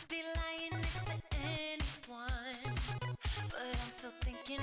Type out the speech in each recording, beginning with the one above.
Be lying next to anyone, but I'm still thinking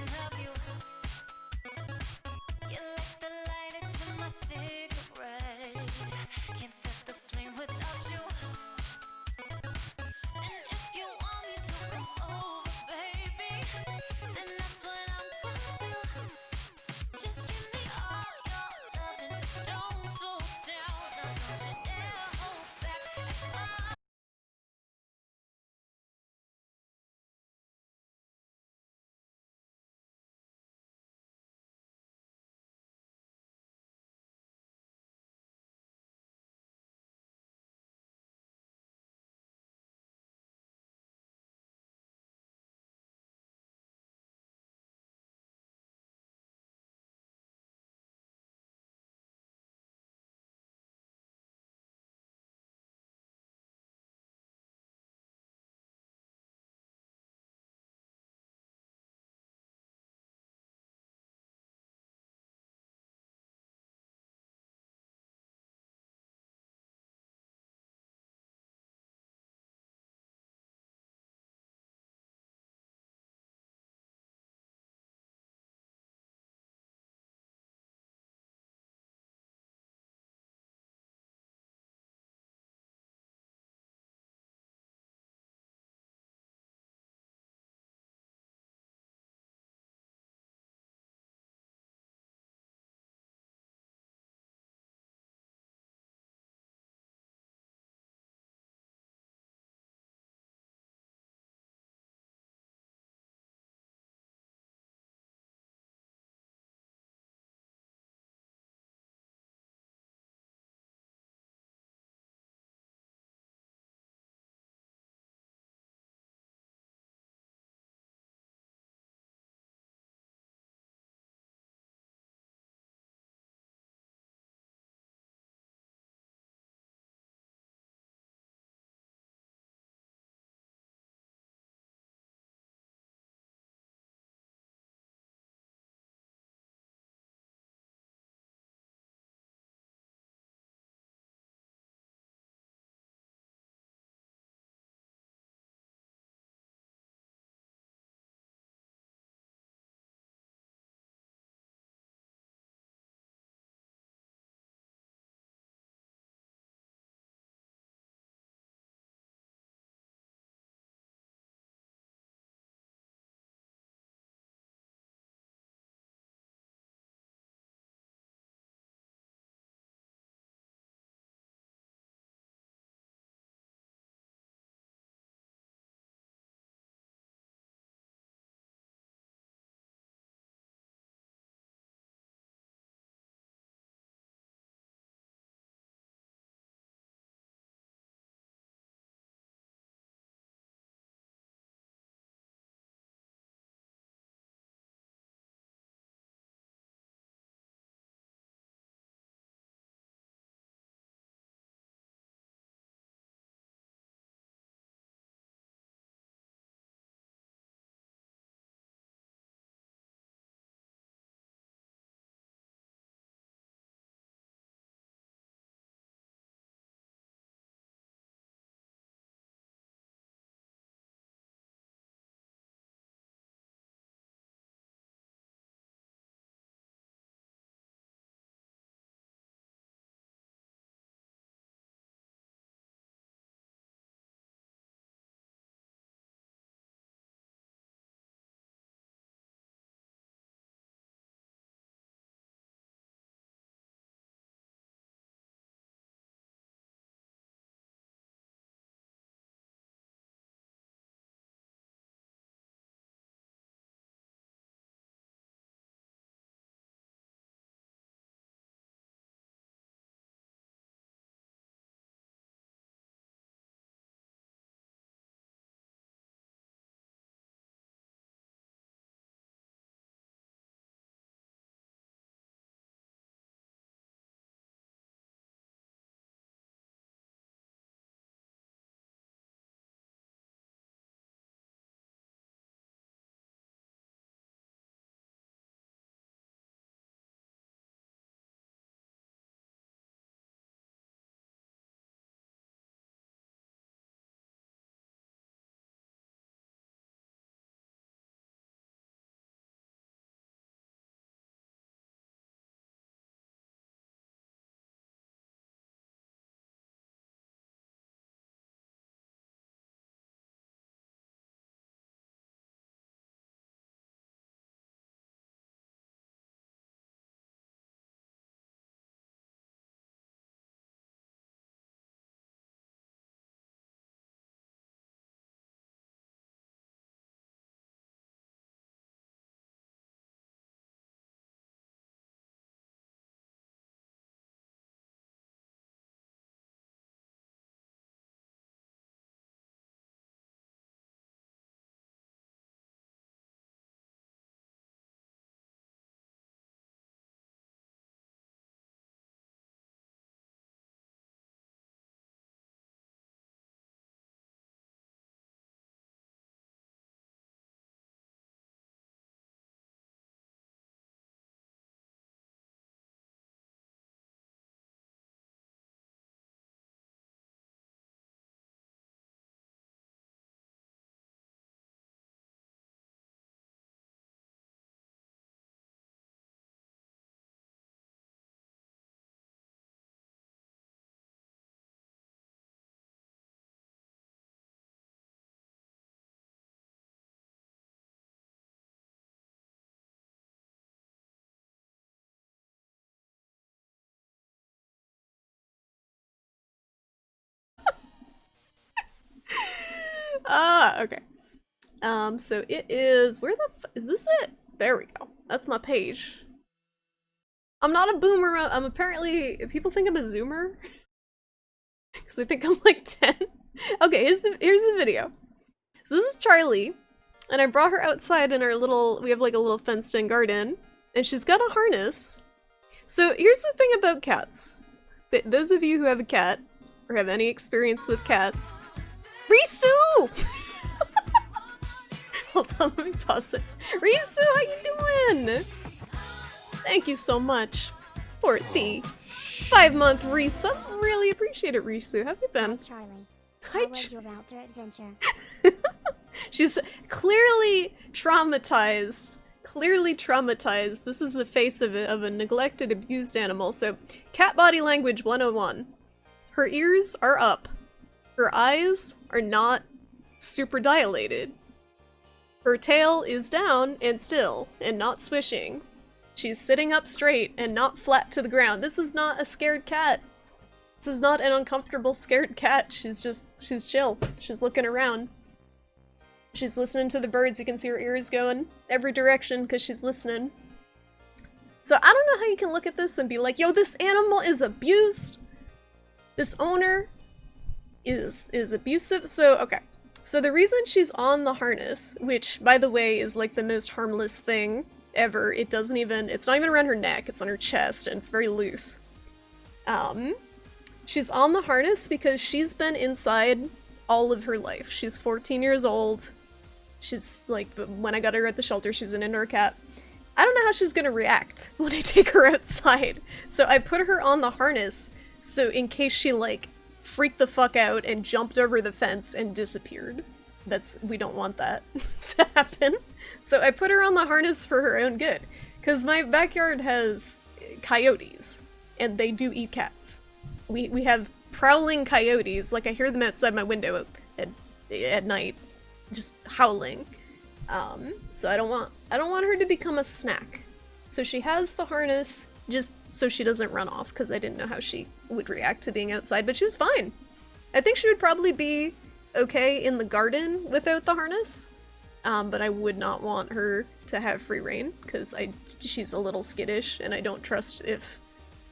Okay. So it is, where the is this it? There we go. That's my page. I'm not a boomer, I'm apparently, people think I'm a zoomer. Because they think I'm like 10. Okay, here's the video. So this is Charlie, and I brought her outside in our little, we have like a little fenced in garden, and she's got a harness. So here's the thing about cats. Those of you who have a cat, or have any experience with cats, Risu! Hold on, let me pause it. Risu, how you doing? Thank you so much for the 5-month resub. Really appreciate it, Risu. How have you been? Charlie. Hi, How was your outdoor adventure? She's clearly traumatized. Clearly traumatized. This is the face of a neglected, abused animal. So, cat body language 101. Her ears are up. Her eyes are not super dilated. Her tail is down and still, and not swishing. She's sitting up straight and not flat to the ground. This is not a scared cat. This is not an uncomfortable, scared cat. She's chill. She's looking around. She's listening to the birds. You can see her ears going every direction because she's listening. So I don't know how you can look at this and be like, yo, this animal is abused. This owner is abusive. So, okay. So the reason she's on the harness, which, by the way, is like the most harmless thing ever, it's not even around her neck, it's on her chest, and it's very loose. She's on the harness because she's been inside all of her life. She's 14 years old. She's like, when I got her at the shelter, she was an indoor cat. I don't know how she's gonna react when I take her outside. So I put her on the harness, so in case she like freaked the fuck out and jumped over the fence and disappeared. We don't want that to happen. So I put her on the harness for her own good. Because my backyard has coyotes, and they do eat cats. We have prowling coyotes, like I hear them outside my window at night, just howling. So I don't want her to become a snack. So she has the harness just so she doesn't run off, because I didn't know how she would react to being outside, but she was fine. I think she would probably be okay in the garden without the harness, but I would not want her to have free reign, because she's a little skittish, and I don't trust if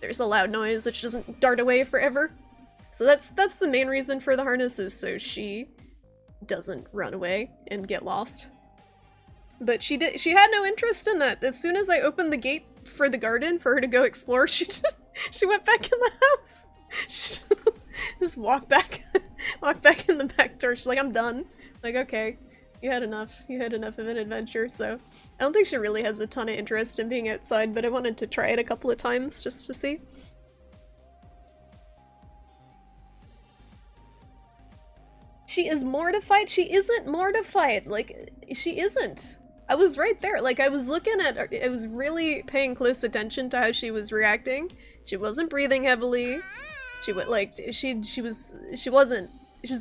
there's a loud noise that she doesn't dart away forever. So that's the main reason for the harness, is so she doesn't run away and get lost. But she had no interest in that. As soon as I opened the gate for the garden for her to go explore, she went back in the house. She just walked back in the back door. She's like, I'm done. Like, okay, you had enough of an adventure. So I don't think she really has a ton of interest in being outside, but I wanted to try it a couple of times just to see. She is mortified? She isn't mortified. Like, she isn't. I was right there. Like, I was looking at her. I was really paying close attention to how she was reacting. She wasn't breathing heavily. She was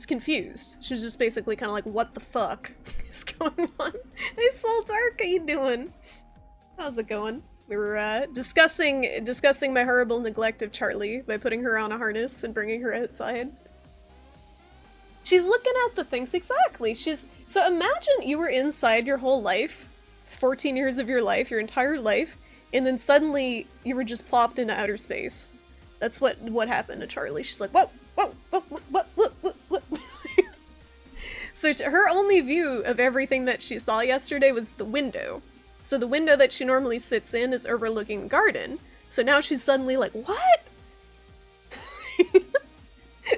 confused. She was just basically kind of like, what the fuck is going on? Hey, Soul Dark, how you doing? How's it going? We were discussing my horrible neglect of Charlie by putting her on a harness and bringing her outside. She's looking at the things, exactly. So imagine you were inside your whole life, 14 years of your life, your entire life, and then suddenly you were just plopped into outer space. That's what happened to Charlie. She's like, whoa, whoa, whoa, what? So her only view of everything that she saw yesterday was the window. So the window that she normally sits in is overlooking the garden. So now she's suddenly like, what?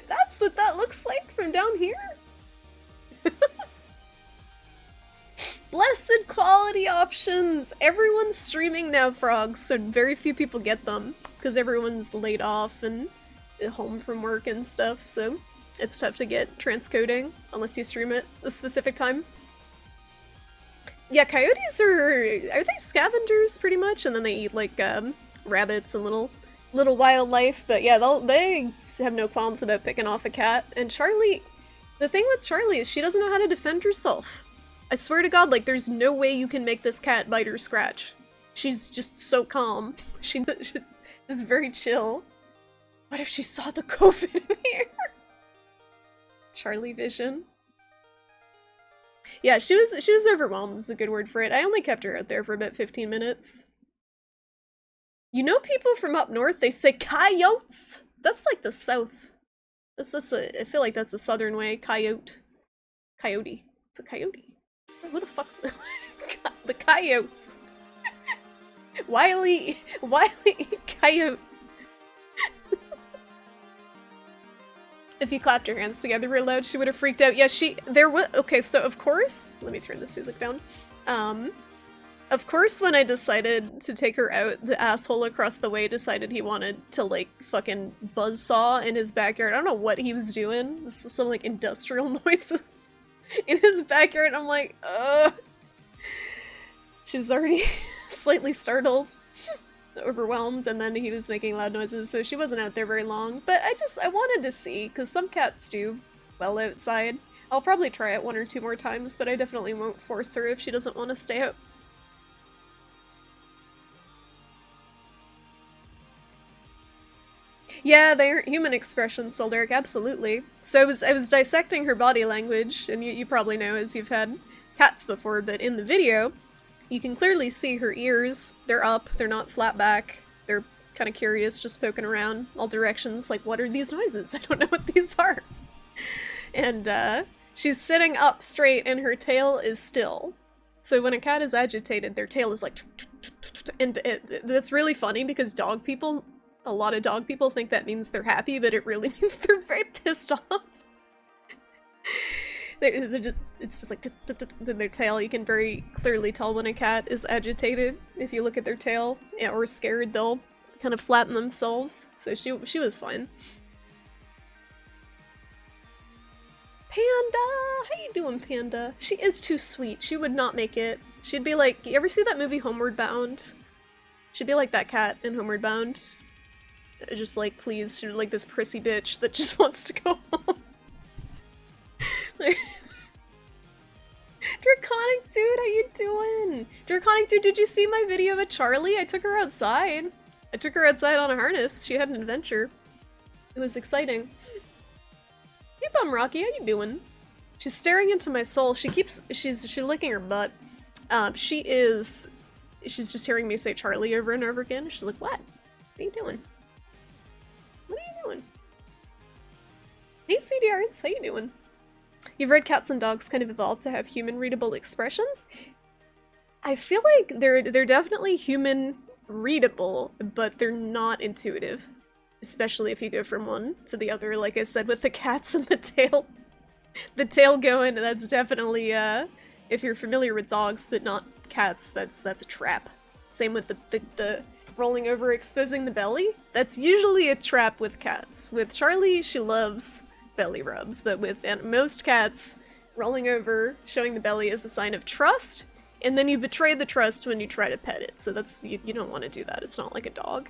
That's what that looks like from down here? Blessed quality options! Everyone's streaming now, frogs, so very few people get them, because everyone's laid off and home from work and stuff, so it's tough to get transcoding, unless you stream it a specific time. Yeah, coyotes are they scavengers, pretty much? And then they eat, like, rabbits and little wildlife, but yeah, they have no qualms about picking off a cat. And Charlie, the thing with Charlie is she doesn't know how to defend herself. I swear to God, like, there's no way you can make this cat bite or scratch. She's just so calm. She's very chill. What if she saw the COVID in here? Charlie vision. Yeah, she was overwhelmed is a good word for it. I only kept her out there for about 15 minutes. You know people from up north, they say coyotes. That's like the south. I feel like that's the southern way. Coyote. Coyote. It's a coyote. Who the fuck's the coyotes? Wiley coyote. If you clapped your hands together real loud, she would have freaked out. Yeah, okay, so of course, let me turn this music down. Of course when I decided to take her out, the asshole across the way decided he wanted to, like, fucking buzzsaw in his backyard. I don't know what he was doing. This is some, like, industrial noises in his backyard. I'm like, ugh. She was already slightly startled, overwhelmed, and then he was making loud noises, so she wasn't out there very long. But I wanted to see, because some cats do well outside. I'll probably try it 1 or 2 more times, but I definitely won't force her if she doesn't want to stay out. Yeah, they're human expressions, Solderic, absolutely. So I was dissecting her body language, and you probably know as you've had cats before, but in the video, you can clearly see her ears. They're up, they're not flat back. They're kind of curious, just poking around all directions, like, what are these noises? I don't know what these are. And she's sitting up straight and her tail is still. So when a cat is agitated, their tail is like, and that's really funny because a lot of dog people think that means they're happy, but it really means they're very pissed off. It's just like their tail. You can very clearly tell when a cat is agitated. If you look at their tail or scared, they'll kind of flatten themselves. So she was fine. Panda! How you doing, Panda? She is too sweet. She would not make it. She'd be like, you ever see that movie Homeward Bound? She'd be like that cat in Homeward Bound. Just like, please, she's like this prissy bitch that just wants to go home. Like, Draconic Dude, how you doing? Draconic Dude, did you see my video of Charlie? I took her outside. I took her outside on a harness. She had an adventure. It was exciting. Hey, Bum Rocky, how you doing? She's staring into my soul. She's licking her butt. She's just hearing me say Charlie over and over again. She's like, what? What are you doing? What are you doing? Hey, CDRs, how you doing? You've read Cats and Dogs kind of evolved to have human-readable expressions? I feel like they're definitely human-readable, but they're not intuitive. Especially if you go from one to the other, like I said, with the cats and the tail. The tail going, that's definitely, if you're familiar with dogs but not cats, that's a trap. Same with the rolling over, exposing the belly. That's usually a trap with cats. With Charlie, she loves belly rubs, but with most cats, rolling over, showing the belly is a sign of trust, and then you betray the trust when you try to pet it, so that's, you don't want to do that. It's not like a dog.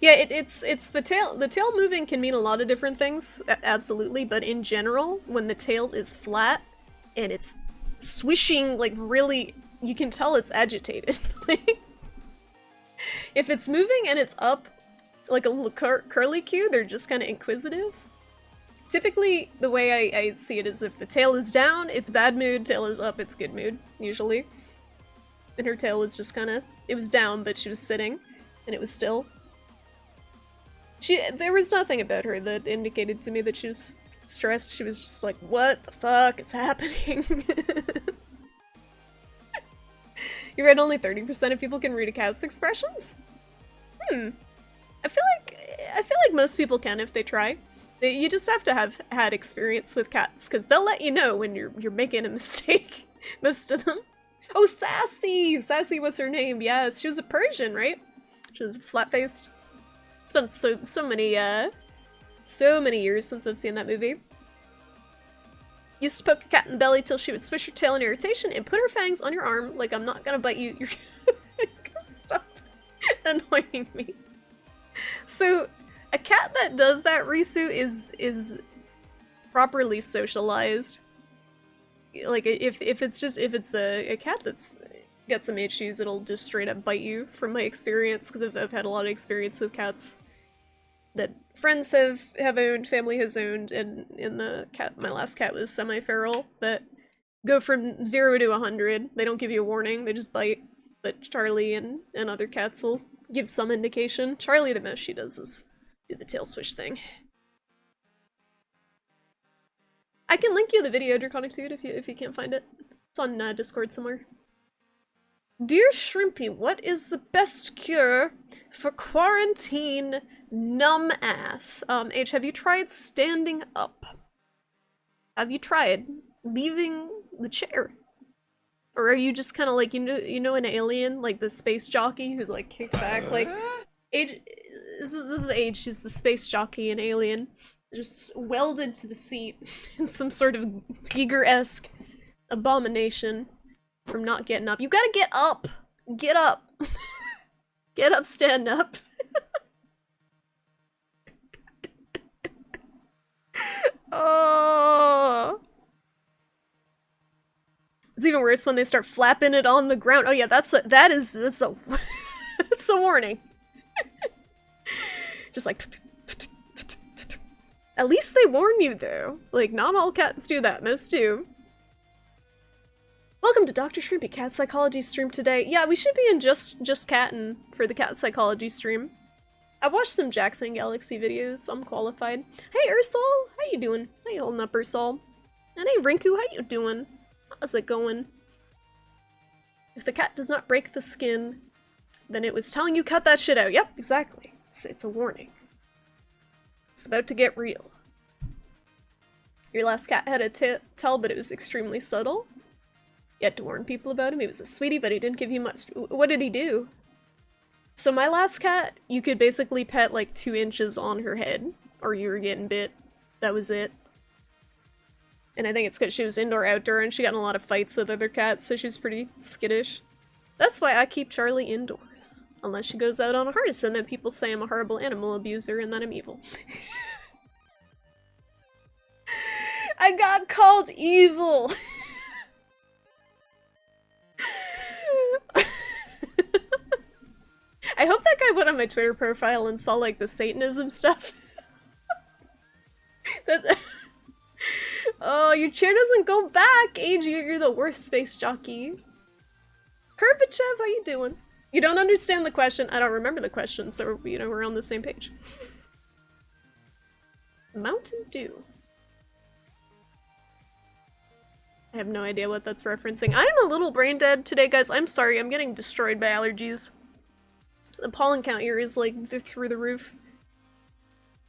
Yeah, it's the tail. The tail moving can mean a lot of different things, absolutely, but in general, when the tail is flat and it's swishing, like, really, you can tell it's agitated. If it's moving and it's up, like a little curly cue, they're just kind of inquisitive. Typically, the way I see it is if the tail is down, it's bad mood, tail is up, it's good mood, usually. And her tail was just kind of, it was down, but she was sitting, and it was still. There was nothing about her that indicated to me that she was stressed. She was just like, what the fuck is happening? You read only 30% of people can read a cat's expressions? I feel like most people can if they try. You just have to have had experience with cats, because they'll let you know when you're making a mistake. Most of them. Oh, Sassy! Sassy was her name, yes. She was a Persian, right? She was flat-faced. It's been so many years since I've seen that movie. Used to poke a cat in the belly till she would swish her tail in irritation and put her fangs on your arm like, I'm not gonna bite you, you're gonna stop annoying me. So, a cat that does that, Risu, is properly socialized. Like, if it's a cat that's got some issues, it'll just straight up bite you, from my experience, because I've had a lot of experience with cats that friends have owned, family has owned, and in the cat, my last cat was semi-feral, that go from 0 to 100. They don't give you a warning, they just bite. But Charlie and other cats will give some indication. Charlie, the most she does is do the tail swish thing. I can link you the video, Draconitude, if you can't find it. It's on Discord somewhere. Dear Shrimpy, what is the best cure for quarantine numb ass? H, have you tried standing up? Have you tried leaving the chair? Or are you just kind of like, you know an alien, like the space jockey who's like kicked back, like, Age, this is Age, she's the space jockey in Alien, just welded to the seat in some sort of Giger-esque abomination from not getting up. You gotta get up! Get up! Get up, stand up. Oh. It's even worse when they start flapping it on the ground. Oh yeah, that's a that's a warning. Just like at least they warn you though. Like not all cats do that, most do. Welcome to Dr. Shrimpy Cat Psychology stream today. Yeah, we should be in just cattin' for the cat psychology stream. I watched some Jackson Galaxy videos, I'm qualified. Hey Ursol, how you doing? How you holding up, Ursol? And hey Rinku, how you doing? How's it going? If the cat does not break the skin, then it was telling you cut that shit out. Yep, exactly. It's a warning. It's about to get real. Your last cat had a tell, but it was extremely subtle. You had to warn people about him. He was a sweetie, but he didn't give you much. What did he do? So my last cat, you could basically pet like 2 inches on her head, or you were getting bit. That was it. And I think it's because she was indoor-outdoor and she got in a lot of fights with other cats, so she was pretty skittish. That's why I keep Charlie indoors. Unless she goes out on a harness, and then people say I'm a horrible animal abuser and that I'm evil. I got called evil! I hope that guy went on my Twitter profile and saw like the Satanism stuff. Oh, your chair doesn't go back! Age, you're the worst space jockey. Kerpachev, how you doing? You don't understand the question. I don't remember the question, so you know we're on the same page. Mountain Dew. I have no idea what that's referencing. I'm a little brain dead today, guys. I'm sorry, I'm getting destroyed by allergies. The pollen count here is like through the roof.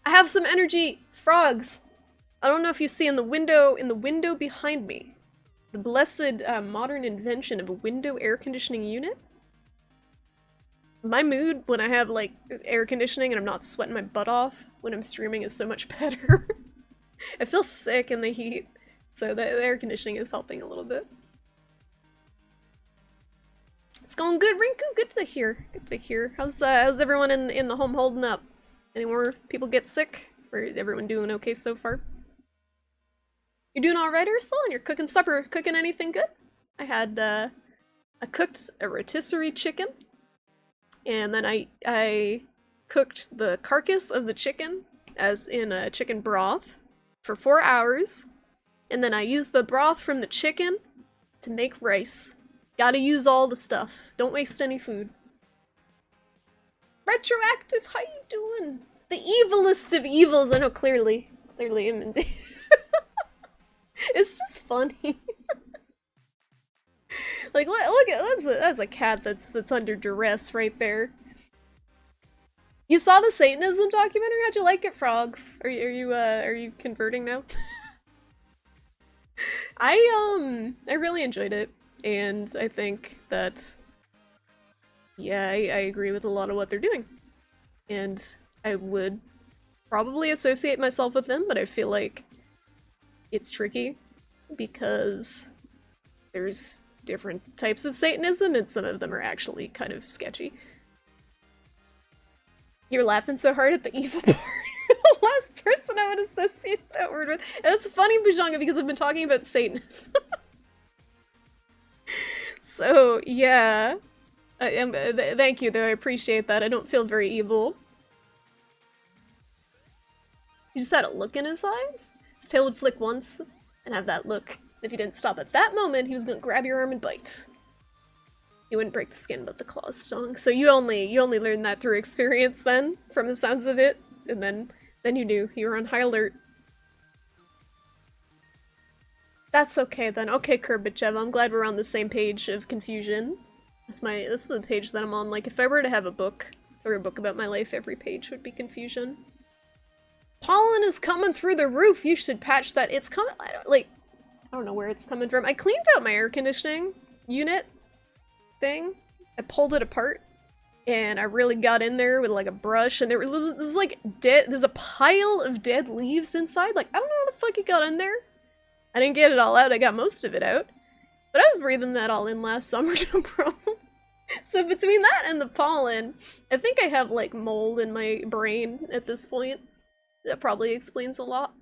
I have some energy! Frogs! I don't know if you see in the window behind me, the blessed modern invention of a window air conditioning unit. My mood when I have like air conditioning and I'm not sweating my butt off when I'm streaming is so much better. I feel sick in the heat, so the air conditioning is helping a little bit. It's going good, Rinku. Good to hear. Good to hear. How's everyone in the home holding up? Any more people get sick? Or is everyone doing okay so far? You're doing all right, Ursula, and you're cooking supper. Cooking anything good? I had I cooked a rotisserie chicken, and then I cooked the carcass of the chicken as in a chicken broth for 4 hours, and then I used the broth from the chicken to make rice. Gotta use all the stuff. Don't waste any food. Retroactive, how you doing? The evilest of evils. I know clearly I'm in. It's just funny. Like look at that's a cat that's under duress right there. You saw the Satanism documentary? How'd you like it, Frogs? Are you converting now? I really enjoyed it, and I think that yeah, I agree with a lot of what they're doing. And I would probably associate myself with them, but I feel like it's tricky because there's different types of Satanism and some of them are actually kind of sketchy. You're laughing so hard at the evil part. You're the last person I would associate that word with. And that's funny, Bujanga, because I've been talking about Satanists. So, yeah. Thank you, though. I appreciate that. I don't feel very evil. He just had a look in his eyes. His tail would flick once and have that look. If you didn't stop at that moment, he was gonna grab your arm and bite. He wouldn't break the skin, but the claws stung. So you only learned that through experience then, from the sounds of it, and then you knew you were on high alert. That's okay then. Okay, Kurbichev, I'm glad we're on the same page of confusion. That's the page that I'm on. Like, if I were to have a book, or a book about my life, every page would be confusion. Pollen is coming through the roof. You should patch that. It's coming. I don't know where it's coming from. I cleaned out my air conditioning unit thing. I pulled it apart, and I really got in there with like a brush, and there's like there's a pile of dead leaves inside. Like, I don't know how the fuck it got in there. I didn't get it all out. I got most of it out, but I was breathing that all in last summer, no problem. So between that and the pollen, I think I have like mold in my brain at this point. That probably explains a lot.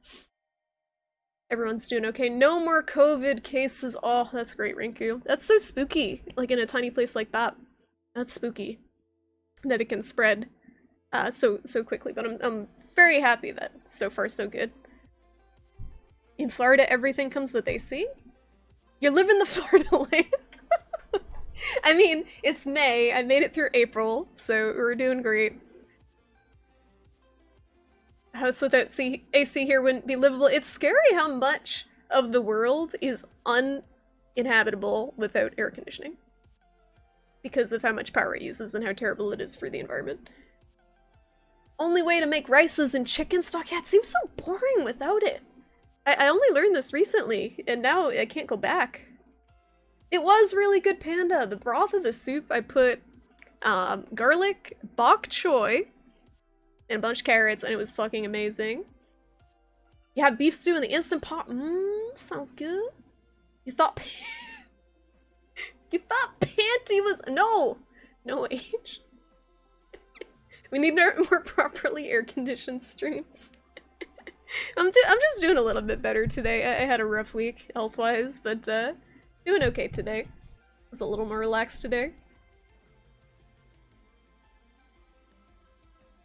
Everyone's doing okay. No more COVID cases. Oh, that's great, Rinku. That's so spooky, like in a tiny place like that. That's spooky that it can spread so quickly, but I'm very happy that so far so good. In Florida, everything comes with AC? You're living the Florida life. I mean, it's May. I made it through April, so we're doing great. House without AC here wouldn't be livable. It's scary how much of the world is uninhabitable without air conditioning. Because of how much power it uses and how terrible it is for the environment. Only way to make rice is in chicken stock. Yeah, it seems so boring without it. I only learned this recently, and now I can't go back. It was really good, Panda. The broth of the soup, I put garlic, bok choy, and a bunch of carrots, and it was fucking amazing. You had beef stew in the Instant Pot. Sounds good. You thought you thought Panty was no age. We need more properly air-conditioned streams. I'm just doing a little bit better today. I had a rough week health-wise, but doing okay today. I was a little more relaxed today.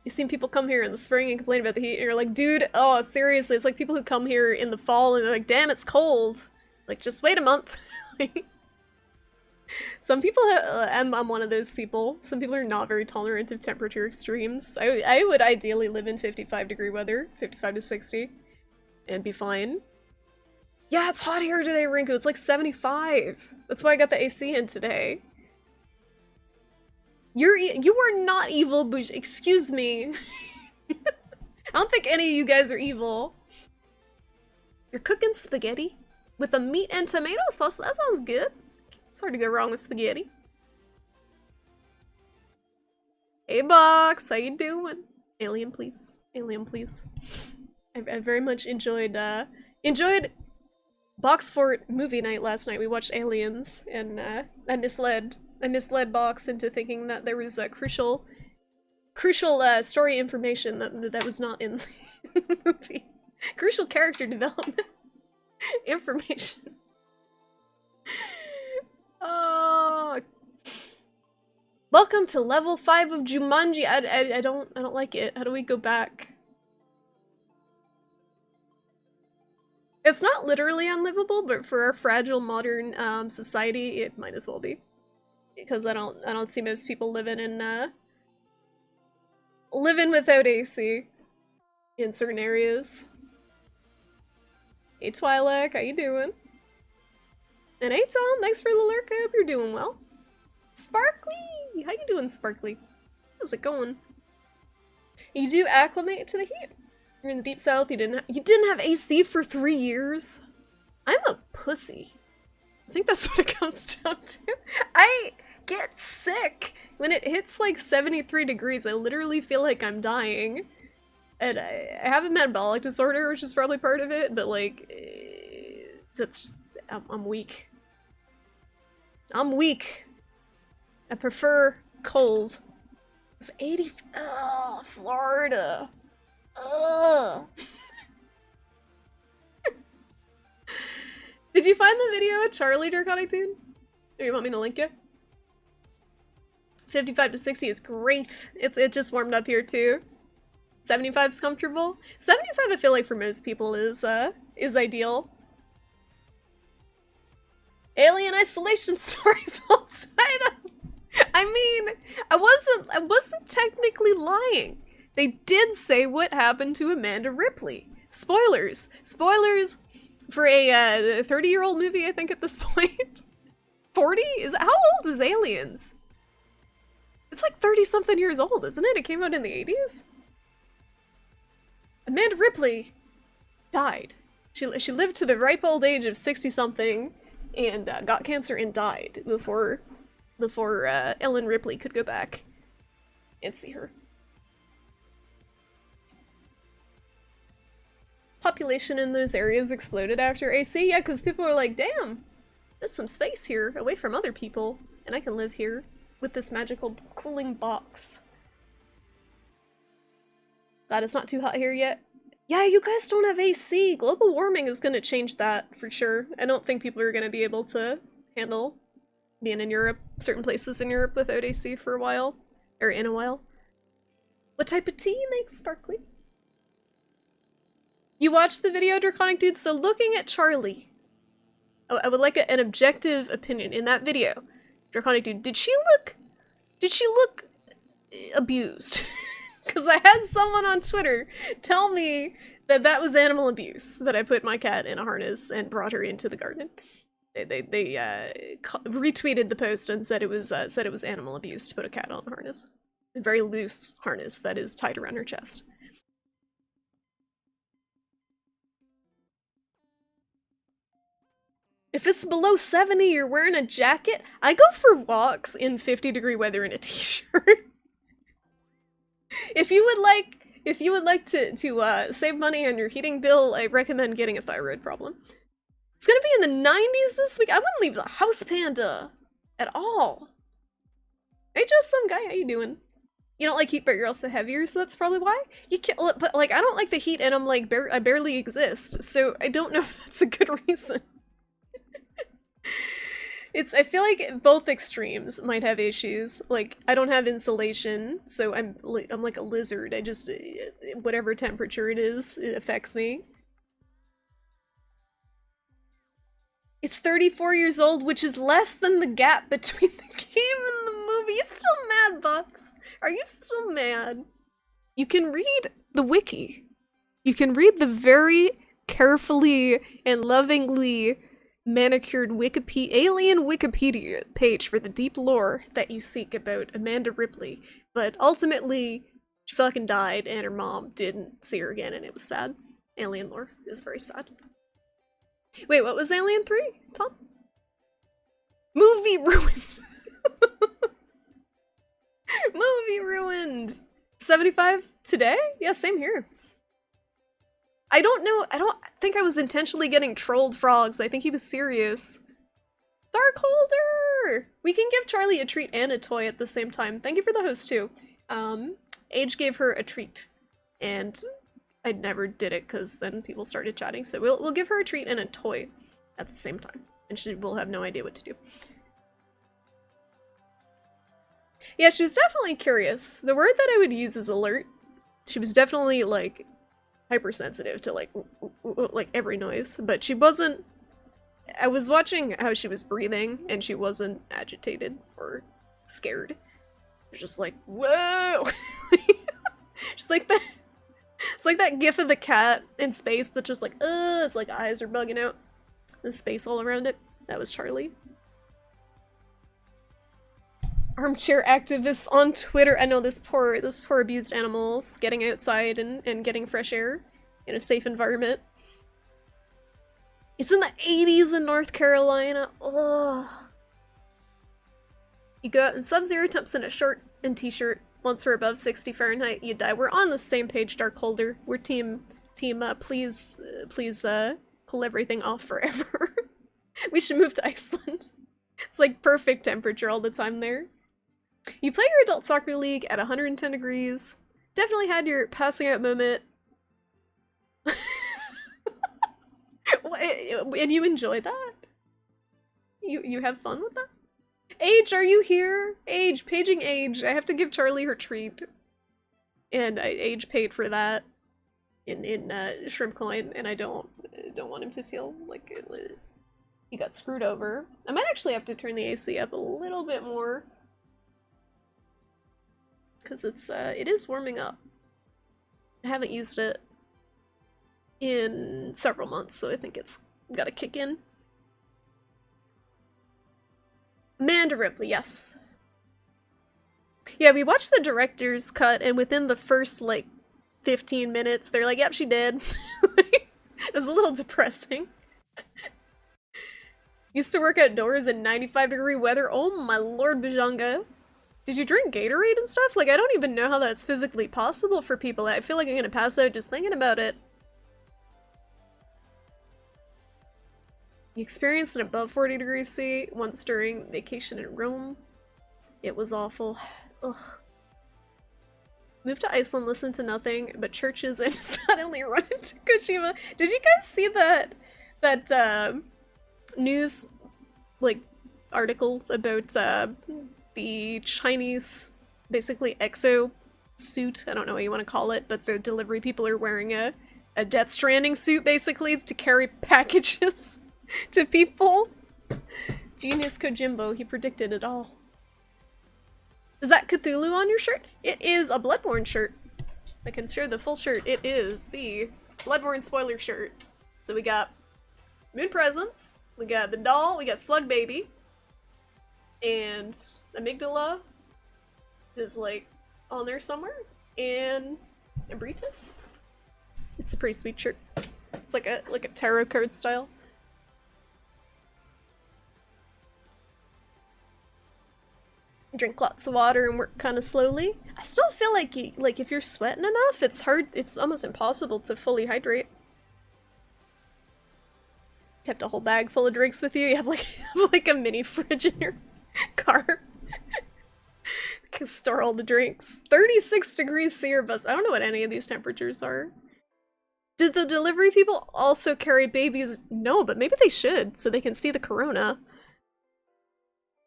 You've seen people come here in the spring and complain about the heat, and you're like, dude, oh, seriously, it's like people who come here in the fall and they're like, damn, it's cold. Like, just wait a month. Some people I'm one of those people. Some people are not very tolerant of temperature extremes. I would ideally live in 55-degree weather, 55 to 60, and be fine. Yeah, it's hot here today, Rinku. It's like 75. That's why I got the AC in today. You are not evil, Bougie. Excuse me. I don't think any of you guys are evil. You're cooking spaghetti with a meat and tomato sauce. That sounds good. It's hard to go wrong with spaghetti. Hey, Box, how you doing? Alien, please. Alien, please. I very much enjoyed Box Fort movie night last night. We watched Aliens, and I misled Box into thinking that there was a crucial story information that was not in the movie. Crucial character development information. Oh, welcome to level 5 of Jumanji. I don't like it. How do we go back? It's not literally unlivable, but for our fragile modern society, it might as well be. Because I don't see most people living without AC in certain areas. Hey Twi'lek, how you doing? And hey Tom, thanks for the lurk. I hope you're doing well. Sparkly, how you doing, Sparkly? How's it going? You do acclimate to the heat. You're in the deep south. You didn't have AC for 3 years. I'm a pussy. I think that's what it comes down to. I get sick when it hits like 73 degrees. I literally feel like I'm dying. And I have a metabolic disorder, which is probably part of it, but like, that's just, I'm weak. I'm weak. I prefer cold. It's 80, ugh, Florida. Ugh. Did you find the video of Charlie Draconic Dude? Or you want me to link it? 55 to 60 is great. It just warmed up here too. 75's comfortable. 75 I feel like for most people is ideal. Alien isolation stories outside of... I mean, I wasn't technically lying. They did say what happened to Amanda Ripley. Spoilers. Spoilers for a 30-year-old movie, I think, at this point. 40? How old is Aliens? It's like 30-something years old, isn't it? It came out in the 80s? Amanda Ripley died. She lived to the ripe old age of 60-something and got cancer and died before Ellen Ripley could go back and see her. Population in those areas exploded after AC. Yeah, because people were like, damn, there's some space here away from other people, and I can live here with this magical cooling box. Glad it's not too hot here yet. Yeah, you guys don't have AC. Global warming is gonna change that for sure. I don't think people are gonna be able to handle being in Europe, certain places in Europe without AC for a while. Or in a while. What type of tea makes sparkly? You watched the video, Draconic Dude? So looking at Charlie, I would like an objective opinion in that video. Draconic Dude, did she look abused? Because I had someone on Twitter tell me that that was animal abuse, that I put my cat in a harness and brought her into the garden. They retweeted the post and said it was animal abuse to put a cat on a harness. A very loose harness that is tied around her chest. If it's below 70, you're wearing a jacket? I go for walks in 50-degree weather in a t-shirt. If you would like to save money on your heating bill, I recommend getting a thyroid problem. It's gonna be in the 90s this week. I wouldn't leave the house, Panda, at all. Hey, just some guy. How you doing? You don't like heat, but you're also heavier, so that's probably why. You can't. But like, I don't like the heat, and I'm like, I barely exist, so I don't know if that's a good reason. I feel like both extremes might have issues. Like, I don't have insulation, so I'm like a lizard. I just, whatever temperature it is, it affects me. It's 34 years old, which is less than the gap between the game and the movie. You still mad, Bucks? Are you still mad? You can read the wiki. You can read the very carefully and lovingly manicured alien Wikipedia page for the deep lore that you seek about Amanda Ripley, but ultimately she fucking died and her mom didn't see her again and it was sad. Alien lore is very sad. Wait, what was Alien 3, Tom? Movie ruined! Movie ruined! 75 today? Yeah, same here. I don't think I was intentionally getting trolled, Frogs. I think he was serious. Darkholder! We can give Charlie a treat and a toy at the same time. Thank you for the host, too. Age gave her a treat. And I never did it, because then people started chatting. So we'll give her a treat and a toy at the same time. And she will have no idea what to do. Yeah, she was definitely curious. The word that I would use is alert. She was definitely, like, hypersensitive to like every noise, but she wasn't. I was watching how she was breathing and she wasn't agitated or scared. She's just like, whoa. Just like that. It's like that gif of the cat in space that's just like, it's like eyes are bugging out. The space all around it. That was Charlie. Armchair activists on Twitter. I know this poor abused animals getting outside and getting fresh air in a safe environment. It's in the 80s in North Carolina. Ugh. You go out in sub-zero temps in a short and t-shirt. Once we're above 60 Fahrenheit, you die. We're on the same page, Darkholder. We're team, please cool everything off forever. We should move to Iceland. It's like perfect temperature all the time there. You play your adult soccer league at 110 degrees. Definitely had your passing out moment. And you enjoy that? You have fun with that? Age, are you here? Age, paging Age. I have to give Charlie her treat. and Age paid for that in Shrimp Coin, and I don't want him to feel like he got screwed over. I might actually have to turn the AC up a little bit more, because it is warming up. I haven't used it in several months, so I think it's gotta kick in. Amanda Ripley, yes. Yeah, we watched the director's cut, and within the first, like, 15 minutes, they're like, yep, she did. It was a little depressing. Used to work outdoors in 95-degree weather. Oh my lord, Bajanga. Did you drink Gatorade and stuff? Like, I don't even know how that's physically possible for people. I feel like I'm gonna pass out just thinking about it. You experienced an above 40 degrees C once during vacation in Rome. It was awful. Ugh. Moved to Iceland, listened to nothing but churches, and suddenly run into Kojima. Did you guys see that news, like, article about the Chinese, basically exo suit? I don't know what you want to call it, but the delivery people are wearing a Death Stranding suit, basically, to carry packages to people. Genius Kojimbo, he predicted it all. Is that Cthulhu on your shirt? It is a Bloodborne shirt. I can share the full shirt. It is the Bloodborne spoiler shirt. So we got Moon Presence, we got the doll, we got Slug Baby, and Amygdala is like on there somewhere, and Embritus. It's a pretty sweet shirt. It's like a tarot card style. Drink lots of water and work kind of slowly. I still feel like if you're sweating enough, it's almost impossible to fully hydrate. Kept a whole bag full of drinks with you. You have like a mini fridge in your car. Can store all the drinks. 36 degrees C or bus. I don't know what any of these temperatures are. Did the delivery people also carry babies? No, but maybe they should, so they can see the corona.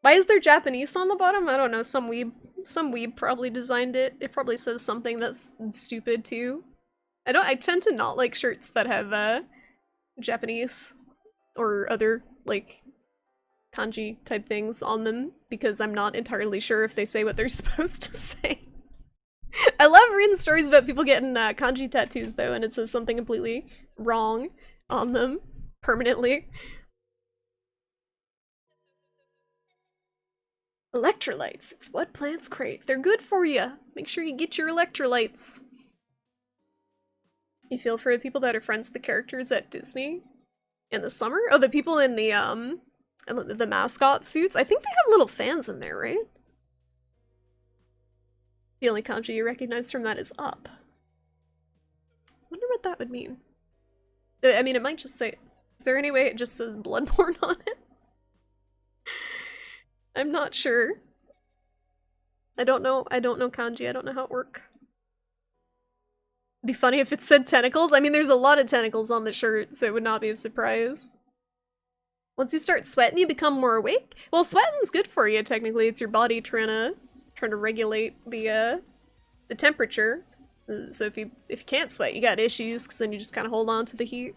Why is there Japanese on the bottom? I don't know, some weeb probably designed it. It probably says something that's stupid too. I tend to not like shirts that have Japanese or other like kanji type things on them, because I'm not entirely sure if they say what they're supposed to say. I love reading stories about people getting kanji tattoos though, and it says something completely wrong on them permanently. Electrolytes. It's what plants crave. They're good for you. Make sure you get your electrolytes. You feel for the people that are friends with the characters at Disney in the summer? Oh, the people in the mascot suits? I think they have little fans in there, right? The only kanji you recognize from that is up. Wonder what that would mean. I mean, it might just say... Is there any way it just says Bloodborne on it? I'm not sure. I don't know kanji, I don't know how it works. It'd be funny if it said tentacles. I mean, there's a lot of tentacles on the shirt, so it would not be a surprise. Once you start sweating, you become more awake? Well, sweating's good for you, technically. It's your body trying to regulate the temperature. So if you can't sweat, you got issues, because then you just kind of hold on to the heat.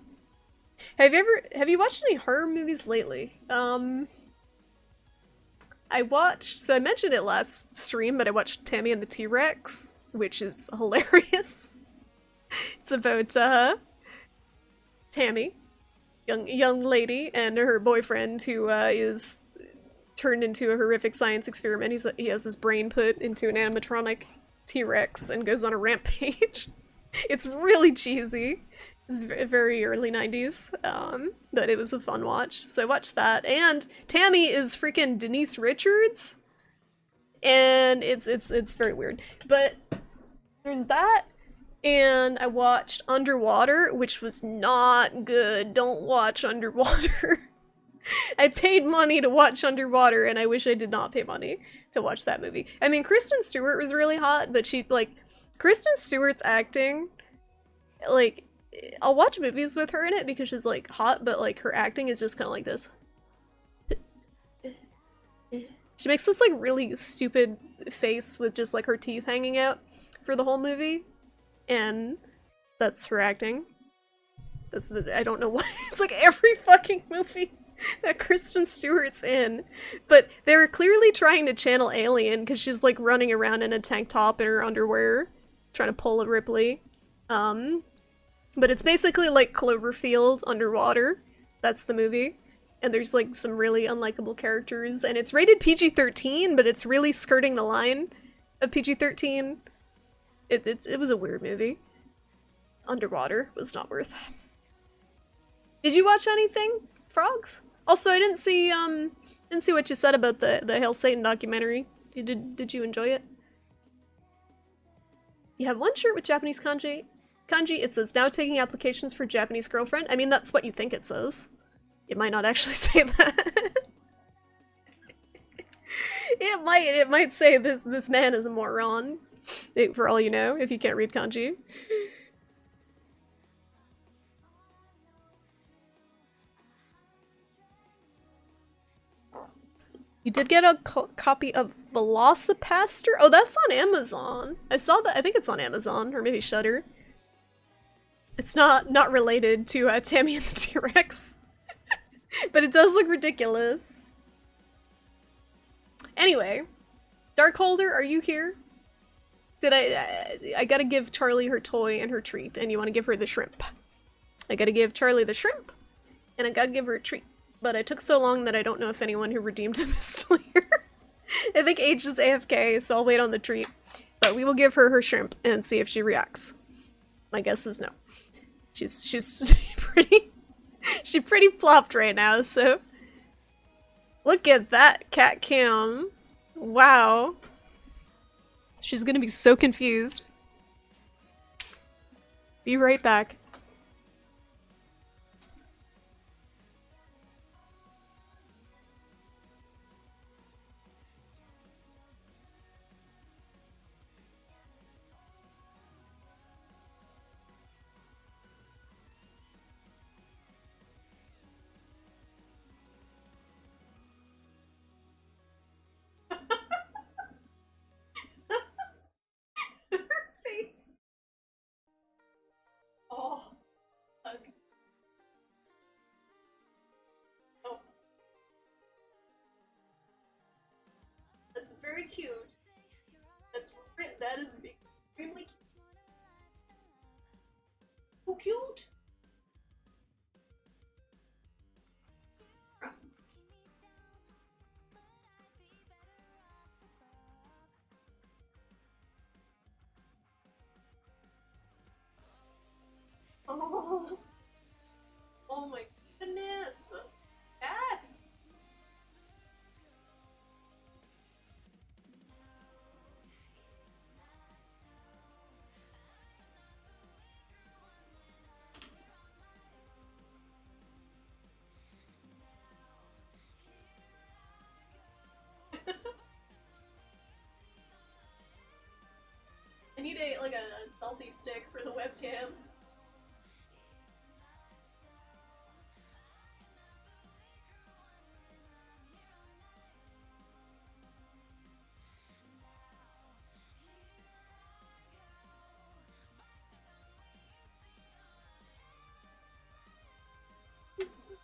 Have you watched any horror movies lately? So I mentioned it last stream, but I watched Tammy and the T-Rex, which is hilarious. It's about Tammy, young lady, and her boyfriend who is turned into a horrific science experiment. He has his brain put into an animatronic T-Rex and goes on a rampage. It's really cheesy. It's very early 90s, but it was a fun watch. So I watched that, and Tammy is freaking Denise Richards, and it's very weird. But there's that, and I watched Underwater, which was not good. Don't watch Underwater. I paid money to watch Underwater, and I wish I did not pay money to watch that movie. I mean, Kristen Stewart was really hot, but Kristen Stewart's acting, like, I'll watch movies with her in it because she's like hot, but like her acting is just kind of like this. She makes this like really stupid face with just like her teeth hanging out. for the whole movie, and that's her acting. I don't know why. It's like every fucking movie that Kristen Stewart's in. But they were clearly trying to channel Alien because she's like running around in a tank top in her underwear, trying to pull a Ripley. But it's basically like Cloverfield underwater. That's the movie. And there's like some really unlikable characters. And it's rated PG-13, but it's really skirting the line of PG-13. It was a weird movie. Underwater was not worth. Did you watch anything, Frogs? Also, I didn't see what you said about the Hail Satan documentary. Did you enjoy it? You have one shirt with Japanese kanji. It says, now taking applications for Japanese girlfriend. I mean, that's what you think it says. It might not actually say that. It might say this man is a moron. For all you know, if you can't read kanji. You did get a copy of Velocipaster? Oh, that's on Amazon. I saw that. I think it's on Amazon, or maybe Shudder. It's not related to Tammy and the T-Rex. But it does look ridiculous. Anyway, Darkholder, are you here? I gotta give Charlie her toy and her treat, and you want to give her the shrimp. I gotta give Charlie the shrimp, and I gotta give her a treat. But it took so long that I don't know if anyone who redeemed them is still here. I think H is AFK, so I'll wait on the treat. But we will give her her shrimp and see if she reacts. My guess is no. She's pretty plopped right now, so... Look at that cat cam. Wow. She's gonna be so confused. Be right back. Oh, okay. Oh. That's very cute. That is extremely cute. So cute! Oh, oh my goodness! Cat! I need a selfie stick for the webcam.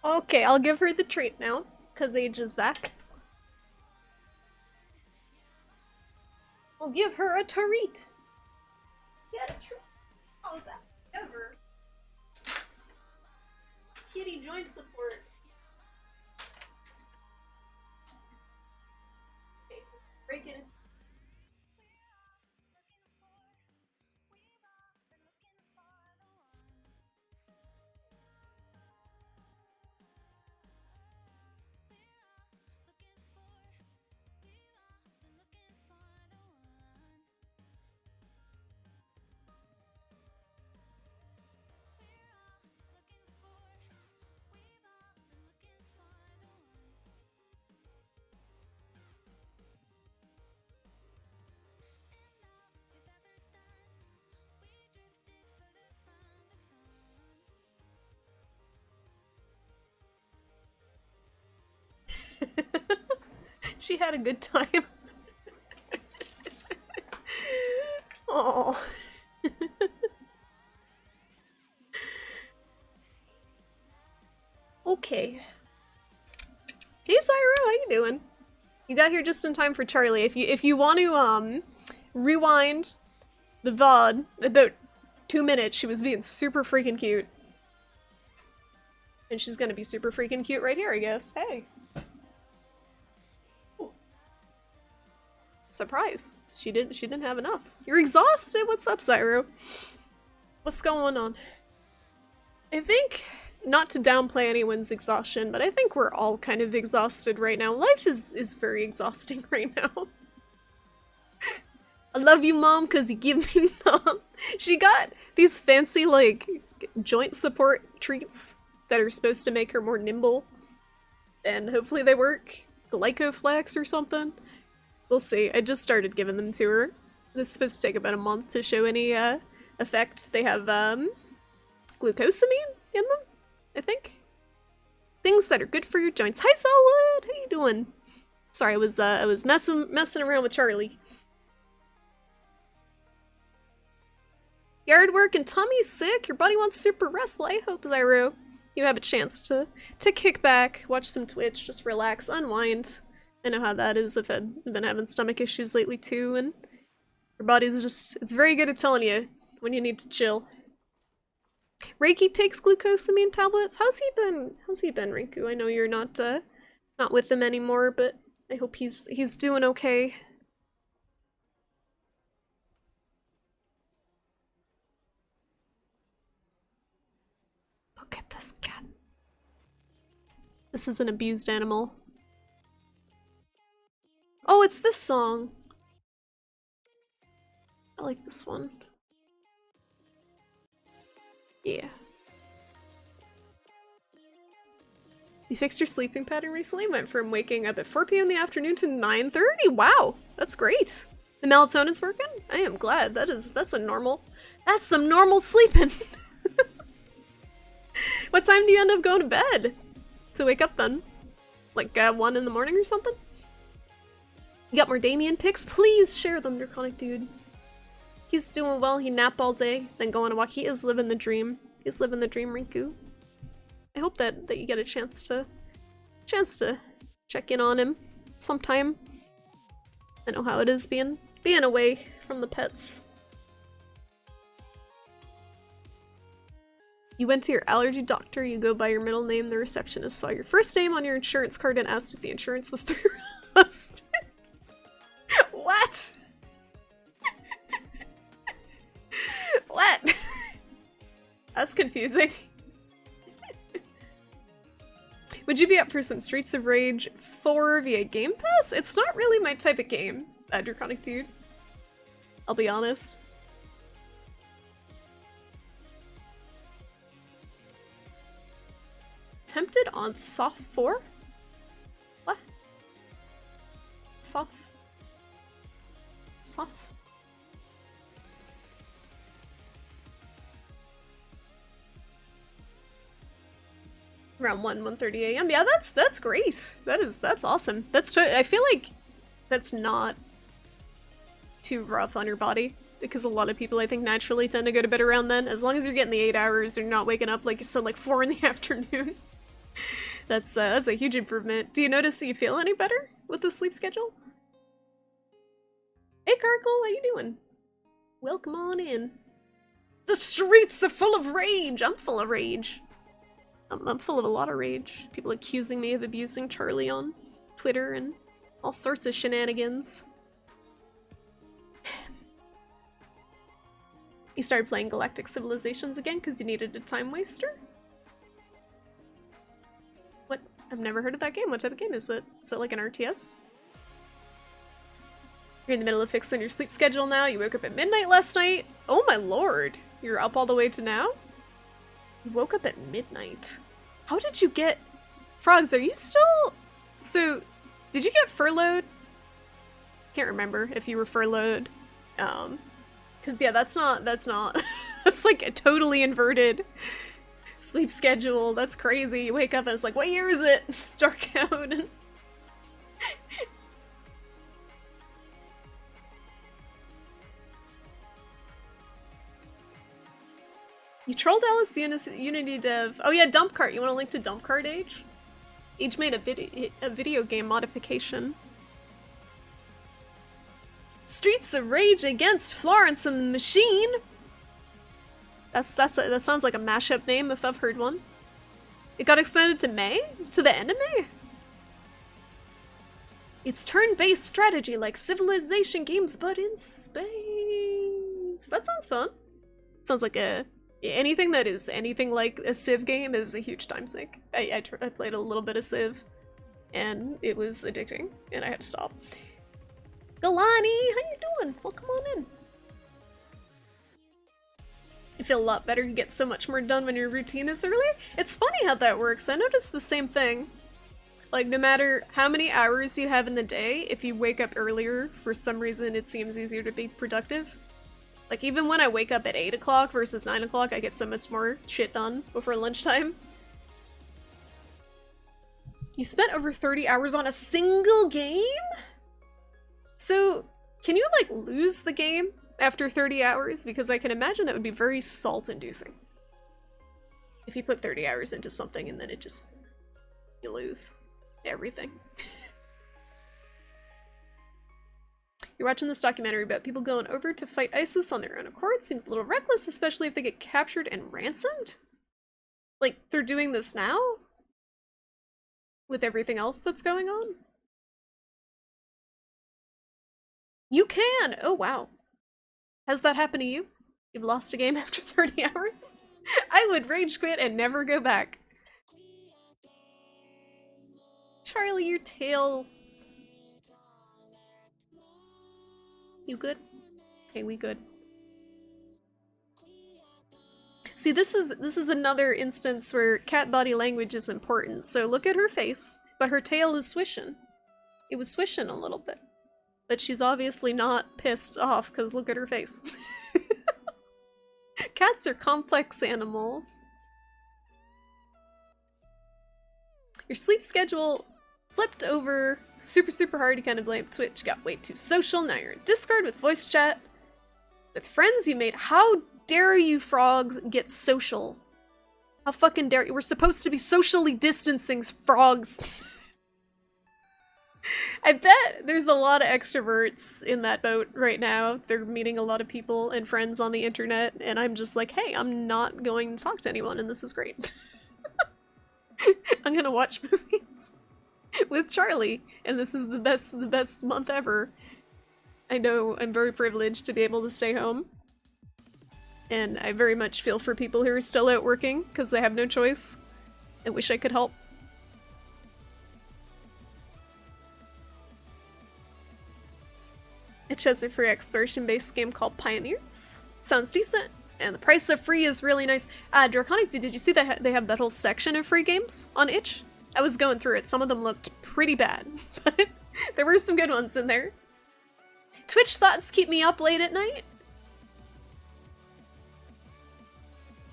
Okay, I'll give her the treat now, cause Age is back. I'll give her a treat. Get a treat. Oh, best ever. Kitty joint support. Okay, break it. She had a good time. Oh. Okay. Hey Zyro, how you doing? You got here just in time for Charlie. If you want to rewind the VOD about 2 minutes, she was being super freaking cute. And she's gonna be super freaking cute right here, I guess. Hey. Ooh. Surprise. She didn't have enough. You're exhausted? What's up, Zyro? What's going on? I think, not to downplay anyone's exhaustion, but I think we're all kind of exhausted right now. Life is very exhausting right now. I love you, Mom, because you give me numb. She got these fancy, like, joint support treats that are supposed to make her more nimble. And hopefully they work. Glycoflex or something. We'll see. I just started giving them to her. This is supposed to take about a month to show any effect. They have glucosamine in them, I think. Things that are good for your joints. Hi, Selwood! How you doing? Sorry, I was messing around with Charlie. Yard work and tummy's sick. Your body wants super rest. Well, I hope, Zyro, you have a chance to kick back, watch some Twitch, just relax, unwind. I know how that is. I've been having stomach issues lately too, and your body's it's very good at telling you when you need to chill. Reiki takes glucosamine tablets. How's he been, Rinku? I know you're not with him anymore, but I hope he's doing okay. Look at this cat. This is an abused animal. Oh, it's this song. I like this one. Yeah. You fixed your sleeping pattern recently? Went from waking up at 4 p.m. in the afternoon to 9:30? Wow, that's great. The melatonin's working? I am glad. That's some normal sleeping. What time do you end up going to bed? To wake up then? Like 1 in the morning or something? You got more Damien pics? Please share them, Draconic Dude. He's doing well. He napped all day, then go on a walk. He is living the dream. He's living the dream, Rinku. I hope that you get a chance to check in on him sometime. I know how it is being away from the pets. You went to your allergy doctor, you go by your middle name, the receptionist saw your first name on your insurance card and asked if the insurance was through your husband. What? What? That's confusing. Would you be up for some Streets of Rage 4 via Game Pass? It's not really my type of game, Draconic Dude. I'll be honest. Tempted on Soft 4? What? Soft? Around 1:30 a.m. Yeah, that's great. That's awesome. I feel like that's not too rough on your body, because a lot of people I think naturally tend to go to bed around then. As long as you're getting the 8 hours, you're not waking up like you said, like 4 in the afternoon. That's a huge improvement. Do you notice that you feel any better with the sleep schedule? Hey Carkle, how you doing? Welcome on in. The streets are full of rage! I'm full of rage. I'm full of a lot of rage. People accusing me of abusing Charlie on Twitter and all sorts of shenanigans. You started playing Galactic Civilizations again because you needed a time waster? What? I've never heard of that game. What type of game is it? Is it like an RTS? You're in the middle of fixing your sleep schedule now. You woke up at midnight last night. Oh my lord. You're up all the way to now? You woke up at midnight. How did you get... Frogs, are you still... So, did you get furloughed? Can't remember if you were furloughed. Cause yeah, that's not... That's like a totally inverted sleep schedule. That's crazy. You wake up and it's like, what year is it? It's dark out. You trolled Alice Unity dev. Oh yeah, Dump Cart. You want to link to Dump Cart Age? Age made a video game modification. Streets of Rage against Florence and the Machine. That sounds like a mashup name if I've heard one. It got extended to May? To the end of May? It's turn-based strategy like Civilization games, but in space. That sounds fun. Sounds like anything that is anything like a Civ game is a huge time sink. I played a little bit of Civ, and it was addicting, and I had to stop. Galani, how you doing? Welcome on in. You feel a lot better. You get so much more done when your routine is earlier. It's funny how that works. I noticed the same thing. Like, no matter how many hours you have in the day, if you wake up earlier, for some reason it seems easier to be productive. Like, even when I wake up at 8 o'clock versus 9 o'clock, I get so much more shit done before lunchtime. You spent over 30 hours on a single game? So, can you, like, lose the game after 30 hours? Because I can imagine that would be very salt-inducing. If you put 30 hours into something and then it just... you lose everything. You're watching this documentary about people going over to fight ISIS on their own accord. Seems a little reckless, especially if they get captured and ransomed. Like, they're doing this now? With everything else that's going on? You can! Oh, wow. Has that happened to you? You've lost a game after 30 hours? I would rage quit and never go back. Charlie, your tail... You good? Okay, we good. See, this is another instance where cat body language is important. So look at her face, but her tail is swishing. It was swishing a little bit. But she's obviously not pissed off, because look at her face. Cats are complex animals. Your sleep schedule flipped over super hard. You kind of blame Twitch. Got way too social. Now you're in Discord with voice chat. With friends you made. How dare you, frogs, get social? How fucking dare you? We're supposed to be socially distancing, frogs. I bet there's a lot of extroverts in that boat right now. They're meeting a lot of people and friends on the internet, and I'm just like, hey, I'm not going to talk to anyone, and this is great. I'm gonna watch movies with Charlie, and this is the best month ever. I know I'm very privileged to be able to stay home, and I very much feel for people who are still out working because they have no choice. I wish I could help. It has a free exploration-based game called Pioneers. Sounds decent, and the price of free is really nice. Draconic Dude, did you see that they have that whole section of free games on itch? I was going through it. Some of them looked pretty bad, but there were some good ones in there. Twitch thoughts keep me up late at night.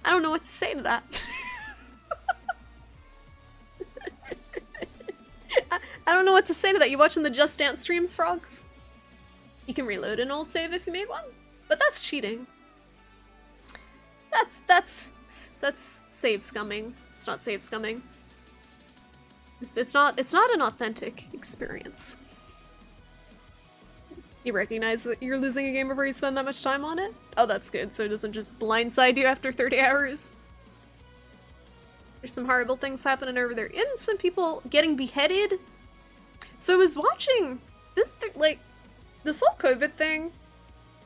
I don't know what to say to that. I don't know what to say to that. You watching the Just Dance streams, frogs? You can reload an old save if you made one, but that's cheating. That's save scumming. It's not save scumming. It's not an authentic experience. You recognize that you're losing a game before you spend that much time on it? Oh, that's good, so it doesn't just blindside you after 30 hours. There's some horrible things happening over there. And some people getting beheaded. So I was watching this, like, this whole COVID thing.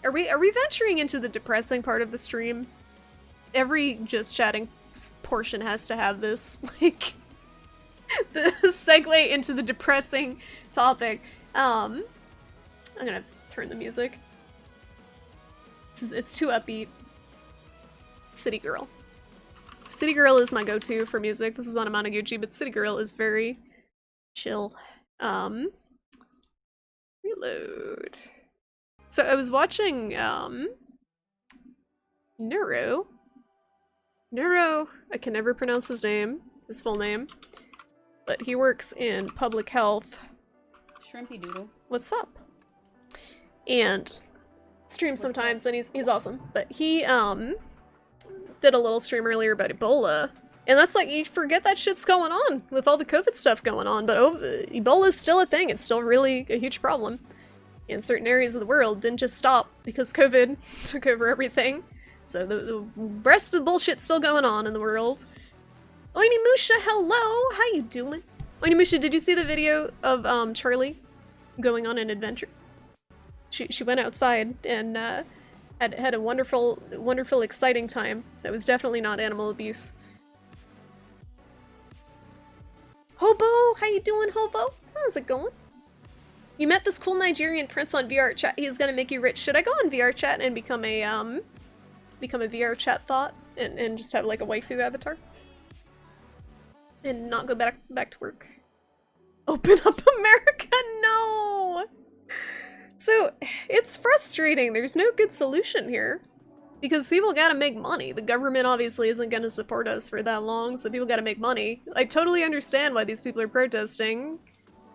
Are we venturing into the depressing part of the stream? Every just chatting portion has to have this, like, the segue into the depressing topic. I'm gonna turn the music. It's too upbeat. City Girl. City Girl is my go-to for music. This is on Amanaguchi, but City Girl is very chill. Reload. So I was watching, Neuro, I can never pronounce his full name, but he works in public health. Shrimpy Doodle. What's up? And streams sometimes, and he's awesome, but he, did a little stream earlier about Ebola. And that's like, you forget that shit's going on with all the COVID stuff going on, but Ebola is still a thing. It's still really a huge problem in certain areas of the world. Didn't just stop because COVID took over everything. So the rest of the bullshit's still going on in the world. Onimusha, hello! How you doing? Onimusha, did you see the video of Charlie going on an adventure? She went outside and had a wonderful, exciting time. That was definitely not animal abuse. Hobo, how you doing, Hobo? How's it going? You met this cool Nigerian prince on VR chat. He's gonna make you rich. Should I go on VR chat and become a VR chat thought and just have like a waifu avatar? And not go back to work. Open up America? No! So, it's frustrating. There's no good solution here. Because people gotta make money. The government obviously isn't gonna support us for that long, so people gotta make money. I totally understand why these people are protesting,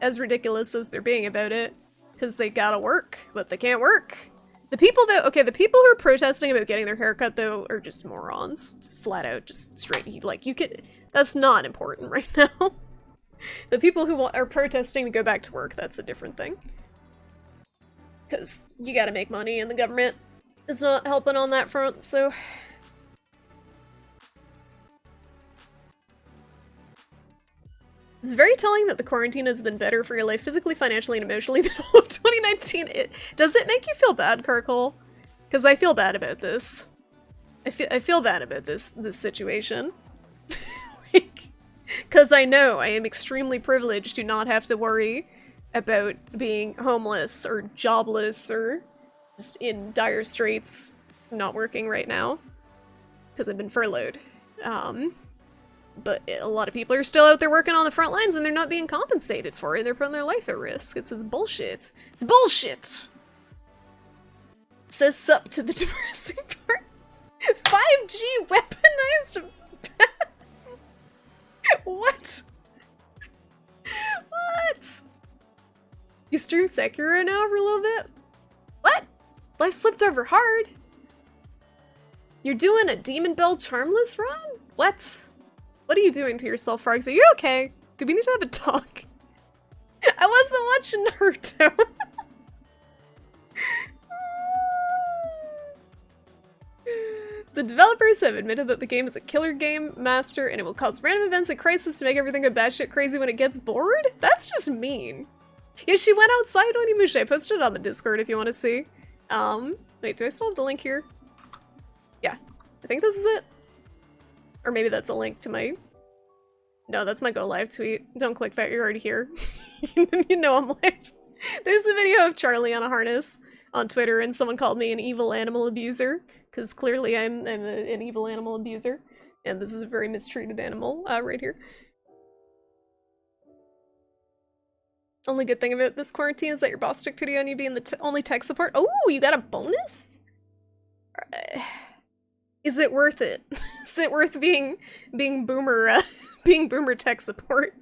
as ridiculous as they're being about it. Because they gotta work, but they can't work. The people that- okay, the people who are protesting about getting their haircut, though, are just morons. Just flat out, just straight, like, you could- that's not important right now. The people who are protesting to go back to work, that's a different thing. Because you gotta make money, and the government is not helping on that front, so... It's very telling that the quarantine has been better for your life physically, financially, and emotionally than all of 2019. Does it make you feel bad, Carcole? Because I feel bad about this. I feel bad about this situation. Like, because I know I am extremely privileged to not have to worry about being homeless or jobless or just in dire straits, not working right now, because I've been furloughed. But a lot of people are still out there working on the front lines and they're not being compensated for it. They're putting their life at risk. It's bullshit. It's bullshit! Says sup to the depressing part. 5G weaponized bats? What? What? You stream Sekiro now for a little bit? What? Life slipped over hard? You're doing a Demon Bell Charmless run? What? What are you doing to yourself, Frogs? Are you okay? Do we need to have a talk? I wasn't watching Naruto. The developers have admitted that the game is a killer game master and it will cause random events and crisis to make everything go batshit crazy when it gets bored? That's just mean. Yeah, she went outside Onimusha. I posted it on the Discord if you want to see. Wait, do I still have the link here? Yeah, I think this is it. Or maybe that's a link to my... No, that's my go live tweet. Don't click that, you're already here. You know I'm live. There's a video of Charlie on a harness on Twitter and someone called me an evil animal abuser. Because clearly I'm an evil animal abuser. And this is a very mistreated animal right here. Only good thing about this quarantine is that your boss took pity on you being the only tech support. Oh, you got a bonus? Is it worth it? Is it worth being boomer being boomer tech support?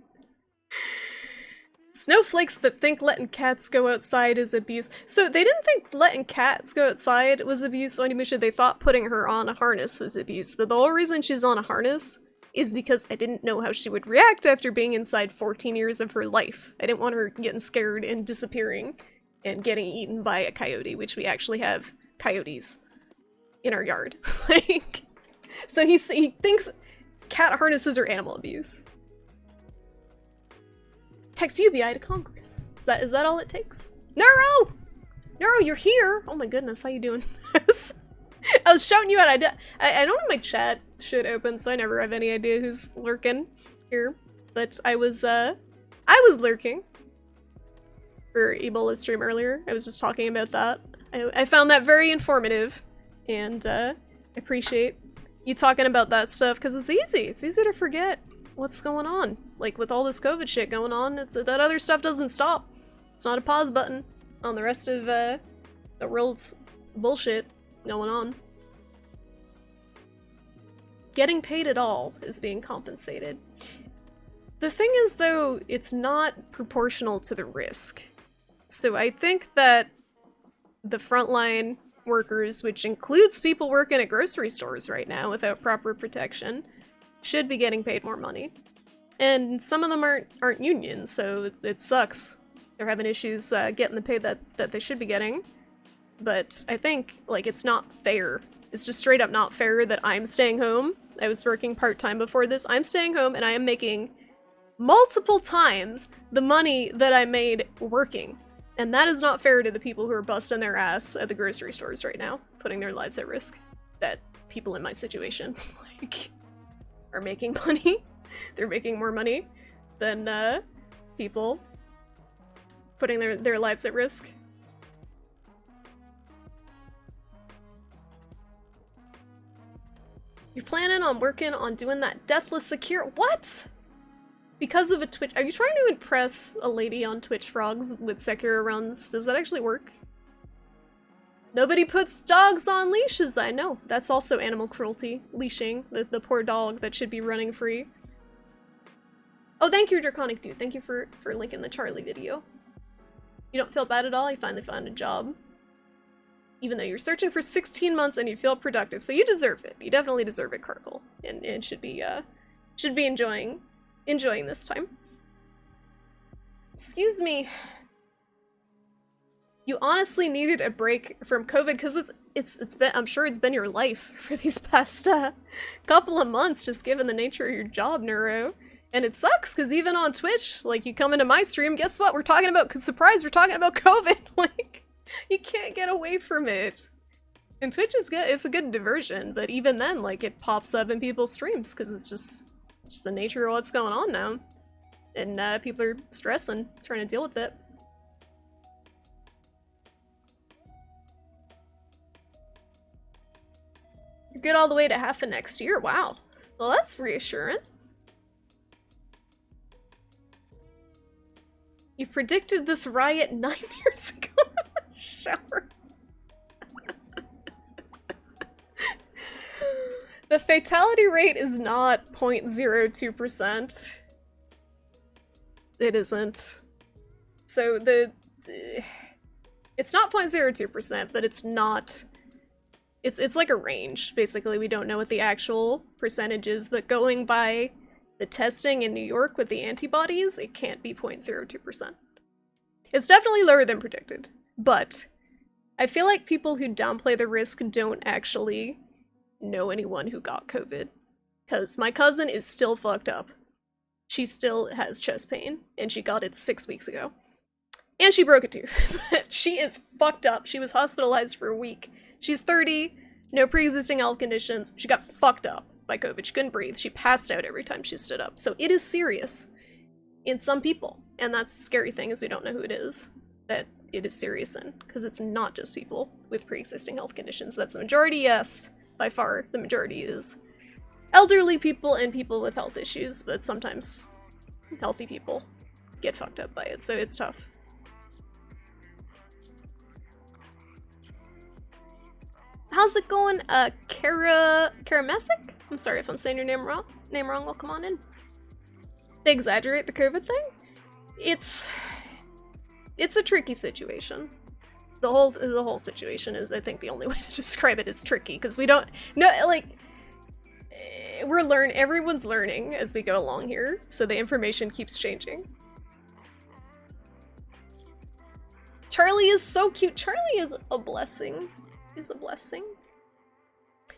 Snowflakes that think letting cats go outside is abuse. So they didn't think letting cats go outside was abuse, Onimusha. They thought putting her on a harness was abuse. But the whole reason she's on a harness is because I didn't know how she would react after being inside 14 years of her life. I didn't want her getting scared and disappearing and getting eaten by a coyote, which we actually have coyotes in our yard. Like, so he thinks cat harnesses are animal abuse. Text UBI to Congress. Is that all it takes? Neuro! Neuro, you're here! Oh my goodness, how you doing? I was shouting you out. I don't have my chat shit open, so I never have any idea who's lurking here. But I was lurking for Ebola's stream earlier. I was just talking about that. I found that very informative, and I appreciate you talking about that stuff, because it's easy. It's easy to forget what's going on. Like, with all this COVID shit going on, that other stuff doesn't stop. It's not a pause button on the rest of the world's bullshit going on. Getting paid at all is being compensated. The thing is, though, it's not proportional to the risk. So I think that the frontline workers, which includes people working at grocery stores right now without proper protection, should be getting paid more money. And some of them aren't unions, so it sucks. They're having issues getting the pay that they should be getting. But I think, like, it's not fair. It's just straight up not fair that I'm staying home. I was working part-time before this. I'm staying home and I am making multiple times the money that I made working. And that is not fair to the people who are busting their ass at the grocery stores right now, putting their lives at risk. That people in my situation, like, are making money. They're making more money than people putting their lives at risk. You're planning on working on doing that Deathless Secure? What? Because of a Twitch— are you trying to impress a lady on Twitch Frogs with Sekiro runs? Does that actually work? Nobody puts dogs on leashes, I know. That's also animal cruelty. Leashing the poor dog that should be running free. Oh, thank you, Draconic Dude. Thank you for linking the Charlie video. You don't feel bad at all? You finally found a job. Even though you're searching for 16 months and you feel productive. So you deserve it. You definitely deserve it, Karkle. And it should be enjoying this time. Excuse me. You honestly needed a break from COVID because it's been— I'm sure it's been your life for these past couple of months, just given the nature of your job, Neuro. And it sucks because even on Twitch, like, you come into my stream, guess what? We're talking about— surprise, we're talking about COVID. Like, you can't get away from it. And Twitch is good. It's a good diversion, but even then, like, it pops up in people's streams because it's just the nature of what's going on now. And people are stressing, trying to deal with it. You're good all the way to half of next year. Wow. Well, that's reassuring. You predicted this riot 9 years ago in the shower. The fatality rate is not 0.02%. It isn't. So it's not 0.02%, but it's not— it's like a range, basically. We don't know what the actual percentage is, but going by the testing in New York with the antibodies, it can't be 0.02%. It's definitely lower than predicted, but I feel like people who downplay the risk don't actually know anyone who got COVID. Because my cousin is still fucked up. She still has chest pain, and she got it 6 weeks ago. And she broke a tooth. But she is fucked up. She was hospitalized for a week. She's 30, no pre-existing health conditions. She got fucked up by COVID. She couldn't breathe. She passed out every time she stood up. So it is serious in some people. And that's the scary thing, is we don't know who it is that it is serious in. Because it's not just people with pre-existing health conditions. That's the majority, yes. By far, the majority is elderly people and people with health issues. But sometimes healthy people get fucked up by it. So it's tough. How's it going, Karamesic? I'm sorry if I'm saying your name wrong. Welcome on in. They exaggerate the COVID thing? It's a tricky situation. The whole situation is, I think, the only way to describe it is tricky, because we don't know, like, everyone's learning as we go along here, so the information keeps changing. Charlie is so cute. Charlie is a blessing. Is a blessing.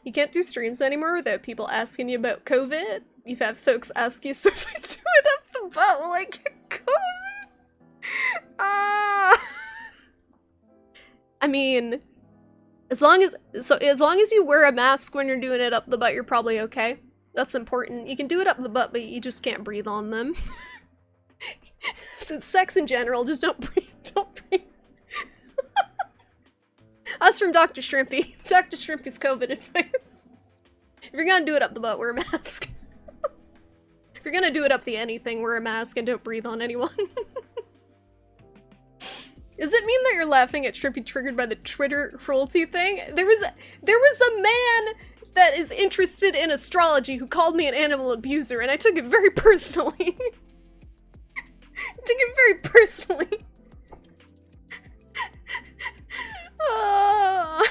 You can't do streams anymore without people asking you about COVID. You've had folks ask you, so if I do it up the butt, will I get COVID? I mean, as long as you wear a mask when you're doing it up the butt, you're probably okay. That's important. You can do it up the butt, but you just can't breathe on them. So it's sex in general, just don't breathe. Don't breathe. Us from Dr. Shrimpy. Dr. Shrimpy's COVID advice. If you're gonna do it up the butt, wear a mask. If you're gonna do it up the anything, wear a mask and don't breathe on anyone. Does it mean that you're laughing at Shrimpy triggered by the Twitter cruelty thing? There was a man that is interested in astrology who called me an animal abuser, and I took it very personally. Ah.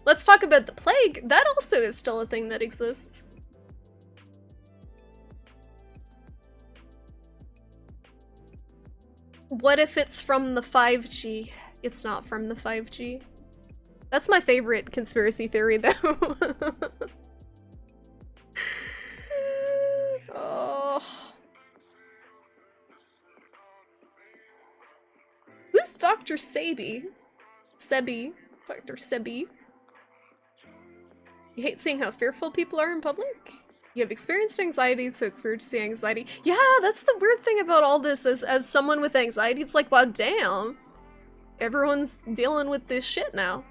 Let's talk about the plague. That also is still a thing that exists. What if it's from the 5G? It's not from the 5G. That's my favorite conspiracy theory, though. Oh. Who's Dr. Sebi? Sebi. Dr. Sebi. You hate seeing how fearful people are in public? You have experienced anxiety, so it's weird to see anxiety. Yeah, that's the weird thing about all this. As someone with anxiety, it's like, wow, damn. Everyone's dealing with this shit now.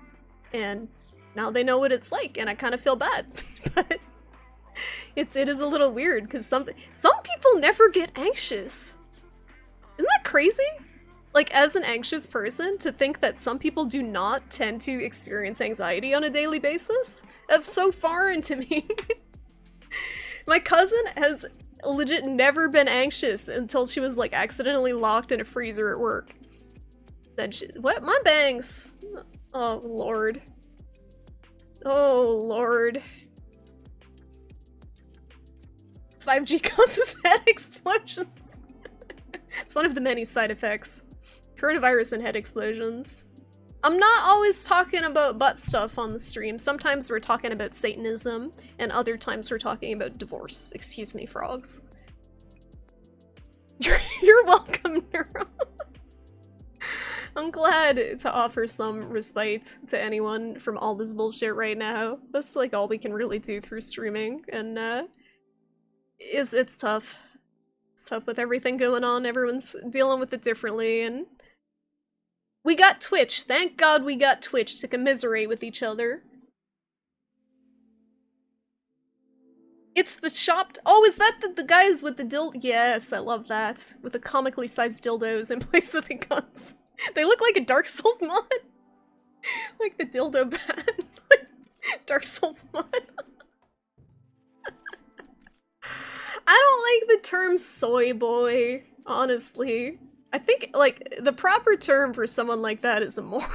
And now they know what it's like, and I kind of feel bad. But it is a little weird, because some people never get anxious. Isn't that crazy? Like, as an anxious person, to think that some people do not tend to experience anxiety on a daily basis? That's so foreign to me. My cousin has legit never been anxious until she was, like, accidentally locked in a freezer at work. Then she— what? My bangs! Oh, Lord. Oh, Lord. 5G causes head explosions. It's one of the many side effects. Coronavirus and head explosions. I'm not always talking about butt stuff on the stream. Sometimes we're talking about Satanism, and other times we're talking about divorce. Excuse me, frogs. You're welcome, Neuro. I'm glad to offer some respite to anyone from all this bullshit right now. That's like all we can really do through streaming, and it's tough. It's tough with everything going on. Everyone's dealing with it differently, and we got Twitch. Thank God we got Twitch to commiserate with each other. It's the shopped— oh, is that the guys with the dild— yes, I love that. With the comically sized dildos in place of the guns. They look like a Dark Souls mod. Like the dildo bat. Like Dark Souls mod. I don't like the term soy boy, honestly. I think, like, the proper term for someone like that is a moron.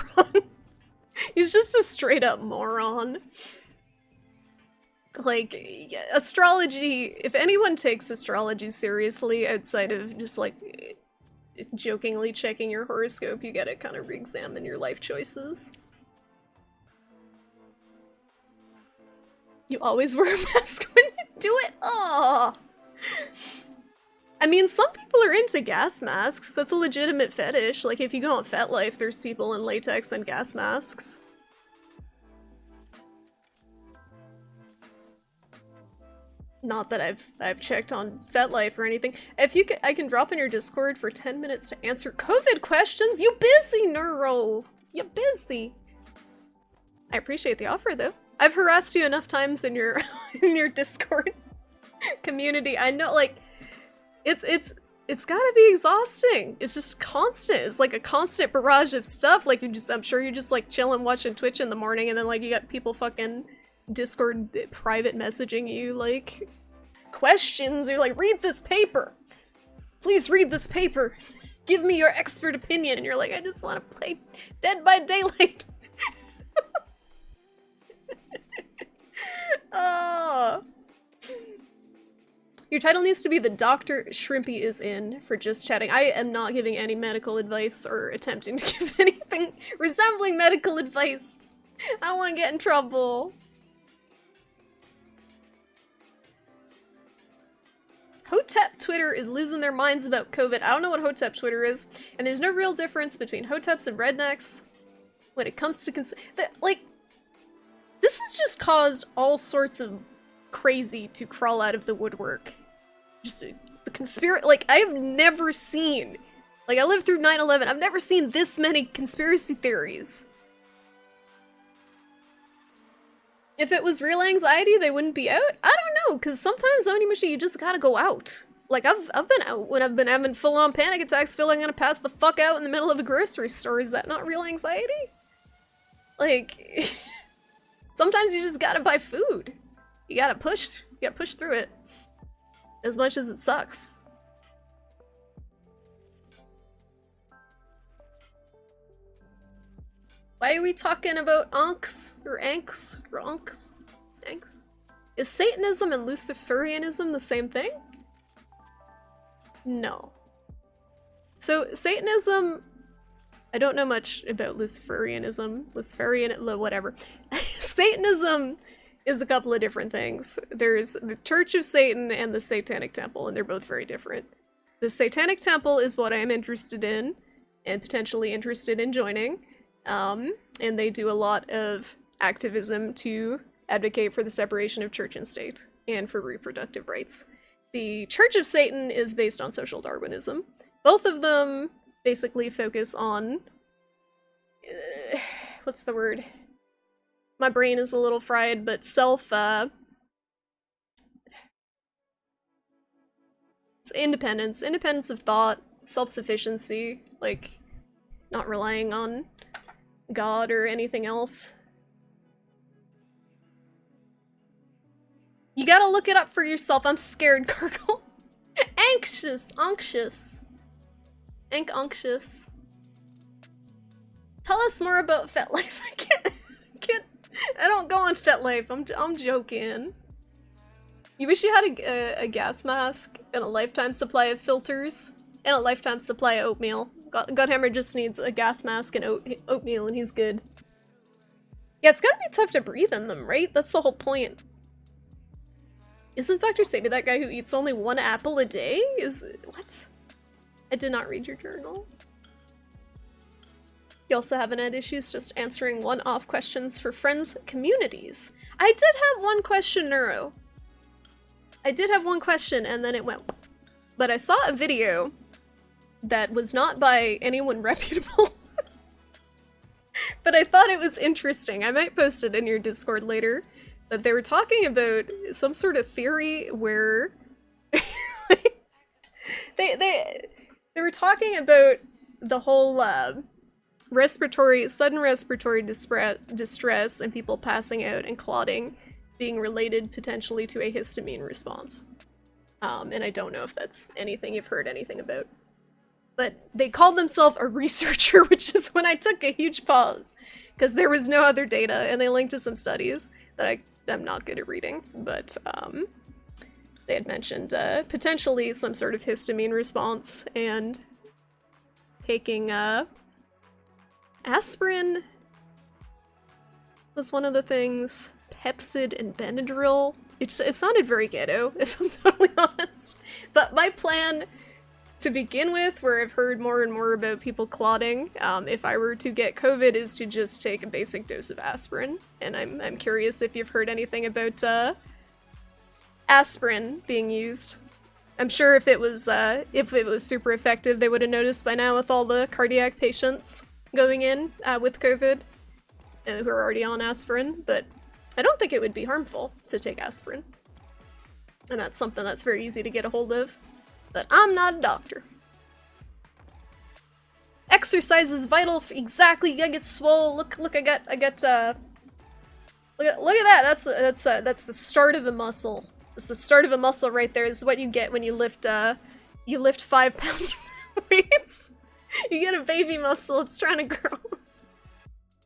He's just a straight up moron. Like, astrology— if anyone takes astrology seriously outside of just, like, jokingly checking your horoscope, you gotta kind of re-examine your life choices. You always wear a mask when you do it? Aww. I mean, some people are into gas masks. That's a legitimate fetish. Like, if you go on FetLife, there's people in latex and gas masks. Not that I've checked on FetLife or anything. If you I can drop in your Discord for 10 minutes to answer COVID questions. You busy, Neuro. You busy. I appreciate the offer, though. I've harassed you enough times in your in your Discord community. I know, like, it's gotta be exhausting. It's just constant. It's like a constant barrage of stuff. Like, I'm sure you're just like chilling watching Twitch in the morning, and then like you got people fucking Discord private messaging you like questions. You're like, read this paper. Please read this paper. Give me your expert opinion. And you're like, I just want to play Dead by Daylight. Oh. Your title needs to be The Dr. Shrimpy is In for just chatting. I am not giving any medical advice or attempting to give anything resembling medical advice. I don't want to get in trouble. Hotep Twitter is losing their minds about COVID. I don't know what Hotep Twitter is, and there's no real difference between Hoteps and rednecks when it comes to like, this has just caused all sorts of crazy to crawl out of the woodwork. Just the conspiracy— like, I've never seen— like, I lived through 9/11, I've never seen this many conspiracy theories. If it was real anxiety, they wouldn't be out? I don't know, because sometimes, Onimusha, you just gotta go out. Like, I've been out when I've been having full-on panic attacks, feeling I'm gonna pass the fuck out in the middle of a grocery store. Is that not real anxiety? Like, sometimes you just gotta buy food. You gotta push through it. As much as it sucks. Why are we talking about Ankhs? Or Ankhs? Or Ankhs? Ankhs? Is Satanism and Luciferianism the same thing? No. So, Satanism... I don't know much about Luciferianism. Whatever. Satanism is a couple of different things. There's the Church of Satan and the Satanic Temple, and they're both very different. The Satanic Temple is what I'm interested in, and potentially interested in joining. And they do a lot of activism to advocate for the separation of church and state, and for reproductive rights. The Church of Satan is based on social Darwinism. Both of them basically focus on... what's the word? My brain is a little fried, but it's independence. Independence of thought, self-sufficiency, like, not relying on God or anything else. You gotta look it up for yourself. I'm scared, Gargle. Anxious. Anxious. Tell us more about FetLife. I don't go on FetLife. I'm joking. You wish you had a gas mask and a lifetime supply of filters and a lifetime supply of oatmeal. Godhammer just needs a gas mask and oatmeal and he's good. Yeah, it's gotta be tough to breathe in them, right? That's the whole point. Isn't Dr. Sadie that guy who eats only 1 apple a day? What? I did not read your journal. You also haven't had issues just answering one-off questions for friends' communities. I did have one question, Neuro. I did have one question and then it went... But I saw a video that was not by anyone reputable. But I thought it was interesting. I might post it in your Discord later. But they were talking about some sort of theory where... they were talking about the whole sudden respiratory distress and people passing out and clotting being related potentially to a histamine response. And I don't know if that's anything you've heard anything about. But they called themselves a researcher, which is when I took a huge pause, because there was no other data, and they linked to some studies that I'm not good at reading, but they had mentioned potentially some sort of histamine response, and taking aspirin was one of the things, Pepcid and Benadryl. It sounded very ghetto, if I'm totally honest. But my plan, to begin with, where I've heard more and more about people clotting, if I were to get COVID, is to just take a basic dose of aspirin. And I'm curious if you've heard anything about aspirin being used. I'm sure if it was super effective, they would have noticed by now with all the cardiac patients going in with COVID who are already on aspirin, but I don't think it would be harmful to take aspirin. And that's something that's very easy to get a hold of. But I'm not a doctor. Exercise is vital for exactly. You gotta get swole. Look! I got. Look at that. That's the start of a muscle. It's the start of a muscle right there. This is what you get when you lift 5-pound weights. You get a baby muscle. It's trying to grow.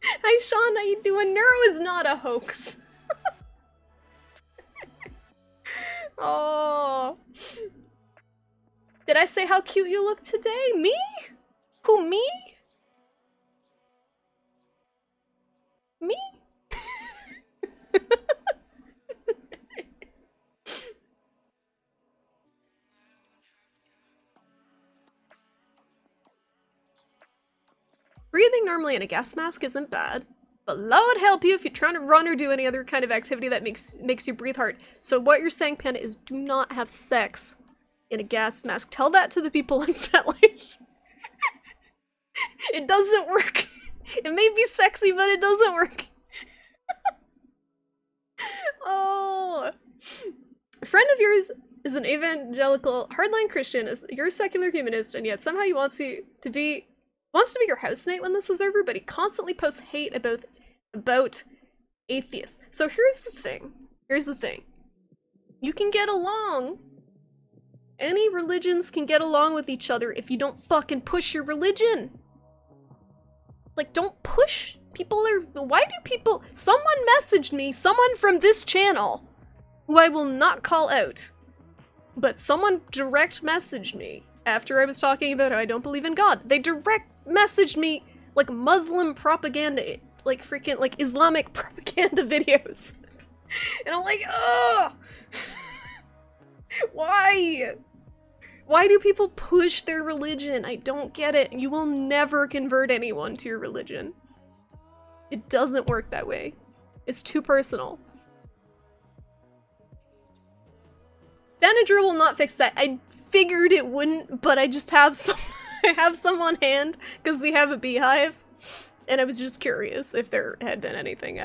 Hi, Sean. How you doing? Neuro is not a hoax. Oh. Did I say how cute you look today? Me? Who, me? Me? Breathing normally in a gas mask isn't bad, but Lord help you if you're trying to run or do any other kind of activity that makes you breathe hard. So what you're saying, Panda, is do not have sex in a gas mask. Tell that to the people in FetLife. It doesn't work. It may be sexy, but it doesn't work. Oh. A friend of yours is an evangelical hardline Christian. You're a secular humanist, and yet somehow he wants to be your housemate when this is over, but he constantly posts hate about atheists. So here's the thing. You can get along. Any religions can get along with each other if you don't fucking push your religion. Like, don't push Someone messaged me, someone from this channel, who I will not call out, but someone direct messaged me after I was talking about how I don't believe in God. They direct messaged me, like, Muslim propaganda, like, freaking, like, Islamic propaganda videos. And I'm like, ugh! Why? Why do people push their religion? I don't get it. You will never convert anyone to your religion. It doesn't work that way. It's too personal. Benadryl will not fix that. I figured it wouldn't, but I just have some I have some on hand because we have a beehive, and I was just curious if there had been anything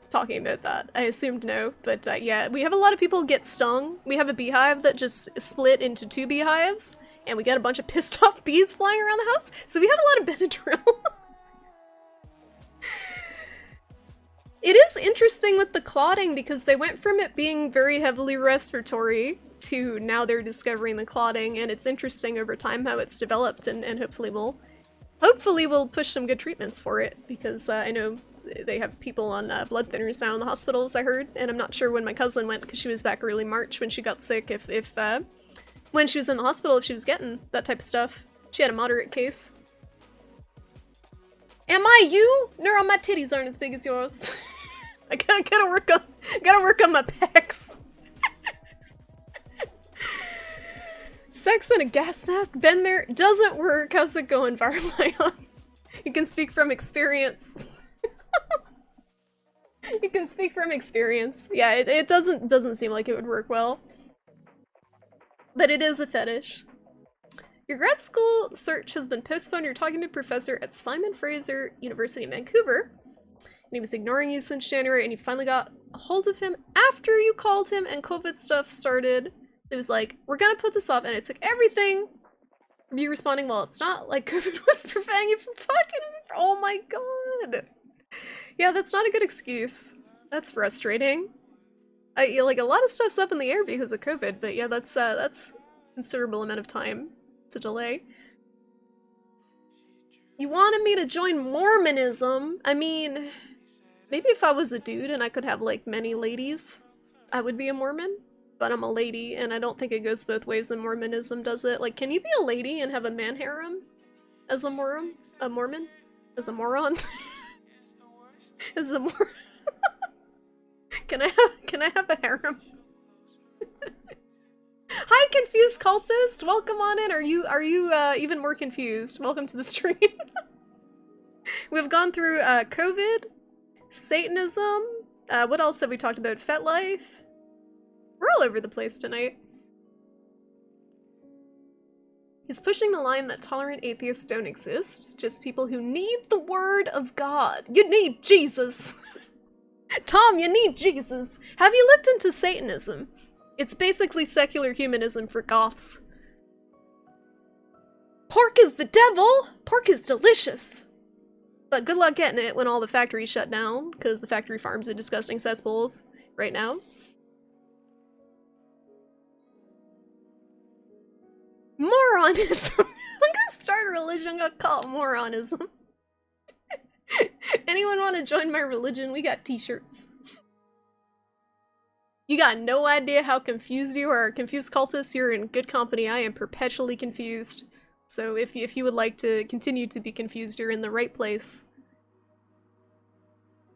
talking about that. I assumed no, but yeah, we have a lot of people get stung. We have a beehive that just split into 2 beehives, and we got a bunch of pissed off bees flying around the house, so we have a lot of Benadryl. It is interesting with the clotting because they went from it being very heavily respiratory to now they're discovering the clotting, and it's interesting over time how it's developed, and hopefully we'll push some good treatments for it, because I know they have people on blood thinners now in the hospitals, I heard, and I'm not sure when my cousin went because she was back early March when she got sick, if when she was in the hospital, if she was getting that type of stuff. She had a moderate case. Am I you? Neural, my titties aren't as big as yours. I gotta work on my pecs. Sex in a gas mask? Been there? Doesn't work. How's it going, Varmayon? You can speak from experience. You can speak from experience. Yeah, it doesn't seem like it would work well. But it is a fetish. Your grad school search has been postponed. You're talking to a professor at Simon Fraser University in Vancouver. And he was ignoring you since January, and you finally got a hold of him after you called him and COVID stuff started. It was like, we're gonna put this off, and it took everything from you responding, well, it's not like COVID was preventing you from talking to me. Oh my god. Yeah, that's not a good excuse. That's frustrating. Like, a lot of stuff's up in the air because of COVID, but yeah, that's a considerable amount of time to delay. You wanted me to join Mormonism? I mean, maybe if I was a dude and I could have, like, many ladies, I would be a Mormon. But I'm a lady, and I don't think it goes both ways in Mormonism, does it? Like, can you be a lady and have a man harem? As a Mormon? As a moron? As a moron? Can I have a harem? Hi, confused cultist! Welcome on in. Are you even more confused? Welcome to the stream. We've gone through COVID, Satanism, what else have we talked about? FetLife. We're all over the place tonight. He's pushing the line that tolerant atheists don't exist, just people who need the word of God. You need Jesus! Tom, you need Jesus! Have you looked into Satanism? It's basically secular humanism for goths. Pork is the devil! Pork is delicious! But good luck getting it when all the factories shut down, because the factory farms are disgusting cesspools right now. Moronism! I'm gonna start a religion, I'm gonna call it moronism. Anyone want to join my religion? We got t-shirts. You got no idea how confused you are. Confused cultists, you're in good company. I am perpetually confused. So if you would like to continue to be confused, you're in the right place.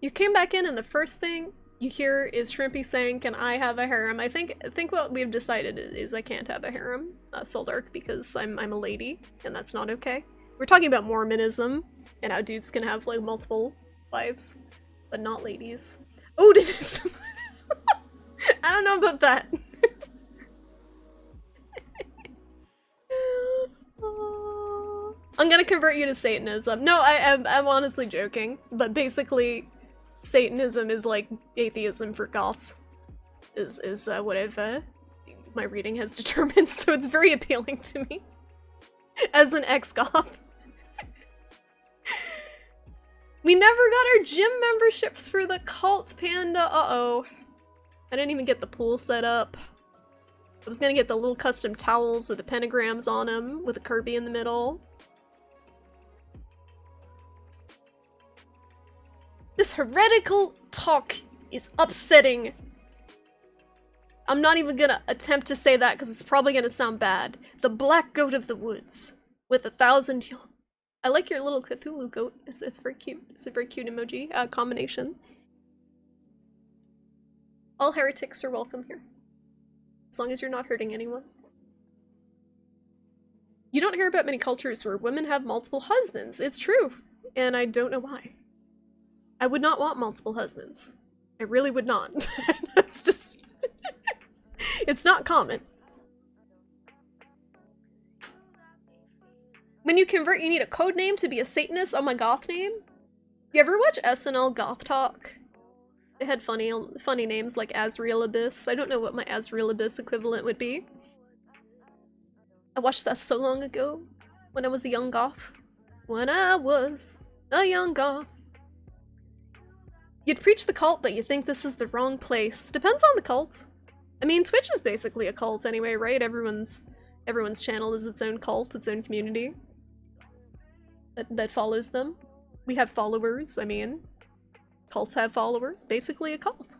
You came back in and the first thing you hear is Shrimpy saying, can I have a harem? I think what we've decided is I can't have a harem, Soldark, because I'm a lady, and that's not okay. We're talking about Mormonism, and how dudes can have, like, multiple wives, but not ladies. Odinism! I don't know about that. I'm gonna convert you to Satanism. No, I'm honestly joking, but basically, Satanism is like atheism for goths, is what my reading has determined, so it's very appealing to me as an ex-goth. We never got our gym memberships for the cult, Panda. Uh-oh. I didn't even get the pool set up. I was gonna get the little custom towels with the pentagrams on them, with a Kirby in the middle. This heretical talk is upsetting. I'm not even gonna attempt to say that because it's probably gonna sound bad. The black goat of the woods with 1,000 young. I like your little Cthulhu goat. It's very cute. It's a very cute emoji combination. All heretics are welcome here. As long as you're not hurting anyone. You don't hear about many cultures where women have multiple husbands. It's true. And I don't know why. I would not want multiple husbands. I really would not. It's just... it's not common. When you convert, you need a code name to be a Satanist. Oh, my goth name? You ever watch SNL Goth Talk? They had funny names like Azrael Abyss. I don't know what my Azrael Abyss equivalent would be. I watched that so long ago, when I was a young goth. When I was a young goth. You'd preach the cult, but you think this is the wrong place. Depends on the cult. I mean, Twitch is basically a cult anyway, right? Everyone's channel is its own cult, its own community. That follows them. We have followers, I mean. Cults have followers. Basically a cult.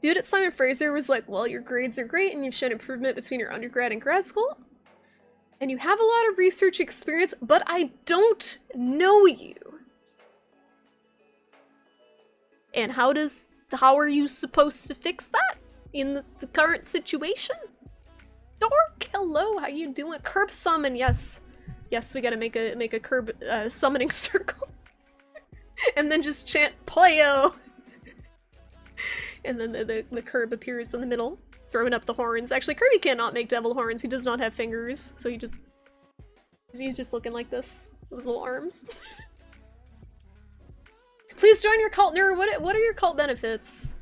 Dude at Simon Fraser was like, well, your grades are great and you've shown improvement between your undergrad and grad school. And you have a lot of research experience, but I don't know you. And how are you supposed to fix that in the current situation? Dork, hello, how you doing? Curb summon, yes. Yes, we gotta make a curb summoning circle. And then just chant Poyo! And then the curb appears in the middle, throwing up the horns. Actually, Kirby cannot make devil horns. He does not have fingers, so he's just looking like this with his little arms. Please join your cult, Nerd. What are your cult benefits?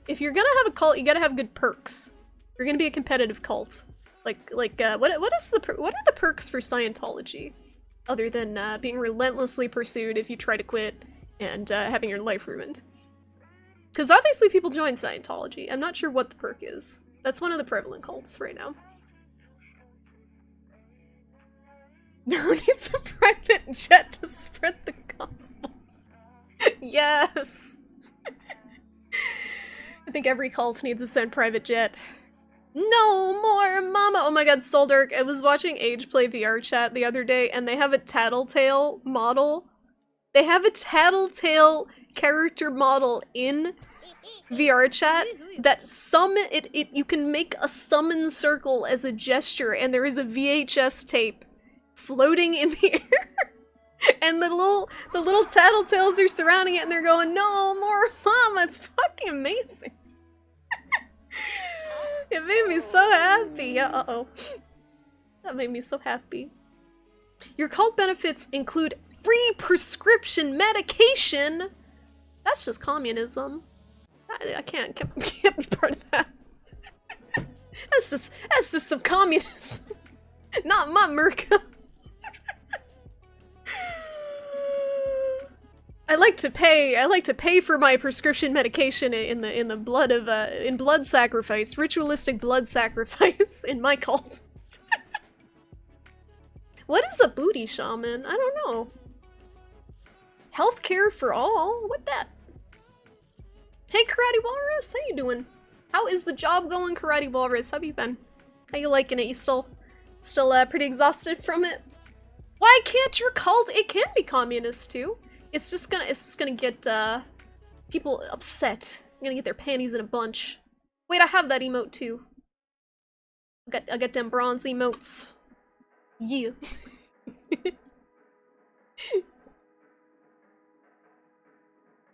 If you're gonna have a cult, you gotta have good perks. You're gonna be a competitive cult. What are the perks for Scientology? Other than being relentlessly pursued if you try to quit and having your life ruined. Because obviously people join Scientology. I'm not sure what the perk is. That's one of the prevalent cults right now. No needs a private jet to spread the gospel. Yes! I think every cult needs its own private jet. No more mama! Oh my god, Soldark. I was watching Age play VR chat the other day and they have a Tattletale model. They have a Tattletale character model in VR chat that you can make a summon circle as a gesture and there is a VHS tape floating in the air. And the little Tattletales are surrounding it and they're going, no more mama! It's fucking amazing. It made me so happy. Yeah, uh-oh. That made me so happy. Your cult benefits include free prescription medication. That's just communism. I can't be part of that. That's just some communism. Not my Merca. I like to pay for my prescription medication in blood sacrifice, ritualistic blood sacrifice in my cult. What is a booty shaman? I don't know. Healthcare for all? What that? Hey Karate Walrus, how you doing? How is the job going, Karate Walrus? How have you been? How you liking it? You still pretty exhausted from it? Why can't your cult? It can be communist too. It's just gonna get people upset. I'm gonna get their panties in a bunch. Wait, I have that emote too. I got them bronze emotes. Yeah.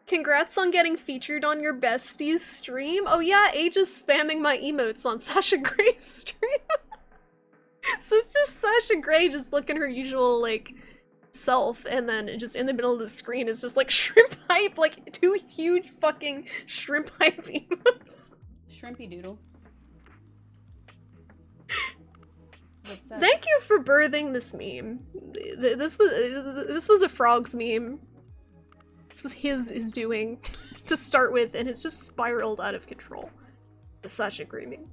Congrats on getting featured on your bestie's stream. Oh yeah, Age is spamming my emotes on Sasha Gray's stream. So it's just Sasha Gray just looking her usual, like, self, and then just in the middle of the screen is just, like, shrimp hype, like, 2 huge fucking shrimp hype emotes. Shrimpy doodle. Thank you for birthing this meme. This was a Frogs meme. This was his doing to start with, and it's just spiraled out of control. The Sasha Grey meme.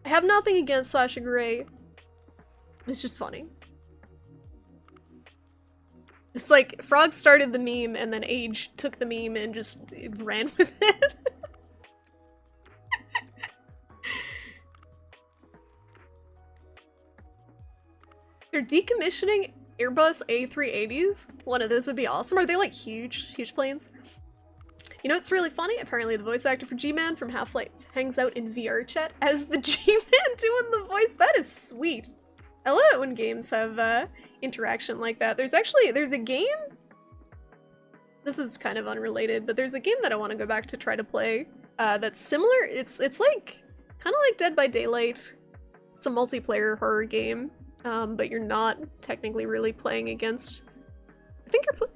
I have nothing against Sasha Grey. It's just funny. It's like Frog started the meme and then Age took the meme and just ran with it. They're decommissioning Airbus A380s. One of those would be awesome. Are they like huge planes? You know what's really funny? Apparently the voice actor for G-Man from Half-Life hangs out in VR chat as the G-Man doing the voice. That is sweet. I love it when games have interaction like that. There's a game? This is kind of unrelated, but there's a game that I want to go back to try to play that's similar. It's like, kind of like Dead by Daylight. It's a multiplayer horror game, but you're not technically really playing against... I think you're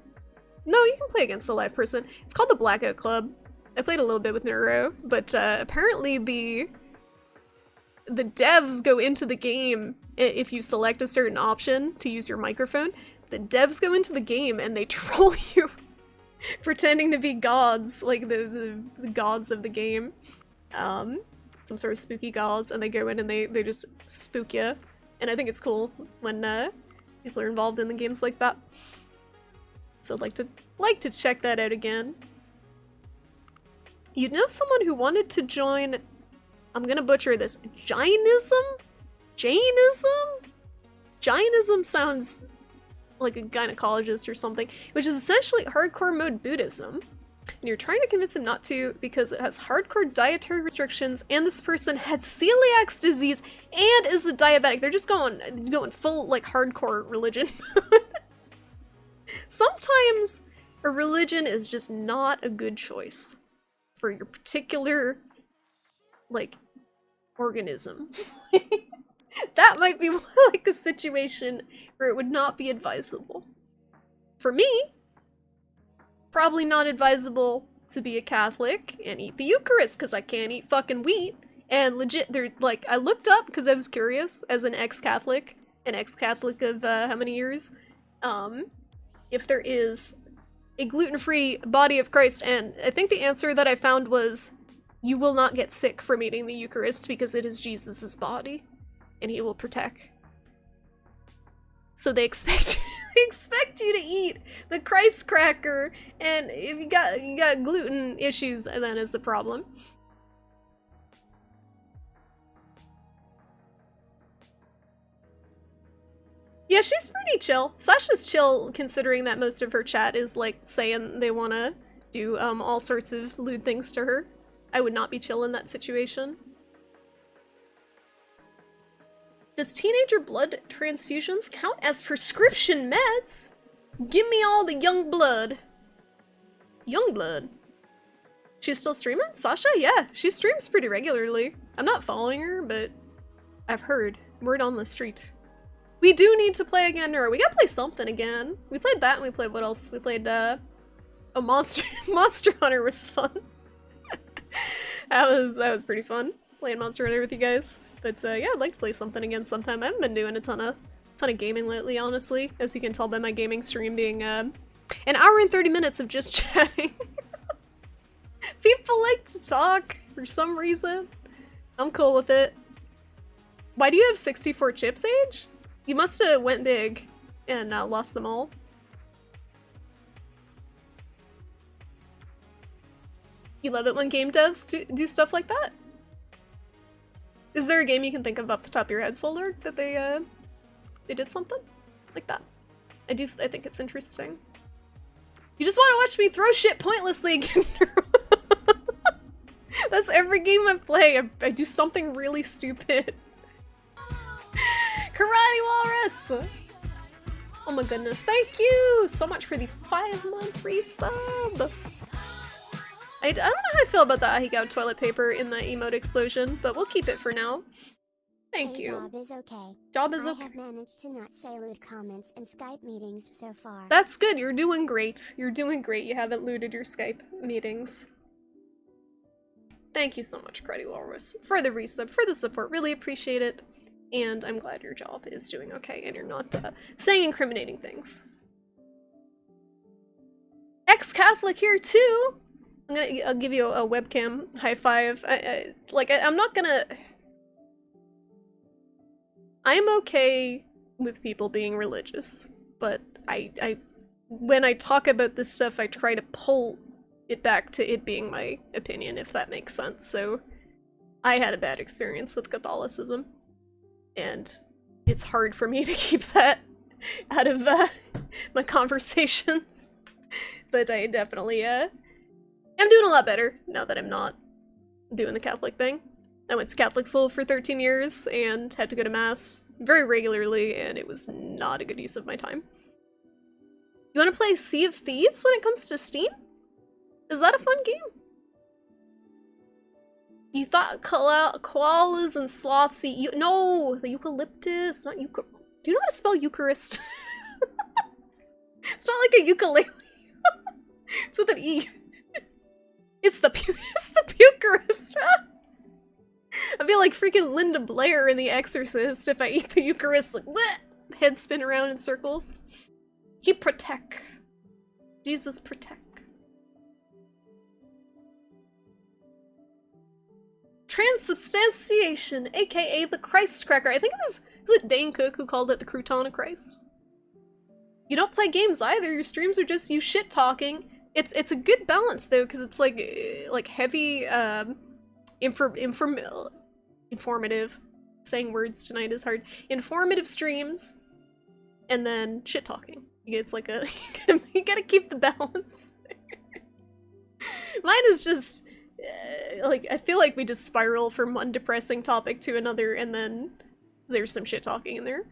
No, you can play against a live person. It's called the Blackout Club. I played a little bit with Neuro, but apparently the devs go into the game if you select a certain option to use your microphone. The devs go into the game and they troll you, pretending to be gods, like the gods of the game, some sort of spooky gods, and they go in and they just spook you. And I think it's cool when people are involved in the games like that. So I'd like to check that out again. You know someone who wanted to join, I'm gonna butcher this, Jainism? Jainism? Jainism sounds like a gynecologist or something, which is essentially hardcore mode Buddhism. And you're trying to convince him not to because it has hardcore dietary restrictions and this person had celiac disease and is a diabetic. They're just going full like hardcore religion. Sometimes a religion is just not a good choice for your particular, like, organism. That might be like a situation where it would not be advisable. For me, probably not advisable to be a Catholic and eat the Eucharist because I can't eat fucking wheat. And legit, they're like, I looked up because I was curious as an ex-Catholic of how many years, if there is a gluten-free body of Christ, and I think the answer that I found was, you will not get sick from eating the Eucharist because it is Jesus' body, and he will protect. So they expect you to eat the Christ cracker, and if you got gluten issues, then it's a problem. Yeah, she's pretty chill. Sasha's chill considering that most of her chat is like saying they want to do all sorts of lewd things to her. I would not be chill in that situation. Does teenager blood transfusions count as prescription meds? Give me all the young blood. Young blood. She's still streaming? Sasha? Yeah, she streams pretty regularly. I'm not following her, but I've heard. Word on the street. We do need to play again, or we gotta play something again. We played that and we played what else? We played, oh, Monster Hunter was fun. that was pretty fun, playing Monster Hunter with you guys. But yeah, I'd like to play something again sometime. I haven't been doing a ton of gaming lately, honestly, as you can tell by my gaming stream being, an hour and 30 minutes of just chatting. People like to talk for some reason. I'm cool with it. Why do you have 64 chips, Age? You must have went big and lost them all. You love it when game devs do stuff like that? Is there a game you can think of off the top of your head, Solar, that they did something like that? I think it's interesting. You just want to watch me throw shit pointlessly again. That's every game I play. I do something really stupid. Karate Walrus! Oh my goodness, thank you so much for the 5-month resub! I don't know how I feel about the Ahegao toilet paper in the emote explosion, but we'll keep it for now. Thank you. Job is okay. Job is okay. I have managed to not say lewd comments in Skype meetings so far. That's good, you're doing great. You're doing great, you haven't looted your Skype meetings. Thank you so much, Karate Walrus, for the resub, for the support, really appreciate it. And I'm glad your job is doing okay and you're not saying incriminating things. Ex-Catholic here too! I'll give you a webcam high five. I'm not gonna... I'm okay with people being religious, but I when I talk about this stuff, I try to pull it back to it being my opinion, if that makes sense. So I had a bad experience with Catholicism, and it's hard for me to keep that out of my conversations. But I definitely am doing a lot better now that I'm not doing the Catholic thing. I went to Catholic school for 13 years and had to go to Mass very regularly, and it was not a good use of my time. You want to play Sea of Thieves when it comes to Steam? Is that a fun game? You thought koalas and sloths eat no, the eucalyptus, not Do you know how to spell Eucharist? It's not like a ukulele. It's with an E. It's the Eucharist. I'd be like freaking Linda Blair in The Exorcist if I eat the Eucharist, like, bleh, head spin around in circles. He protect. Jesus protect. Transubstantiation, aka the Christ cracker. I think was it Dane Cook who called it the crouton of Christ? You don't play games either, your streams are just you shit talking. It's a good balance though, because it's like heavy informative. Saying words tonight is hard. Informative streams, and then shit talking. It's like a you gotta keep the balance. Mine is just like I feel like we just spiral from one depressing topic to another, and then there's some shit talking in there.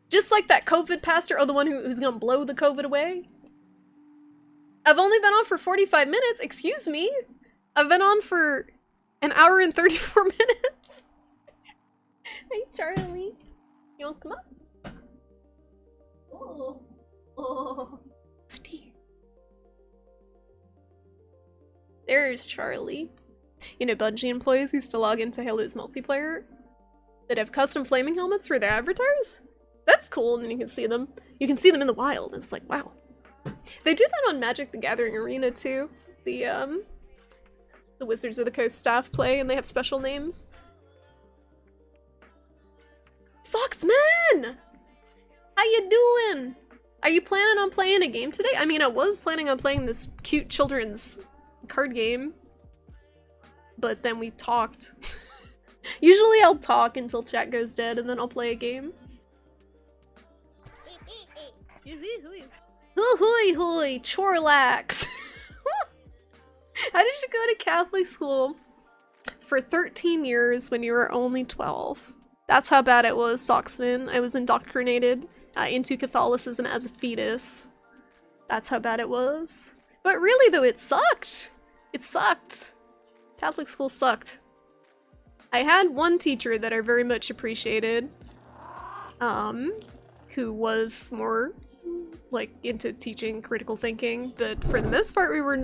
Just like that COVID pastor, the one who's gonna blow the COVID away. I've only been on for 45 minutes. Excuse me. I've been on for an hour and 34 minutes. Hey, Charlie. You want to come up? Oh. 50. There's Charlie. You know, Bungie employees used to log into Halo's multiplayer that have custom flaming helmets for their avatars? That's cool, and then you can see them. You can see them in the wild. It's like, wow. They do that on Magic the Gathering Arena too. The Wizards of the Coast staff play, and they have special names. Socksman! How you doing? Are you planning on playing a game today? I mean, I was planning on playing this cute children's card game, but then we talked. Usually I'll talk until chat goes dead, and then I'll play a game. Hooey hooey, Chorlax. How did you go to Catholic school for 13 years when you were only 12? That's how bad it was, Socksman. I was indoctrinated into Catholicism as a fetus. That's how bad it was. But really though, it sucked. It sucked. Catholic school sucked. I had one teacher that I very much appreciated, who was more like into teaching critical thinking, but for the most part we were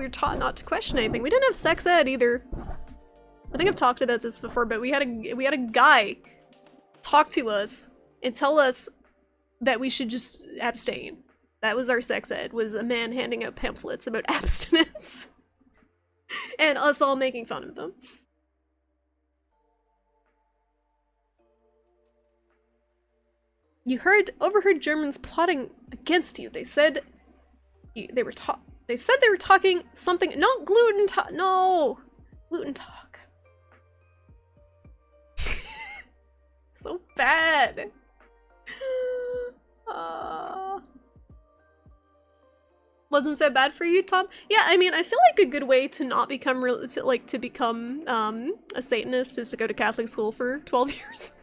taught not to question anything. We didn't have sex ed either. I think I've talked about this before, but we had a guy talk to us and tell us that we should just abstain. That was our sex ed, was a man handing out pamphlets about abstinence. And us all making fun of them. You overheard Germans plotting against you. They said they were talking something, not gluten talk. No, gluten talk. So bad. Wasn't so bad for you, Tom? Yeah, I mean, I feel like a good way to not become to become a Satanist is to go to Catholic school for 12 years.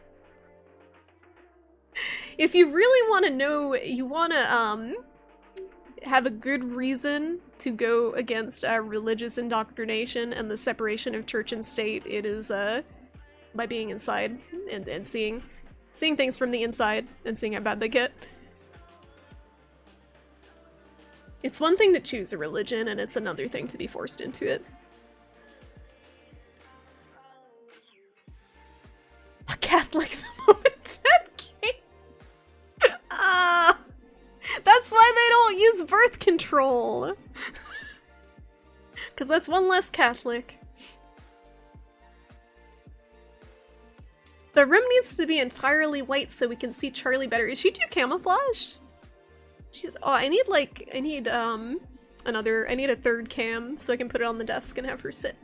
If you really want to know, you want to have a good reason to go against religious indoctrination and the separation of church and state, it is by being inside and seeing things from the inside and seeing how bad they get. It's one thing to choose a religion, and it's another thing to be forced into it. A Catholic the moment Ted came. That's why they don't use birth control. Because that's one less Catholic. The room needs to be entirely white so we can see Charlie better. Is she too camouflaged? She's, oh, I need a third cam so I can put it on the desk and have her sit.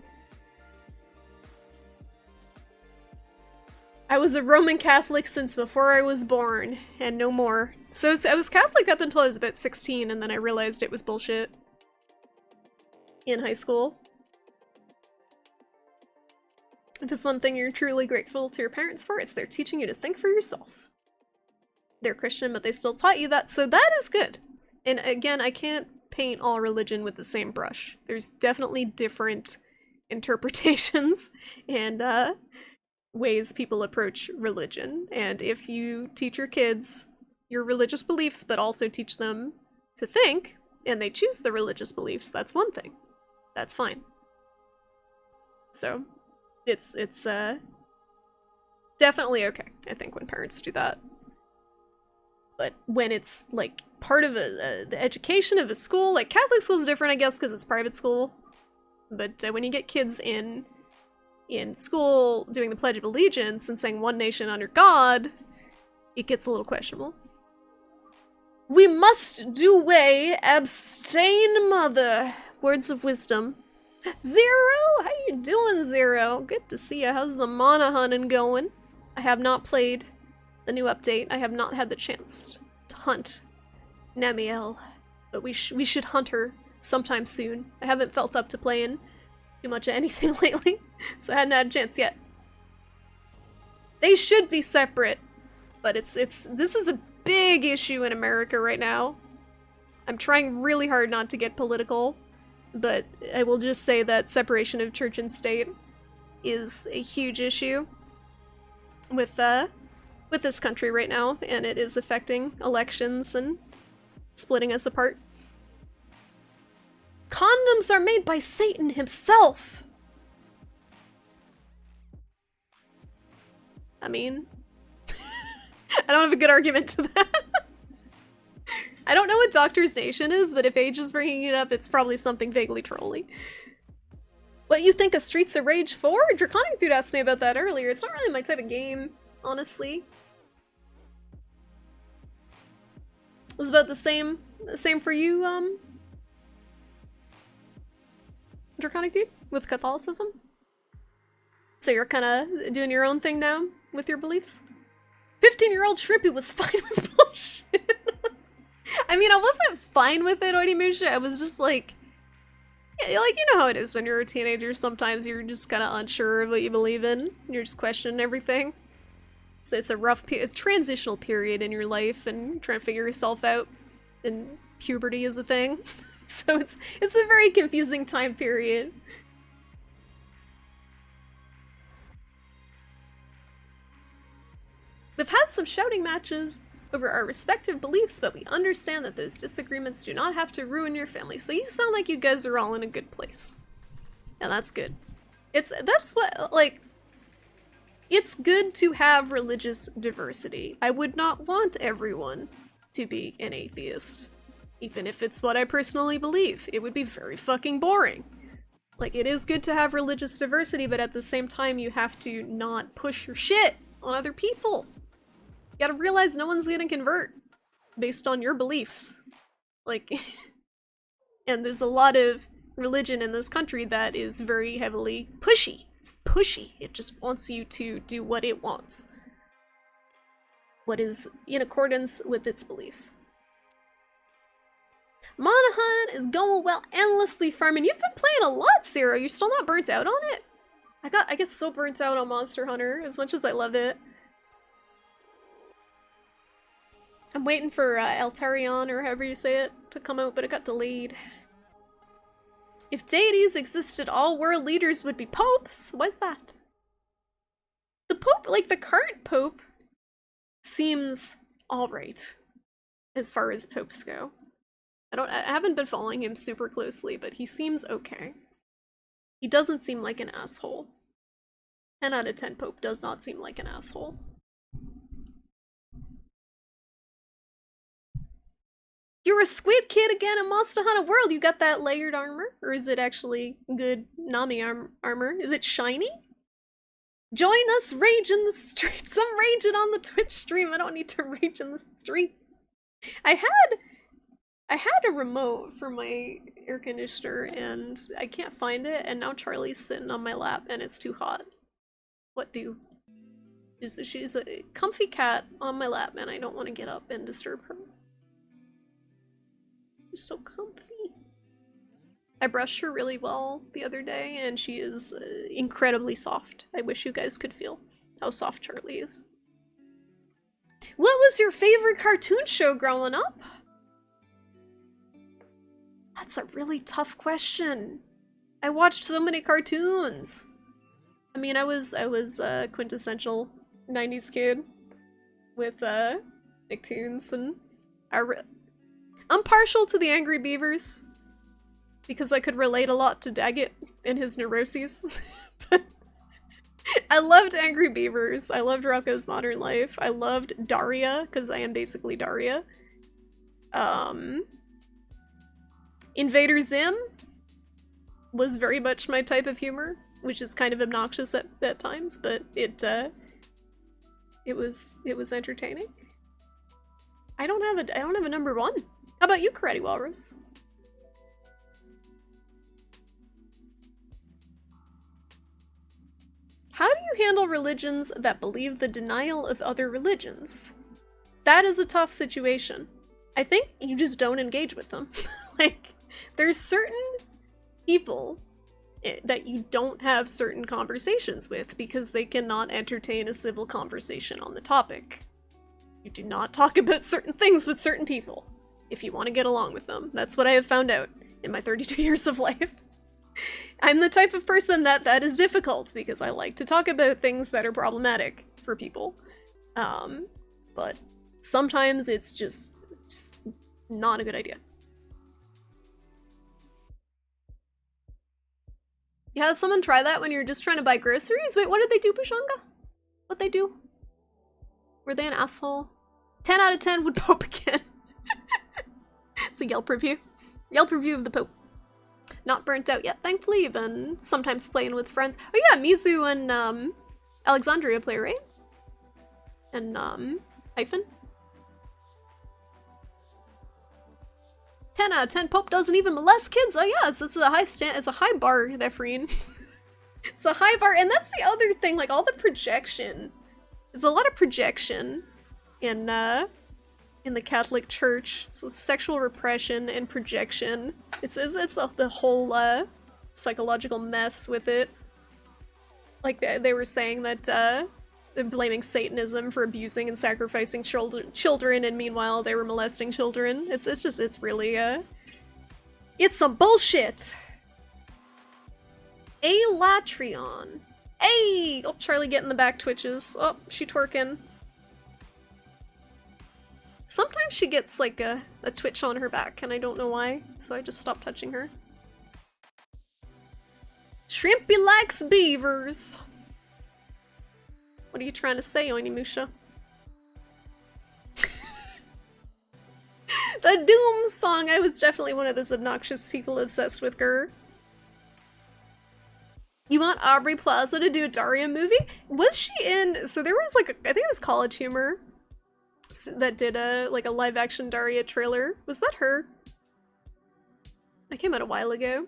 I was a Roman Catholic since before I was born, and no more. So I was Catholic up until I was about 16, and then I realized it was bullshit in high school. If there's one thing you're truly grateful to your parents for, it's they're teaching you to think for yourself. They're Christian, but they still taught you that, so that is good. And again, I can't paint all religion with the same brush. There's definitely different interpretations and ways people approach religion. And if you teach your kids your religious beliefs, but also teach them to think, and they choose the religious beliefs, that's one thing. That's fine. So, it's definitely okay, I think, when parents do that. But when it's, like, part of the education of a school, like, Catholic school is different, I guess, because it's private school. But when you get kids in school doing the Pledge of Allegiance and saying one nation under God, it gets a little questionable. We must do way, abstain, mother. Words of wisdom. Zero? How you doing, Zero? Good to see you. How's the mana hunting going? I have not played the new update. I have not had the chance to hunt Namielle, but we should hunt her sometime soon. I haven't felt up to playing too much of anything lately, so I hadn't had a chance yet. They should be separate, but this is a big issue in America right now. I'm trying really hard not to get political, but I will just say that separation of church and state is a huge issue with this country right now, and it is affecting elections and splitting us apart. Condoms are made by Satan himself! I mean, I don't have a good argument to that. I don't know what Doctor's Nation is, but if Age is bringing it up, it's probably something vaguely trolly. What do you think of Streets of Rage 4? Draconic Dude asked me about that earlier. It's not really my type of game, honestly. It was about the same for you, Draconic Dude, with Catholicism? So you're kinda doing your own thing now with your beliefs? 15-year-old Shrimpy was fine with bullshit. I mean, I wasn't fine with it, Onimusha. I was just like, yeah, like, you know how it is when you're a teenager. Sometimes you're just kind of unsure of what you believe in. You're just questioning everything. So it's a rough, it's a transitional period in your life, and trying to figure yourself out. And puberty is a thing. So it's a very confusing time period. We've had some shouting matches over our respective beliefs, but we understand that those disagreements do not have to ruin your family. So you sound like you guys are all in a good place. And that's good. That's what, like, it's good to have religious diversity. I would not want everyone to be an atheist. Even if it's what I personally believe. It would be very fucking boring. Like, it is good to have religious diversity, but at the same time, you have to not push your shit on other people. You gotta realize no one's gonna convert based on your beliefs. Like, and there's a lot of religion in this country that is very heavily pushy. It's pushy. It just wants you to do what it wants. What is in accordance with its beliefs. Monahan is going well, endlessly farming. You've been playing a lot, Sarah. You're still not burnt out on it? I get so burnt out on Monster Hunter, as much as I love it. I'm waiting for Altarion, or however you say it, to come out, but it got delayed. If deities existed, all world leaders would be popes? Why's that? The pope, like the current pope, seems alright, as far as popes go. I haven't been following him super closely, but he seems okay. He doesn't seem like an asshole. 10 out of 10 Pope does not seem like an asshole. You're a squid kid again in Monster Hunter World! You got that layered armor? Or is it actually good Nami armor? Is it shiny? Join us, rage in the streets! I'm raging on the Twitch stream, I don't need to rage in the streets. I had I had a remote for my air conditioner and I can't find it, and now Charlie's sitting on my lap and it's too hot. What do? She's a comfy cat on my lap and I don't want to get up and disturb her. She's so comfy. I brushed her really well the other day and she is incredibly soft. I wish you guys could feel how soft Charlie is. What was your favorite cartoon show growing up? That's a really tough question. I watched so many cartoons. I mean, I was a quintessential 90s kid with Nicktoons, and I'm partial to the Angry Beavers because I could relate a lot to Daggett and his neuroses. But I loved Angry Beavers. I loved Rocko's Modern Life. I loved Daria because I am basically Daria. Invader Zim was very much my type of humor, which is kind of obnoxious at times, but it was entertaining. I don't have a number one. How about you, Karate Walrus? How do you handle religions that believe the denial of other religions? That is a tough situation. I think you just don't engage with them. Like, there's certain people that you don't have certain conversations with because they cannot entertain a civil conversation on the topic. You do not talk about certain things with certain people if you want to get along with them. That's what I have found out in my 32 years of life. I'm the type of person that is difficult because I like to talk about things that are problematic for people. But sometimes it's just not a good idea. You had someone try that when you're just trying to buy groceries? Wait, what did they do, Bushanga? What'd they do? Were they an asshole? 10 out of 10 would Pope again. It's a Yelp review. Yelp review of the Pope. Not burnt out yet, thankfully. You've been sometimes playing with friends. Oh yeah, Mizu and Alexandria play, right? And Hyphen. 10 out of 10. Pope doesn't even molest kids. Oh yeah, it's a high it's a high bar, Nephrine. It's a high bar, and that's the other thing. like all the projection. There's a lot of projection in the Catholic Church. So sexual repression and projection. It's the whole psychological mess with it. Like they were saying that they're blaming Satanism for abusing and sacrificing children, and meanwhile they were molesting children. It's really it's some bullshit. A Latrion. Hey! Oh, Charlie getting the back twitches. Oh, she twerking. Sometimes she gets like a twitch on her back and I don't know why, so I just stopped touching her. Shrimpy likes beavers. What are you trying to say, Onimusha? The Doom song! I was definitely one of those obnoxious people obsessed with her. You want Aubrey Plaza to do a Daria movie? Was she in... So there was like, I think it was College Humor that did a live action Daria trailer. Was that her? That came out a while ago.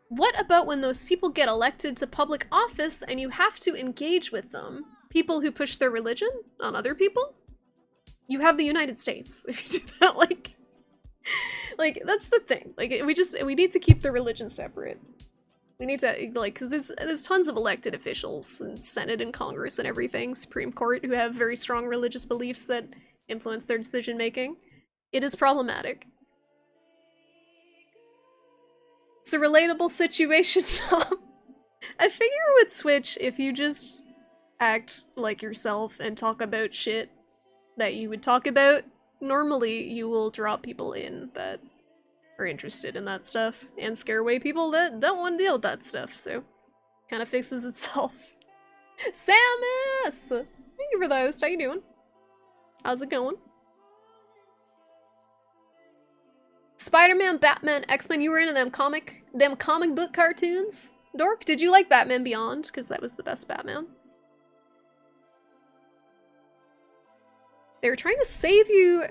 What about when those people get elected to public office and you have to engage with them? People who push their religion on other people? You have the United States. If you do that, like that's the thing. Like, we need to keep the religion separate. We need to, like, because there's tons of elected officials and Senate and Congress and everything, Supreme Court, who have very strong religious beliefs that influence their decision making. It is problematic. It's a relatable situation, Tom. I figure it would switch if you just act like yourself and talk about shit that you would talk about. Normally, you will draw people in that are interested in that stuff and scare away people that don't want to deal with that stuff, so kind of fixes itself. Samus! Thank you for the host. How you doing? How's it going? Spider-Man, Batman, X-Men, you were into them comic book cartoons? Dork, did you like Batman Beyond? Because that was the best Batman. They were trying to save you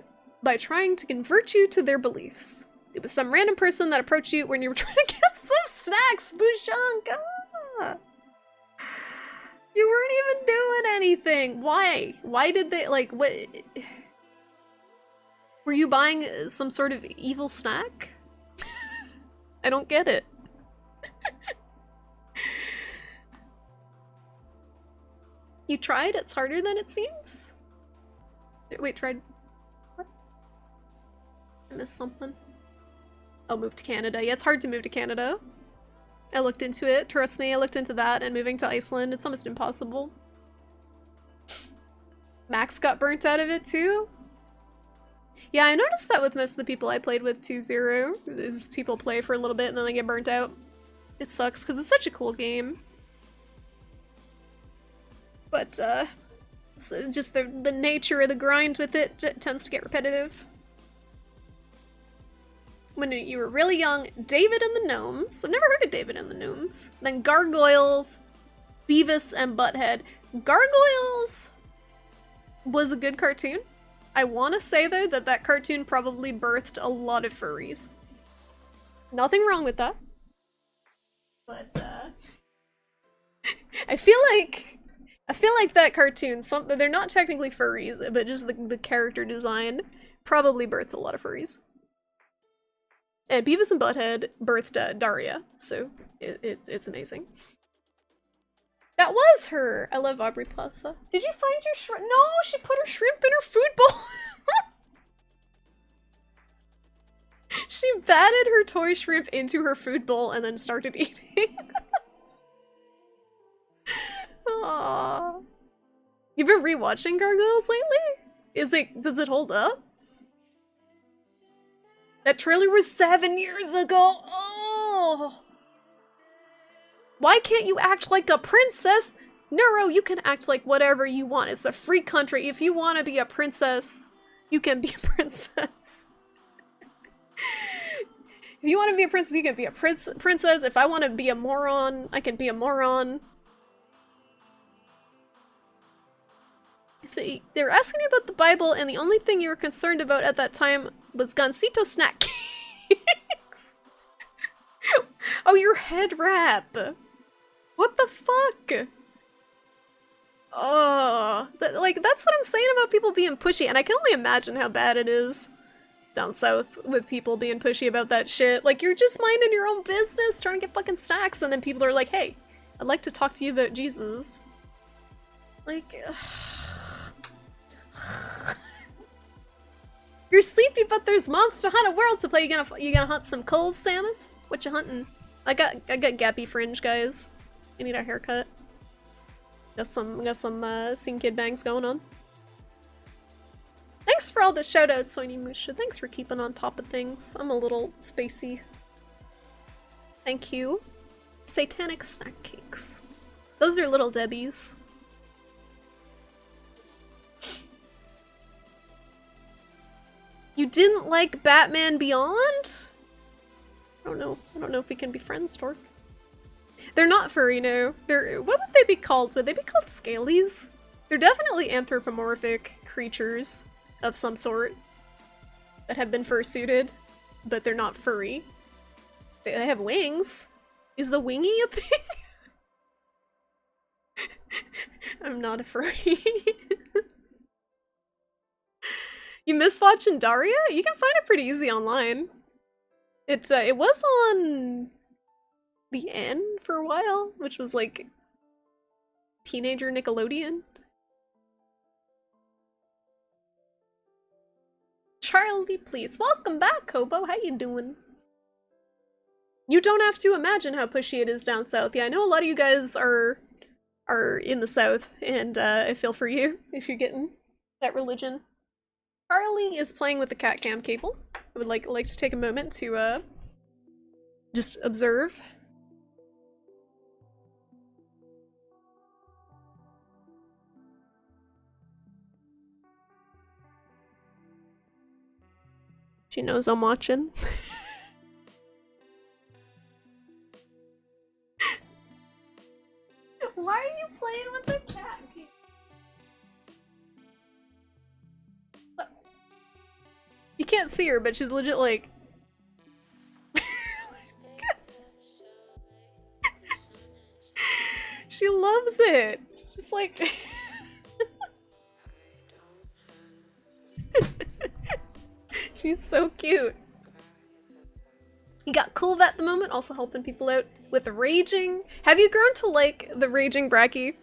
by trying to convert you to their beliefs. It was some random person that approached you when you were trying to get some snacks, Bushank. Ah. You weren't even doing anything. Why? Why did they, like, what? Were you buying some sort of evil snack? I don't get it. You tried? It's harder than it seems? Wait, tried... What? I missed something. Oh, move to Canada. Yeah, it's hard to move to Canada. I looked into it. Trust me, I looked into that, and moving to Iceland, it's almost impossible. Max got burnt out of it too? Yeah, I noticed that with most of the people I played with 2-0. Is people play for a little bit and then they get burnt out. It sucks, because it's such a cool game. But, it's just the nature of the grind with it tends to get repetitive. When you were really young, David and the Gnomes. I've never heard of David and the Gnomes. Then Gargoyles, Beavis and Butthead. Gargoyles was a good cartoon. I want to say, though, that that cartoon probably birthed a lot of furries. Nothing wrong with that. But, I feel like that cartoon, they're not technically furries, but just the character design probably birthed a lot of furries. And Beavis and Butthead birthed Daria, so it's amazing. That was her! I love Aubrey Plaza. Did you find your shrimp? No, she put her shrimp in her food bowl! She batted her toy shrimp into her food bowl and then started eating. Aww. You've been rewatching Gargoyles lately? Does it hold up? That trailer was 7 years ago! Oh! Why can't you act like a princess? Neuro, you can act like whatever you want. It's a free country. If you want to be a princess, you can be a princess. If you want to be a princess, you can be a princess. If I want to be a moron, I can be a moron. They were asking you about the Bible, and the only thing you were concerned about at that time was Gansito snack cakes. Oh, your head wrap. What the fuck? Oh, that's what I'm saying about people being pushy, and I can only imagine how bad it is down south with people being pushy about that shit. Like, you're just minding your own business, trying to get fucking snacks, and then people are like, hey, I'd like to talk to you about Jesus. Like, you're sleepy, but there's Monster Hunter World to play. You gonna hunt some Culves, Samus? What you hunting? I got gappy fringe, guys. I need a haircut. Got some Scene Kid bangs going on. Thanks for all the shoutouts, Soini Musha. Thanks for keeping on top of things. I'm a little spacey. Thank you. Satanic snack cakes. Those are Little Debbie's. You didn't like Batman Beyond? I don't know if we can be friends, Torque. They're not furry, no. What would they be called? Would they be called scalies? They're definitely anthropomorphic creatures of some sort that have been fursuited, but they're not furry. They have wings. Is a wingy a thing? I'm not a furry. You miss watching Daria? You can find it pretty easy online. It was on the N for a while, which was like teenager Nickelodeon. Charlie, please. Welcome back, Kobo. How you doing? You don't have to imagine how pushy it is down south. Yeah, I know a lot of you guys are in the south, and I feel for you if you're getting that religion. Charlie is playing with the cat cam cable. I would like to take a moment to just observe. She knows I'm watching. Why are you playing with the cat cam? can't see her, but she's legit like... She loves it! Just like... She's so cute. You got Kulva at the moment, also helping people out with raging. Have you grown to like the raging Bracky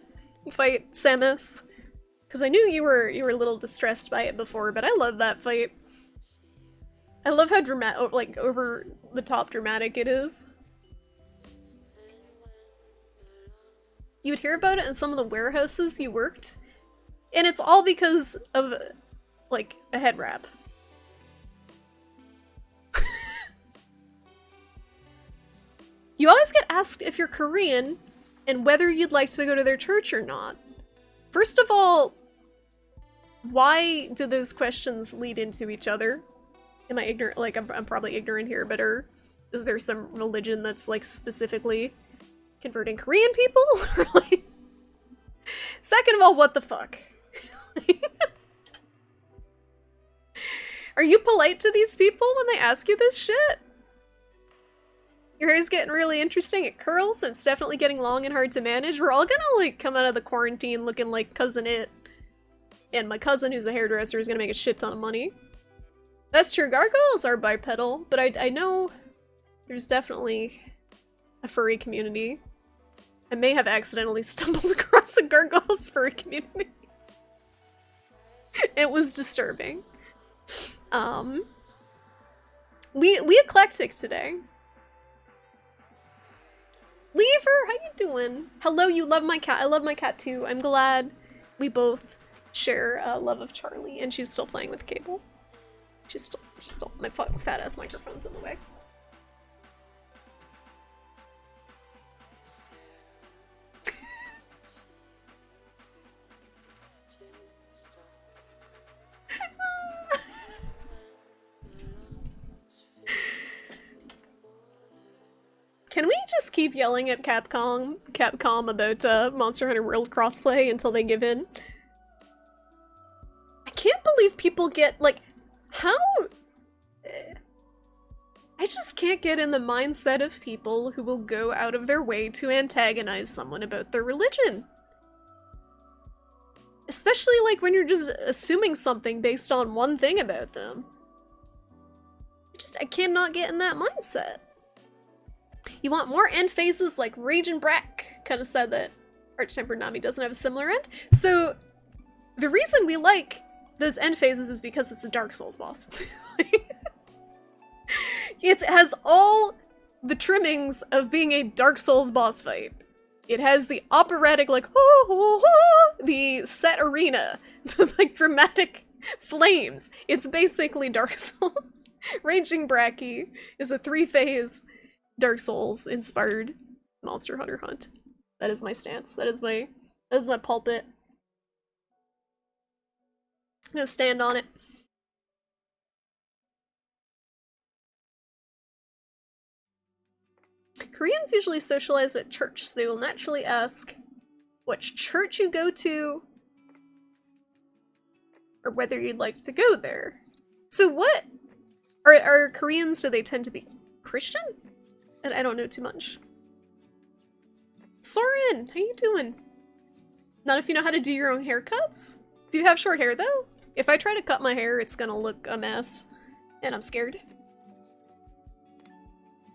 fight, Samus? Because I knew you were a little distressed by it before, but I love that fight. I love how dramatic, like over the top dramatic it is. You would hear about it in some of the warehouses you worked, and it's all because of like a head wrap. You always get asked if you're Korean and whether you'd like to go to their church or not. First of all, why do those questions lead into each other? Am I ignorant? Like, I'm probably ignorant here, but is there some religion that's, like, specifically converting Korean people? Like, second of all, what the fuck? Are you polite to these people when they ask you this shit? Your hair's getting really interesting. It curls, and it's definitely getting long and hard to manage. We're all gonna, like, come out of the quarantine looking like Cousin It. And my cousin, who's a hairdresser, is gonna make a shit ton of money. That's true. Gargoyles are bipedal, but I know there's definitely a furry community. I may have accidentally stumbled across a gargoyles furry community. It was disturbing. We eclectic today. Lever, how you doing? Hello, you love my cat. I love my cat too. I'm glad we both share a love of Charlie, and she's still playing with Cable. She's still my fat ass microphone's in the way. Can we just keep yelling at Capcom about Monster Hunter World crossplay until they give in? I can't believe people get, like, how... I just can't get in the mindset of people who will go out of their way to antagonize someone about their religion. Especially, like, when you're just assuming something based on one thing about them. I cannot get in that mindset. You want more end phases like Rage and Brack kind of said that Arch-Tempered Nami doesn't have a similar end. So the reason we like those end phases is because it's a Dark Souls boss. It has all the trimmings of being a Dark Souls boss fight. It has the operatic, like, ho, ho, ho, the set arena, the, like, dramatic flames. It's basically Dark Souls. Raging Bracky is a 3-phase Dark Souls inspired Monster Hunter hunt. That is my stance. That is my pulpit. I'm gonna stand on it. Koreans usually socialize at church, so they will naturally ask which church you go to or whether you'd like to go there. So what are Koreans, do they tend to be Christian? And I don't know too much. Soren, how you doing? Not if you know how to do your own haircuts? Do you have short hair though? If I try to cut my hair, it's gonna look a mess, and I'm scared.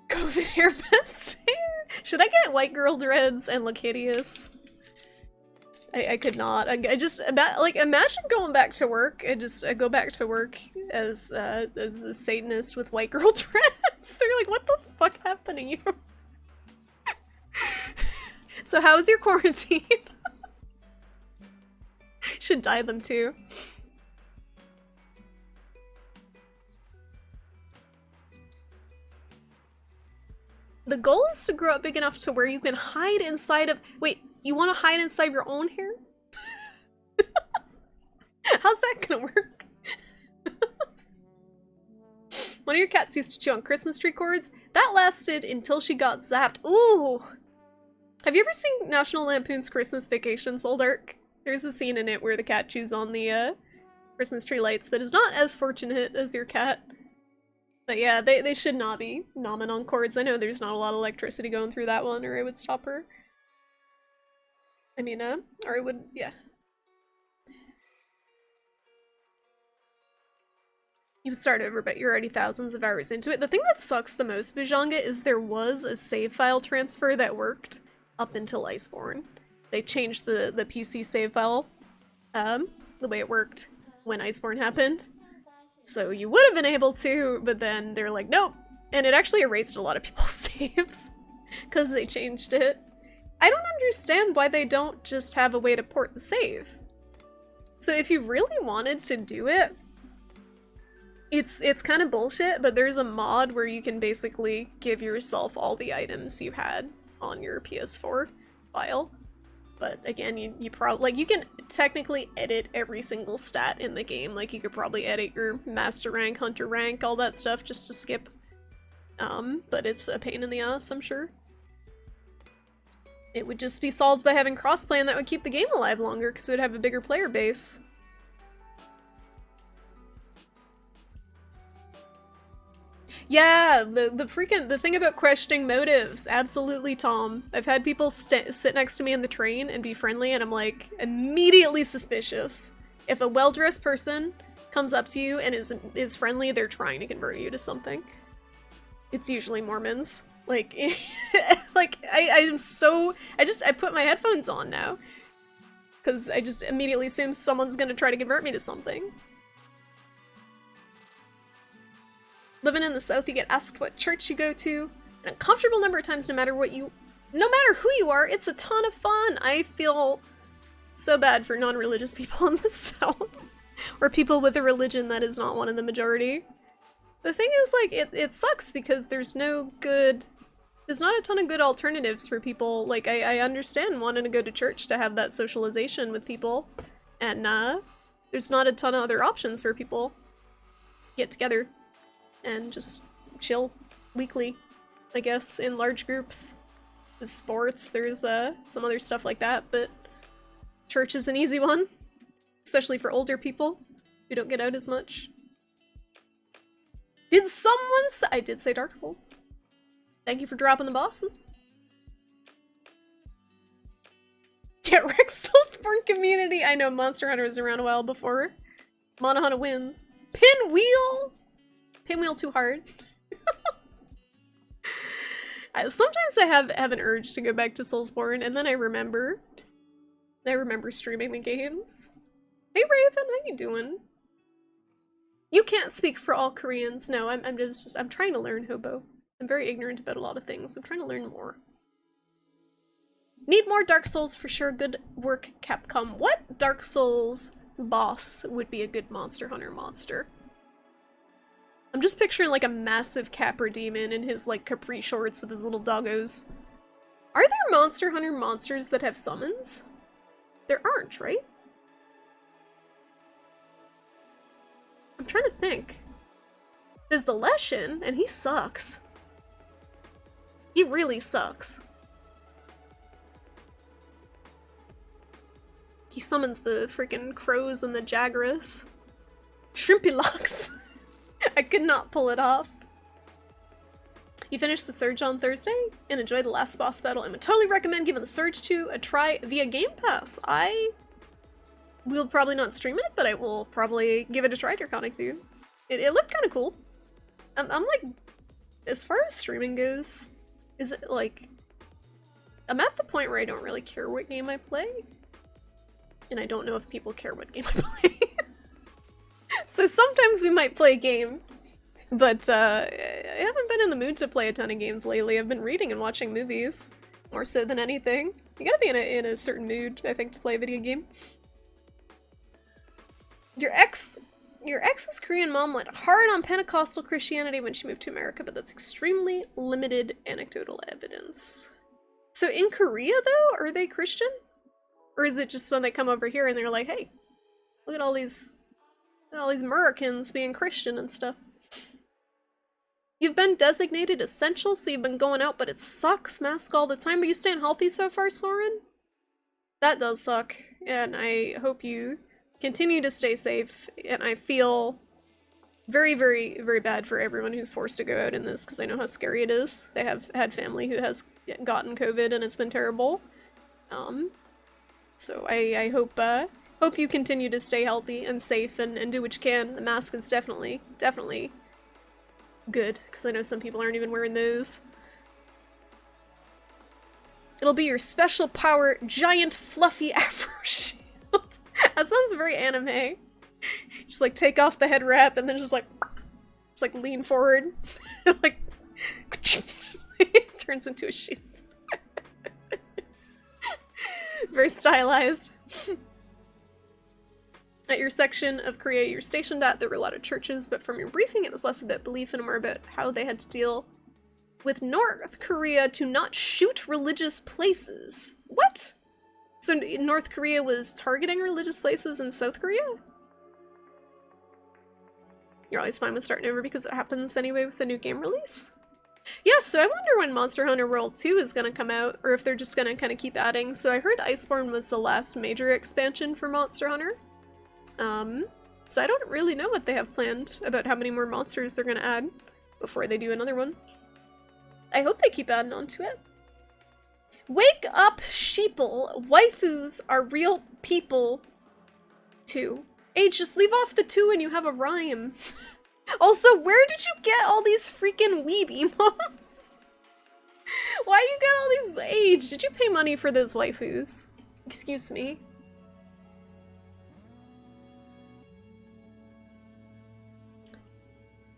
COVID hair best hair? Should I get white girl dreads and look hideous? I could not. I just, like, imagine going back to work. I go back to work as a Satanist with white girl dreads. They're like, what the fuck happened to you? So how was your quarantine? Should dye them too. The goal is to grow up big enough to where you can hide inside of- wait, you want to hide inside your own hair? How's that gonna work? One of your cats used to chew on Christmas tree cords. That lasted until she got zapped. Ooh! Have you ever seen National Lampoon's Christmas Vacation, Soldark? There's a scene in it where the cat chews on the Christmas tree lights, but is not as fortunate as your cat. But yeah, they should not be nomming on cords. I know there's not a lot of electricity going through that one, or it would stop her. I mean, or it would, yeah. You would start over, but you're already thousands of hours into it. The thing that sucks the most, Bijanga, is there was a save file transfer that worked up until Iceborne. They changed the PC save file, the way it worked when Iceborne happened. So you would have been able to, but then they're like, nope. And it actually erased a lot of people's saves because they changed it. I don't understand why they don't just have a way to port the save. So if you really wanted to do it, it's kind of bullshit, but there's a mod where you can basically give yourself all the items you had on your PS4 file. But again, you probably, like, you can technically edit every single stat in the game. Like, you could probably edit your master rank, hunter rank, all that stuff just to skip. But it's a pain in the ass, I'm sure. It would just be solved by having crossplay, and that would keep the game alive longer because it would have a bigger player base. Yeah, the thing about questioning motives, absolutely, Tom. I've had people sit next to me in the train and be friendly, and I'm like, immediately suspicious. If a well-dressed person comes up to you and is friendly, they're trying to convert you to something. It's usually Mormons. Like, like, I put my headphones on now. Because I just immediately assume someone's gonna try to convert me to something. Living in the South, you get asked what church you go to an uncomfortable number of times no matter who you are. It's a ton of fun. I feel so bad for non-religious people in the South. Or people with a religion that is not one of the majority. The thing is, like, it sucks because there's not a ton of good alternatives for people. Like, I understand wanting to go to church to have that socialization with people. And, there's not a ton of other options for people. Get together and just chill weekly, I guess, in large groups. There's sports, there's some other stuff like that, but church is an easy one, especially for older people who don't get out as much. Did someone say— I did say Dark Souls. Thank you for dropping the bosses. Get Rex Soulsborne community. I know Monster Hunter was around a while before. Monohana wins. Pinwheel! Pinwheel too hard. Sometimes I have an urge to go back to Soulsborne, and then I remember streaming the games. Hey Raven, how you doing? You can't speak for all Koreans. No, I'm trying to learn Hobo. I'm very ignorant about a lot of things. I'm trying to learn more. Need more Dark Souls for sure. Good work, Capcom. What Dark Souls boss would be a good Monster Hunter monster? I'm just picturing like a massive Capra demon in his like capri shorts with his little doggos. Are there Monster Hunter monsters that have summons? There aren't, right? I'm trying to think. There's the Leshen, and he sucks. He really sucks. He summons the freaking crows and the Jagras. Shrimpylocks. I could not pull it off. You finished the Surge on Thursday and enjoyed the last boss battle and would totally recommend giving the Surge 2 a try via Game Pass. I will probably not stream it, but I will probably give it a try, Draconic Dude. It looked kind of cool. I'm like, as far as streaming goes, is it like, I'm at the point where I don't really care what game I play. And I don't know if people care what game I play. So sometimes we might play a game, but I haven't been in the mood to play a ton of games lately. I've been reading and watching movies, more so than anything. You gotta be in a certain mood, I think, to play a video game. Your ex's Korean mom went hard on Pentecostal Christianity when she moved to America, but that's extremely limited anecdotal evidence. So in Korea, though, are they Christian? Or is it just when they come over here and they're like, hey, look at all these Americans being Christian and stuff. You've been designated essential, so you've been going out, but it sucks, mask all the time. But you staying healthy so far, Soren? That does suck, and I hope you continue to stay safe, and I feel Very, very, very bad for everyone who's forced to go out in this, because I know how scary it is. They have had family who has gotten COVID and it's been terrible. So I hope you continue to stay healthy and safe and do what you can. The mask is definitely good, because I know some people aren't even wearing those. It'll be your special power, giant fluffy afro shield. That sounds very anime. Just like take off the head wrap and then just like lean forward. Like, it turns into a shield. Very stylized. At your section of Korea you're stationed at, there were a lot of churches, but from your briefing it was less about belief and more about how they had to deal with North Korea to not shoot religious places. What? So North Korea was targeting religious places in South Korea? You're always fine with starting over because it happens anyway with the new game release? Yeah, so I wonder when Monster Hunter World 2 is gonna come out, or if they're just gonna kind of keep adding. So I heard Iceborne was the last major expansion for Monster Hunter. So I don't really know what they have planned about how many more monsters they're gonna add before they do another one. I hope they keep adding on to it. Wake up, sheeple. Waifus are real people, too. Age, just leave off the 2 and you have a rhyme. Also, where did you get all these freaking weeb emotes? Why you get all these? Age, did you pay money for those waifus? Excuse me.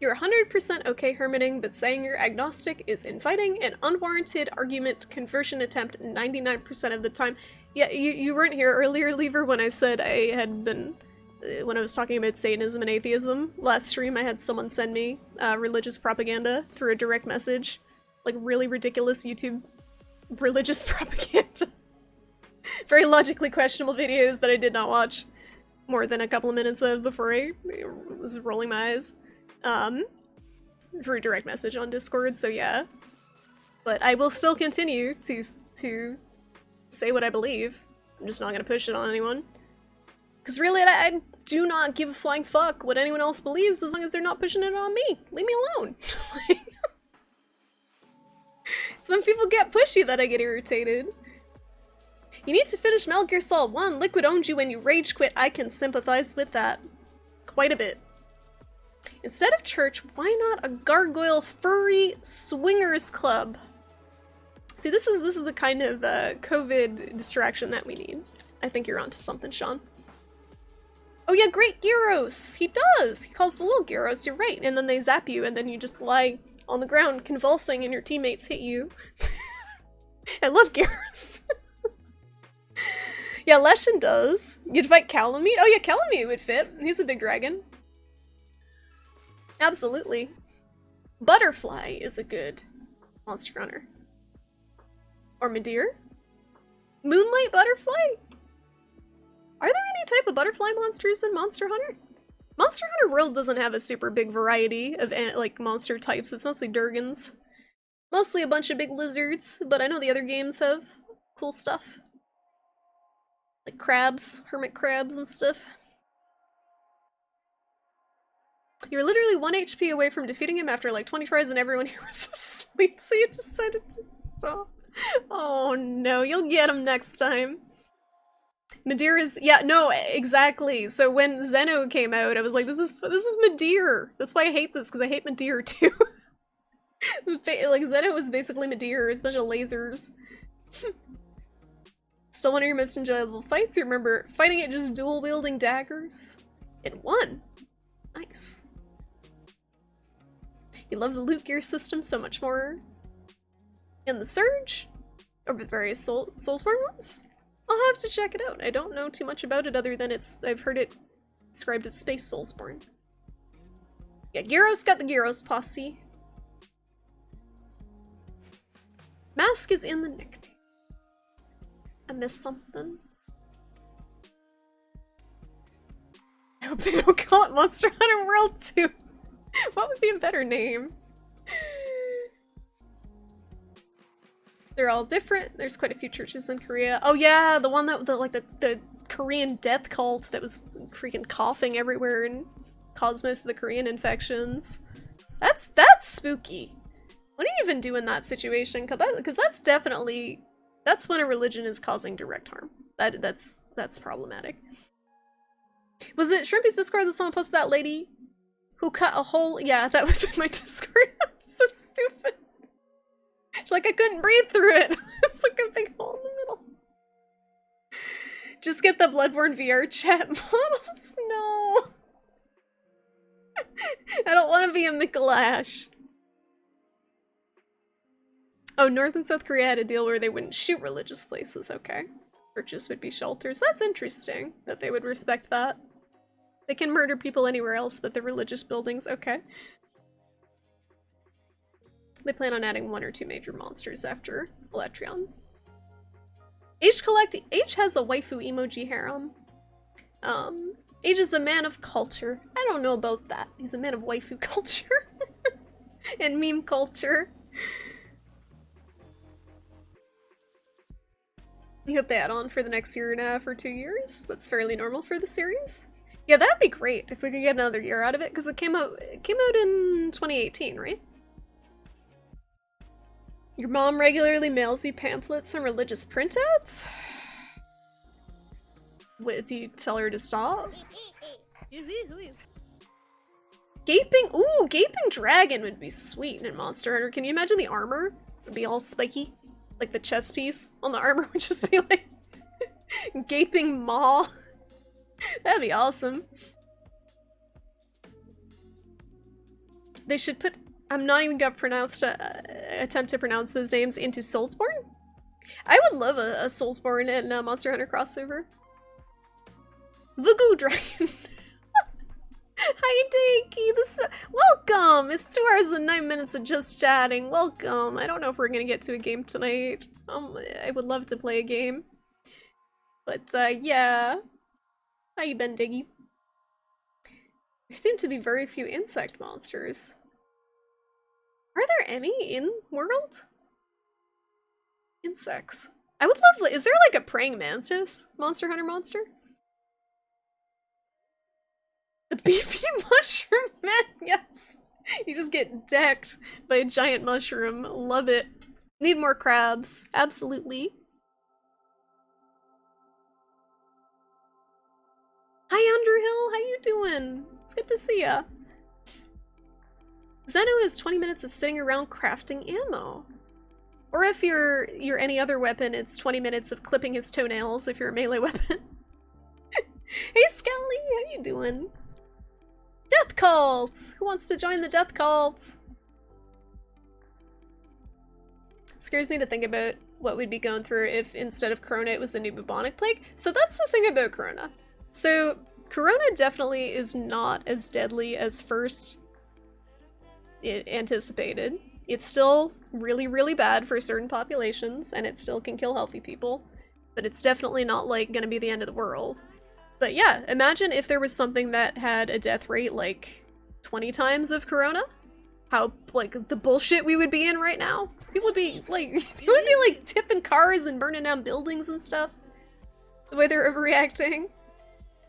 You're 100% okay hermiting, but saying you're agnostic is inviting an unwarranted argument conversion attempt 99% of the time. Yeah, you weren't here earlier, Lever, when I said I had been... when I was talking about Satanism and atheism. Last stream I had someone send me religious propaganda through a direct message. Like really ridiculous YouTube religious propaganda. Very logically questionable videos that I did not watch more than a couple of minutes of before I was rolling my eyes. Through a direct message on Discord, so yeah. But I will still continue to say what I believe. I'm just not gonna push it on anyone. Because really, I do not give a flying fuck what anyone else believes as long as they're not pushing it on me. Leave me alone. It's when people get pushy that I get irritated. You need to finish Metal Gear Solid 1. Liquid owned you when you rage quit. I can sympathize with that. Quite a bit. Instead of church, why not a gargoyle furry swingers club? See, this is the kind of COVID distraction that we need. I think you're onto something, Sean. Oh yeah, great Gyros! He does! He calls the little Gyros, you're right. And then they zap you, and then you just lie on the ground convulsing and your teammates hit you. I love Gyros. Yeah, Leshen does. You'd fight Calamite? Oh yeah, Calamite would fit. He's a big dragon. Absolutely. Butterfly is a good Monster Hunter. Or Midir? Moonlight Butterfly? Are there any type of butterfly monsters in Monster Hunter? Monster Hunter World doesn't have a super big variety of like monster types. It's mostly Durgans. Mostly a bunch of big lizards, but I know the other games have cool stuff. Like crabs, hermit crabs and stuff. You were literally 1 HP away from defeating him after like 20 tries and everyone here was asleep, so you decided to stop. Oh no, you'll get him next time. Midir is, yeah, no, exactly. So when Zeno came out, I was like, this is Midir. That's why I hate this, because I hate Midir too. Like, Zeno was basically Midir, it's a bunch of lasers. Still one of your most enjoyable fights? You remember fighting it just dual-wielding daggers? It won. Nice. You love the loot gear system so much more. In the Surge? Or with various Soulsborne ones? I'll have to check it out. I don't know too much about it other than I've heard it described as Space Soulsborne. Yeah, Gyros got the Gyros posse. Mask is in the nickname. I missed something. I hope they don't call it Monster Hunter World 2. What would be a better name? They're all different. There's quite a few churches in Korea. Oh yeah, the one that the Korean death cult that was freaking coughing everywhere and caused most of the Korean infections. That's spooky. What do you even do in that situation? Because that's definitely, that's when a religion is causing direct harm. That's problematic. Was it Shrimpy's Discord that someone posted that lady who cut a hole? Yeah, that was in my Discord. That's so stupid. She's like, I couldn't breathe through it. It's like a big hole in the middle. Just get the Bloodborne VR chat models. No. I don't want to be a Mikalash. Oh, North and South Korea had a deal where they wouldn't shoot religious places. Okay. Churches would be shelters. That's interesting that they would respect that. They can murder people anywhere else but the religious buildings. Okay. They plan on adding 1 or 2 major monsters after Electrion. H has a waifu emoji harem. H is a man of culture. I don't know about that. He's a man of waifu culture. And meme culture. You hope they add on for the next year and a half or 2 years. That's fairly normal for the series. Yeah, that'd be great if we could get another year out of it, because it came out in 2018, right? Your mom regularly mails you pamphlets and religious printouts? Wait, do you tell her to stop? Gaping dragon would be sweet in Monster Hunter. Can you imagine the armor? It would be all spiky. Like the chest piece on the armor would just be like gaping maw. That'd be awesome. They should put, I'm not even gonna attempt to pronounce those names, into Soulsborne? I would love a Soulsborne and Monster Hunter crossover. Vugu Dragon. Hi Daiki, welcome! It's 2 hours and 9 minutes of just chatting. Welcome. I don't know if we're gonna get to a game tonight. I would love to play a game. But yeah. How you been, Diggy? There seem to be very few insect monsters. Are there any in world? Insects. I would love, is there like a praying mantis Monster Hunter monster? The beefy mushroom man, yes! You just get decked by a giant mushroom. Love it. Need more crabs. Absolutely. Hi Underhill, how you doing? It's good to see ya. Zeno is 20 minutes of sitting around crafting ammo. Or if you're any other weapon, it's 20 minutes of clipping his toenails if you're a melee weapon. Hey Skelly, how you doing? Death Cult! Who wants to join the Death Cult? It scares me to think about what we'd be going through if instead of Corona it was a new bubonic plague. So that's the thing about Corona. So Corona definitely is not as deadly as first anticipated. It's still really, really bad for certain populations, and it still can kill healthy people. But it's definitely not like gonna be the end of the world. But yeah, imagine if there was something that had a death rate like 20 times of Corona. How, like, the bullshit we would be in right now. People would be like tipping cars and burning down buildings and stuff. The way they're overreacting.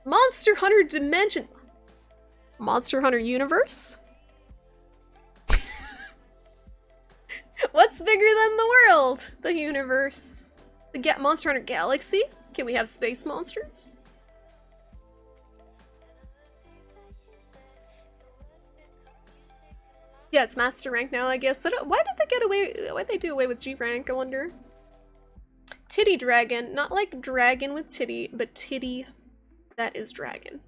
Monster Hunter Dimension. Monster Hunter Universe? What's bigger than the world? The universe. The Monster Hunter Galaxy? Can we have space monsters? Yeah, it's master rank now, I guess. Why did they get away? Why'd they do away with G rank, I wonder? Titty dragon. Not like dragon with titty, but titty that is dragon.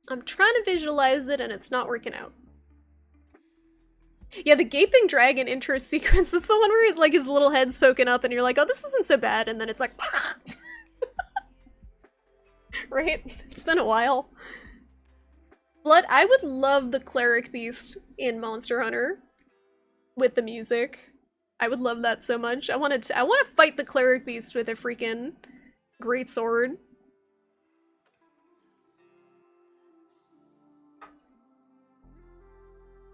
I'm trying to visualize it and it's not working out. Yeah, the gaping dragon intro sequence, that's the one where like his little head's poking up and you're like, oh, this isn't so bad, and then it's like, right? It's been a while. Blood, I would love the cleric beast in Monster Hunter with the music. I would love that so much. I want to fight the cleric beast with a freaking great sword.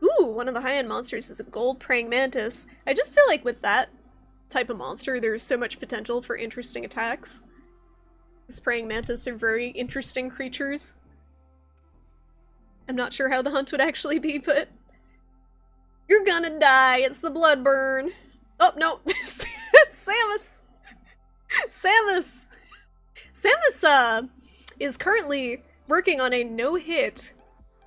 Ooh, one of the high-end monsters is a gold praying mantis. I just feel like with that type of monster, there's so much potential for interesting attacks. These praying mantis are very interesting creatures. I'm not sure how the hunt would actually be, but... You're gonna die, it's the Bloodburn. Oh, no, Samus! Samus! Samus, is currently working on a no-hit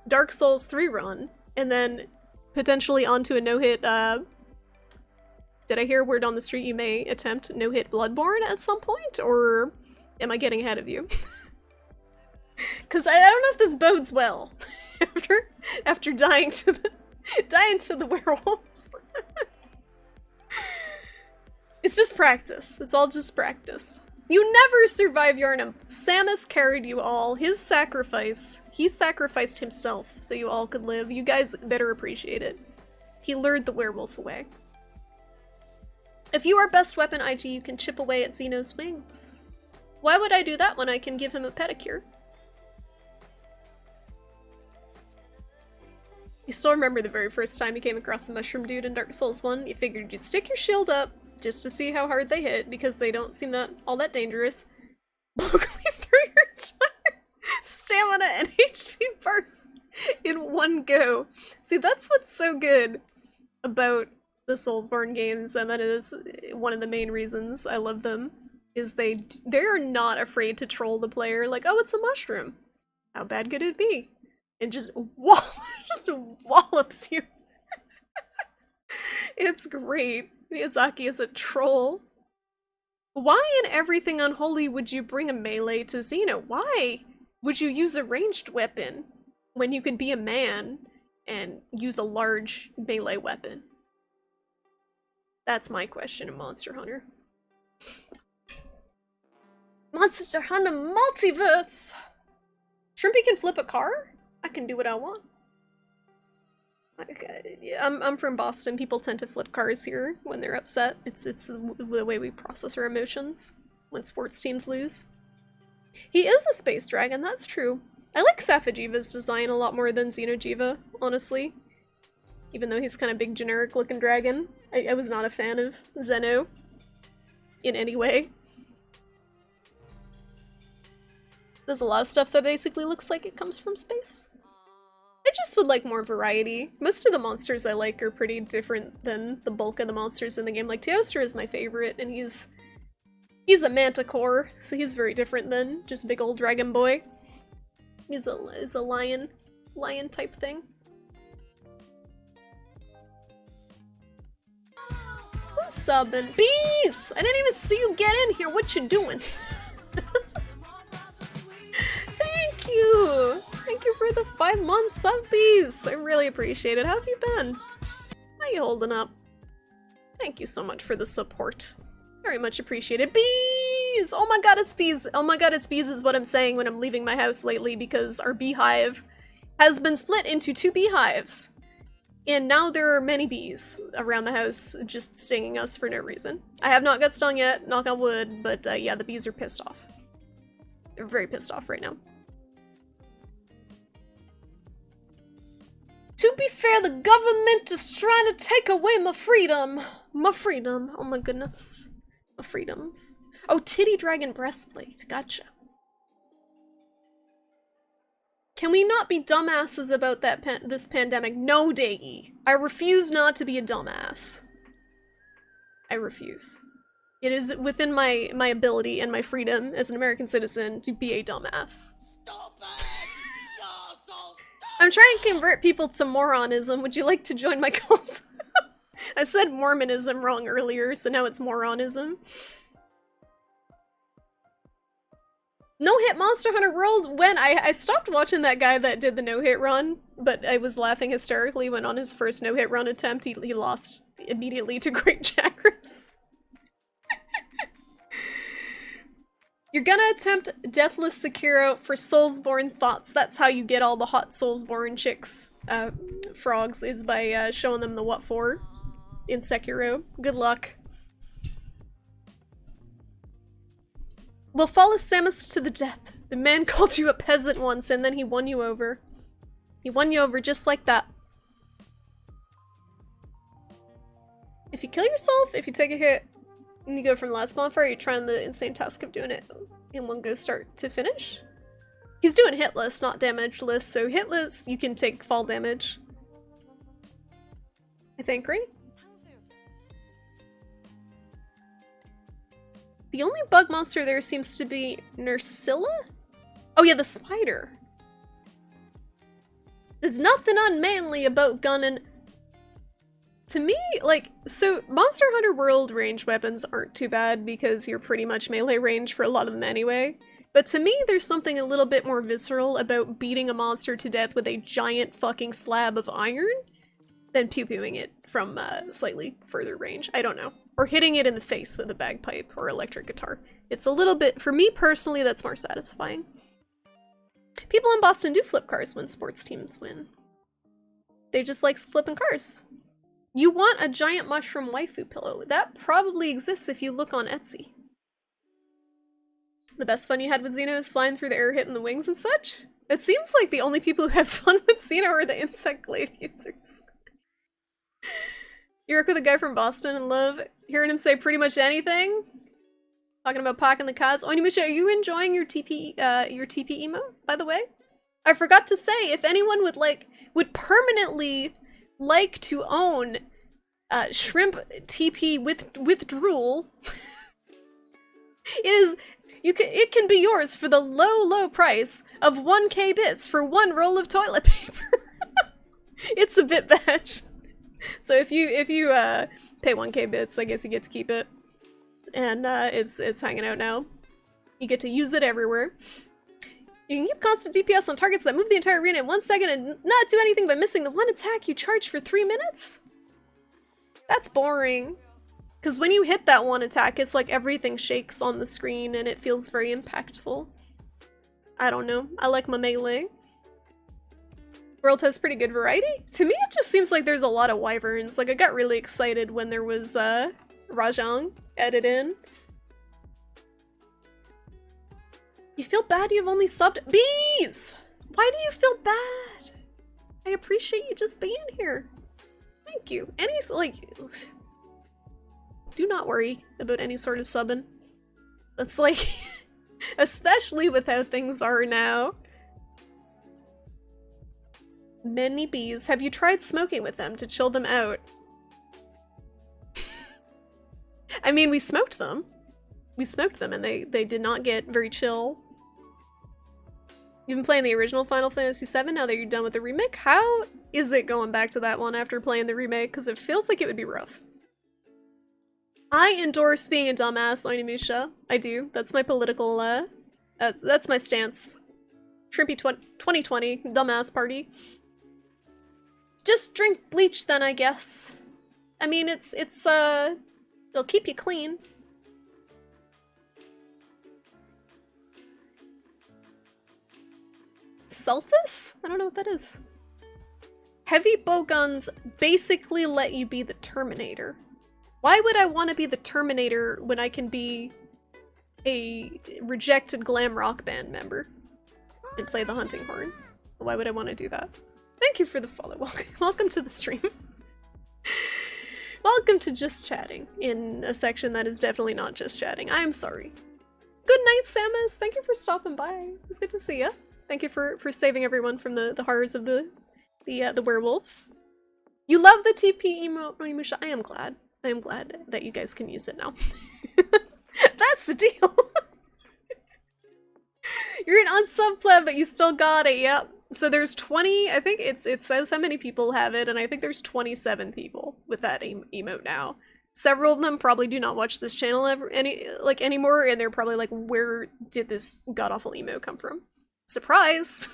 Dark Souls 3 run, and then potentially onto a no-hit, did I hear word on the street you may attempt no-hit Bloodborne at some point, or am I getting ahead of you? Because I don't know if this bodes well after dying to the werewolves. It's just practice. It's all just practice. You never survive Yharnam. Samus carried you all. His sacrifice. He sacrificed himself so you all could live. You guys better appreciate it. He lured the werewolf away. If you are best weapon IG, you can chip away at Xeno's wings. Why would I do that when I can give him a pedicure? You still remember the very first time you came across the mushroom dude in Dark Souls 1? You figured you'd stick your shield up just to see how hard they hit, because they don't seem all that dangerous. Locally through your entire stamina and HP bars in one go. See, that's what's so good about the Soulsborne games, and that is one of the main reasons I love them, is they are not afraid to troll the player, like, oh, it's a mushroom. How bad could it be? And just wallops you. It's great. Miyazaki is a troll. Why in everything unholy would you bring a melee to Xeno? Why would you use a ranged weapon when you could be a man and use a large melee weapon? That's my question of Monster Hunter. Monster Hunter Multiverse! Shrimpy can flip a car? I can do what I want. I'm from Boston. People tend to flip cars here when they're upset. It's the way we process our emotions when sports teams lose. He is a space dragon, that's true. I like Safijiva's design a lot more than Xeno'jiiva, honestly. Even though he's kind of big, generic-looking dragon. I was not a fan of Zeno in any way. There's a lot of stuff that basically looks like it comes from space. I just would like more variety. Most of the monsters I like are pretty different than the bulk of the monsters in the game. Like, Teostra is my favorite, and he's a manticore, so he's very different than just big old dragon boy. He's a lion type thing. Who's subbing? Bees! I didn't even see you get in here. What you doing? Thank you! Thank you for the 5-month sub, Bees! I really appreciate it. How have you been? How you holding up? Thank you so much for the support. Very much appreciated. Bees! Oh my god, it's bees! Oh my god, it's bees is what I'm saying when I'm leaving my house lately, because our beehive has been split into 2 beehives. And now there are many bees around the house just stinging us for no reason. I have not got stung yet, knock on wood, but yeah, the bees are pissed off. They're very pissed off right now. To be fair, the government is trying to take away my freedom. My freedom. Oh my goodness. My freedoms. Oh, titty dragon breastplate. Gotcha. Can we not be dumbasses about this pandemic? No, Daegi. I refuse not to be a dumbass. I refuse. It is within my ability and my freedom as an American citizen to be a dumbass. I'm trying to convert people to Moronism. Would you like to join my cult? I said Mormonism wrong earlier, so now it's Moronism. No-hit Monster Hunter World? When I stopped watching that guy that did the no-hit run, but I was laughing hysterically when on his first no-hit run attempt he lost immediately to Great Chakras. You're gonna attempt Deathless Sekiro for Soulsborne Thoughts. That's how you get all the hot Soulsborne chicks, frogs, is by showing them the what for in Sekiro. Good luck. We'll follow Samus to the death. The man called you a peasant once and then he won you over. He won you over just like that. If you kill yourself, if you take a hit, and you go from the last bonfire, you're trying the insane task of doing it And we'll go start to finish. He's doing hitless, not damageless, so hitless, you can take fall damage. I think, right? The only bug monster there seems to be Nursilla? Oh yeah, the spider. There's nothing unmanly about gunning. To me, like, so Monster Hunter World range weapons aren't too bad because you're pretty much melee range for a lot of them anyway. But to me, there's something a little bit more visceral about beating a monster to death with a giant fucking slab of iron than pew-pewing it from slightly further range. I don't know. Or hitting it in the face with a bagpipe or electric guitar. It's a little bit, for me personally, that's more satisfying. People in Boston do flip cars when sports teams win. They just like flipping cars. You want a giant mushroom waifu pillow. That probably exists if you look on Etsy. The best fun you had with Xeno is flying through the air, hitting the wings and such? It seems like the only people who have fun with Xeno are the insect glaive users. You work with a guy from Boston and love hearing him say pretty much anything. Talking about packing the cause. Onimusha, are you enjoying your TP emote, by the way? I forgot to say, if anyone would permanently like to own shrimp TP with drool, it can be yours for the low price of 1k bits for one roll of toilet paper. It's a bit badge. So if you pay 1k bits, I guess you get to keep it. And it's hanging out now. You get to use it everywhere. You can keep constant DPS on targets that move the entire arena in 1 second and not do anything by missing the one attack you charge for 3 minutes? That's boring. Because when you hit that one attack, it's like everything shakes on the screen and it feels very impactful. I don't know. I like my melee. World has pretty good variety. To me, it just seems like there's a lot of wyverns. Like, I got really excited when there was Rajang added in. You feel bad you've only subbed? Bees! Why do you feel bad? I appreciate you just being here. Thank you. Do not worry about any sort of subbing. That's like, especially with how things are now. Many bees. Have you tried smoking with them to chill them out? I mean, we smoked them. We smoked them and they did not get very chill. You've been playing the original Final Fantasy VII now that you're done with the remake? How is it going back to that one after playing the remake? Because it feels like it would be rough. I endorse being a dumbass, Onimusha. I do. That's my political, that's my stance. Shrimpy 2020, dumbass party. Just drink bleach then, I guess. I mean, it'll keep you clean. Celtis? I don't know what that is. Heavy bowguns basically let you be the Terminator. Why would I want to be the Terminator when I can be a rejected glam rock band member and play the hunting horn? Why would I want to do that? Thank you for the follow. Welcome to the stream. Welcome to Just Chatting, in a section that is definitely not just chatting. I am sorry. Good night, Samus. Thank you for stopping by. It's good to see you. Thank you for saving everyone from the horrors of the werewolves. You love the TP emote, Onimusha. I am glad. I am glad that you guys can use it now. That's the deal. You're an unsub pleb, but you still got it. Yep. So there's 20. I think it says how many people have it, and I think there's 27 people with that emote now. Several of them probably do not watch this channel anymore, and they're probably like, "Where did this god awful emote come from?" Surprise!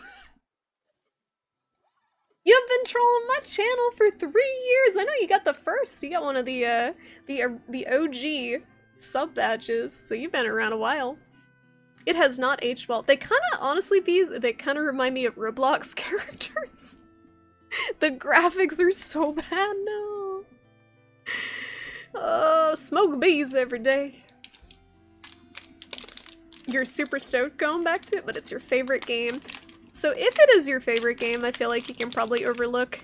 You've been trolling my channel for 3 years. I know you got the first. You got one of the OG sub badges, so you've been around a while. It has not aged well. They kind of, honestly, they kind of remind me of Roblox characters. The graphics are so bad now. Oh, smoke bees every day. You're super stoked going back to it, but it's your favorite game. So if it is your favorite game, I feel like you can probably overlook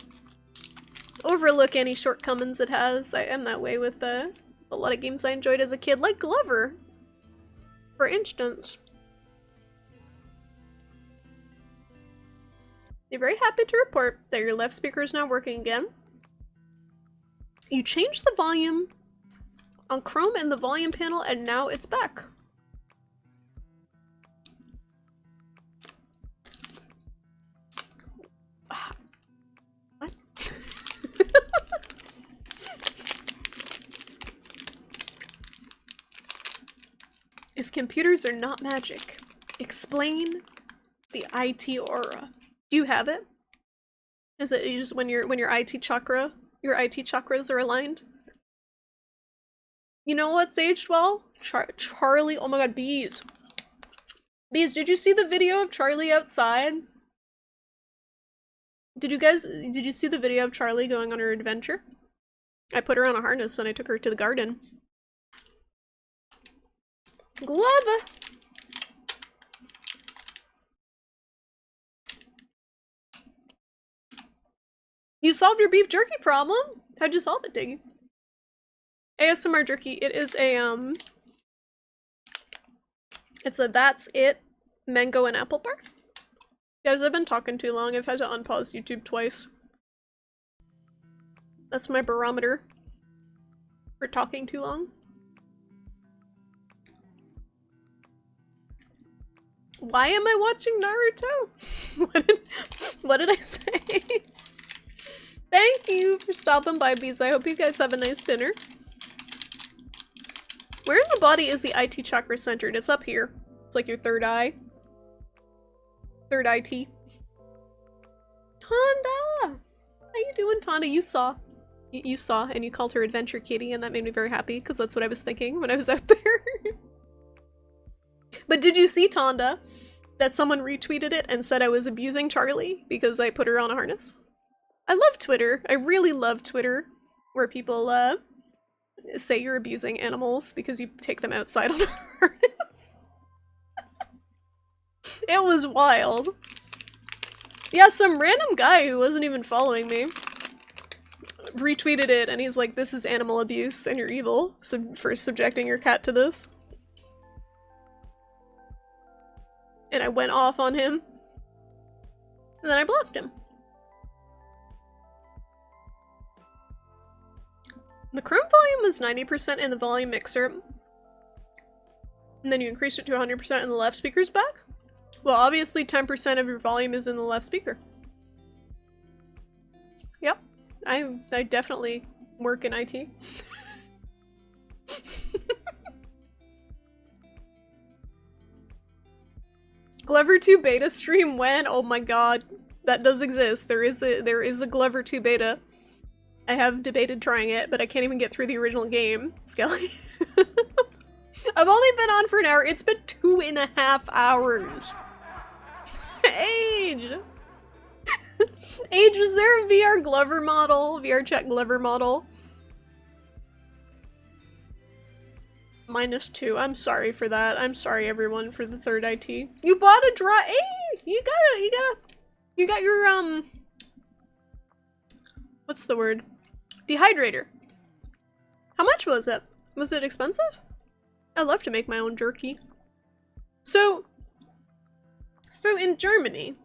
any shortcomings it has. I am that way with a lot of games I enjoyed as a kid, like Glover, for instance. You're very happy to report that your left speaker is now working again. You changed the volume on Chrome and the volume panel, and now it's back. What? If computers are not magic, explain the IT aura. Do you have it? Is it just when your IT chakra, your IT chakras are aligned? You know what's aged well? Charlie. Oh my god, bees. Bees, did you see the video of Charlie outside? Did you see the video of Charlie going on her adventure? I put her on a harness and I took her to the garden. Glove! You solved your beef jerky problem? How'd you solve it, Diggy? ASMR jerky. It is a, it's a That's It mango and apple bar. Guys, I've been talking too long. I've had to unpause YouTube twice. That's my barometer for talking too long. Why am I watching Naruto? What did I say? Thank you for stopping by, Bees. I hope you guys have a nice dinner. Where in the body is the IT chakra centered? It's up here. It's like your third eye. Third IT. Tonda! How you doing, Tonda? You saw. You saw, and you called her Adventure Kitty, and that made me very happy, because that's what I was thinking when I was out there. But did you see, Tonda, that someone retweeted it and said I was abusing Charlie because I put her on a harness? I love Twitter. I really love Twitter, where people say you're abusing animals because you take them outside on a harness. It was wild. Yeah, some random guy who wasn't even following me retweeted it, and he's like, this is animal abuse and you're evil for subjecting your cat to this. And I went off on him. And then I blocked him. The Chrome volume was 90% in the volume mixer. And then you increased it to 100% in the left speaker's back? Well, obviously 10% of your volume is in the left speaker. Yep. I definitely work in IT. Glover 2 beta stream when? Oh my god. That does exist. There is a Glover 2 beta. I have debated trying it, but I can't even get through the original game. Skelly. I've only been on for an hour. It's been 2.5 hours. Age! Age, was there a VR Glover model? VR chat Glover model? -2. I'm sorry for that. I'm sorry, everyone, for the third IT. You bought a dry. Hey, you got your what's the word? Dehydrator. How much was it? Was it expensive? I'd love to make my own jerky. So in Germany,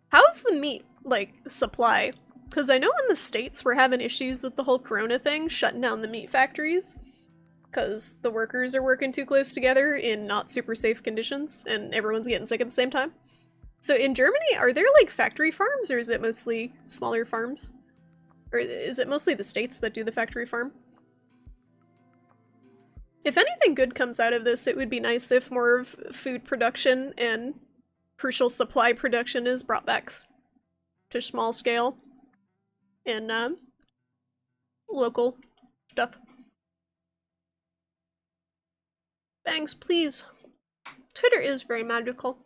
how's the meat, like, supply? Because I know in the States we're having issues with the whole Corona thing, shutting down the meat factories. Because the workers are working too close together in not super safe conditions, and everyone's getting sick at the same time. So in Germany, are there, like, factory farms, or is it mostly smaller farms? Or is it mostly the States that do the factory farm? If anything good comes out of this, it would be nice if more of food production and crucial supply production is brought back to small scale and local stuff. Bangs, please. Twitter is very magical.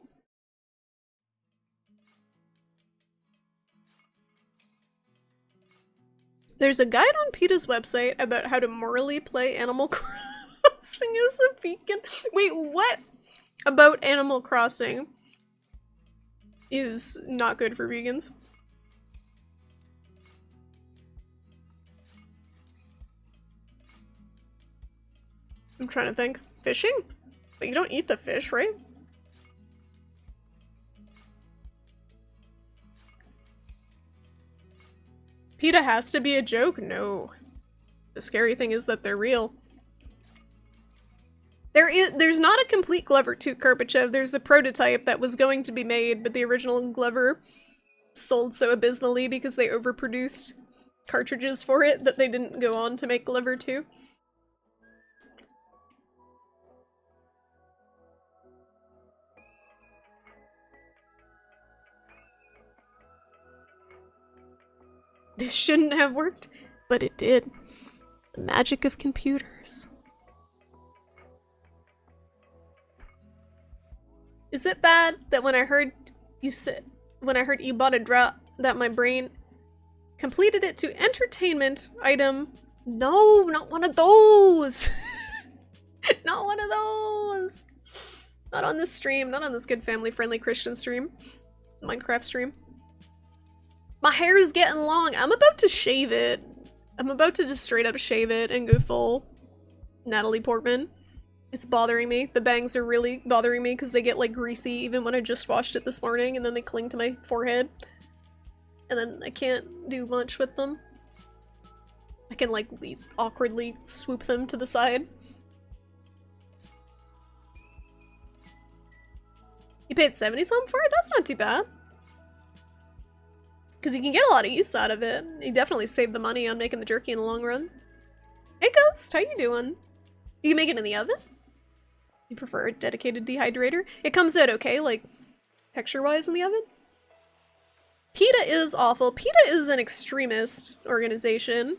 There's a guide on PETA's website about how to morally play Animal Crossing as a vegan. Wait, what about Animal Crossing is not good for vegans? I'm trying to think. Fishing? But you don't eat the fish, right? PETA has to be a joke? No. The scary thing is that they're real. There's not a complete Glover 2 Karpachev. There's a prototype that was going to be made, but the original Glover sold so abysmally because they overproduced cartridges for it that they didn't go on to make Glover 2. This shouldn't have worked, but it did. The magic of computers. Is it bad that when I heard you bought a drop, that my brain completed it to entertainment item? No, not one of those! Not one of those! Not on this stream, not on this good family-friendly Christian stream. Minecraft stream. My hair is getting long. I'm about to shave it. I'm about to just straight up shave it and go full Natalie Portman. It's bothering me. The bangs are really bothering me because they get like greasy even when I just washed it this morning, and then they cling to my forehead. And then I can't do much with them. I can like awkwardly swoop them to the side. You paid 70 something for it? That's not too bad. Because you can get a lot of use out of it. You definitely save the money on making the jerky in the long run. Hey Ghost, how you doing? Do you make it in the oven? You prefer a dedicated dehydrator? It comes out okay, like, texture-wise in the oven? PETA is awful. PETA is an extremist organization.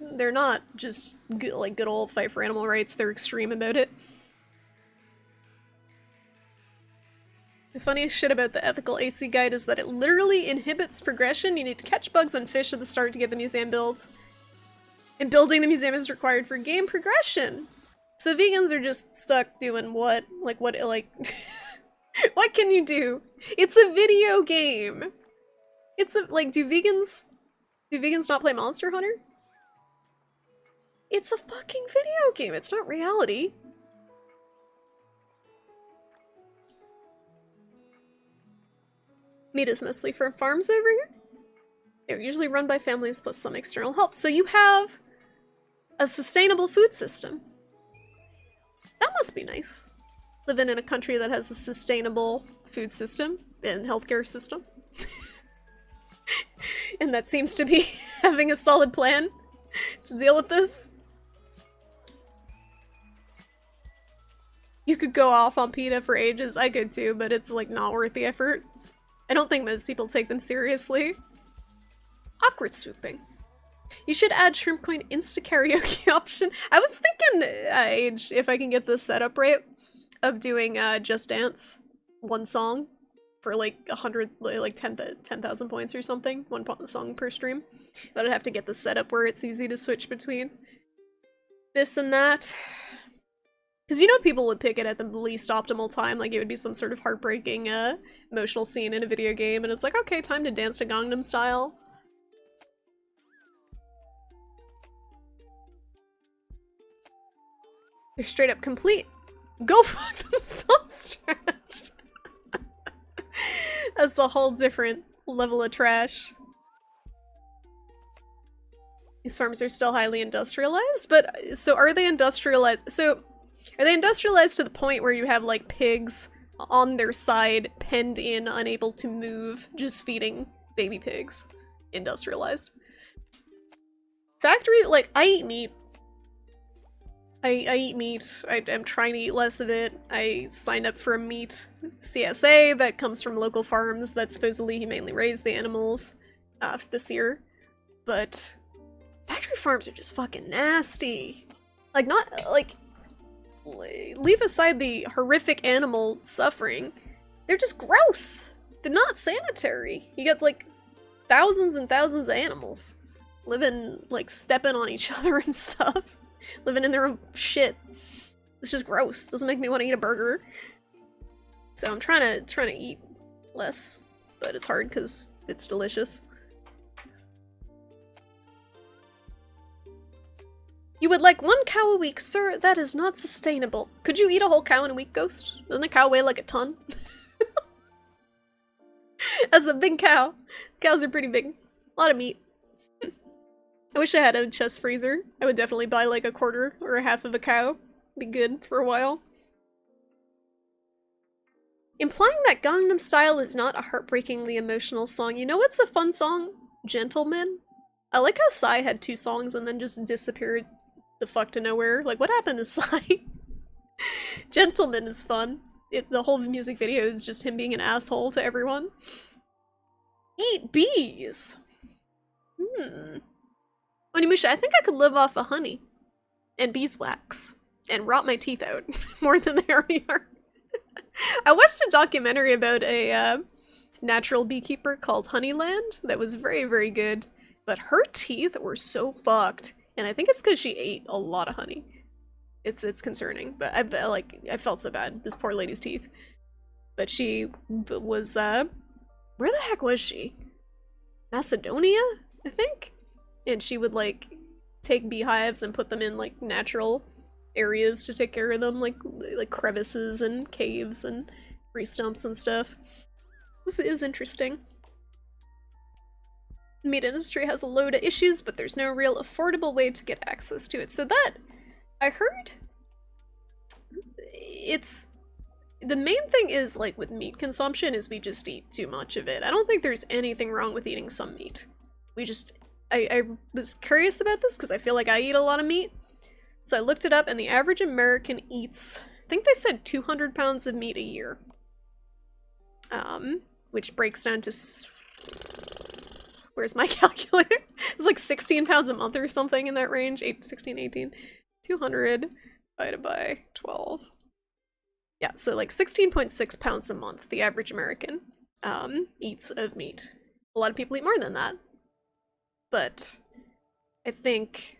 They're not just like good old fight for animal rights, they're extreme about it. The funniest shit about the ethical AC guide is that it literally inhibits progression. You need to catch bugs and fish at the start to get the museum built. And building the museum is required for game progression. So vegans are just stuck doing what? Like, what, like... what can you do? It's a video game! It's a, like, do vegans not play Monster Hunter? It's a fucking video game, it's not reality. Meat is mostly from farms over here. They're usually run by families plus some external help. So you have a sustainable food system. That must be nice. Living in a country that has a sustainable food system and healthcare system. And that seems to be having a solid plan to deal with this. You could go off on PETA for ages. I could too, but it's like not worth the effort. I don't think most people take them seriously. Awkward swooping. You should add Shrimp Coin Insta Karaoke option. I was thinking, Age, if I can get the setup right, of doing Just Dance, one song, for like 100, like 10,000 points or something. One song per stream. But I'd have to get the setup where it's easy to switch between this and that. Because you know people would pick it at the least optimal time, like it would be some sort of heartbreaking emotional scene in a video game, and it's like, okay, time to dance to Gangnam Style. They're straight up complete. Go fuck themselves, trash. That's a whole different level of trash. These farms are still highly industrialized, but so are they industrialized? So are they industrialized to the point where you have like pigs on their side, penned in, unable to move, just feeding baby pigs? Industrialized. Factory, like, I eat meat. I eat meat. I'm trying to eat less of it. I signed up for a meat CSA that comes from local farms that supposedly humanely raise the animals this year. But factory farms are just fucking nasty. Like, not, like, leave aside the horrific animal suffering. They're just gross. They're not sanitary. You got, like, thousands and thousands of animals living, like, stepping on each other and stuff. Living in their own shit. It's just gross. Doesn't make me want to eat a burger. So I'm trying to eat less, but it's hard because it's delicious. You would like 1 cow a week, sir? That is not sustainable. Could you eat a whole cow in a week, Ghost? Doesn't a cow weigh like a ton? That's a big cow. Cows are pretty big. A lot of meat. I wish I had a chest freezer. I would definitely buy like a quarter or a half of a cow. Be good for a while. Implying that Gangnam Style is not a heartbreakingly emotional song. You know what's a fun song? Gentleman. I like how Psy had 2 songs and then just disappeared the fuck to nowhere. Like, what happened to Psy? Gentleman is fun. The whole music video is just him being an asshole to everyone. Eat bees! Onimusha, I think I could live off of honey. And beeswax. And rot my teeth out. More than they already are. I watched a documentary about a natural beekeeper called Honeyland that was very, very good. But her teeth were so fucked. And I think it's because she ate a lot of honey. It's concerning, but I felt so bad, this poor lady's teeth. But she was, where the heck was she? Macedonia, I think? And she would, like, take beehives and put them in, like, natural areas to take care of them, like crevices and caves and tree stumps and stuff. It was interesting. The meat industry has a load of issues, but there's no real affordable way to get access to it. So that, I heard, it's, the main thing is, like, with meat consumption is we just eat too much of it. I don't think there's anything wrong with eating some meat. We just, I was curious about this because I feel like I eat a lot of meat. So I looked it up and the average American eats, I think they said 200 pounds of meat a year. Which breaks down to, where's my calculator? It's like 16 pounds a month or something in that range. 16, 18. 200 divided by 12. Yeah, so like 16.6 pounds a month, the average American eats of meat. A lot of people eat more than that. But I think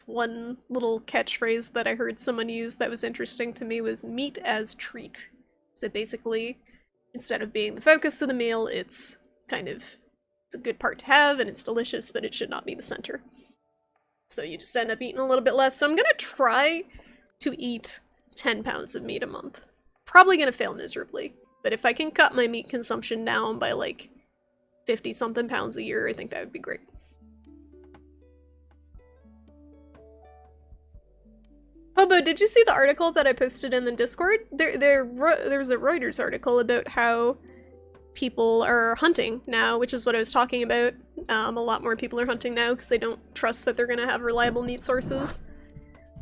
one little catchphrase that I heard someone use that was interesting to me was meat as treat. So basically, instead of being the focus of the meal, it's kind of, it's a good part to have and it's delicious, but it should not be the center. So you just end up eating a little bit less. So I'm gonna try to eat 10 pounds of meat a month. Probably gonna fail miserably, but if I can cut my meat consumption down by like 50 something pounds a year, I think that would be great. Hobo, did you see the article that I posted in the Discord? There was a Reuters article about how people are hunting now, which is what I was talking about. A lot more people are hunting now because they don't trust that they're gonna have reliable meat sources.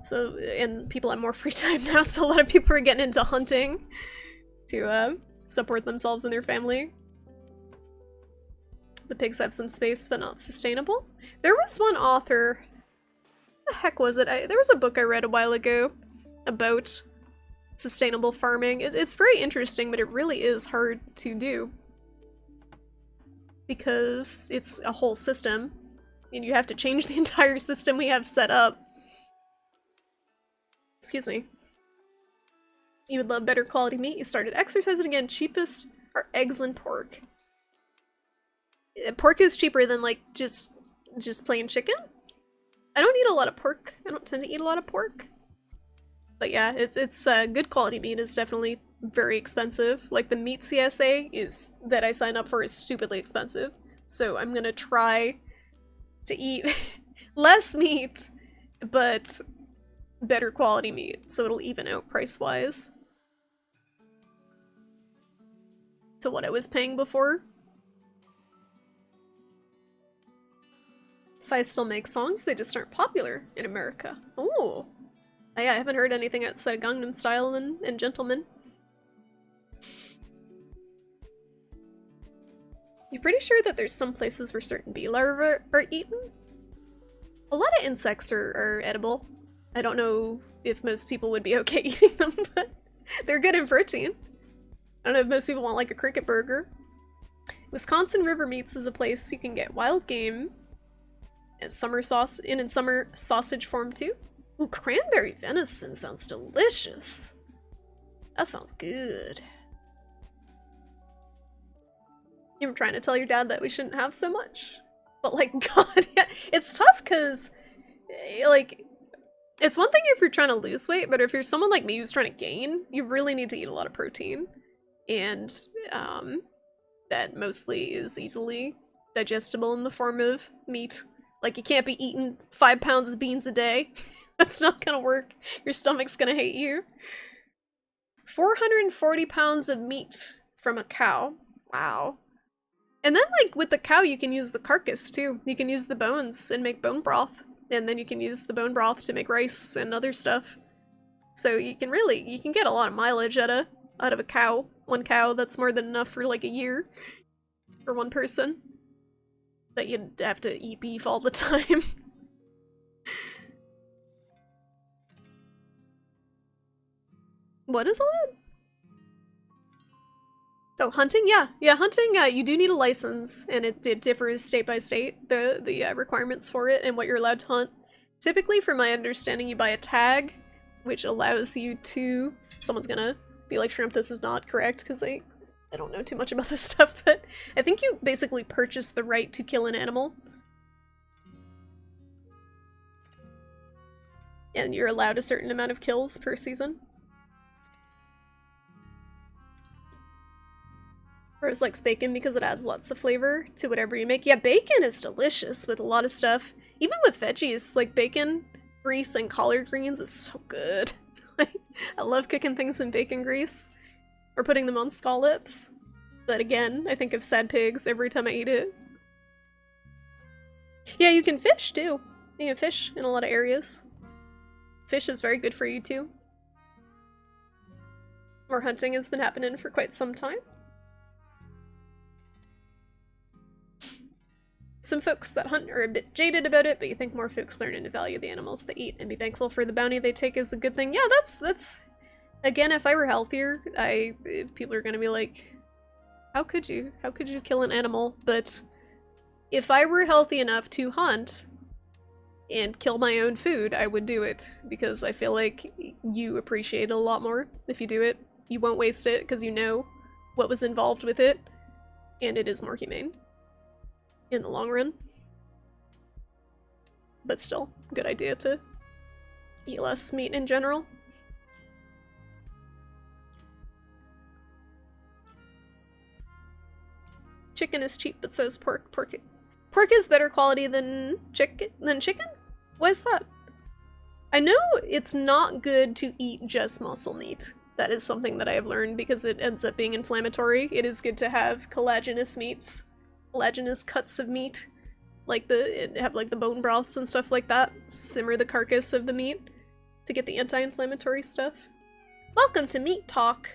So, and people have more free time now, so a lot of people are getting into hunting to support themselves and their family. The pigs have some space, but not sustainable. There was one author, what the heck was it? There was a book I read a while ago about sustainable farming. It's very interesting, but it really is hard to do. Because it's a whole system, and you have to change the entire system we have set up. Excuse me. You would love better quality meat. You started exercising again. Cheapest are eggs and pork. Pork is cheaper than, like, just plain chicken. I don't eat a lot of pork. I don't tend to eat a lot of pork. But yeah, it's good quality meat is definitely very expensive. Like, the meat CSA is that I sign up for is stupidly expensive. So I'm gonna try to eat less meat, but better quality meat, so it'll even out price-wise to what I was paying before. Psy still makes songs, they just aren't popular in America. Oh, yeah, I haven't heard anything outside of Gangnam Style and Gentleman. You pretty sure that there's some places where certain bee larvae are eaten? A lot of insects are edible. I don't know if most people would be okay eating them, but they're good in protein. I don't know if most people want like a cricket burger. Wisconsin River Meats is a place you can get wild game and summer sauce in summer sausage form too. Ooh, cranberry venison sounds delicious. That sounds good. You were trying to tell your dad that we shouldn't have so much. But like, God, yeah, it's tough because, like, it's one thing if you're trying to lose weight, but if you're someone like me who's trying to gain, you really need to eat a lot of protein. And that mostly is easily digestible in the form of meat Like, you can't be eating 5 pounds of beans a day. That's not gonna work. Your stomach's gonna hate you. 440 pounds of meat from a cow. Wow. And then, like, with the cow, you can use the carcass, too. You can use the bones and make bone broth. And then you can use the bone broth to make rice and other stuff. So you can get a lot of mileage out of a cow. One cow, that's more than enough for, like, a year. For one person. But you'd have to eat beef all the time. What is allowed? Oh, hunting? Yeah. Yeah, hunting, you do need a license, and it differs state by state, the requirements for it and what you're allowed to hunt. Typically, from my understanding, you buy a tag, which allows you to... Someone's gonna be like, Shrimp, this is not correct, because I don't know too much about this stuff, but I think you basically purchase the right to kill an animal. And you're allowed a certain amount of kills per season. Whereas likes bacon because it adds lots of flavor to whatever you make. Yeah, bacon is delicious with a lot of stuff. Even with veggies, like bacon, grease, and collard greens is so good. I love cooking things in bacon grease. Or putting them on scallops. But again, I think of sad pigs every time I eat it. Yeah, you can fish too. You can fish in a lot of areas. Fish is very good for you too. More hunting has been happening for quite some time. Some folks that hunt are a bit jaded about it, but you think more folks learning to value the animals they eat and be thankful for the bounty they take is a good thing. Yeah, that's again, if I were healthier, people are gonna be like, how could you kill an animal? But if I were healthy enough to hunt and kill my own food, I would do it, because I feel like you appreciate it a lot more if you do it. You won't waste it because you know what was involved with it, and it is more humane in the long run. But still, good idea to eat less meat in general. Chicken is cheap, but so is pork. Pork is better quality than chicken? Why is that? I know it's not good to eat just muscle meat. That is something that I have learned because it ends up being inflammatory. It is good to have collagenous meats. Collagenous cuts of meat, like have like the bone broths and stuff like that. Simmer the carcass of the meat to get the anti-inflammatory stuff. Welcome to Meat Talk.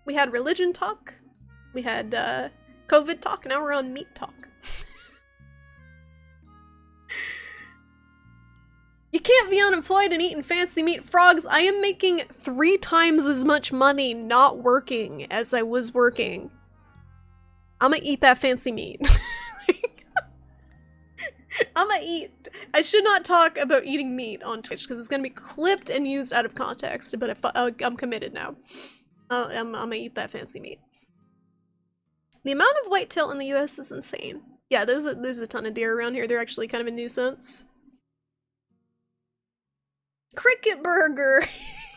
We had religion talk, we had COVID talk, now we're on meat talk. You can't be unemployed and eating fancy meat. Frogs, I am making 3 times as much money not working as I was working. I'm gonna eat that fancy meat. I should not talk about eating meat on Twitch because it's gonna be clipped and used out of context, but if I'm committed now. I'm gonna eat that fancy meat. The amount of whitetail in the US is insane. Yeah, there's a ton of deer around here. They're actually kind of a nuisance. Cricket burger!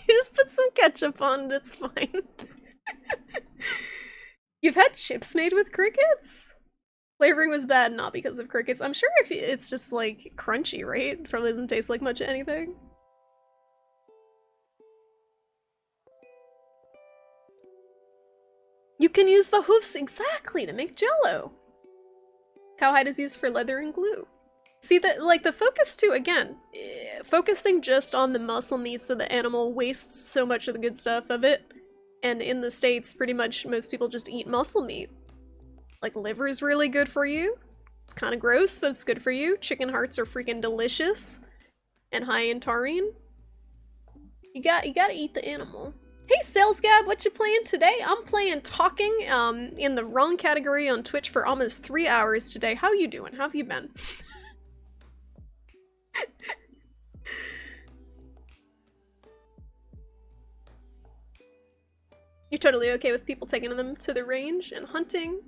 You just put some ketchup on it, it's fine. You've had chips made with crickets? Flavoring was bad, not because of crickets. I'm sure if it's just, like, crunchy, right? It probably doesn't taste like much of anything. You can use the hoofs exactly to make jello. Cowhide is used for leather and glue. See, the focus too, again, focusing just on the muscle meats of the animal wastes so much of the good stuff of it. And in the States, pretty much most people just eat muscle meat. Like, liver is really good for you. It's kind of gross, but it's good for you. Chicken hearts are freaking delicious. And high in taurine. You gotta eat the animal. Hey, Sales Gab, what you playing today? I'm playing Talking in the wrong category on Twitch for almost 3 hours today. How you doing? How have you been? You're totally okay with people taking them to the range and hunting?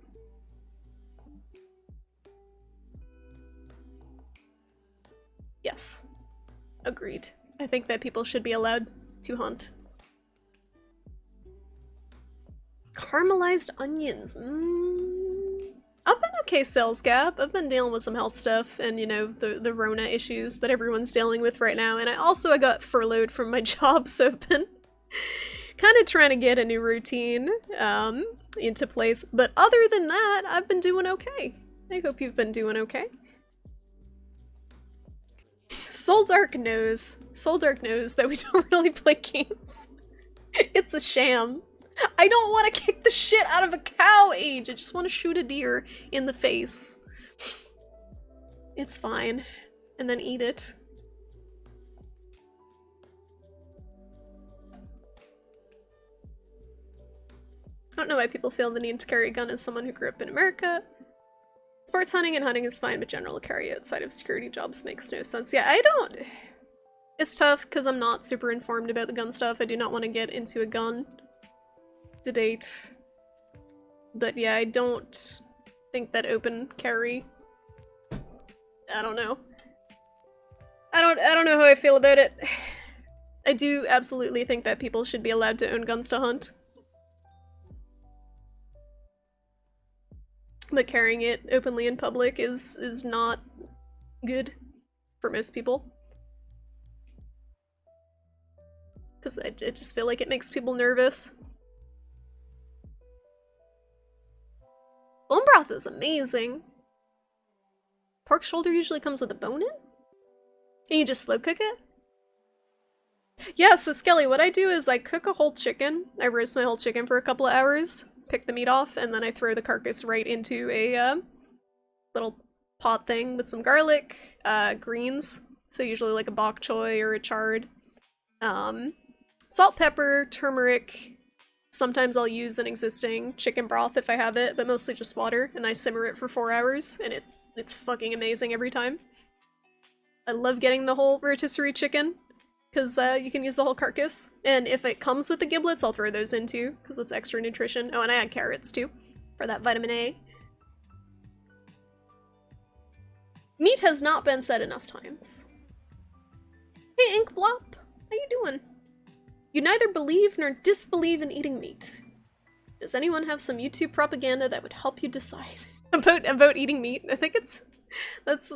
Yes. Agreed. I think that people should be allowed to hunt. Caramelized onions. I've been okay okay sales gap. I've been dealing with some health stuff and, you know, the Rona issues that everyone's dealing with right now. And I got furloughed from my job, so I've been kind of trying to get a new routine into place. But other than that, I've been doing okay. I hope you've been doing okay. Soul Dark knows that we don't really play games. It's a sham. I don't want to kick the shit out of a cow, Age. I just want to shoot a deer in the face. It's fine. And then eat it. I don't know why people feel the need to carry a gun as someone who grew up in America. Sports hunting and hunting is fine, but general carry outside of security jobs makes no sense. Yeah, I don't... It's tough because I'm not super informed about the gun stuff. I do not want to get into a gun debate. But yeah, I don't think that open carry... I don't know. I don't know how I feel about it. I do absolutely think that people should be allowed to own guns to hunt. But carrying it openly in public is not good for most people. Because I just feel like it makes people nervous. Bone broth is amazing. Pork shoulder usually comes with a bone in? And you just slow cook it? Yeah, so Skelly, what I do is I cook a whole chicken. I roast my whole chicken for a couple of hours, pick the meat off, and then I throw the carcass right into a little pot thing with some garlic, greens, so usually like a bok choy or a chard, salt, pepper, turmeric. Sometimes I'll use an existing chicken broth if I have it, but mostly just water, and I simmer it for 4 hours, and it's fucking amazing every time. I love getting the whole rotisserie chicken, because you can use the whole carcass, and if it comes with the giblets, I'll throw those in too, because that's extra nutrition. Oh, and I add carrots too, for that vitamin A. Meat has not been said enough times. Hey Inkblop, how you doing? You neither believe nor disbelieve in eating meat. Does anyone have some YouTube propaganda that would help you decide about eating meat? I think that's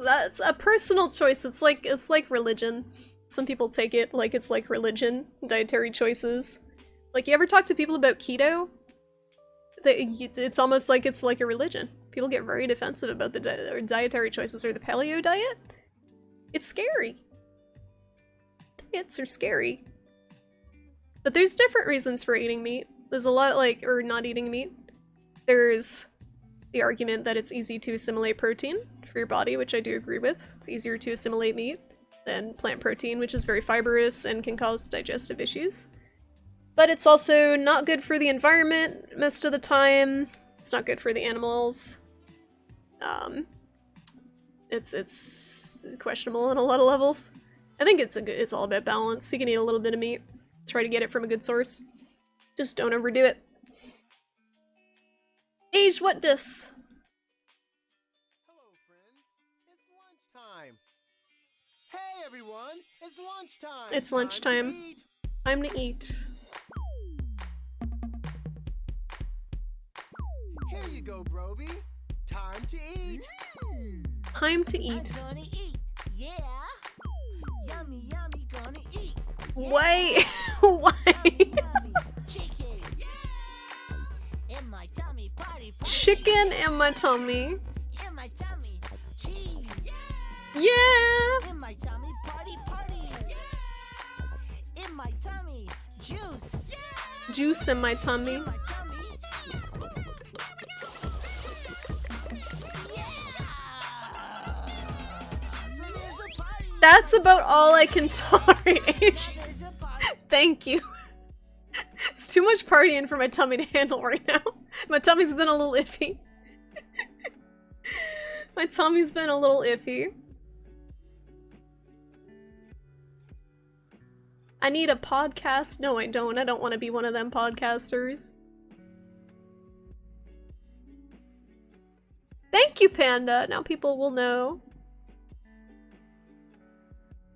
a personal choice. It's like religion. Some people take it like it's like religion, dietary choices. Like, you ever talk to people about keto? It's almost like it's like a religion. People get very defensive about the dietary choices or the paleo diet. It's scary. Diets are scary. But there's different reasons for eating meat. There's a lot, like, or not eating meat. There's the argument that it's easy to assimilate protein for your body, which I do agree with. It's easier to assimilate meat than plant protein, which is very fibrous and can cause digestive issues. But it's also not good for the environment most of the time. It's not good for the animals. It's questionable on a lot of levels. I think it's all about balance. You can eat a little bit of meat. Try to get it from a good source. Just don't overdo it. Age, what dis? Hello, friends. It's lunchtime. Hey, everyone. It's lunchtime. It's lunchtime. Time to eat. Time to eat. Here you go, Broby. Time to eat. Time to eat. I'm gonna eat. Yeah. Yummy, yummy, gonna eat. Why? Why? Yummy, chicken. Yeah. In my tummy, party, party. Chicken in my tummy. In my tummy, cheese. Yeah. In my tummy, party, party. In my tummy, juice. Juice in my tummy. In my tummy. That's about all I can tolerate, Age. Thank you. It's too much partying for my tummy to handle right now. My tummy's been a little iffy. My tummy's been a little iffy. I need a podcast. No, I don't. I don't want to be one of them podcasters. Thank you, Panda. Now people will know.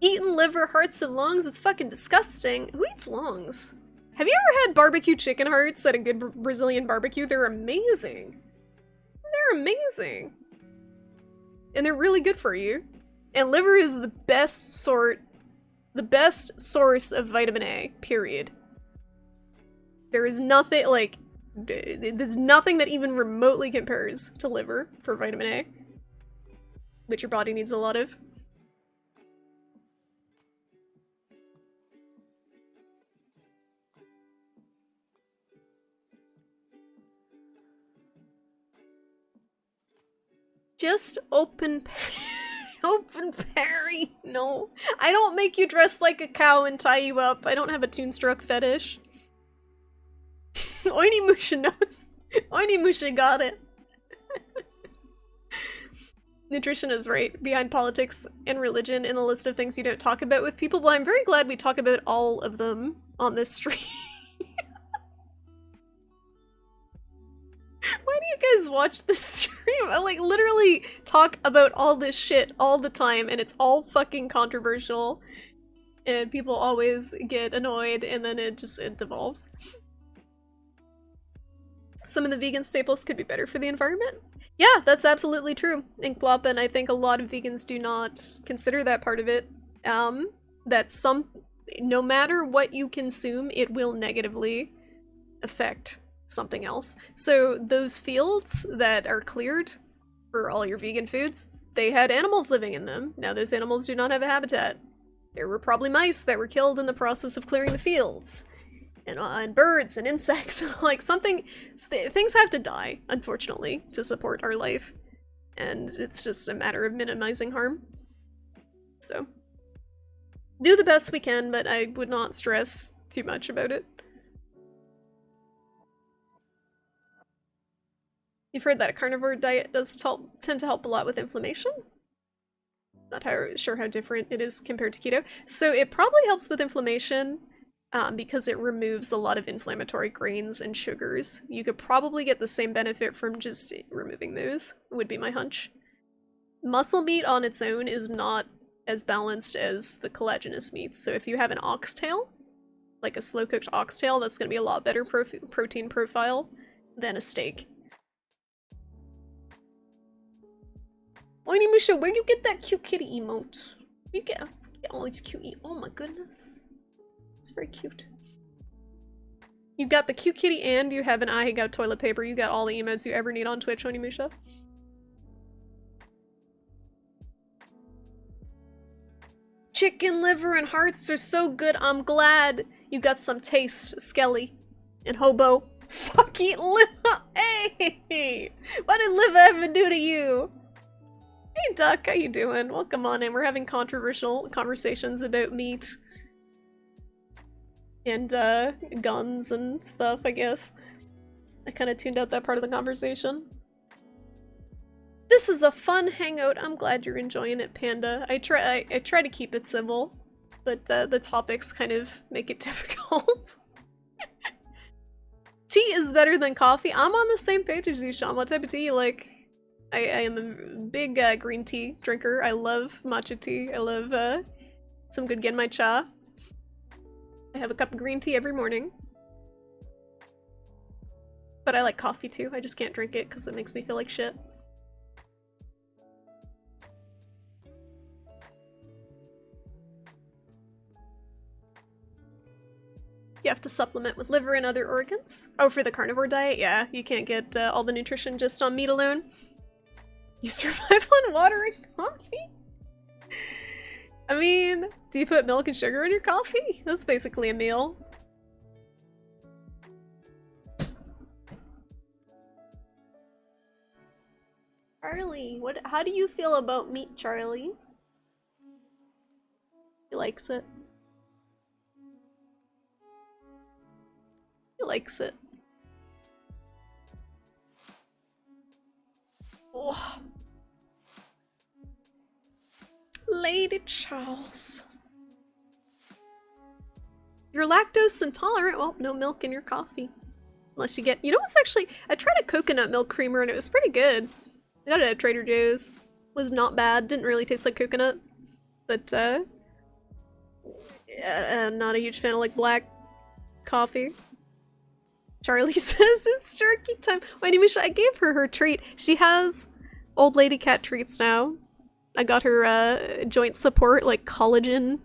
Eating liver, hearts, and lungs? It's fucking disgusting. Who eats lungs? Have you ever had barbecue chicken hearts at a good Brazilian barbecue? They're amazing. They're amazing. and they're really good for you. And liver is the best source of vitamin A, period. There is nothing, like, there's nothing that even remotely compares to liver for vitamin A, which your body needs a lot of. Just open Perry. No. I don't make you dress like a cow and tie you up. I don't have a Toonstruck fetish. Onimusha knows. Onimusha got it. Nutrition is right behind politics and religion in the list of things you don't talk about with people. Well, I'm very glad we talk about all of them on this stream. Why do you guys watch this stream? I like literally talk about all this shit all the time and it's all fucking controversial and people always get annoyed and then it devolves. Some of the vegan staples could be better for the environment. Yeah, that's absolutely true. Inkplop, and I think a lot of vegans do not consider that part of it. That no matter what you consume, it will negatively affect something else. So those fields that are cleared for all your vegan foods, they had animals living in them. Now those animals do not have a habitat. There were probably mice that were killed in the process of clearing the fields. And birds and insects. Like things have to die, unfortunately, to support our life. And it's just a matter of minimizing harm. So, do the best we can, but I would not stress too much about it. You've heard that a carnivore diet does tend to help a lot with inflammation? Not sure how different it is compared to keto. So it probably helps with inflammation because it removes a lot of inflammatory grains and sugars. You could probably get the same benefit from just removing those, would be my hunch. Muscle meat on its own is not as balanced as the collagenous meats. So if you have an oxtail, like a slow-cooked oxtail, that's going to be a lot better protein profile than a steak. Onimusha, where you get that cute kitty emote? You get all these cute oh my goodness. It's very cute. You've got the cute kitty and you have an I got toilet paper. You got all the emotes you ever need on Twitch, Onimusha. Chicken liver and hearts are so good. I'm glad you got some taste, Skelly and Hobo. Fuck eat liver. Hey! What did liver ever do to you? Hey Duck, how you doing? Welcome on in. We're having controversial conversations about meat. And, guns and stuff, I guess. I kind of tuned out that part of the conversation. This is a fun hangout. I'm glad you're enjoying it, Panda. I try to keep it civil, but the topics kind of make it difficult. Tea is better than coffee. I'm on the same page as you, Sean. What type of tea you like? I am a big green tea drinker. I love matcha tea. I love some good genmai cha. I have a cup of green tea every morning. But I like coffee too. I just can't drink it because it makes me feel like shit. You have to supplement with liver and other organs. Oh, for the carnivore diet? Yeah, you can't get all the nutrition just on meat alone. You survive on water and coffee? I mean, do you put milk and sugar in your coffee? That's basically a meal. Charlie, how do you feel about meat, Charlie? He likes it. He likes it. Oh. Lady Charles. You're lactose intolerant? Well, no milk in your coffee. Unless you get... You know what's actually... I tried a coconut milk creamer and it was pretty good. I got it at Trader Joe's. Was not bad. Didn't really taste like coconut. But, I'm not a huge fan of, like, black coffee. Charlie says it's jerky time. Wait, Amisha, I gave her treat. She has old lady cat treats now. I got her joint support, like collagen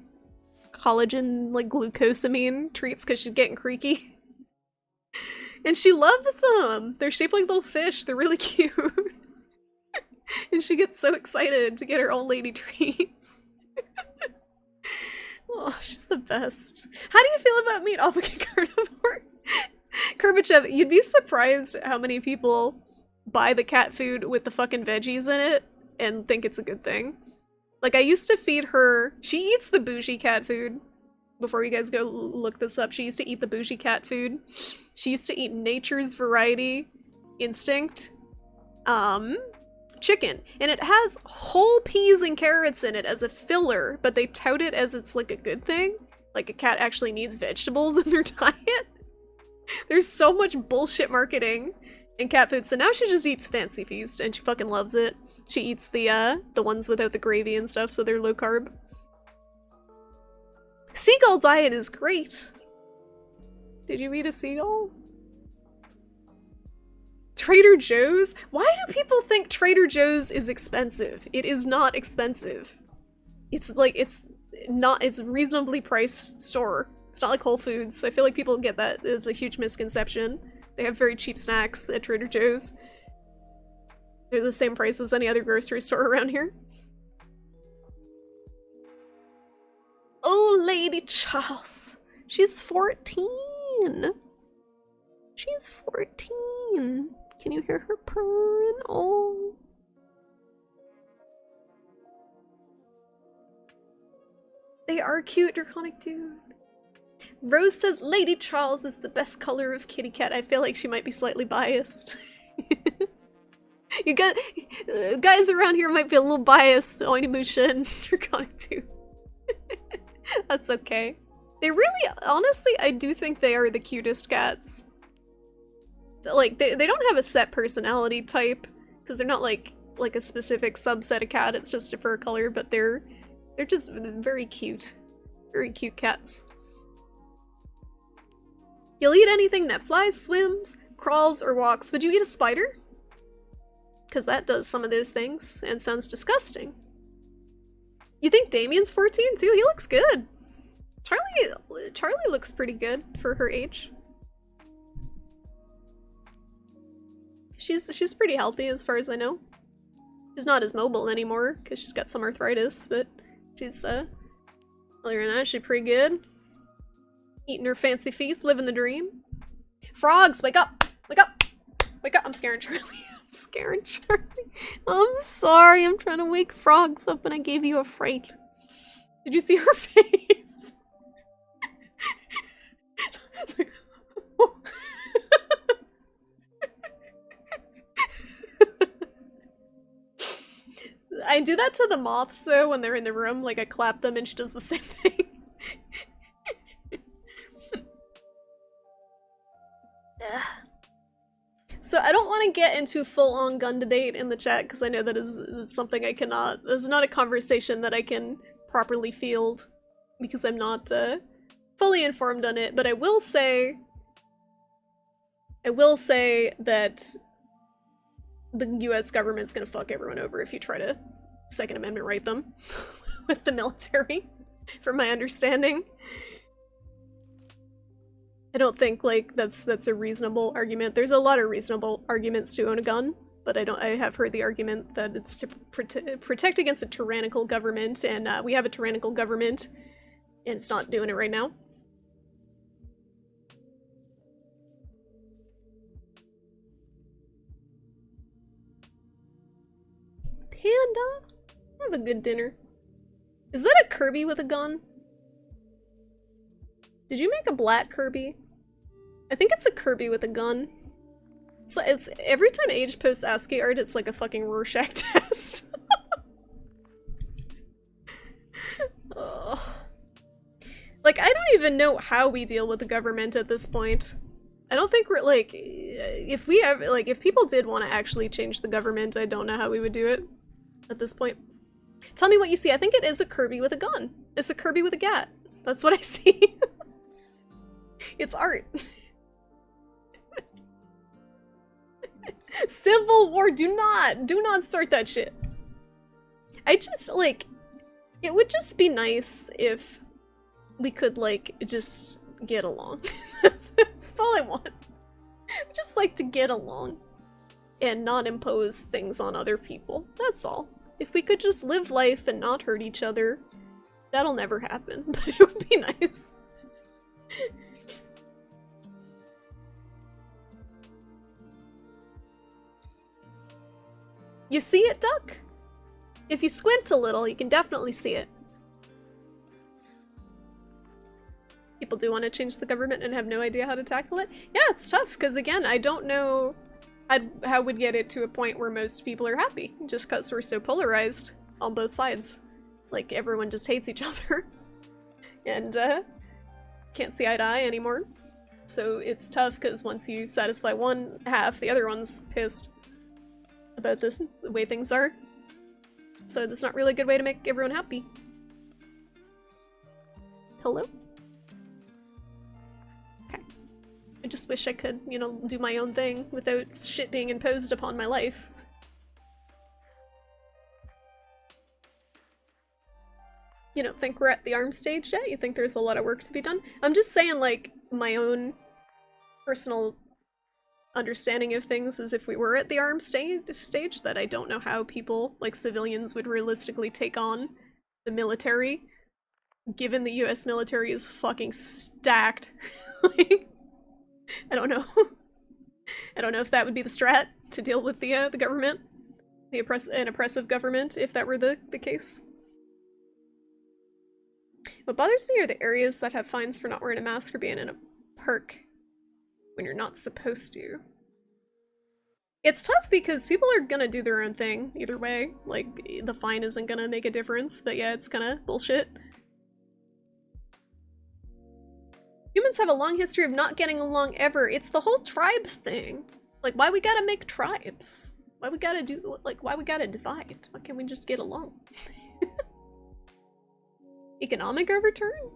like glucosamine treats because she's getting creaky. And she loves them! They're shaped like little fish, they're really cute. And she gets so excited to get her old lady treats. Oh, she's the best. How do you feel about meat obligate carnivore? Kurbachev, you'd be surprised how many people buy the cat food with the fucking veggies in it and think it's a good thing. Like, I used to feed her... She eats the bougie cat food. Before you guys go look this up, she used to eat the bougie cat food. She used to eat Nature's Variety Instinct chicken. And it has whole peas and carrots in it as a filler, but they tout it as it's like a good thing. Like a cat actually needs vegetables in their diet. There's so much bullshit marketing in cat food. So now she just eats Fancy Feast and she fucking loves it. She eats the ones without the gravy and stuff, so they're low carb. Seagull diet is great. Did you eat a seagull? Trader Joe's? Why do people think Trader Joe's is expensive? It is not expensive. It's like, it's a reasonably priced store. It's not like Whole Foods. I feel like people get that as a huge misconception. They have very cheap snacks at Trader Joe's. They're the same price as any other grocery store around here. Oh, Lady Charles. She's 14. She's 14. Can you hear her purring? Oh. They are cute, Draconic Dude. Rose says Lady Charles is the best color of kitty cat. I feel like she might be slightly biased. You got guys around here might be a little biased. Onimusha and Draconic Dude. That's okay. They really, honestly, I do think they are the cutest cats. Like, they don't have a set personality type, because they're not like a specific subset of cat, it's just a fur color, but they're just very cute. Very cute cats. You'll eat anything that flies, swims, crawls, or walks. Would you eat a spider? Because that does some of those things, and sounds disgusting. You think Damien's 14 too? He looks good. Charlie looks pretty good for her age. She's pretty healthy as far as I know. She's not as mobile anymore because she's got some arthritis, but she's other than that, she's pretty good. Eating her Fancy Feast, living the dream. Frogs, wake up! Wake up! Wake up! I'm scaring Charlie. I'm scaring Charlie. I'm sorry, I'm trying to wake frogs up and I gave you a fright. Did you see her face? I do that to the moths though when they're in the room, like I clap them and she does the same thing. So I don't want to get into full-on gun debate in the chat because I know that is something I cannot, this is not a conversation that I can properly field because I'm not fully informed on it, but I will say that the US government's gonna fuck everyone over if you try to Second Amendment right them with the military, from my understanding. I don't think, like, that's a reasonable argument. There's a lot of reasonable arguments to own a gun, but I have heard the argument that it's to protect against a tyrannical government, and we have a tyrannical government, and it's not doing it right now. Panda? Have a good dinner. Is that a Kirby with a gun? Did you make a black Kirby? I think it's a Kirby with a gun. It's every time Age posts ASCII art, it's like a fucking Rorschach test. Oh. Like, I don't even know how we deal with the government at this point. I don't think we're, like, if people did want to actually change the government, I don't know how we would do it at this point. Tell me what you see. I think it is a Kirby with a gun. It's a Kirby with a gat. That's what I see. It's art. Civil War, do not start that shit. I just, like, it would just be nice if we could, like, just get along. That's all I want. I just like to get along and not impose things on other people. That's all. If we could just live life and not hurt each other, that'll never happen, but it would be nice. You see it, Duck? If you squint a little, you can definitely see it. People do want to change the government and have no idea how to tackle it. Yeah, it's tough, because again, I don't know how we'd get it to a point where most people are happy, just because we're so polarized on both sides. Like, everyone just hates each other. And, can't see eye to eye anymore. So it's tough, because once you satisfy one half, the other one's pissed about this, the way things are. So that's not really a good way to make everyone happy. Hello? Okay. I just wish I could, you know, do my own thing without shit being imposed upon my life. You don't think we're at the arms stage yet? You think there's a lot of work to be done? I'm just saying, like, my own personal understanding of things is if we were at the arms stage, that I don't know how people, like civilians, would realistically take on the military, given the US military is fucking stacked. Like, I don't know. I don't know if that would be the strat to deal with the government, an oppressive government, if that were the case. What bothers me are the areas that have fines for not wearing a mask or being in a park when you're not supposed to. It's tough because people are gonna do their own thing either way. Like, the fine isn't gonna make a difference, but yeah, it's kinda bullshit. Humans have a long history of not getting along ever. It's the whole tribes thing. Like, why we gotta make tribes? Why we gotta do, like, why we gotta divide? Why can't we just get along? Economic overturn?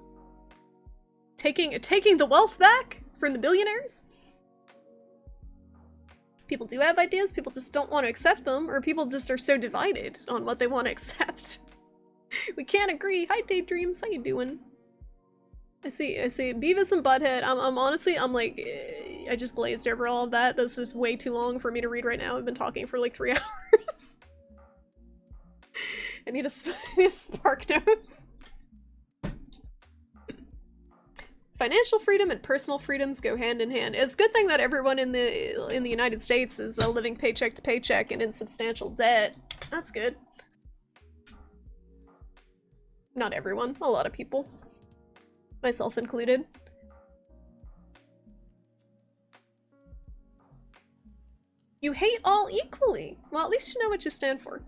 Taking the wealth back from the billionaires? People do have ideas, people just don't want to accept them, or people just are so divided on what they want to accept. We can't agree. Hi, Daydreams, how you doing? I see Beavis and Butthead. I'm honestly, I'm like, I just glazed over all of that. This is way too long for me to read right now. I've been talking for like 3 hours. I need a spark notes. Financial freedom and personal freedoms go hand in hand. It's a good thing that everyone in the United States is living paycheck to paycheck and in substantial debt. That's good. Not everyone, a lot of people. Myself included. You hate all equally. Well, at least you know what you stand for.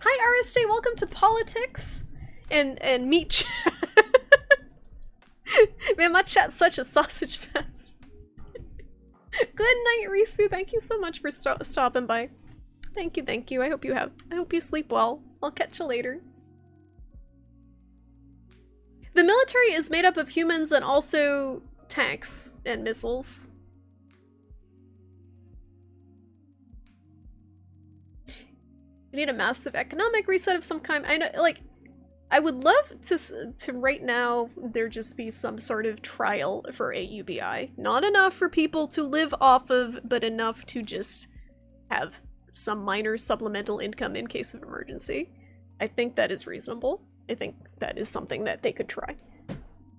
Hi, RSJ, welcome to politics and meat chat. Man, my chat's such a sausage fest. Good night, Risu. Thank you so much for stopping by. Thank you. I hope you sleep well. I'll catch you later. The military is made up of humans and also tanks and missiles. We need a massive economic reset of some kind. I know, like, I would love to right now there just be some sort of trial for AUBI. Not enough for people to live off of, but enough to just have some minor supplemental income in case of emergency. I think that is reasonable. I think that is something that they could try.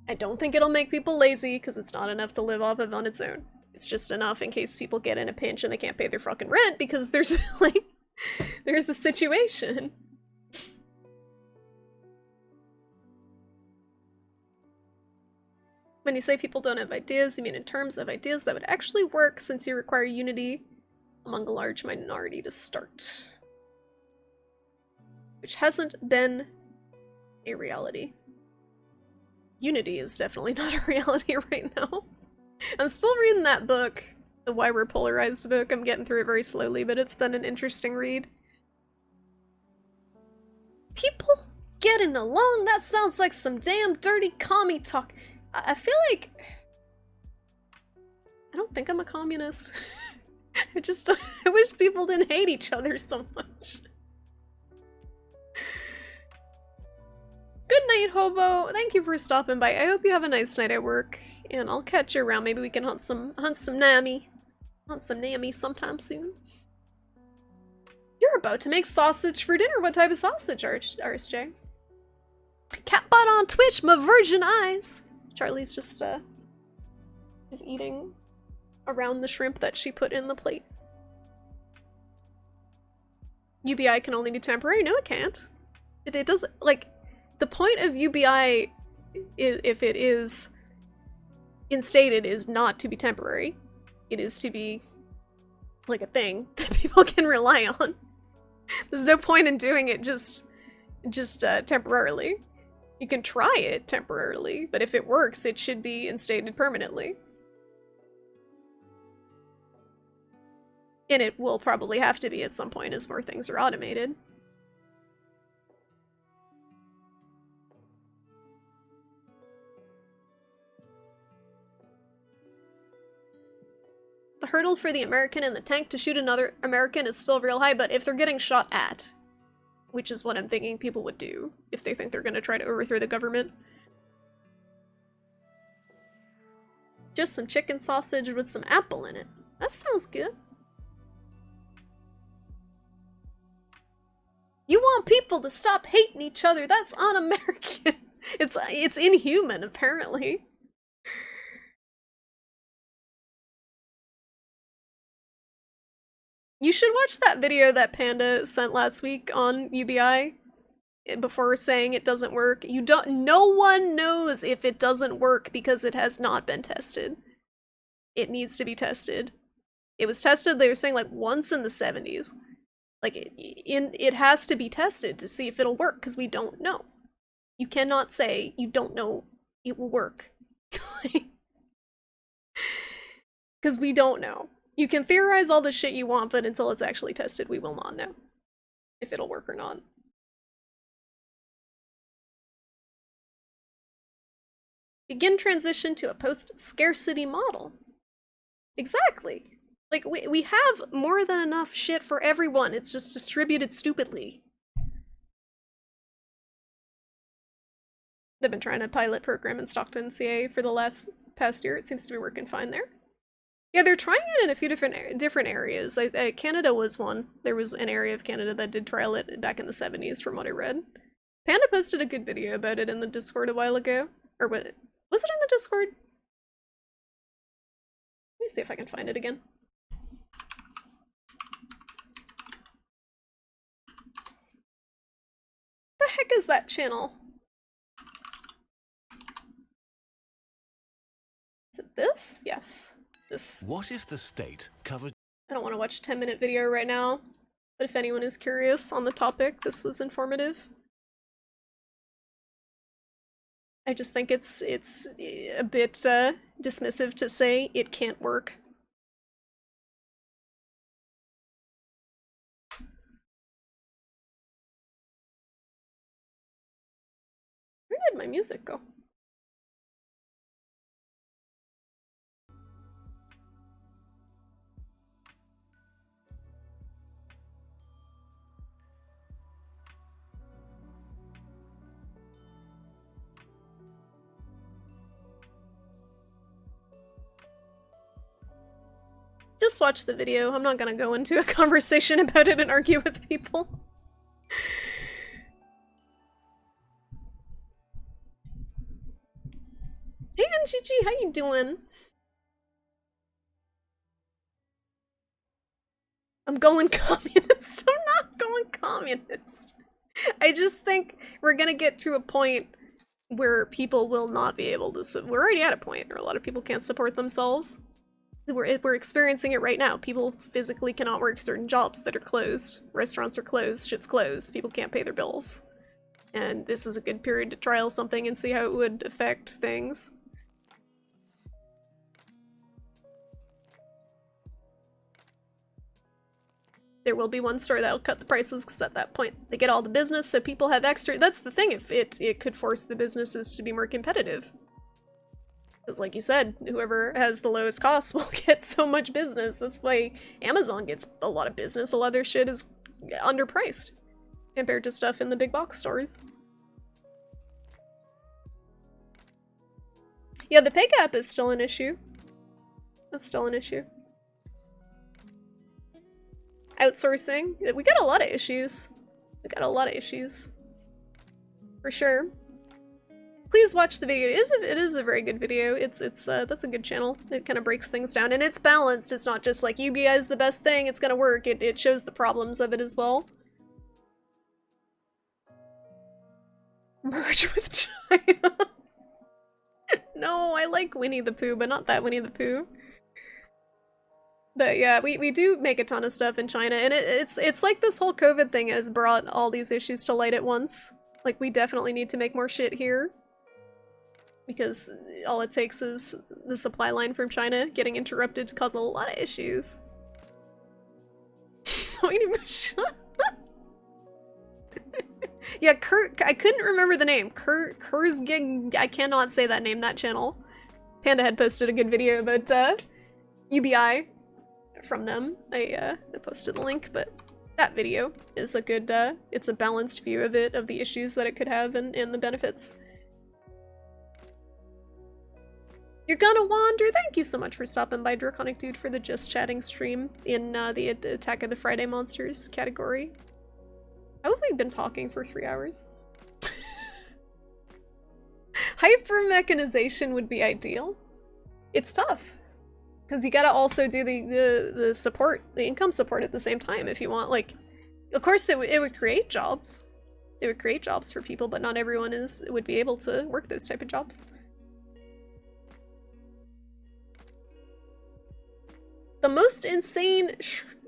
I don't think it'll make people lazy, because it's not enough to live off of on its own. It's just enough in case people get in a pinch and they can't pay their fucking rent, because there's, like, there's a situation. When you say people don't have ideas, you mean in terms of ideas that would actually work, since you require unity among a large minority to start. Which hasn't been a reality. Unity is definitely not a reality right now. I'm still reading that book, the Why We're Polarized book. I'm getting through it very slowly, but it's been an interesting read. People getting along? That sounds like some damn dirty commie talk. I feel like... I don't think I'm a communist. I wish people didn't hate each other so much. night, Hobo. Thank you for stopping by. I hope you have a nice night at work, and I'll catch you around. Maybe we can hunt some Nami. Hunt some Nami sometime soon. You're about to make sausage for dinner. What type of sausage, RSJ? Catbot on Twitch, my virgin eyes. Charlie's just is eating around the shrimp that she put in the plate. UBI can only be temporary. No, it can't. It doesn't, like, the point of UBI, if it is instated, is not to be temporary. It is to be, like, a thing that people can rely on. There's no point in doing it just temporarily. You can try it temporarily, but if it works, it should be instated permanently. And it will probably have to be at some point as more things are automated. The hurdle for the American in the tank to shoot another American is still real high, but if they're getting shot at, which is what I'm thinking people would do if they think they're gonna try to overthrow the government. Just some chicken sausage with some apple in it. That sounds good. You want people to stop hating each other. That's un-American. It's inhuman, apparently. You should watch that video that Panda sent last week on UBI before saying it doesn't work. No one knows if it doesn't work because it has not been tested. It needs to be tested. It was tested, they were saying, like, once in the 70s. Like, it has to be tested to see if it'll work, because we don't know. You cannot say you don't know it will work. Because we don't know. You can theorize all the shit you want, but until it's actually tested, we will not know if it'll work or not. Begin transition to a post-scarcity model. Exactly. Like, we have more than enough shit for everyone, it's just distributed stupidly. They've been trying to pilot program in Stockton, CA for the past year. It seems to be working fine there. Yeah, they're trying it in a few different areas. Canada was one. There was an area of Canada that did trial it back in the 70s, from what I read. Panda posted a good video about it in the Discord a while ago. Or was it in the Discord? Let me see if I can find it again. The heck is that channel? Is it this? Yes. This. What if the state covered... I don't want to watch a 10-minute video right now, but if anyone is curious on the topic, this was informative. I just think it's a bit dismissive to say it can't work. Where did my music go? Just watch the video. I'm not gonna go into a conversation about it and argue with people. Hey, NGG, how you doing? I'm going communist. I'm not going communist. I just think we're gonna get to a point where people will not be able to... We're already at a point where a lot of people can't support themselves. We're experiencing it right now. People physically cannot work certain jobs that are closed. Restaurants are closed, shit's closed, people can't pay their bills. And this is a good period to trial something and see how it would affect things. There will be one store that'll cut the prices because at that point they get all the business, so people have extra. That's the thing, if it could force the businesses to be more competitive. Because like you said, whoever has the lowest costs will get so much business. That's why Amazon gets a lot of business. A lot of their shit is underpriced compared to stuff in the big box stores. Yeah, the pay gap is still an issue. That's still an issue. Outsourcing. We got a lot of issues. We got a lot of issues. For sure. Please watch the video. It is a very good video. That's a good channel. It kind of breaks things down, and it's balanced. It's not just like UBI is the best thing, it's gonna work. It shows the problems of it as well. Merge with China. No, I like Winnie the Pooh, but not that Winnie the Pooh. But yeah, we do make a ton of stuff in China, and it's like this whole COVID thing has brought all these issues to light at once. Like, we definitely need to make more shit here. Because all it takes is the supply line from China getting interrupted to cause a lot of issues. Yeah, Kurt, I couldn't remember the name. Kurzgig, I cannot say that name, that channel. Panda had posted a good video about UBI from them. I posted the link, but that video is a good, it's a balanced view of it, of the issues that it could have and the benefits. You're gonna wander. Thank you so much for stopping by, Draconic Dude, for the Just Chatting stream in the Attack of the Friday Monsters category. How have we been talking for 3 hours? Hyper-mechanization would be ideal. It's tough. Because you gotta also do the support, the income support at the same time if you want, like... Of course it would create jobs. It would create jobs for people, but not everyone would be able to work those type of jobs. The most insane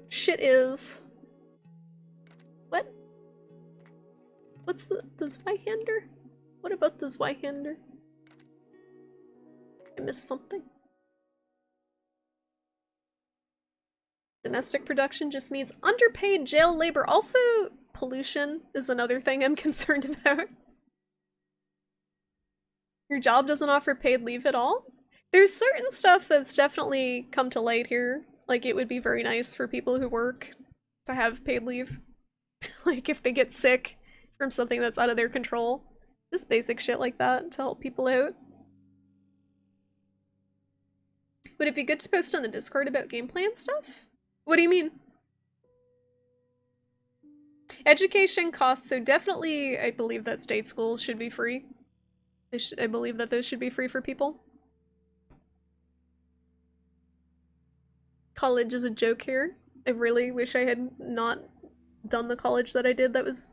shit is... What? What's the Zweihander? What about the Zweihander? I missed something. Domestic production just means underpaid jail labor. Also, pollution is another thing I'm concerned about. Your job doesn't offer paid leave at all? There's certain stuff that's definitely come to light here. Like, it would be very nice for people who work to have paid leave. Like, if they get sick from something that's out of their control. Just basic shit like that to help people out. Would it be good to post on the Discord about gameplay and stuff? What do you mean? Education costs, so definitely I believe that state schools should be free. I believe that those should be free for people. College is a joke here. I really wish I had not done the college that I did. That was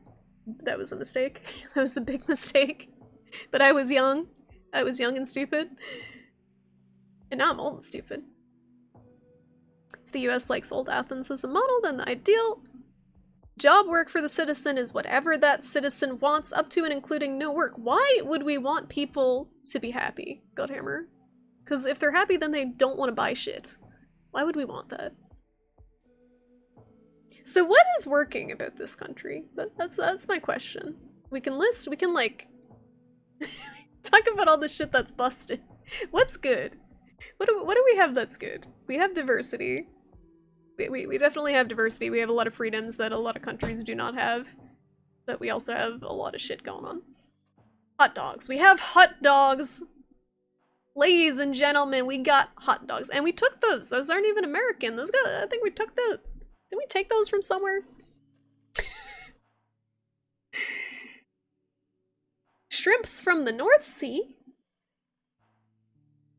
a mistake. That was a big mistake. But I was young. I was young and stupid. And now I'm old and stupid. If the US likes old Athens as a model, then the ideal job work for the citizen is whatever that citizen wants, up to and including no work. Why would we want people to be happy, Godhammer? Because if they're happy, then they don't want to buy shit. Why would we want that? So what is working about this country? That's my question. We can like talk about all the shit that's busted. What's good? What do we have that's good? We have diversity. We definitely have diversity. We have a lot of freedoms that a lot of countries do not have. But we also have a lot of shit going on. Hot dogs. We have hot dogs. Ladies and gentlemen, we got hot dogs. And we took those. Those aren't even American. Those I think we took the... Did we take those from somewhere? Shrimps from the North Sea?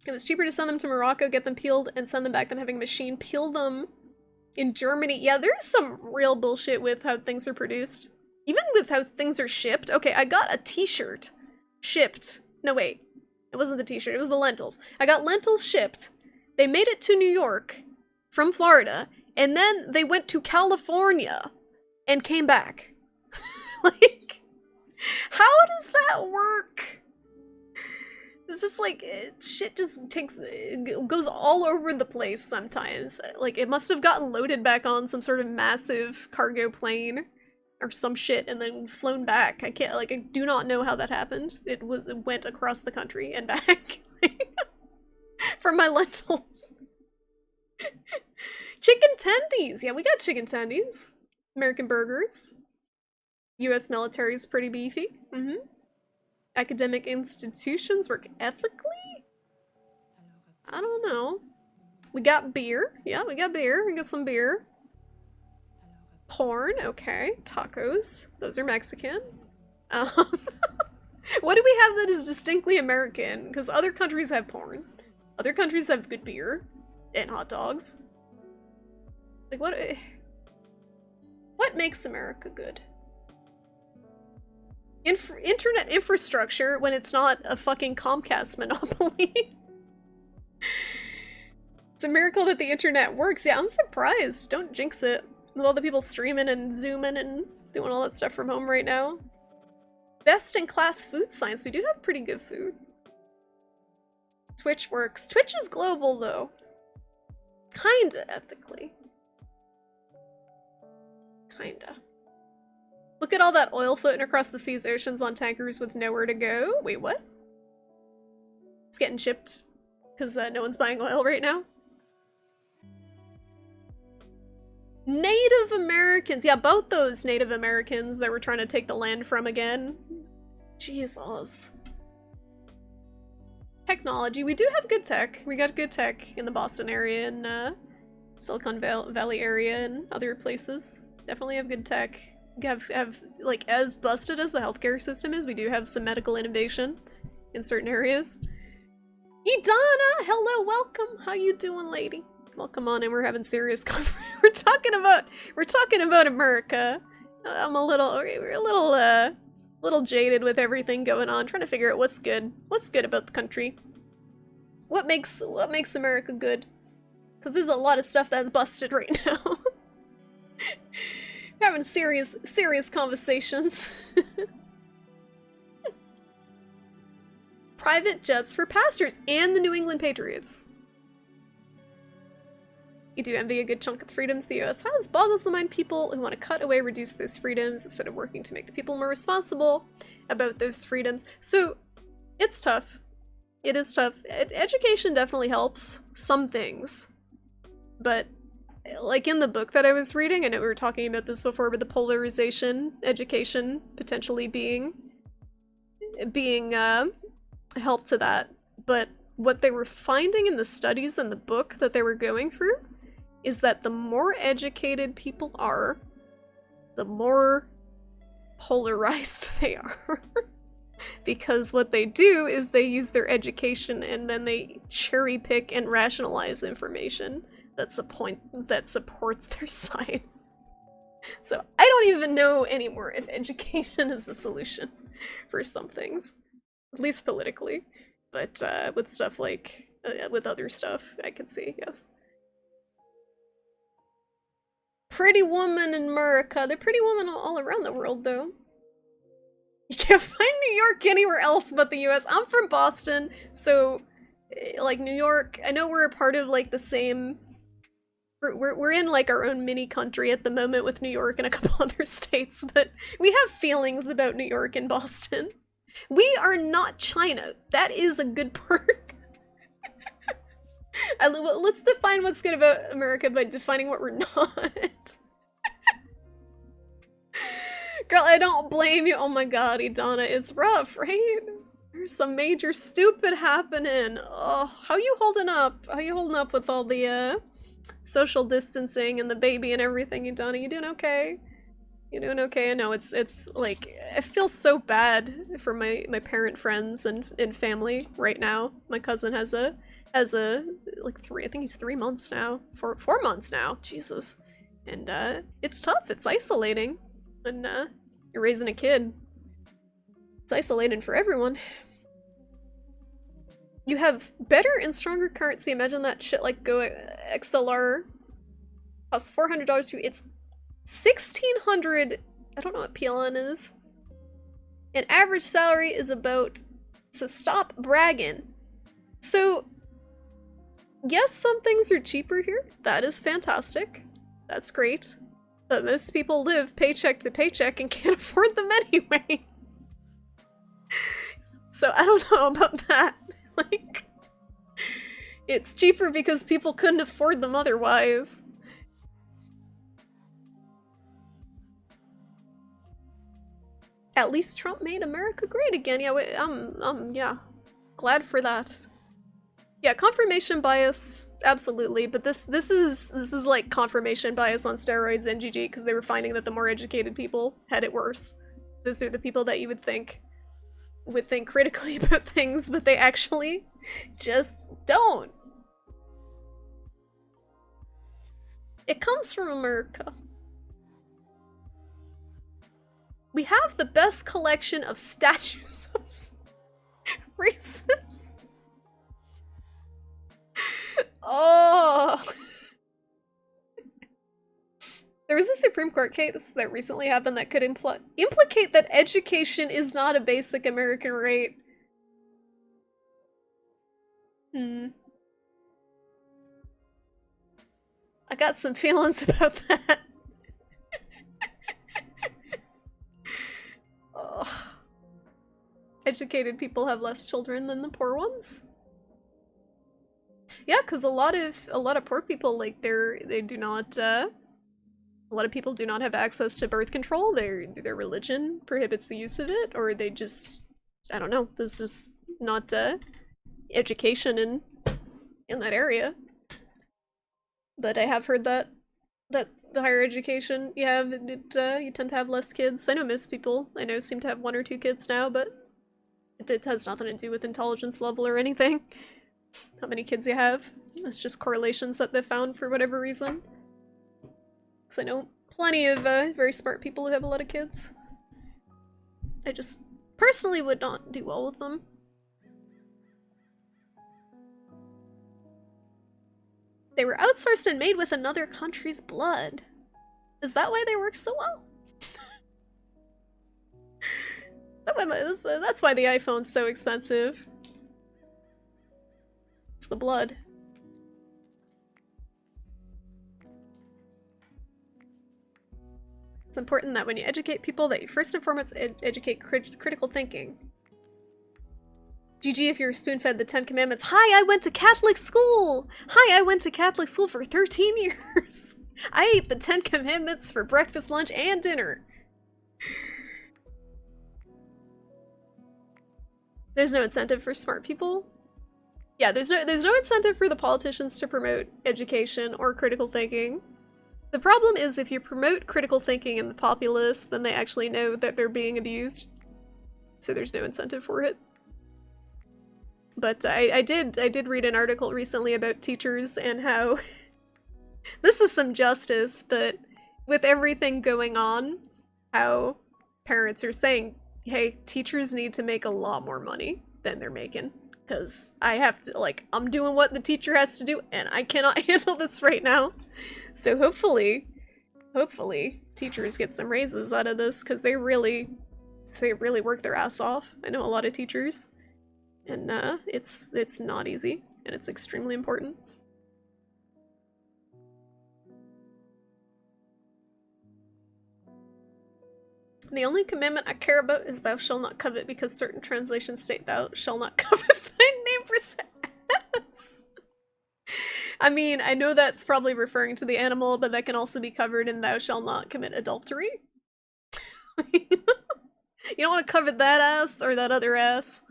It was cheaper to send them to Morocco, get them peeled, and send them back than having a machine peel them in Germany. Yeah, there's some real bullshit with how things are produced. Even with how things are shipped. Okay, I got a t-shirt shipped. No, wait. It wasn't the t-shirt, it was the lentils. I got lentils shipped. They made it to New York from Florida, and then they went to California and came back. Like, how does that work? It's just like, shit just goes all over the place sometimes. Like, it must have gotten loaded back on some sort of massive cargo plane or some shit and then flown back. I do not know how that happened. It went across the country and back. For my lentils. Chicken tendies! Yeah, we got chicken tendies. American burgers. US military is pretty beefy. Academic institutions work ethically? I don't know. We got beer. Yeah, we got beer. We got some beer. Porn, okay. Tacos. Those are Mexican. What do we have that is distinctly American? Because other countries have porn. Other countries have good beer. And hot dogs. Like, what makes America good? Internet infrastructure when it's not a fucking Comcast monopoly. It's a miracle that the internet works. Yeah, I'm surprised. Don't jinx it. With all the people streaming and zooming and doing all that stuff from home right now. Best in class food science. We do have pretty good food. Twitch works. Twitch is global though. Kinda ethically. Kinda. Look at all that oil floating across the seas, oceans on tankers with nowhere to go. Wait, what? It's getting shipped because no one's buying oil right now. Native Americans. Yeah, both those Native Americans that we're trying to take the land from again. Jesus. Technology. We do have good tech. We got good tech in the Boston area and Silicon Valley area and other places. Definitely have good tech. Have like, as busted as the healthcare system is, we do have some medical innovation in certain areas. Idana, hello, welcome. How you doing, lady? Welcome on in. We're having serious conversation. We're talking about America. We're a little jaded with everything going on, trying to figure out what's good about the country. What makes America good? Because there's a lot of stuff that's busted right now. We're having serious conversations. Private jets for pastors and the New England Patriots. You do envy a good chunk of the freedoms the US has. Boggles the mind people who want to cut away, reduce those freedoms instead of working to make the people more responsible about those freedoms. So, it's tough. It is tough. Education definitely helps. Some things. But, like in the book that I was reading, I know we were talking about this before, but the polarization, education potentially being help to that. But what they were finding in the studies in the book that they were going through is that the more educated people are, the more polarized they are. Because what they do is they use their education and then they cherry pick and rationalize information that supports their side. So I don't even know anymore if education is the solution for some things. At least politically. But with stuff like, with other stuff, I can see, yes. Pretty woman in America. They're pretty women all around the world, though. You can't find New York anywhere else but the US. I'm from Boston, so, like, New York, I know we're a part of, like, the same... We're in, like, our own mini country at the moment with New York and a couple other states, but we have feelings about New York and Boston. We are not China. That is a good perk. Let's define what's good about America by defining what we're not. Girl, I don't blame you. Oh my god, Idana, it's rough, right? There's some major stupid happening. Oh, how you holding up? How you holding up with all the social distancing and the baby and everything, Idana? You doing okay? You doing okay? I know it's like, I feel so bad for my parent friends and family right now. My cousin has a like I think he's 3 months now. 4 months now. Jesus. And it's tough. It's isolating when you're raising a kid. It's isolating for everyone. You have better and stronger currency. Imagine that shit like Go XLR costs $400 to it's $1,600. I don't know what PLN is. An average salary is about, so stop bragging. So yes, some things are cheaper here. That is fantastic. That's great. But most people live paycheck to paycheck and can't afford them anyway. So I don't know about that. Like, it's cheaper because people couldn't afford them otherwise. At least Trump made America great again. Yeah, yeah. Glad for that. Yeah, confirmation bias, absolutely, but this is like confirmation bias on steroids in GG, because they were finding that the more educated people had it worse. Those are the people that you would think critically about things, but they actually just don't. It comes from America. We have the best collection of statues of racists. Oh. There was a Supreme Court case that recently happened that could implicate that education is not a basic American right. I got some feelings about that. Ugh. Educated people have less children than the poor ones. Yeah, because a lot of poor people, like, they do not a lot of people do not have access to birth control. Their religion prohibits the use of it, or they just, I don't know, this is not education in that area. But I have heard that the higher education you have, you tend to have less kids. I know most people I know seem to have 1 or 2 kids now, but it has nothing to do with intelligence level or anything. How many kids you have. It's just correlations that they've found for whatever reason. Because I know plenty of very smart people who have a lot of kids. I just personally would not do well with them. They were outsourced and made with another country's blood. Is that why they work so well? That's why the iPhone's so expensive. It's the blood. It's important that when you educate people that you first and foremost educate critical thinking. GG if you're spoon-fed the 10 Commandments. Hi, I went to Catholic school! Hi, I went to Catholic school for 13 years! I ate the 10 Commandments for breakfast, lunch, and dinner. There's no incentive for smart people. Yeah, there's no incentive for the politicians to promote education or critical thinking. The problem is if you promote critical thinking in the populace, then they actually know that they're being abused. So there's no incentive for it. But I did read an article recently about teachers and how this is some justice, but with everything going on, how parents are saying, hey, teachers need to make a lot more money than they're making. Because I have to, like, I'm doing what the teacher has to do, and I cannot handle this right now. So hopefully, teachers get some raises out of this, because they really work their ass off. I know a lot of teachers, and it's not easy, and it's extremely important. The only commandment I care about is thou shalt not covet, because certain translations state thou shalt not covet thy neighbor's ass. I mean, I know that's probably referring to the animal, but that can also be covered in thou shalt not commit adultery. You don't want to covet that ass or that other ass.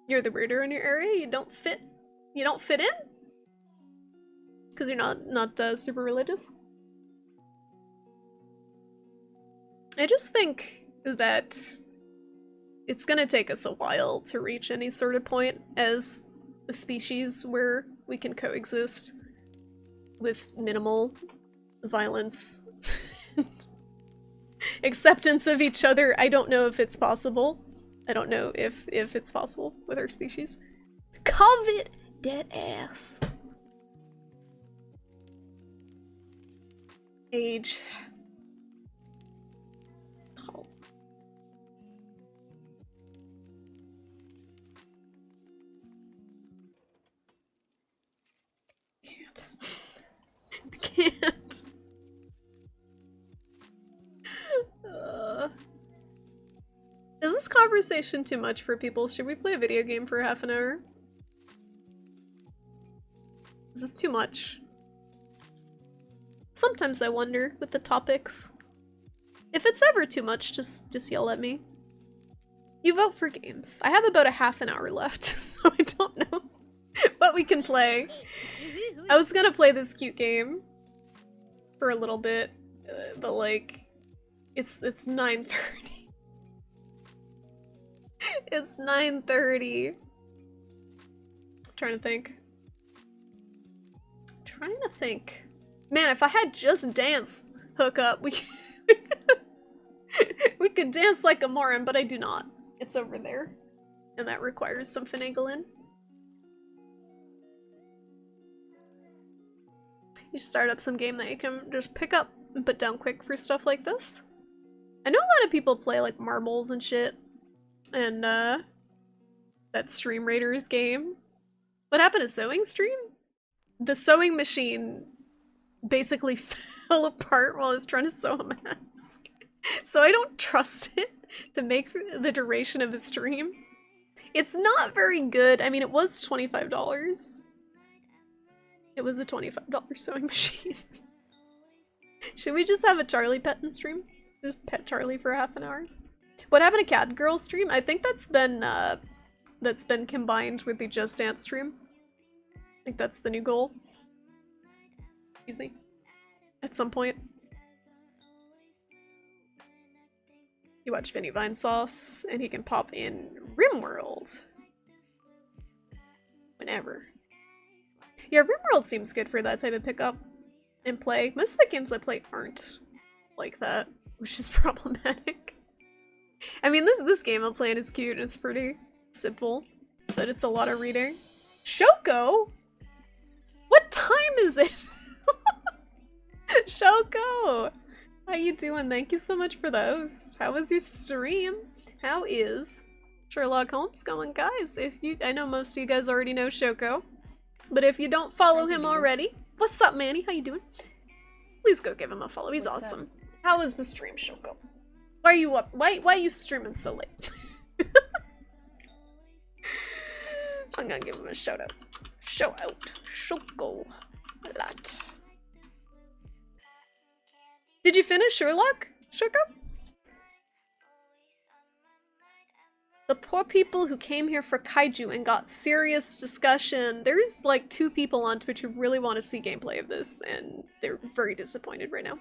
You're the weirder in your area, you don't fit in? Because you're not super religious? I just think that it's gonna take us a while to reach any sort of point as a species where we can coexist with minimal violence and acceptance of each other. I don't know if it's possible. I don't know if it's possible with our species. Covet that ass. Age. Oh. Can't. I can't. Is this conversation too much for people? Should we play a video game for half an hour? Is this too much? Sometimes I wonder with the topics. If it's ever too much, just yell at me. You vote for games. I have about a half an hour left, so I don't know what we can play. I was gonna play this cute game for a little bit, but like, it's 9:30. It's 9:30. Trying to think. Man, if I had Just Dance hook up, we we could dance like a moron, but I do not. It's over there, and that requires some finagling. You start up some game that you can just pick up and put down quick for stuff like this. I know a lot of people play like marbles and shit, and that Stream Raiders game. What happened to Sewing Stream? The sewing machine basically fell apart while I was trying to sew a mask. So I don't trust it to make the duration of a stream. It's not very good. I mean, it was $25. It was a $25 sewing machine. Should we just have a Charlie pet in stream? Just pet Charlie for half an hour? What happened to Cat Girl stream? I think that's been combined with the Just Dance stream. I think that's the new goal. Excuse me. At some point. You watch Vinny Vinesauce, and he can pop in RimWorld. Whenever. Yeah, RimWorld seems good for that type of pickup and play. Most of the games I play aren't like that, which is problematic. I mean, this game I'm playing is cute, it's pretty simple, but it's a lot of reading. Shoko? What time is it? Shoko! How you doing? Thank you so much for the host. How was your stream? How is Sherlock Holmes going, guys? I know most of you guys already know Shoko, but if you don't follow him already, what's up, Manny? How you doing? Please go give him a follow. He's awesome. How was the stream, Shoko? Why are you up? Why are you streaming so late? I'm gonna give him a shout out. Shout out, Shoko. A lot. Did you finish Sherlock, Shoko? The poor people who came here for kaiju and got serious discussion. There's like 2 people on Twitch who really want to see gameplay of this, and they're very disappointed right now.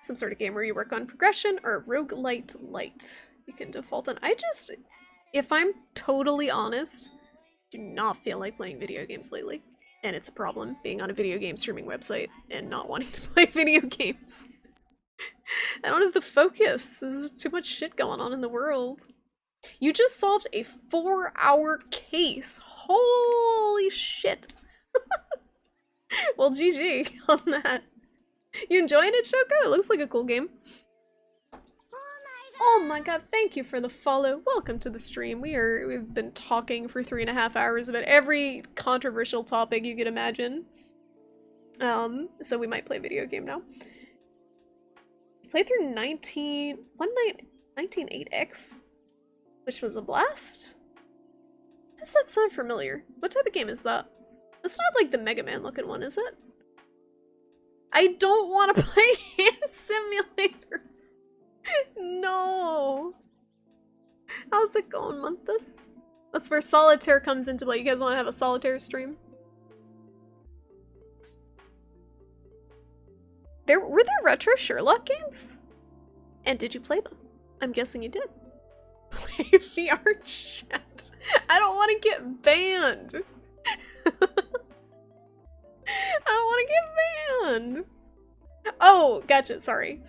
Some sort of game where you work on progression or roguelite light. You can default on. If I'm totally honest, do not feel like playing video games lately. And it's a problem being on a video game streaming website and not wanting to play video games. I don't have the focus. There's too much shit going on in the world. You just solved a 4-hour case. Holy shit. Well, GG on that. You enjoying it, Shoko? It looks like a cool game. Oh my god, thank you for the follow. Welcome to the stream. We've been talking for 3.5 hours about every controversial topic you could imagine. So we might play a video game now. Played through 19.8X, which was a blast. Does that sound familiar? What type of game is that? That's not like the Mega Man looking one, is it? I don't want to play Hand Simulator. No. How's it going, Monthus? That's where Solitaire comes into play. You guys want to have a Solitaire stream? Were there retro Sherlock games? And did you play them? I'm guessing you did. Play VR chat. I don't want to get banned. I don't want to get banned. Oh, gotcha. Sorry.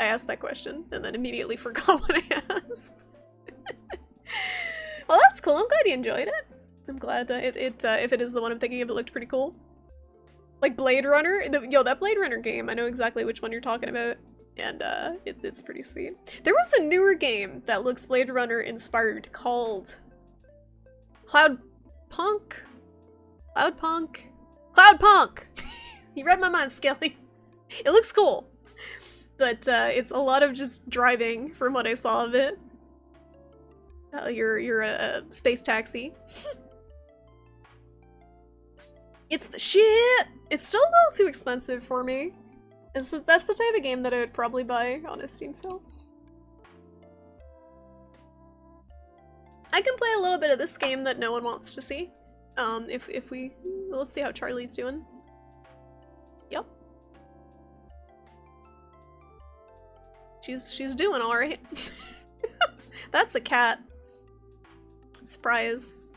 I asked that question and then immediately forgot what I asked. Well, that's cool. I'm glad you enjoyed it. I'm glad if it is the one I'm thinking of, it looked pretty cool. Like Blade Runner. That Blade Runner game, I know exactly which one you're talking about. And it's pretty sweet. There was a newer game that looks Blade Runner inspired called Cloudpunk? Cloudpunk! You read my mind, Skelly. It looks cool, but it's a lot of just driving from what I saw of it. You're a space taxi. It's the shit! It's still a little too expensive for me. That's the type of game that I would probably buy on a Steam sale. I can play a little bit of this game that no one wants to see. If we... Let's see how Charlie's doing. Yep. She's doing alright. That's a cat. Surprise.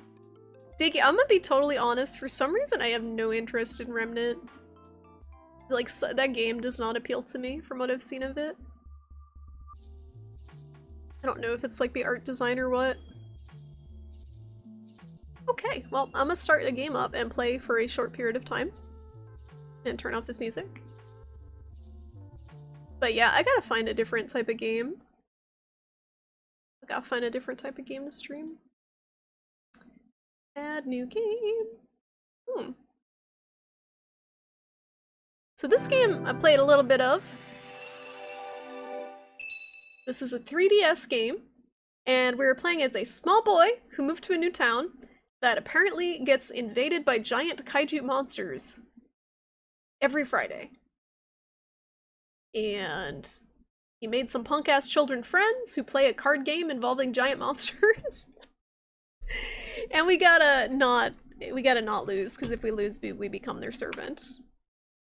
Diggy, I'm gonna be totally honest, for some reason I have no interest in Remnant. Like, that game does not appeal to me from what I've seen of it. I don't know if it's like the art design or what. Okay, well, I'm gonna start the game up and play for a short period of time. And turn off this music. But yeah, I gotta find a different type of game. I gotta find a different type of game to stream. Add new game. So this game I played a little bit of. This is a 3DS game, and we were playing as a small boy who moved to a new town that apparently gets invaded by giant kaiju monsters every Friday. And he made some punk-ass children friends who play a card game involving giant monsters. And we gotta not lose, because if we lose, we become their servant.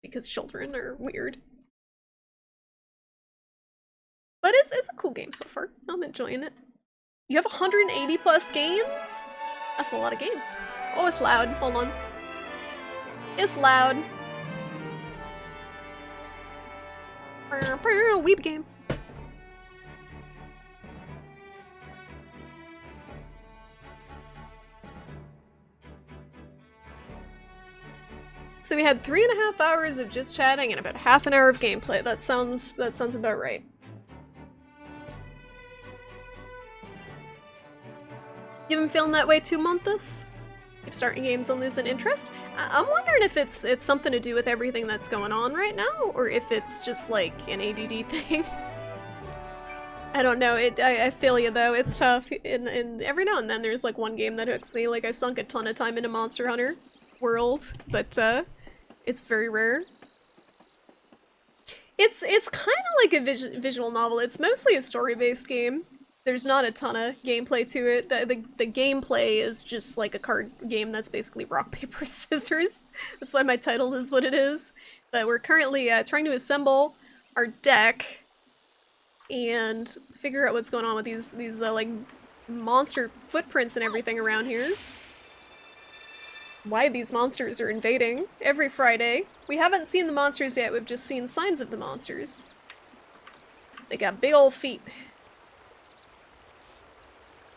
Because children are weird. But it's a cool game so far. I'm enjoying it. You have 180 plus games? That's a lot of games. Oh, it's loud. Hold on. It's loud. Weep game. So we had 3.5 hours of just chatting and about half an hour of gameplay. That sounds about right. You been feeling that way too, Monthus? Keep starting games and losing interest? I'm wondering if it's something to do with everything that's going on right now, or if it's just like an ADD thing. I don't know. I feel you though. It's tough. And every now and then there's like one game that hooks me. Like I sunk a ton of time into Monster Hunter World, but it's very rare. It's kind of like a visual novel. It's mostly a story-based game. There's not a ton of gameplay to it. The gameplay is just like a card game that's basically rock, paper, scissors. That's why my title is what it is. But we're currently trying to assemble our deck and figure out what's going on with these like monster footprints and everything around here. Why these monsters are invading every Friday. We haven't seen the monsters yet, we've just seen signs of the monsters. They got big old feet.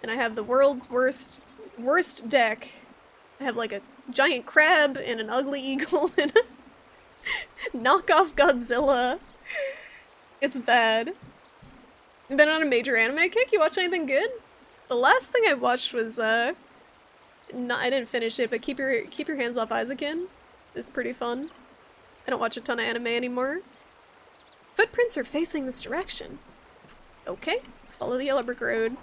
And I have the world's worst deck. I have like a giant crab and an ugly eagle and a knockoff Godzilla. It's bad. Been on a major anime kick? You watch anything good? The last thing I watched was I didn't finish it, but keep your hands off Aizakin. It's pretty fun. I don't watch a ton of anime anymore. Footprints are facing this direction. Okay, follow the yellow brick road.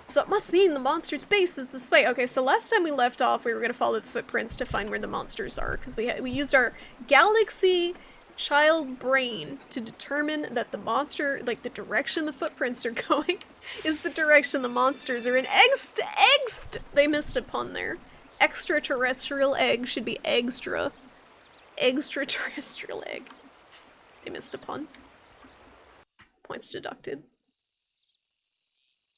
So it must mean the monster's base is this way. Okay, so last time we left off, we were gonna follow the footprints to find where the monsters are, because we used our galaxy child brain to determine that the monster, like the direction the footprints are going, is the direction the monsters are in. They missed a pun there. Extraterrestrial egg should be extra. Extraterrestrial egg. They missed a pun. Points deducted.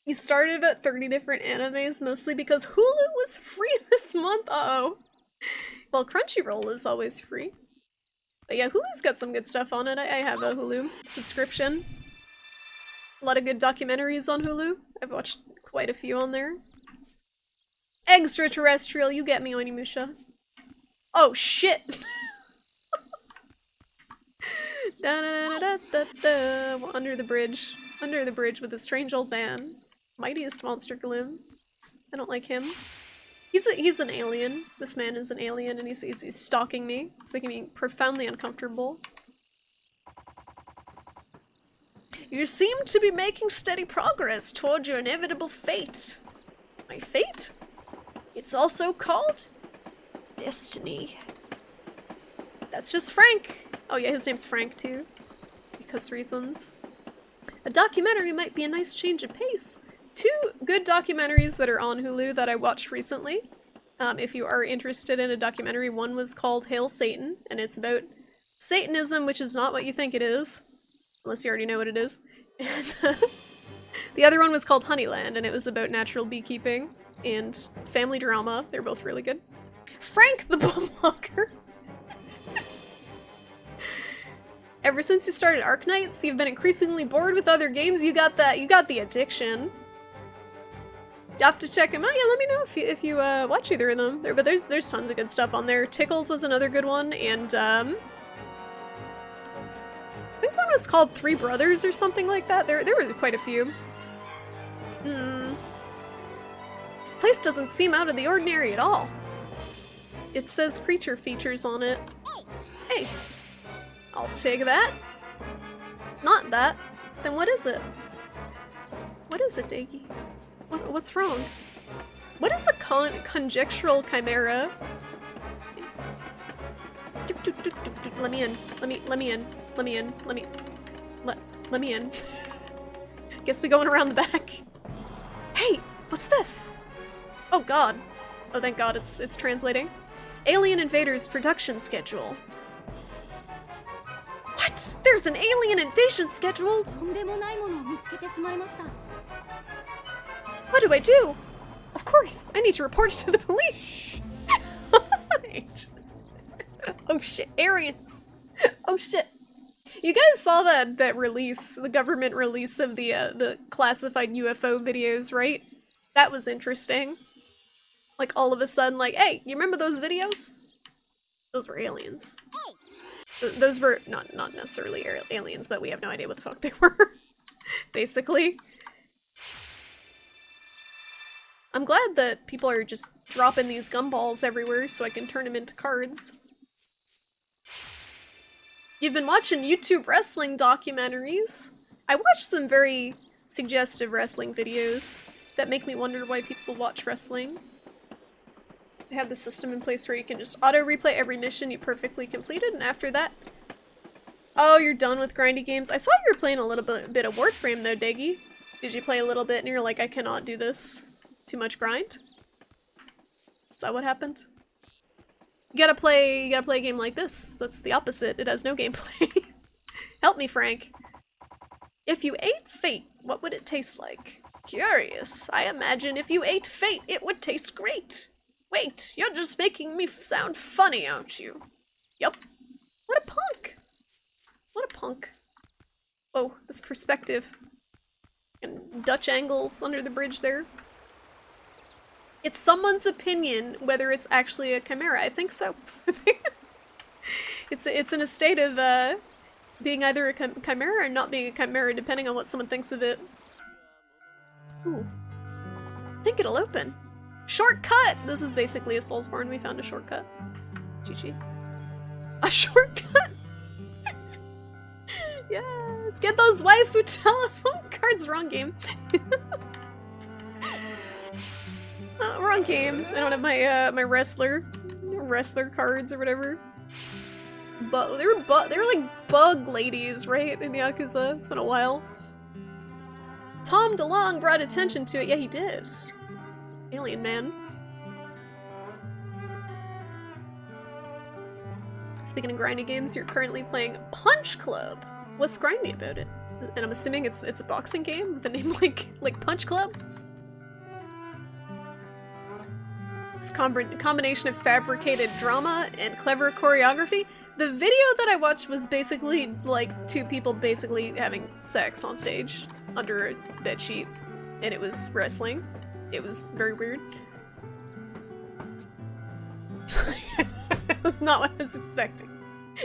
We started about 30 different animes, mostly because Hulu was free this month. Uh-oh. Well, Crunchyroll is always free. But yeah, Hulu's got some good stuff on it. I have a Hulu subscription. A lot of good documentaries on Hulu. I've watched quite a few on there. Extraterrestrial, you get me, Onimusha. Oh, shit! Da-da-da-da-da-da. Under the bridge. Under the bridge with a strange old man. Mightiest Monster Glim. I don't like him. He's an alien. This man is an alien and he's stalking me. It's making me profoundly uncomfortable. You seem to be making steady progress toward your inevitable fate. My fate? It's also called destiny. That's just Frank. Oh yeah, his name's Frank too. Because reasons. A documentary might be a nice change of pace. two good documentaries that are on Hulu that I watched recently. If you are interested in a documentary, one was called Hail Satan, and it's about Satanism, which is not what you think it is, unless you already know what it is. And the other one was called Honeyland, and it was about natural beekeeping and family drama. They're both really good. Frank the Bumwalker. Ever since you started Arknights, you've been increasingly bored with other games. You got the addiction. You have to check them out. Yeah, let me know if you watch either of them. But there's tons of good stuff on there. Tickled was another good one, and I think one was called Three Brothers or something like that. There were quite a few. This place doesn't seem out of the ordinary at all. It says creature features on it. Hey, I'll take that. Not that. Then what is it? What is it, Daggy? What's wrong? What is a conjectural chimera? Let me in. Let me in. Guess we going around the back. Hey, what's this? Oh god. Oh, thank god it's translating. Alien Invaders production schedule. What? There's an alien invasion scheduled? とんでもないものを見つけてしまいました。 What do I do? Of course, I need to report to the police. Oh shit, Aryans. Oh shit. You guys saw that release, the government release of the classified UFO videos, right? That was interesting. Like all of a sudden, like, hey, you remember those videos? Those were aliens. Those were not necessarily aliens, but we have no idea what the fuck they were. Basically. I'm glad that people are just dropping these gumballs everywhere so I can turn them into cards. You've been watching YouTube wrestling documentaries. I watch some very suggestive wrestling videos that make me wonder why people watch wrestling. They have the system in place where you can just auto-replay every mission you perfectly completed, and after that... Oh, you're done with grindy games? I saw you were playing a little bit of Warframe though, Daggy. Did you play a little bit and you're like, I cannot do this? Too much grind? Is that what happened? You gotta play a game like this. That's the opposite. It has no gameplay. Help me, Frank. If you ate fate, what would it taste like? Curious. I imagine if you ate fate, it would taste great. Wait, you're just making me sound funny, aren't you? Yup. What a punk. What a punk. Oh, this perspective. And Dutch angles under the bridge there. It's someone's opinion whether it's actually a chimera. I think so. It's in a state of being either a chimera or not being a chimera, depending on what someone thinks of it. Ooh. I think it'll open. Shortcut! This is basically a Soulsborne. We found a shortcut. GG. A shortcut? Yes! Get those waifu telephone cards! Wrong game. Wrong game. I don't have my my wrestler cards or whatever. But they were like bug ladies, right? In Yakuza. It's been a while. Tom DeLonge brought attention to it. Yeah, he did. Alien Man. Speaking of grindy games, you're currently playing Punch Club. What's grindy about it? And I'm assuming it's a boxing game with a name like Punch Club. It's a combination of fabricated drama and clever choreography. The video that I watched was basically like two people basically having sex on stage under a bedsheet, and it was wrestling. It was very weird. It was not what I was expecting.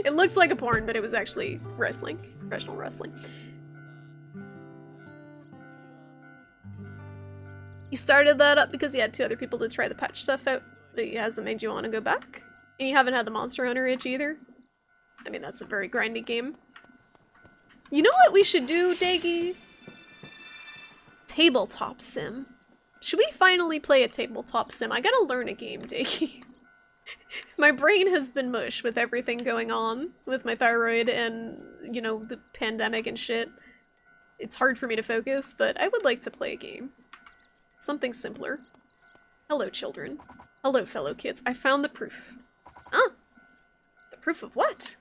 It looked like a porn, but it was actually wrestling. Professional wrestling. You started that up because you had two other people to try the patch stuff out, but it hasn't made you want to go back? And you haven't had the Monster Hunter itch either? I mean, that's a very grindy game. You know what we should do, Daggy? Tabletop sim. Should we finally play a tabletop sim? I gotta learn a game, Daggy. My brain has been mush with everything going on with my thyroid and, you know, the pandemic and shit. It's hard for me to focus, but I would like to play a game. Something simpler. Hello, children. Hello, fellow kids. I found the proof. Huh? The proof of what?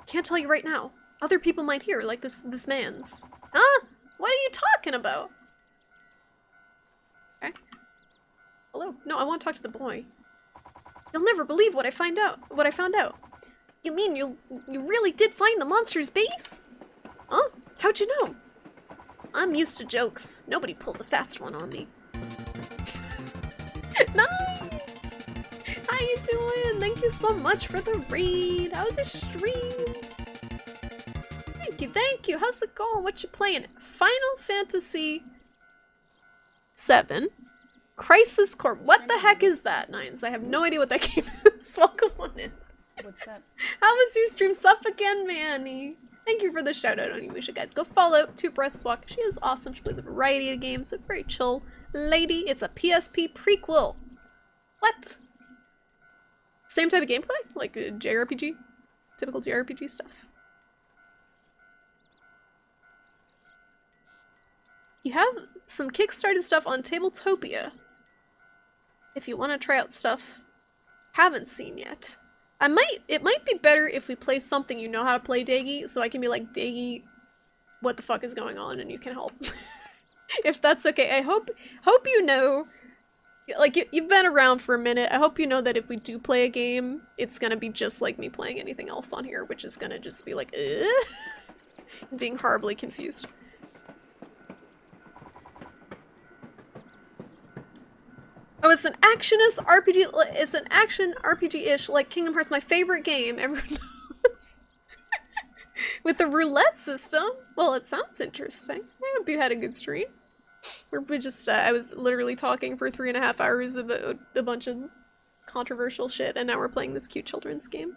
Can't tell you right now. Other people might hear, like this man's. Huh? What are you talking about? Okay. Hello. No, I want to talk to the boy. You'll never believe what I found out. You mean you really did find the monster's base? Huh? How'd you know? I'm used to jokes. Nobody pulls a fast one on me. Nice! How you doing? Thank you so much for the raid. How's your stream? Thank you. How's it going? What you playing? Final Fantasy VII. Crisis Core. What the heck is that, Nines? I have no idea what that game is. Welcome on in. What's that? How was your stream? Sup again, Manny? Thank you for the shout out on Yusha, guys. Go follow Two Breaths Walk. She is awesome. She plays a variety of games. A very chill lady. It's a PSP prequel. What? Same type of gameplay? Like a JRPG? Typical JRPG stuff. You have some Kickstarted stuff on Tabletopia. If you want to try out stuff haven't seen yet. It might be better if we play something you know how to play, Daggy, so I can be like, Daggy, what the fuck is going on, and you can help. If that's okay. I hope you know, like, you've been around for a minute. I hope you know that if we do play a game, it's gonna be just like me playing anything else on here, which is gonna just be like, being horribly confused. Oh, it's an actionist RPG. It's an action RPG-ish, like Kingdom Hearts, my favorite game. Everyone knows. With the roulette system. Well, it sounds interesting. I hope you had a good stream. We just, I was literally talking for 3.5 hours about a bunch of controversial shit, and now we're playing this cute children's game.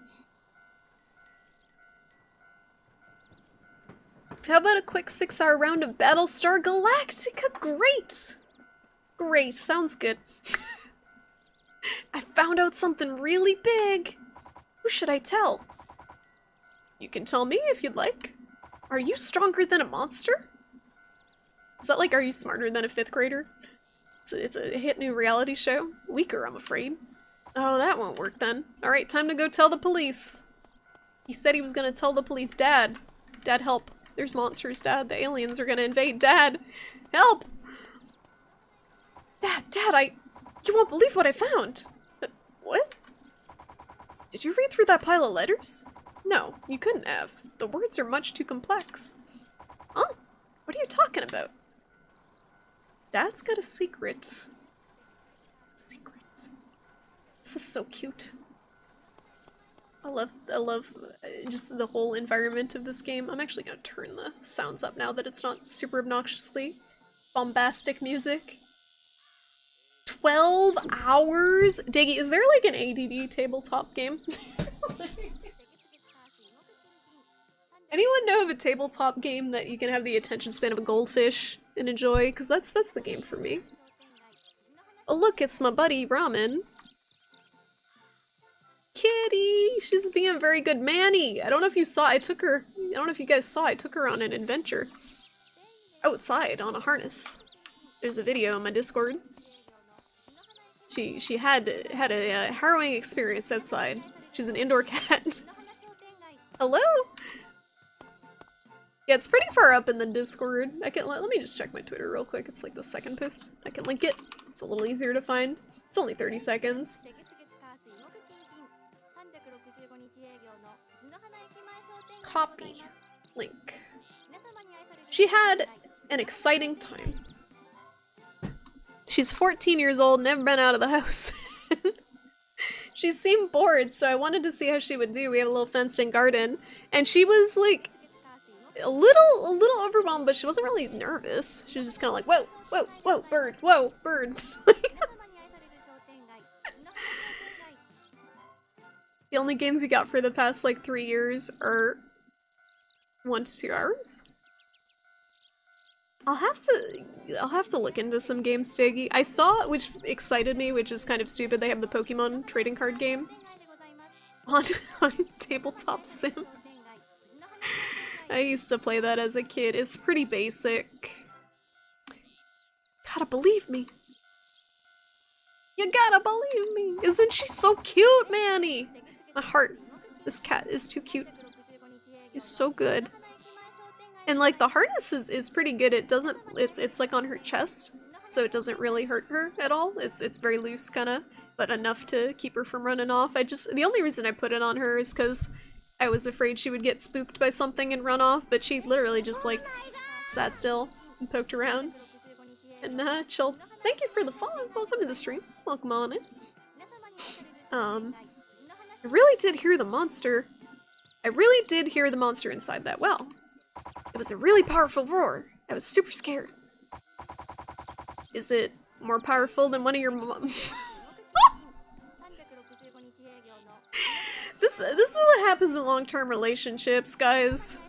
How about a quick 6-hour round of Battlestar Galactica? Great! Great, sounds good. I found out something really big. Who should I tell? You can tell me if you'd like. Are you stronger than a monster? Is that like, are you smarter than a 5th grader? It's a hit new reality show. Weaker, I'm afraid. Oh, that won't work then. Alright, time to go tell the police. He said he was gonna tell the police. Dad. Dad, help. There's monsters, Dad. The aliens are gonna invade. Dad! Help! Dad, you won't believe what I found! What? Did you read through that pile of letters? No, you couldn't have. The words are much too complex. Huh? What are you talking about? Dad's got a secret. Secret. This is so cute. I love just the whole environment of this game. I'm actually gonna turn the sounds up now that it's not super obnoxiously bombastic music. 12 hours? Diggy, is there like an ADD tabletop game? Anyone know of a tabletop game that you can have the attention span of a goldfish and enjoy? Because that's the game for me. Oh look, it's my buddy Ramen. Kitty! She's being very good. Manny! I don't know if you saw, I don't know if you guys saw, I took her on an adventure. Outside on a harness. There's a video on my Discord. She had a harrowing experience outside. She's an indoor cat. Hello? Yeah, it's pretty far up in the Discord. Let me just check my Twitter real quick. It's like the second post. I can link it. It's a little easier to find. It's only 30 seconds. Copy. Link. She had an exciting time. She's 14 years old, never been out of the house. She seemed bored, so I wanted to see how she would do. We had a little fenced-in garden, and she was like a little overwhelmed, but she wasn't really nervous. She was just kind of like, whoa, whoa, whoa, bird, whoa, bird. The only games you got for the past like 3 years are 1 to 2 hours. I'll have to look into some games, Stiggy. I saw, which excited me, which is kind of stupid, they have the Pokemon trading card game on Tabletop Sim. I used to play that as a kid. It's pretty basic. God, a believe me. You gotta believe me. Isn't she so cute, Manny? My heart. This cat is too cute. She's so good. And like the harness is pretty good. It doesn't, it's like on her chest, so it doesn't really hurt her at all. It's very loose kinda, but enough to keep her from running off. The only reason I put it on her is because I was afraid she would get spooked by something and run off, but she literally just like sat still and poked around and chilled. Thank you for the follow. Welcome to the stream. Welcome on in. I really did hear the monster. I really did hear the monster inside that well. It was a really powerful roar. I was super scared. Is it more powerful than one of your This is what happens in long-term relationships, guys.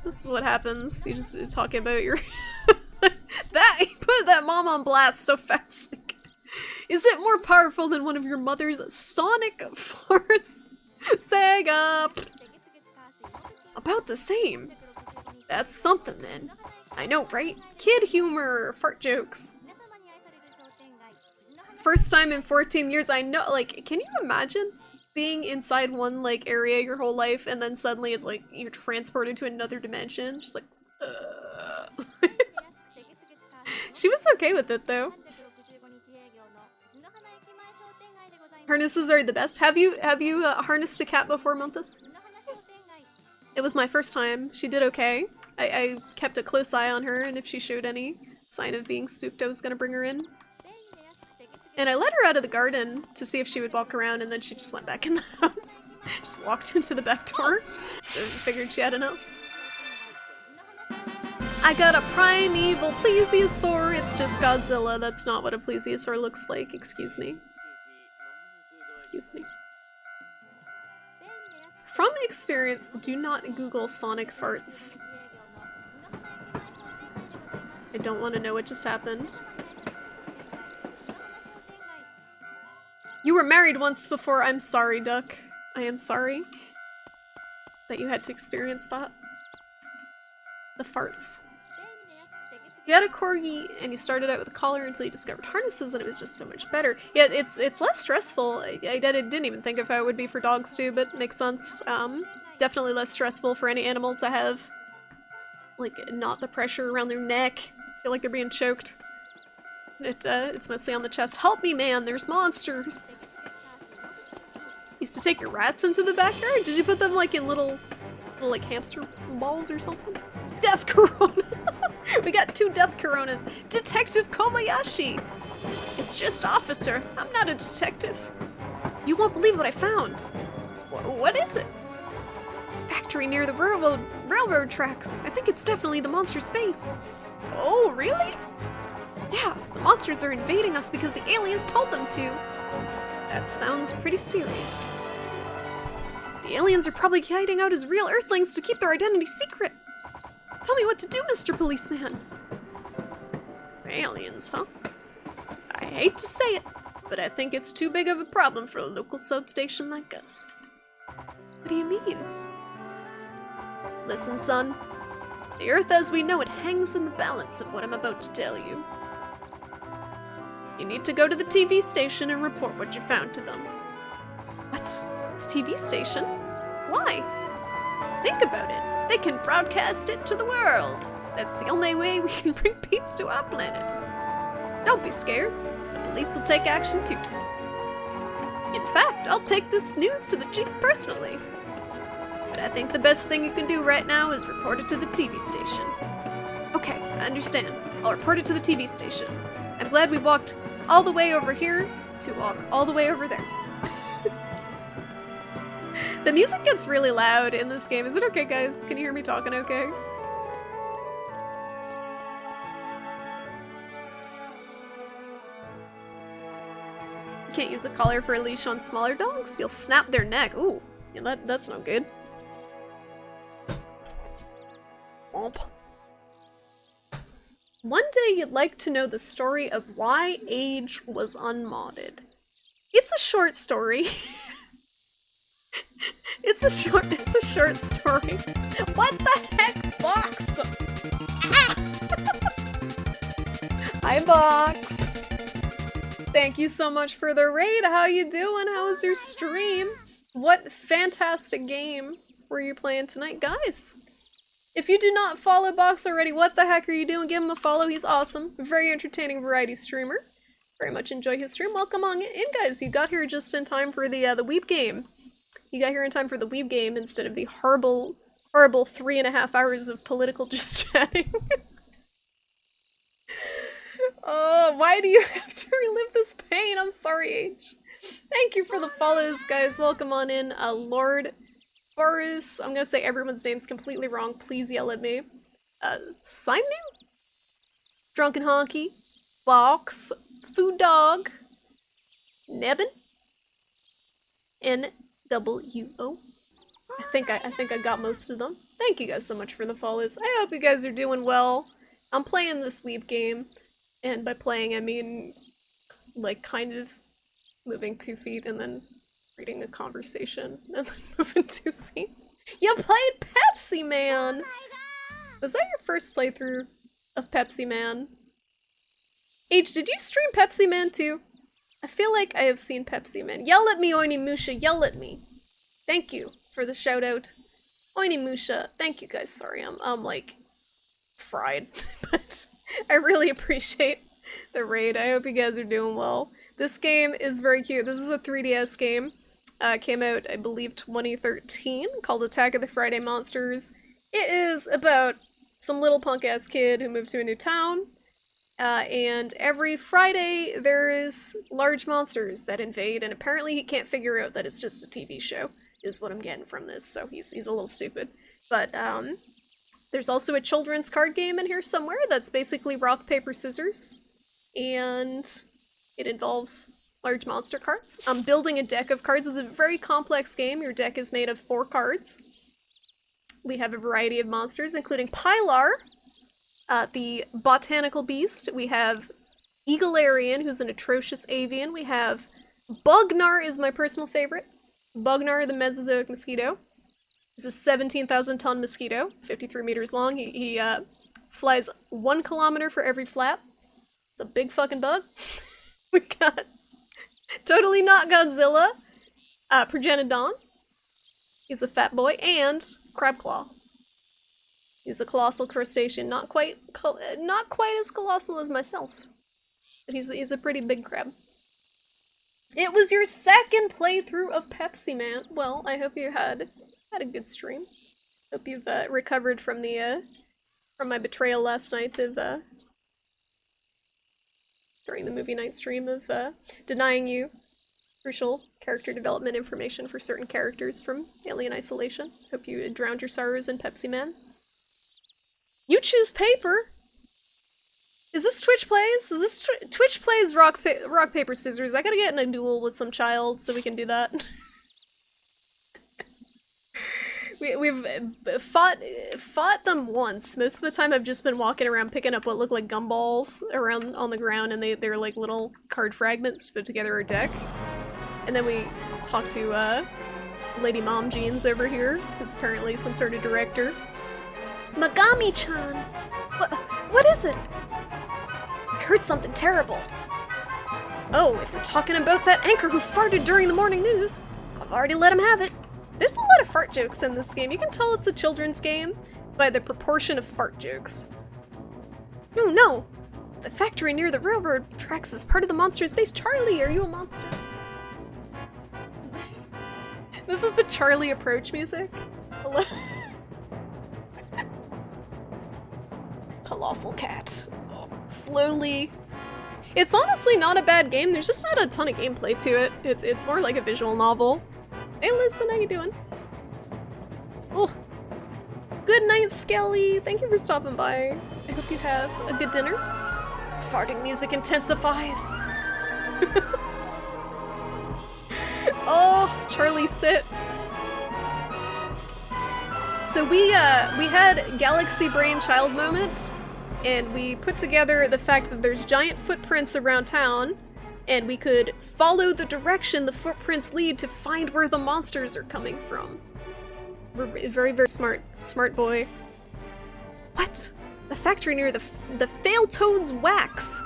This is what happens. You just talking about your that you put that mom on blast so fast. Like, is it more powerful than one of your mother's sonic farts? Sega. About the same. That's something then. I know, right? Kid humor, fart jokes. First time in 14 years, I know, like, can you imagine being inside one, like, area your whole life and then suddenly it's like you're transported to another dimension? Just like, She was okay with it, though. Harnesses are the best. Have you harnessed a cat before, Monthus? It was my first time. She did okay. I kept a close eye on her, and if she showed any sign of being spooked, I was gonna bring her in. And I let her out of the garden to see if she would walk around, and then she just went back in the house. Just walked into the back door. So I figured she had enough. I got a primeval plesiosaur. It's just Godzilla. That's not what a plesiosaur looks like. Excuse me. Excuse me. From experience, do not Google sonic farts. I don't want to know what just happened. You were married once before. I'm sorry, Duck. I am sorry that you had to experience that. The farts. You had a corgi and you started out with a collar until you discovered harnesses, and it was just so much better. Yeah, it's less stressful. I didn't even think if I would be for dogs too, but makes sense. Definitely less stressful for any animal to have, like, not the pressure around their neck. Feel like they're being choked. It's mostly on the chest. Help me, man! There's monsters! Used to take your rats into the backyard? Did you put them, like, in little like, hamster balls or something? Death Corona! We got 2 death coronas. Detective Kobayashi! It's just officer. I'm not a detective. You won't believe what I found. What is it? Factory near the railroad tracks. I think it's definitely the monster's base. Oh, really? Yeah, the monsters are invading us because the aliens told them to. That sounds pretty serious. The aliens are probably hiding out as real Earthlings to keep their identity secret. Tell me what to do, Mr. Policeman. Aliens, huh? I hate to say it, but I think it's too big of a problem for a local substation like us. What do you mean? Listen, son. The Earth as we know it hangs in the balance of what I'm about to tell you. You need to go to the TV station and report what you found to them. What? The TV station? Why? Think about it. They can broadcast it to the world. That's the only way we can bring peace to our planet. Don't be scared. The police will take action too. In fact, I'll take this news to the chief personally. But I think the best thing you can do right now is report it to the TV station. Okay, I understand. I'll report it to the TV station. I'm glad we walked all the way over here to walk all the way over there. The music gets really loud in this game. Is it okay, guys? Can you hear me talking okay? Can't use a collar for a leash on smaller dogs? You'll snap their neck. Ooh, yeah, that's no good. Womp. One day you'd like to know the story of why Age was unmodded. It's a short story. It's a short story. What the heck, Fox? Ah! I Box. Thank you so much for the raid. How you doing? How was your stream? What fantastic game were you playing tonight, guys? If you do not follow Box already, what the heck are you doing? Give him a follow. He's awesome. Very entertaining variety streamer. Very much enjoy his stream. Welcome on in, guys. You got here just in time for the Weeb game. You got here in time for the Weeb game instead of the horrible 3.5 hours of political just chatting. Oh, why do you have to relive this pain? I'm sorry, H. Thank you for the follows, guys. Welcome on in, Lord Boris. I'm gonna say everyone's name's completely wrong. Please yell at me. Simon? Drunken Honky. Box. Food Dog. Nebin. NWO. I think I got most of them. Thank you guys so much for the follows. I hope you guys are doing well. I'm playing this Weeb game, and by playing I mean like kind of moving 2 feet and then reading a conversation and then moving 2 feet. You played Pepsi Man! Was that your first playthrough of Pepsi Man? H, did you stream Pepsi Man too? I feel like I have seen Pepsi Man. Yell at me, Onimusha, yell at me. Thank you for the shout out. Onimusha, thank you guys. Sorry, I'm like fried, but I really appreciate the raid. I hope you guys are doing well. This game is very cute. This is a 3DS game. Came out, I believe, 2013, called Attack of the Friday Monsters. It is about some little punk-ass kid who moved to a new town, and every Friday there is large monsters that invade, and apparently he can't figure out that it's just a TV show, is what I'm getting from this, so he's a little stupid. But, there's also a children's card game in here somewhere that's basically rock, paper, scissors, and it involves large monster cards. I'm building a deck of cards. It's a very complex game. Your deck is made of 4 cards. We have a variety of monsters, including Pilar, the botanical beast. We have Eaglarian, who's an atrocious avian. We have Bugnar is my personal favorite. Bugnar, the Mesozoic mosquito. He's a 17,000-ton mosquito, 53 meters long. He flies 1 kilometer for every flap. It's a big fucking bug. We got Totally Not Godzilla, Progenodon. He's a fat boy, and Crabclaw. He's a colossal crustacean, not quite as colossal as myself, but he's a pretty big crab. It was your second playthrough of Pepsi Man. Well, I hope you had a good stream. Hope you've recovered from from my betrayal last night of during the movie night stream of denying you crucial character development information for certain characters from Alien Isolation. Hope you drowned your sorrows in Pepsi Man. You choose paper? Is this Twitch Plays? Is this Twitch Plays rock, paper, scissors? I gotta get in a duel with some child so we can do that. We've fought them once. Most of the time I've just been walking around picking up what look like gumballs around on the ground, and they're like little card fragments to put together a deck. And then we talk to Lady Mom Jeans over here, who's apparently some sort of director. Megami-chan! What is it? I heard something terrible. Oh, if we're talking about that anchor who farted during the morning news, I've already let him have it. There's a lot of fart jokes in this game. You can tell it's a children's game by the proportion of fart jokes. No! The factory near the railroad tracks is part of the monster's base. Charlie, are you a monster? This is the Charlie approach music. Hello? Colossal cat. Slowly. It's honestly not a bad game. There's just not a ton of gameplay to it. It's more like a visual novel. Hey, listen, how you doing? Oh, good night, Skelly. Thank you for stopping by. I hope you have a good dinner. Farting music intensifies. Oh, Charlie, sit. So we had Galaxy Brain Child moment, and we put together the fact that there's giant footprints around town, and we could follow the direction the footprints lead to find where the monsters are coming from. We're very, very smart boy. What? The factory near the Failtoad's Wax.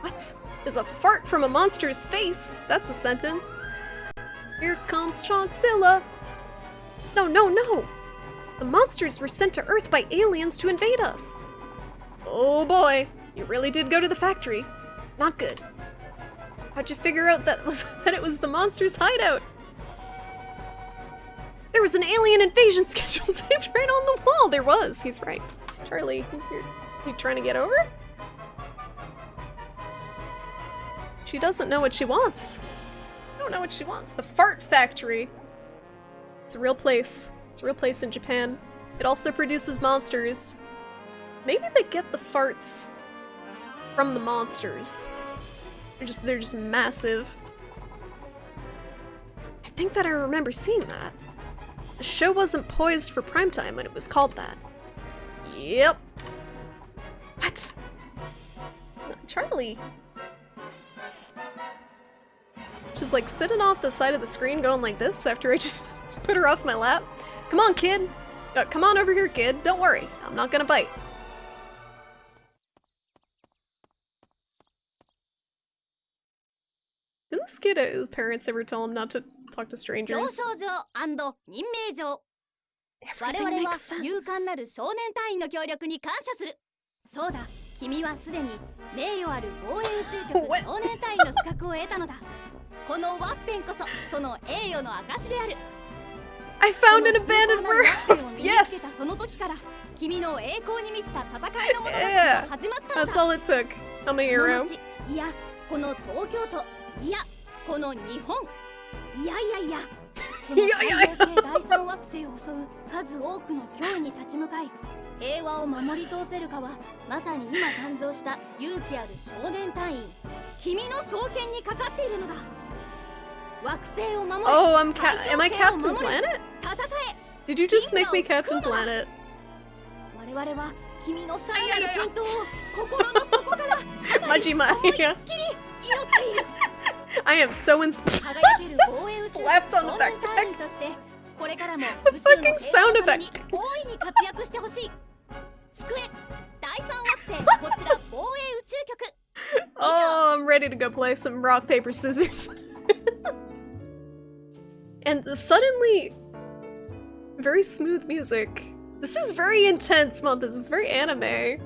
What? Is a fart from a monster's face? That's a sentence. Here comes Chonkzilla. No, no, no! The monsters were sent to Earth by aliens to invade us. Oh boy, you really did go to the factory. Not good. How'd you figure out that it was the monster's hideout? There was an alien invasion schedule taped right on the wall. There was. He's right. Charlie, you trying to get over? She doesn't know what she wants. I don't know what she wants. The Fart Factory. It's a real place. It's a real place in Japan. It also produces monsters. Maybe they get the farts from the monsters. They're just massive. I think that I remember seeing that. The show wasn't poised for primetime when it was called that. Yep. What? Charlie. She's like sitting off the side of the screen going like this after I just put her off my lap. Come on, kid. Come on over here, kid. Don't worry. I'm not gonna bite. Didn't this kid, his parents ever tell him not to talk to strangers? 表彰状任命状 我 Everything 々は makes sense. 勇敢なる少年隊員の協力に感謝するそうだ君はすでに名誉ある防衛宇宙局 What? 少年隊員の資格を得たのだこのワッペンこそその栄誉の証である I found an このスーパー abandoned なワッペンを warehouse! 身につけた Yes! その時から君の栄光に満ちた戦いの物語 Yeah. が始まったの That's だ all it took. I'm a この hero. 町いやこの東京都いやこの日本いやいやいやこの太陽系第三惑星を襲う数多くの脅威に立ち向かい平和を守り通せるかはまさに今誕生した勇気ある少年隊員君の双剣にかかっているのだ惑星を守れ Oh, am I 太陽 Captain 系を守れ Planet? 戦え Did you just make me Captain Planet? 我々は君のさらなる健闘を心の底からかなり Majima, 思いっきり yeah. 祈っている I am so inspired. 輝ける防衛宇宙 Slapped on the 少 backpack. 年隊員としてこれからも The 宇宙の fucking 平和 sound のために effect. 大いに活躍してほしい机第三惑星こちら防衛宇宙局 Oh, I'm ready to go play some rock, paper, scissors. And suddenly, very smooth music. This is very intense, Month. This is very anime.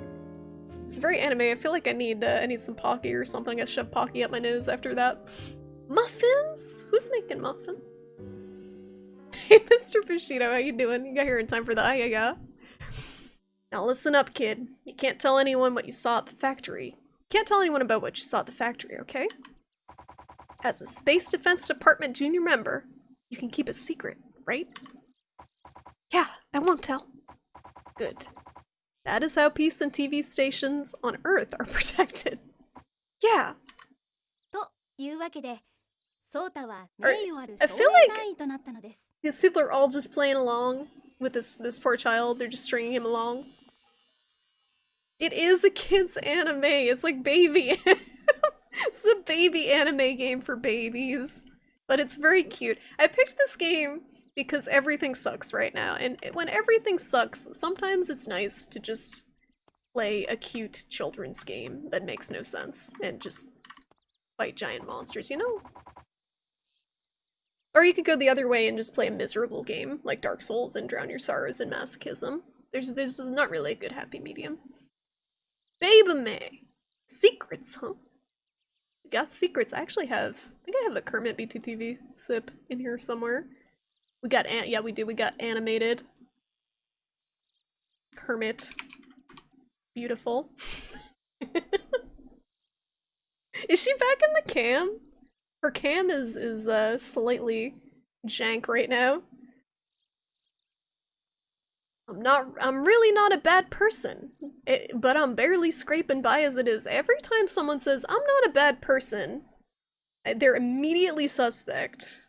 It's very anime. I feel like I need some Pocky or something. I gotta shove Pocky up my nose after that. Muffins? Who's making muffins? Hey, Mr. Bushido, how you doing? You got here in time for the ayaga. Now listen up, kid. You can't tell anyone what you saw at the factory. Can't tell anyone about what you saw at the factory, okay? As a Space Defense Department junior member, you can keep a secret, right? Yeah, I won't tell. Good. That is how peace and TV stations on Earth are protected. Yeah. というわけでソータは Or- 名誉ある I 少 feel 年 like- 隊員となったのです These people are all just playing along with this poor child. They're just stringing him along. It is a kid's anime. It's like baby. It's a baby anime game for babies. But it's very cute. I picked this game because everything sucks right now. And when everything sucks, sometimes it's nice to just play a cute children's game that makes no sense and just fight giant monsters, you know? Or you could go the other way and just play a miserable game like Dark Souls and drown your sorrows in masochism. There's not really a good happy medium. Babe-May! Secrets, huh? We got secrets. I think I have the Kermit BTTV sip in here somewhere. We got, yeah, we do. We got animated. Kermit. Beautiful. Is she back in the cam? Her cam is slightly jank right now. I'm really not a bad person, but I'm barely scraping by as it is. Every time someone says, I'm not a bad person, they're immediately suspect.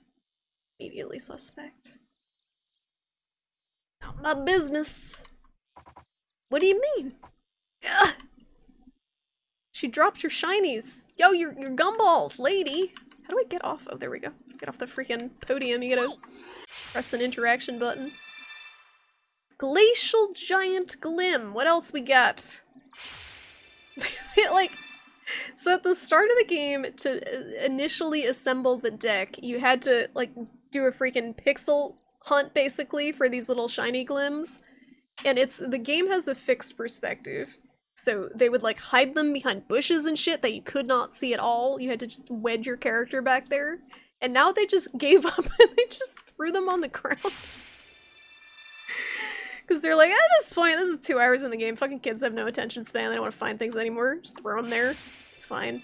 Immediately suspect. Not my business. What do you mean? Ugh. She dropped her shinies. Yo, your gumballs, lady. How do I get off? Oh, there we go. Get off the freaking podium. You gotta press an interaction button. Glacial Giant Glim. What else we got? Like, So at the start of the game, to initially assemble the deck, you had to, like, do a freaking pixel hunt, basically, for these little shiny glims. And the game has a fixed perspective. So they would, like, hide them behind bushes and shit that you could not see at all. You had to just wedge your character back there. And now they just gave up and they just threw them on the ground. Because they're like, at this point, this is 2 hours in the game. Fucking kids have no attention span. They don't want to find things anymore. Just throw them there. It's fine.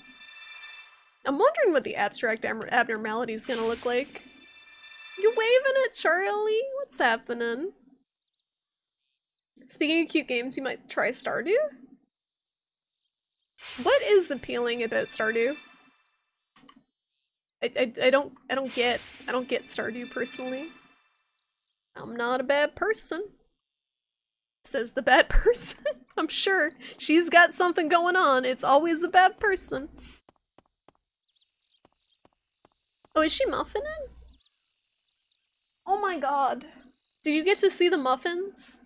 I'm wondering what the abstract abnormality is gonna look like. You waving at Charlie? What's happening? Speaking of cute games, you might try Stardew? What is appealing about Stardew? I don't get Stardew personally. I'm not a bad person. Says the bad person. I'm sure she's got something going on. It's always a bad person. Oh, is she muffining? Oh my god. Did you get to see the muffins?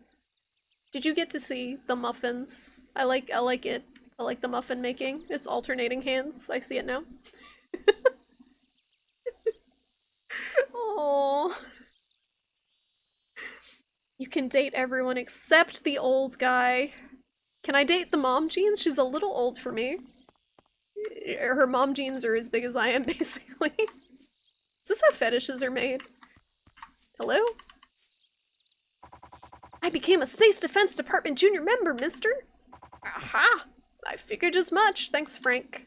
Did you get to see the muffins? I like it. I like the muffin making. It's alternating hands. I see it now. Oh. You can date everyone except the old guy. Can I date the mom jeans? She's a little old for me. Her mom jeans are as big as I am, basically. Is this how fetishes are made? Hello? I became a Space Defense Department junior member, mister! Aha! I figured as much. Thanks, Frank.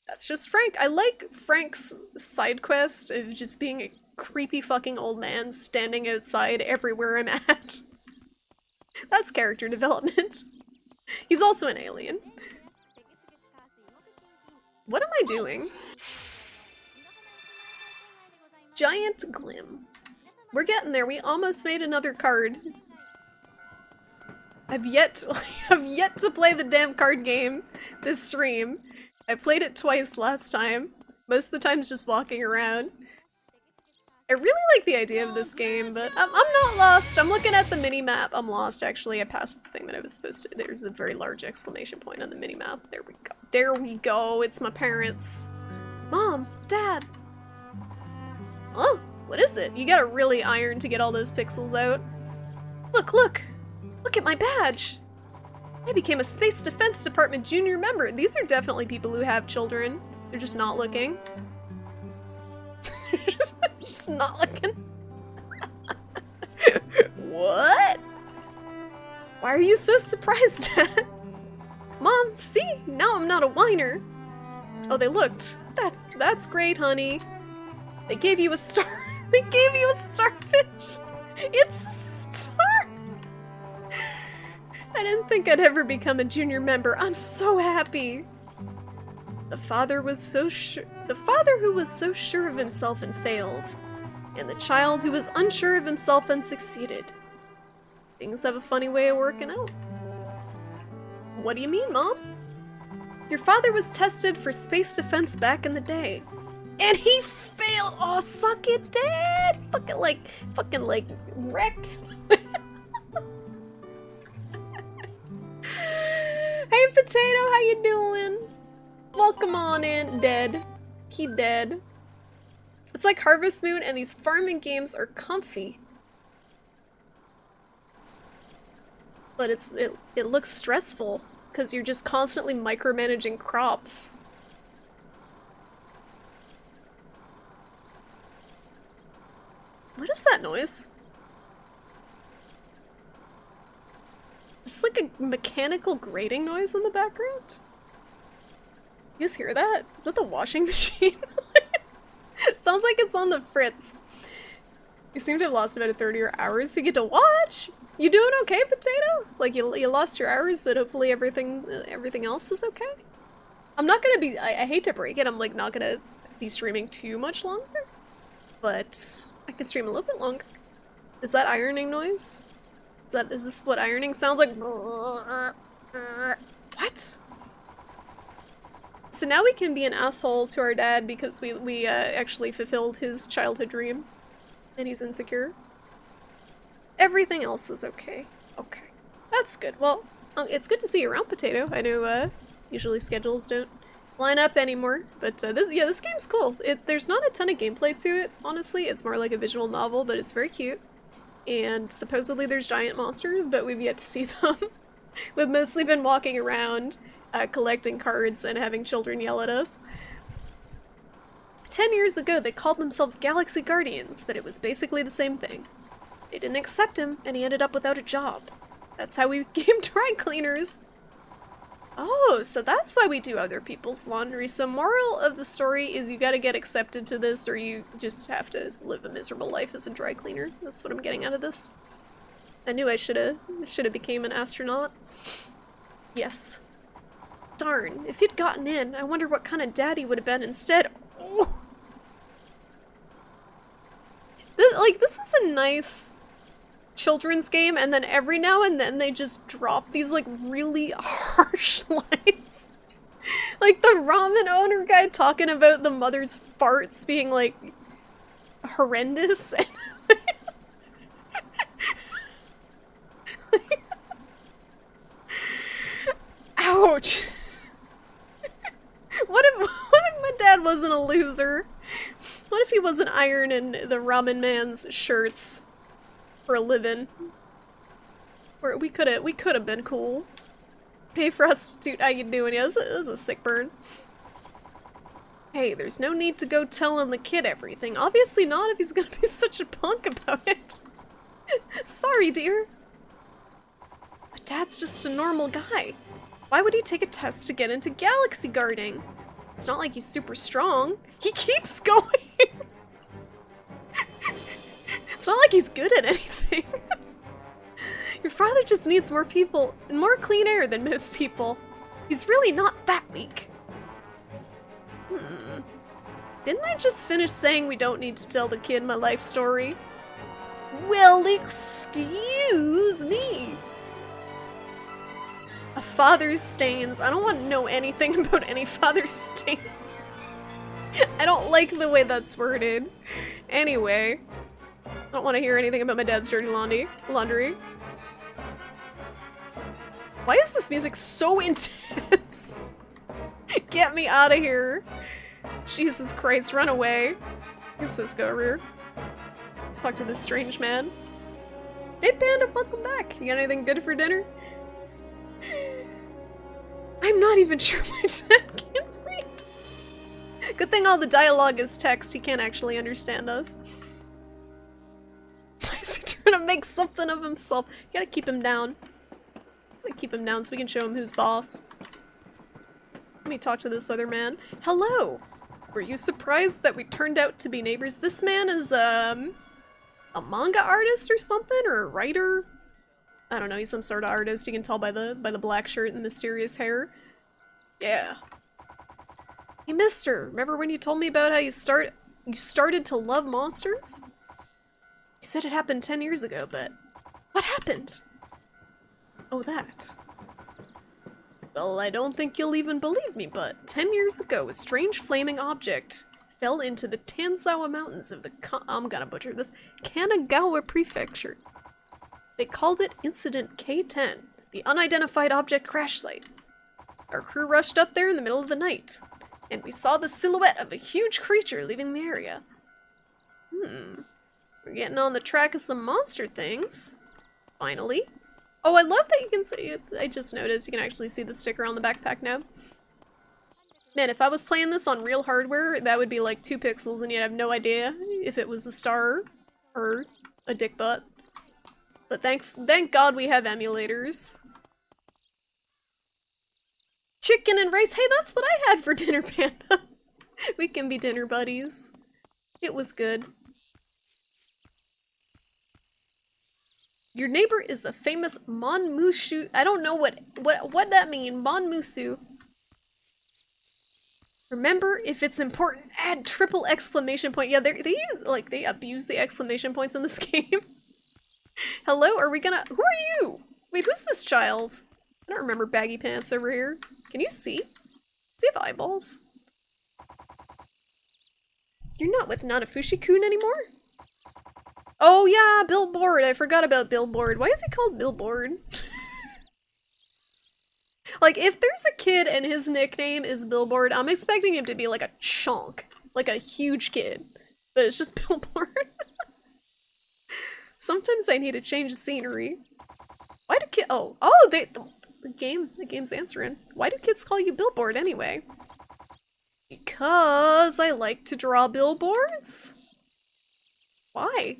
That's just Frank. I like Frank's side quest of just being a creepy fucking old man standing outside everywhere I'm at. That's character development. He's also an alien. What am I doing? Giant Glim. We're getting there. We almost made another card. I've yet to play the damn card game this stream. I played it twice last time. Most of the time's just walking around. I really like the idea of this game, but I'm not lost. I'm looking at the mini-map. I'm lost, actually. I passed the thing that I was supposed to. There's a very large exclamation point on the mini-map. There we go. There we go. It's my parents. Mom, Dad. Oh, what is it? You gotta really iron to get all those pixels out. Look, look! Look at my badge! I became a Space Defense Department junior member. These are definitely people who have children. They're just not looking. They're just not looking. What? Why are you so surprised, Dad? Mom, see? Now I'm not a whiner. Oh, they looked. That's great, honey. They gave you a star. They gave you a starfish. It's a star. I didn't think I'd ever become a junior member. I'm so happy. The father who was so sure of himself and failed, and the child who was unsure of himself and succeeded. Things have a funny way of working out. What do you mean, Mom? Your father was tested for space defense back in the day, and he failed. Oh, suck it, Dad! Fucking like wrecked. Hey, Potato, how you doing? Welcome on in, dead. He dead. It's like Harvest Moon, and these farming games are comfy. But it looks stressful, because you're just constantly micromanaging crops. What is that noise? It's like a mechanical grating noise in the background. You guys hear that? Is that the washing machine? It sounds like it's on the fritz. You seem to have lost about 30 hours to get to watch. You doing okay, Potato? Like you lost your hours, but hopefully everything else is okay. I'm not gonna be. I hate to break it. I'm like not gonna be streaming too much longer, but I can stream a little bit longer. Is that ironing noise? Is this what ironing sounds like? What? So now we can be an asshole to our dad because we actually fulfilled his childhood dream, and he's insecure. Everything else is okay. Okay, that's good. Well, Oh, it's good to see you around, Potato. I know, usually schedules don't line up anymore, but this game's cool. There's not a ton of gameplay to it, honestly. It's more like a visual novel, but it's very cute. And supposedly there's giant monsters, but we've yet to see them. We've mostly been walking around, collecting cards and having children yell at us. 10 years ago, they called themselves Galaxy Guardians, but it was basically the same thing. They didn't accept him, and he ended up without a job. That's how we became dry cleaners. Oh, so that's why we do other people's laundry. So moral of the story is you gotta get accepted to this, or you just have to live a miserable life as a dry cleaner. That's what I'm getting out of this. I knew I should've became an astronaut. Yes. Darn, if he'd gotten in, I wonder what kind of dad he would have been instead. Oh. This is a nice children's game, and then every now and then they just drop these like really harsh lines. Like the ramen owner guy talking about the mother's farts being like horrendous. Ouch. What if my dad wasn't a loser? What if he wasn't ironing the ramen man's shirts for a living? Or we could have been cool. Hey prostitute, how you doing? Yeah, this is a sick burn. Hey, there's no need to go telling the kid everything. Obviously not if he's gonna be such a punk about it. Sorry, dear. But Dad's just a normal guy. Why would he take a test to get into galaxy guarding? It's not like he's super strong. He keeps going! It's not like he's good at anything. Your father just needs more people and more clean air than most people. He's really not that weak. Didn't I just finish saying we don't need to tell the kid my life story? Well, excuse me. A father's stains. I don't want to know anything about any father's stains. I don't like the way that's worded. Anyway, I don't want to hear anything about my dad's dirty laundry. Why is this music so intense? Get me out of here. Jesus Christ, run away. Here's Cisco over here. Talk to this strange man. Hey Panda, welcome back. You got anything good for dinner? I'm not even sure my dad can read. Good thing all the dialogue is text. He can't actually understand us. Why is he trying to make something of himself? You gotta keep him down. Gotta keep him down so we can show him who's boss. Let me talk to this other man. Hello! Were you surprised that we turned out to be neighbors? This man is, a manga artist or something? Or a writer? I don't know, he's some sort of artist. You can tell by the black shirt and mysterious hair. Yeah. Hey, mister, remember when you told me about how you started to love monsters? You said it happened 10 years ago, but what happened? Oh, that. Well, I don't think you'll even believe me, but 10 years ago, a strange flaming object fell into the Tanzawa Mountains of the I'm gonna butcher this, Kanagawa Prefecture. They called it Incident K-10, the unidentified object crash site. Our crew rushed up there in the middle of the night, and we saw the silhouette of a huge creature leaving the area. We're getting on the track of some monster things. Finally. Oh, I love that you can see it. I just noticed you can actually see the sticker on the backpack now. Man, if I was playing this on real hardware, that would be like 2 pixels and you'd have no idea if it was a star or a dick butt. But thank God we have emulators. Chicken and rice. Hey, that's what I had for dinner, Panda. We can be dinner buddies. It was good. Your neighbor is the famous Monmusu. I don't know what that means. Monmusu. Remember, if it's important, add triple exclamation point. Yeah, they abuse the exclamation points in this game. Hello, are we gonna? Who are you? Wait, who's this child? I don't remember baggy pants over here. Can you see? Does he have eyeballs? You're not with Nanafushi-kun anymore? Oh yeah, Billboard. I forgot about Billboard. Why is he called Billboard? Like, if there's a kid and his nickname is Billboard, I'm expecting him to be like a chonk. Like a huge kid. But it's just Billboard. Sometimes I need to change the scenery. Why do kids- the game's answering. Why do kids call you Billboard anyway? Because I like to draw billboards? Why?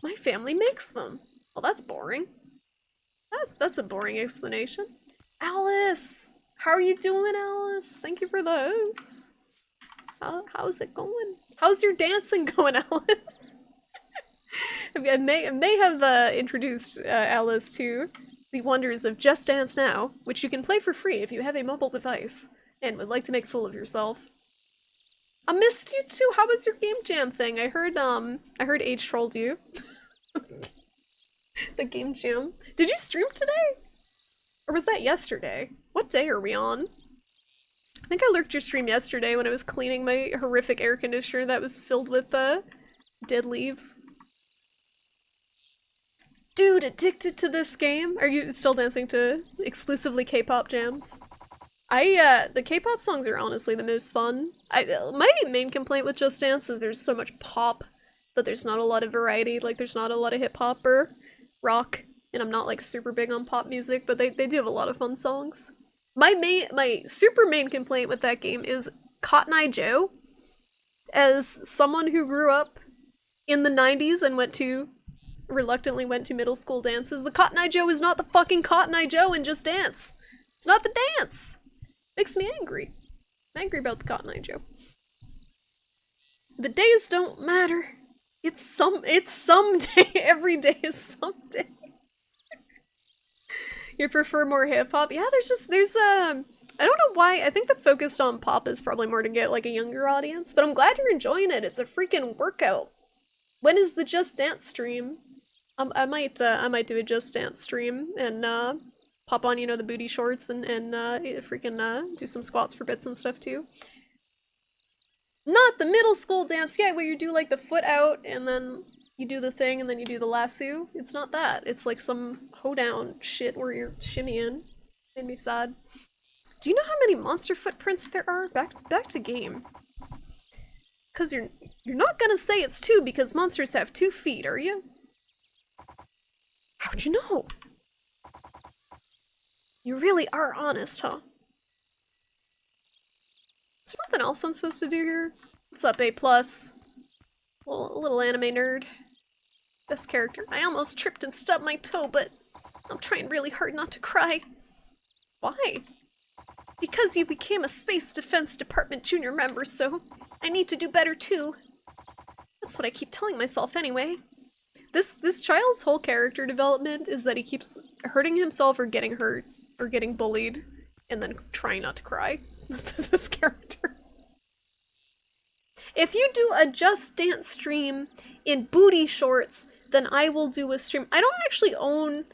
My family makes them. Well, that's boring. That's a boring explanation. Alice! How are you doing, Alice? Thank you for those. How's it going? How's your dancing going, Alice? I may have introduced Alice to the wonders of Just Dance Now, which you can play for free if you have a mobile device and would like to make fool of yourself. I missed you too. How was your game jam thing? I heard H trolled you. The game jam. Did you stream today? Or was that yesterday? What day are we on? I think I lurked your stream yesterday when I was cleaning my horrific air conditioner that was filled with dead leaves. Dude, addicted to this game? Are you still dancing to exclusively K-pop jams? The K-pop songs are honestly the most fun. My main complaint with Just Dance is there's so much pop, but there's not a lot of variety. Like, there's not a lot of hip-hop or rock, and I'm not, like, super big on pop music, but they do have a lot of fun songs. My super main complaint with that game is Cotton Eye Joe. As someone who grew up in the 90s and reluctantly went to middle school dances, the Cotton Eye Joe is not the fucking Cotton Eye Joe in Just Dance. It's not the dance. Makes me angry. I'm angry about the Cotton Eye Joe. The days don't matter. It's someday. Every day is someday. You prefer more hip-hop? Yeah, there's I don't know why. I think the focus on pop is probably more to get, like, a younger audience, but I'm glad you're enjoying it. It's a freaking workout. When is the Just Dance stream? I might do a Just Dance stream and pop on, the booty shorts and freaking do some squats for bits and stuff too. Not the middle school dance, yeah, where you do like the foot out and then you do the thing and then you do the lasso. It's not that. It's like some hoedown shit where you're shimmying. Made me sad. Do you know how many monster footprints there are? Back to game. Cause you're not gonna say it's 2 because monsters have 2 feet, are you? How'd you know? You really are honest, huh? Is there something else I'm supposed to do here? What's up, A+? A little anime nerd. Best character. I almost tripped and stubbed my toe, but I'm trying really hard not to cry. Why? Because you became a Space Defense Department junior member, so I need to do better too. That's what I keep telling myself anyway. This child's whole character development is that he keeps hurting himself or getting hurt or getting bullied and then trying not to cry. That's this character. If you do a Just Dance stream in booty shorts, then I will do a stream. I don't actually own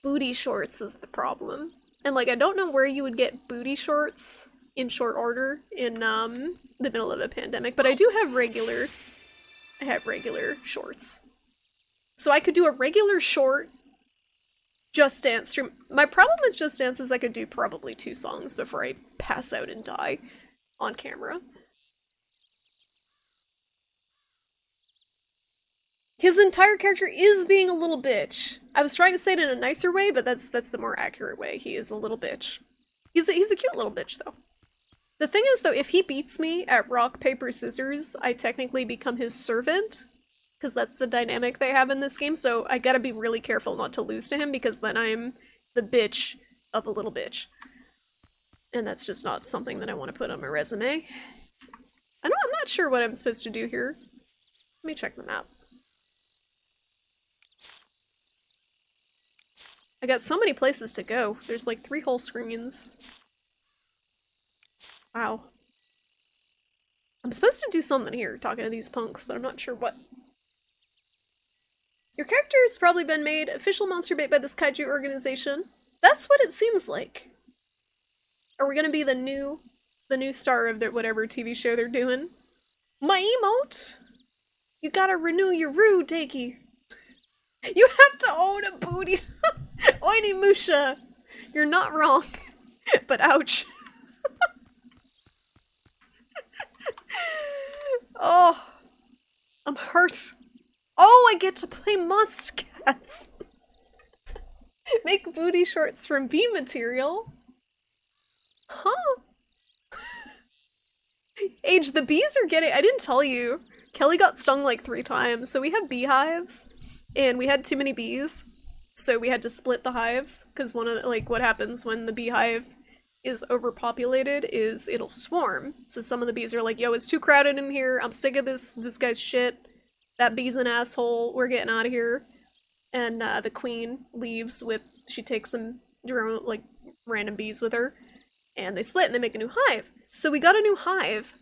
booty shorts is the problem. And like I don't know where you would get booty shorts in short order in the middle of a pandemic, but I have regular shorts. So I could do a regular short Just Dance stream. My problem with Just Dance is I could do probably 2 songs before I pass out and die on camera. His entire character is being a little bitch. I was trying to say it in a nicer way, but that's the more accurate way. He is a little bitch. He's a cute little bitch, though. The thing is, though, if he beats me at rock, paper, scissors, I technically become his servant. Because that's the dynamic they have in this game, so I gotta be really careful not to lose to him, because then I'm the bitch of a little bitch. And that's just not something that I want to put on my resume. I'm not sure what I'm supposed to do here. Let me check the map. I got so many places to go. There's like 3 whole screens. Wow. I'm supposed to do something here, talking to these punks, but I'm not sure what. Your character has probably been made official monster bait by this kaiju organization. That's what it seems like. Are we gonna be the new star of their whatever TV show they're doing? My emote? You gotta renew your rue, Daki. You have to own a booty. Oini Musha. You're not wrong. But ouch. Oh, I'm hurt. Oh, I get to play Muscats. Make booty shorts from bee material. Huh? Age, the bees are getting- I didn't tell you. Kelly got stung like 3 times, so we have beehives, and we had too many bees, so we had to split the hives, because one of the- like, what happens when the beehive is overpopulated is it'll swarm. So some of the bees are like, yo, it's too crowded in here, I'm sick of this guy's shit, that bee's an asshole, we're getting out of here. And the queen leaves with, she takes some like random bees with her, and they split and they make a new hive. So we got a new hive,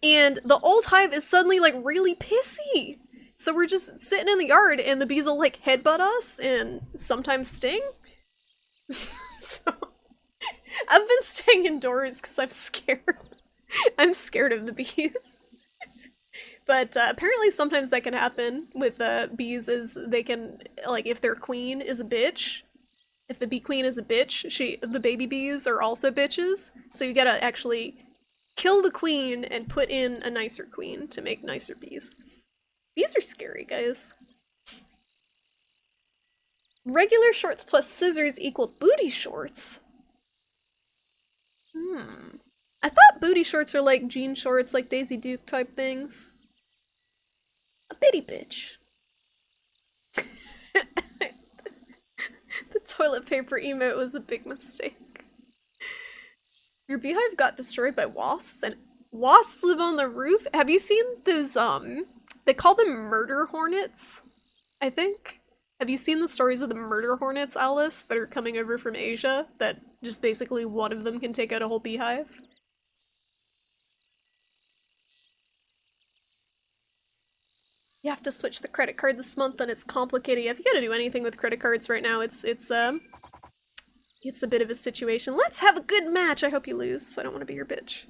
and the old hive is suddenly like really pissy. So we're just sitting in the yard and the bees will like headbutt us and sometimes sting. So I've been staying indoors because I'm scared. I'm scared of the bees. But apparently sometimes that can happen with bees, is they can, like, if their queen is a bitch, if the bee queen is a bitch, the baby bees are also bitches, so you gotta actually kill the queen and put in a nicer queen to make nicer bees. Bees are scary, guys. Regular shorts plus scissors equal booty shorts? I thought booty shorts are like jean shorts, like Daisy Duke type things. A bitty bitch. The toilet paper emote was a big mistake. Your beehive got destroyed by wasps, and wasps live on the roof? Have you seen those, they call them murder hornets, I think? Have you seen the stories of the murder hornets, Alice, that are coming over from Asia? That just basically one of them can take out a whole beehive? You have to switch the credit card this month and it's complicated. If you gotta do anything with credit cards right now, it's a bit of a situation. Let's have a good match! I hope you lose. I don't want to be your bitch.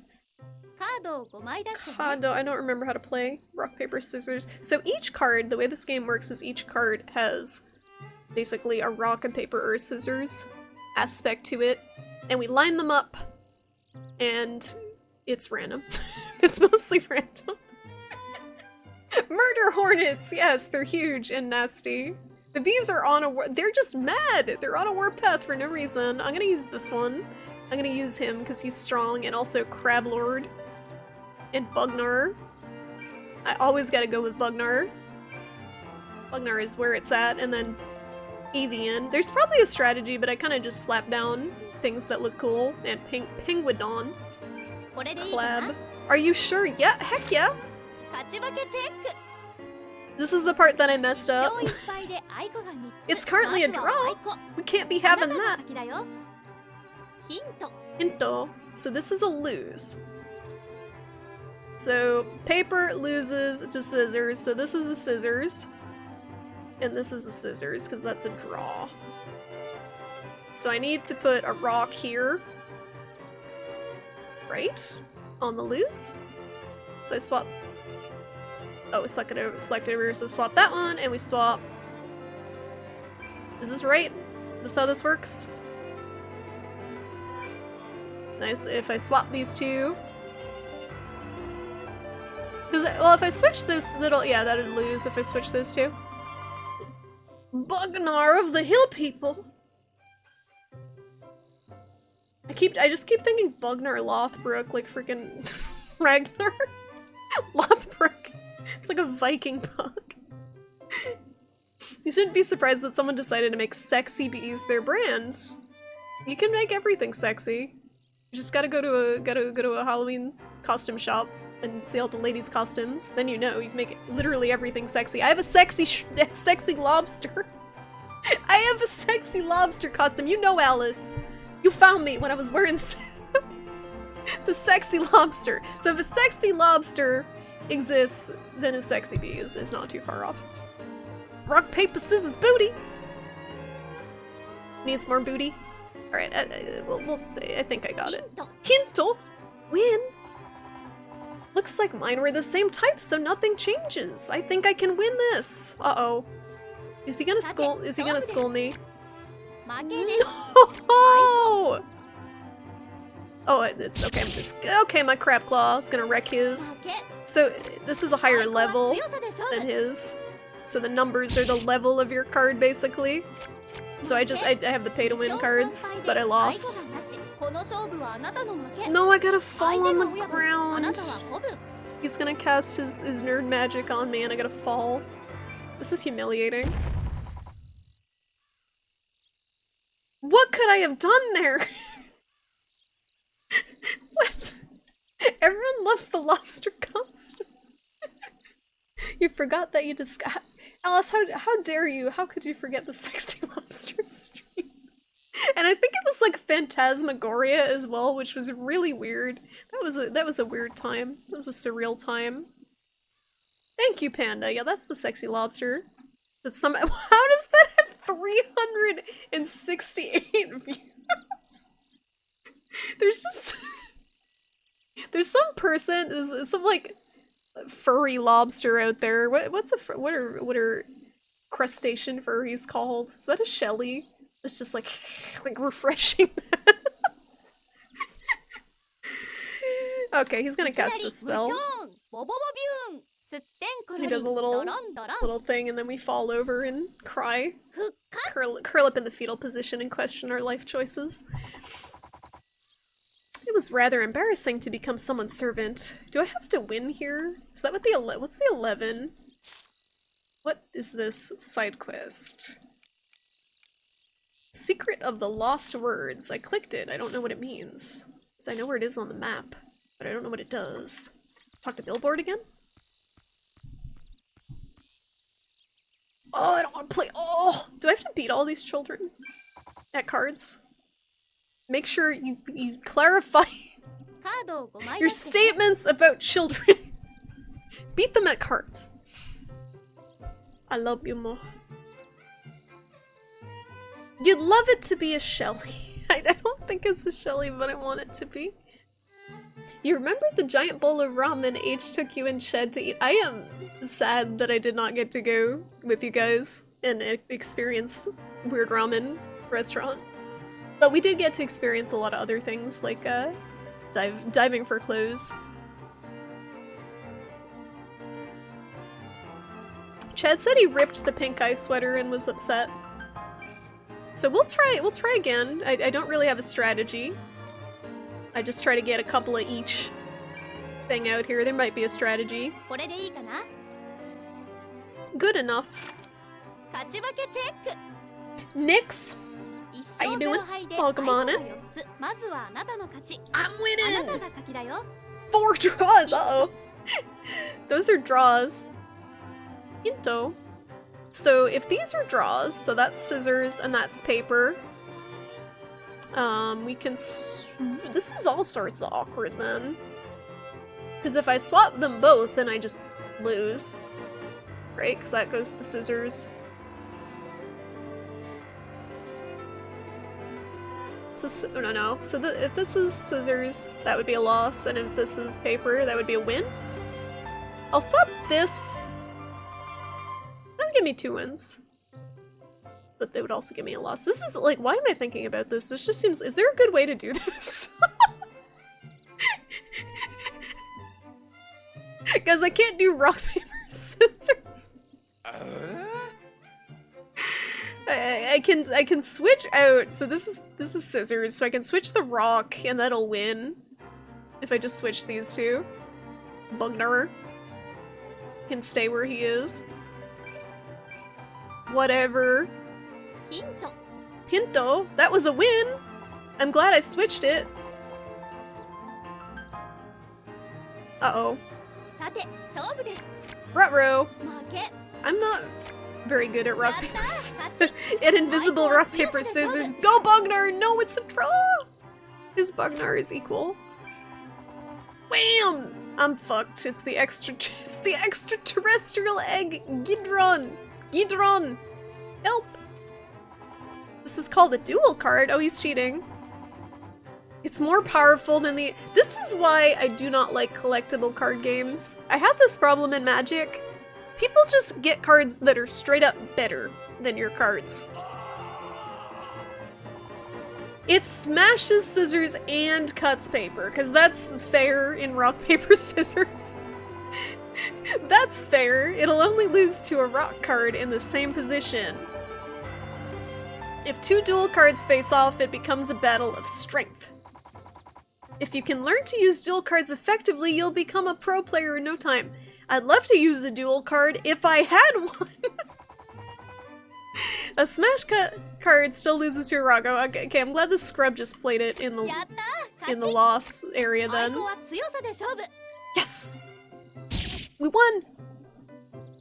Kado, I don't remember how to play rock, paper, scissors. So each card, the way this game works is each card has basically a rock and paper or scissors aspect to it. And we line them up and it's random. It's mostly random. Murder hornets! Yes, they're huge and nasty. The bees are on they're just mad! They're on a warpath for no reason. I'm gonna use this one. I'm gonna use him because he's strong, and also Crablord and Bugnar. I always gotta go with Bugnar. Bugnar is where it's at, and then Avian. There's probably a strategy, but I kind of just slap down things that look cool. And Penguidon. Clab. Are you sure? Yeah, heck yeah! This is the part that I messed up. It's currently a draw! We can't be having that! Hinto. So this is a lose. So paper loses to scissors, so this is a scissors. And this is a scissors, because that's a draw. So I need to put a rock here. Right? On the lose? So I swap. Oh, select it over, so swap that one, and we swap. Is this right? This is how this works? Nice, if I swap these two. Well, if I switch this little, yeah, that'd lose if I switch those two. Bugnar of the Hill People! I just keep thinking Bugnar Lothbrok, like freaking Ragnar. Lothbrok. It's like a Viking bug. You shouldn't be surprised that someone decided to make sexy bees their brand. You can make everything sexy. You just gotta go to a Halloween costume shop and see all the ladies' costumes. Then you know you can make literally everything sexy. I have a sexy lobster. I have a sexy lobster costume. You know, Alice. You found me when I was wearing the sexy lobster. So if a sexy lobster exists, then a sexy bee is not too far off. Rock, paper, scissors, booty! Needs more booty? Alright, I think I got it. Hinto! Win! Looks like mine were the same type, so nothing changes. I think I can win this. Uh-oh. Is he gonna school me? No! Oh, it's okay. It's okay. My crab claw is gonna wreck his. 負け So this is a higher 最高は level 強さで勝 than 負 his. So the numbers are the level of your card, basically. So I have the pay to win 勝 cards, 3敗 but I で lost. 相手がなしこの勝負はあなたの負け No, I gotta 相 fall 手 on が the 親分あなた ground. は鼓舞 He's gonna cast his nerd magic on me and I gotta fall. This is humiliating. What could I have done there? What? Everyone loves the lobster costume. You forgot that you disguised. Alice, how dare you? How could you forget the sexy lobster stream? And I think it was like Phantasmagoria as well, which was really weird. That was a weird time. That was a surreal time. Thank you, Panda. Yeah, that's the sexy lobster. That's some. How does that have 368 views? There's just there's some person, there's some like furry lobster out there. What are crustacean furries called? Is that a Shelly? It's just like refreshing. Okay, he's gonna いきな cast り a ムチョ spell. ーンボボボビューンすってんくる He り does a ん little ドロンドロン little thing, and then we fall over and cry, 復活 curl up in the fetal position, and question our life choices. It was rather embarrassing to become someone's servant. Do I have to win here? Is that what what's the 11? What is this side quest? Secret of the Lost Words. I clicked it. I don't know what it means. I know where it is on the map, but I don't know what it does. Talk to Billboard again? Oh, I don't want to play. Oh, do I have to beat all these children at cards? Make sure you clarify カードを5枚 your 出して statements about children. Beat them at cards. I love you more. You'd love it to be a Shelly. I don't think it's a Shelly, but I want it to be. You remember the giant bowl of ramen H took you and Shed to eat? I am sad that I did not get to go with you guys and experience Weird Ramen restaurant. But we did get to experience a lot of other things, like diving for clothes. Chad said he ripped the pink eye sweater and was upset. So we'll try again. I don't really have a strategy. I just try to get a couple of each thing out here. There might be a strategy. これでいいかな Good enough. 勝ち負けチェック Nix, 一 How you 勝ゼロ doing? 敗で Oh, 相 come 手 on が in. 4つまずはあなたの勝ち I'm あな winning! たが先だよ 4 draws! Uh-oh. Those are draws. Hinto. So if these are draws, so that's scissors and that's paper. We can this is all sorts of awkward then. Because if I swap them both, then I just lose. Right? Because that goes to scissors. No. So if this is scissors, that would be a loss, and if this is paper, that would be a win. I'll swap this. That would give me 2 wins. But they would also give me a loss. This is like, why am I thinking about this? This just seems, is there a good way to do this? Guys, I can't do rock, paper, scissors. I can switch out. So this is scissors, so I can switch the rock and that'll win. If I just switch these two. Bugner can stay where he is. Whatever. ヒント Pinto, that was a win. I'm glad I switched it. Uh-oh. さて勝負です Ruh-roh. 負け I'm not very good at rock, やっ paper, た scissors. 勝ち An invisible rock, paper, scissors. Go, Bugnar! No, it's a draw! His Bugnar is equal. Wham! I'm fucked. It's the extraterrestrial egg. Gidron! Gidron! Help! This is called a dual card. Oh, he's cheating. It's more powerful than the- This is why I do not like collectible card games. I have this problem in Magic. People just get cards that are straight up better than your cards. It smashes scissors and cuts paper, because that's fair in rock, paper, scissors. That's fair. It'll only lose to a rock card in the same position. If two dual cards face off, it becomes a battle of strength. If you can learn to use dual cards effectively, you'll become a pro player in no time. I'd love to use a dual card if I had one! A smash cut card still loses to a rock. Okay, I'm glad the scrub just played it in the loss area then. は強さで勝負 Yes! We won!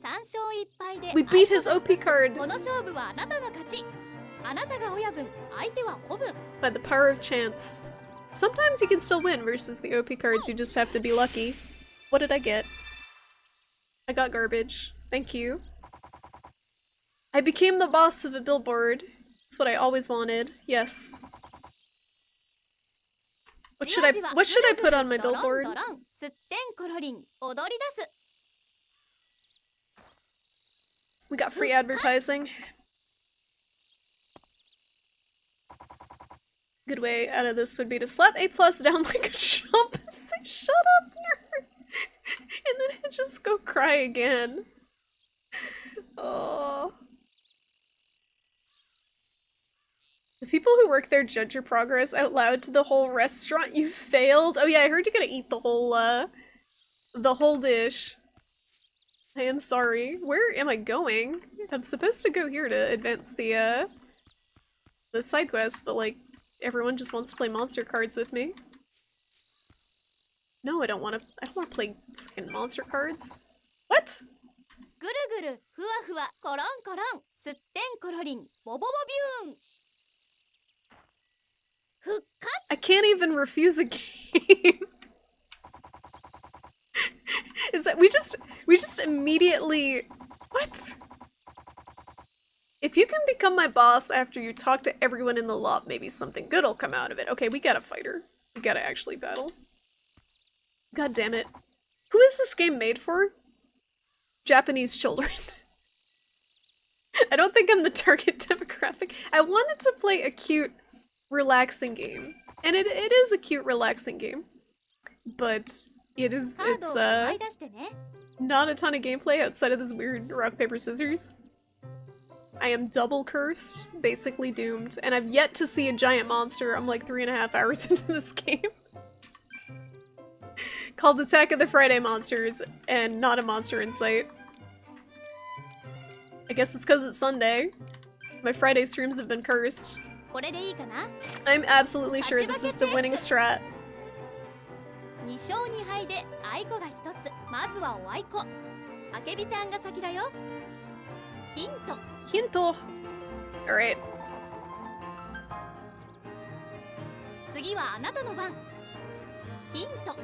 3勝1敗で We beat his OP card この勝負はあなたの勝ちあなたが親分相手は子分 by the power of chance. Sometimes you can still win versus the OP cards, you just have to be lucky. What did I get? I got garbage. Thank you. I became the boss of a billboard. That's what I always wanted. Yes. What should I put on my billboard? すってんころりん踊り出す We got free advertising. Good way out of this would be to slap A+ down like a chump and say, "Shut up, nerd!" And then just go cry again. Oh. The people who work there judge your progress out loud to the whole restaurant. You failed. Oh yeah, I heard you gotta eat the whole dish. I am sorry. Where am I going? I'm supposed to go here to advance the side quest, but like, everyone just wants to play monster cards with me. No, I don't want to play freaking monster cards. What? ぐるぐるふわふわコロンコロンすってんころりんボボボビューン 復活 I can't even refuse a game. Is that we just immediately what? If you can become my boss after you talk to everyone in the loft, maybe something good will come out of it. Okay, we got a fighter. We gotta actually battle. God damn it. Who is this game made for? Japanese children. I don't think I'm the target demographic. I wanted to play a cute, relaxing game. And it is a cute, relaxing game. But it's カードを買い出してね not a ton of gameplay outside of this weird rock, paper, scissors. I am double cursed, basically doomed, and I've yet to see a giant monster. I'm like 3.5 hours into this game. Called Attack of the Friday Monsters, and not a monster in sight. I guess it's because it's Sunday. My Friday streams have been cursed. これでいいかな I'm absolutely sure this is the winning strat. 2勝2敗で愛子が1つまずはお愛子あけびちゃんが先だよヒント Hinto. Alright. 次はあなたの番ヒント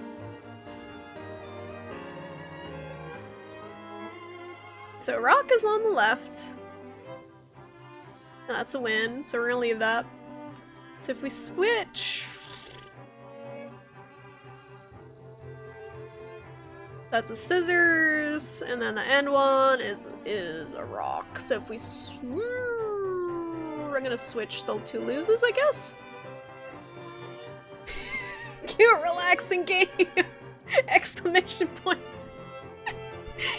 So rock is on the left. That's a win, so we're gonna leave that. So if we switch... That's a scissors, and then the end one is a rock. So if we we're gonna switch the two loses, I guess? Cute, relaxing game! Exclamation point.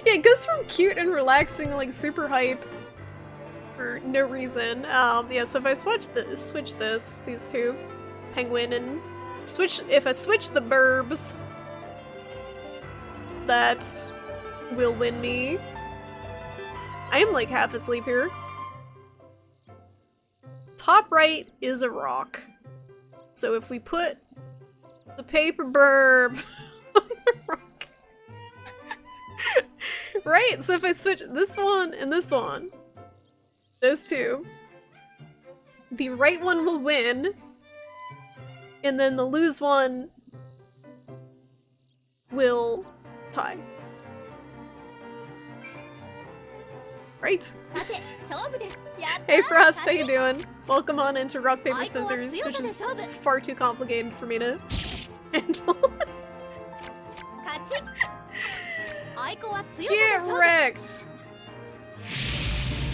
Yeah, it goes from cute and relaxing to like super hype for no reason. Yeah, so if I switch these two, penguin and if I switch the burbs, that will win me. I am like half asleep here. Top right is a rock. So if we put the paper burb on the rock. Right, so if I switch this one and this one, those two, the right one will win, and then the lose one will tie. Right? さて勝負ですやった Hey Frost, how 勝ち you doing? Welcome on into rock, paper, scissors, which is far too complicated for me to handle. 勝ち愛子は強さで Get 勝負 wrecked!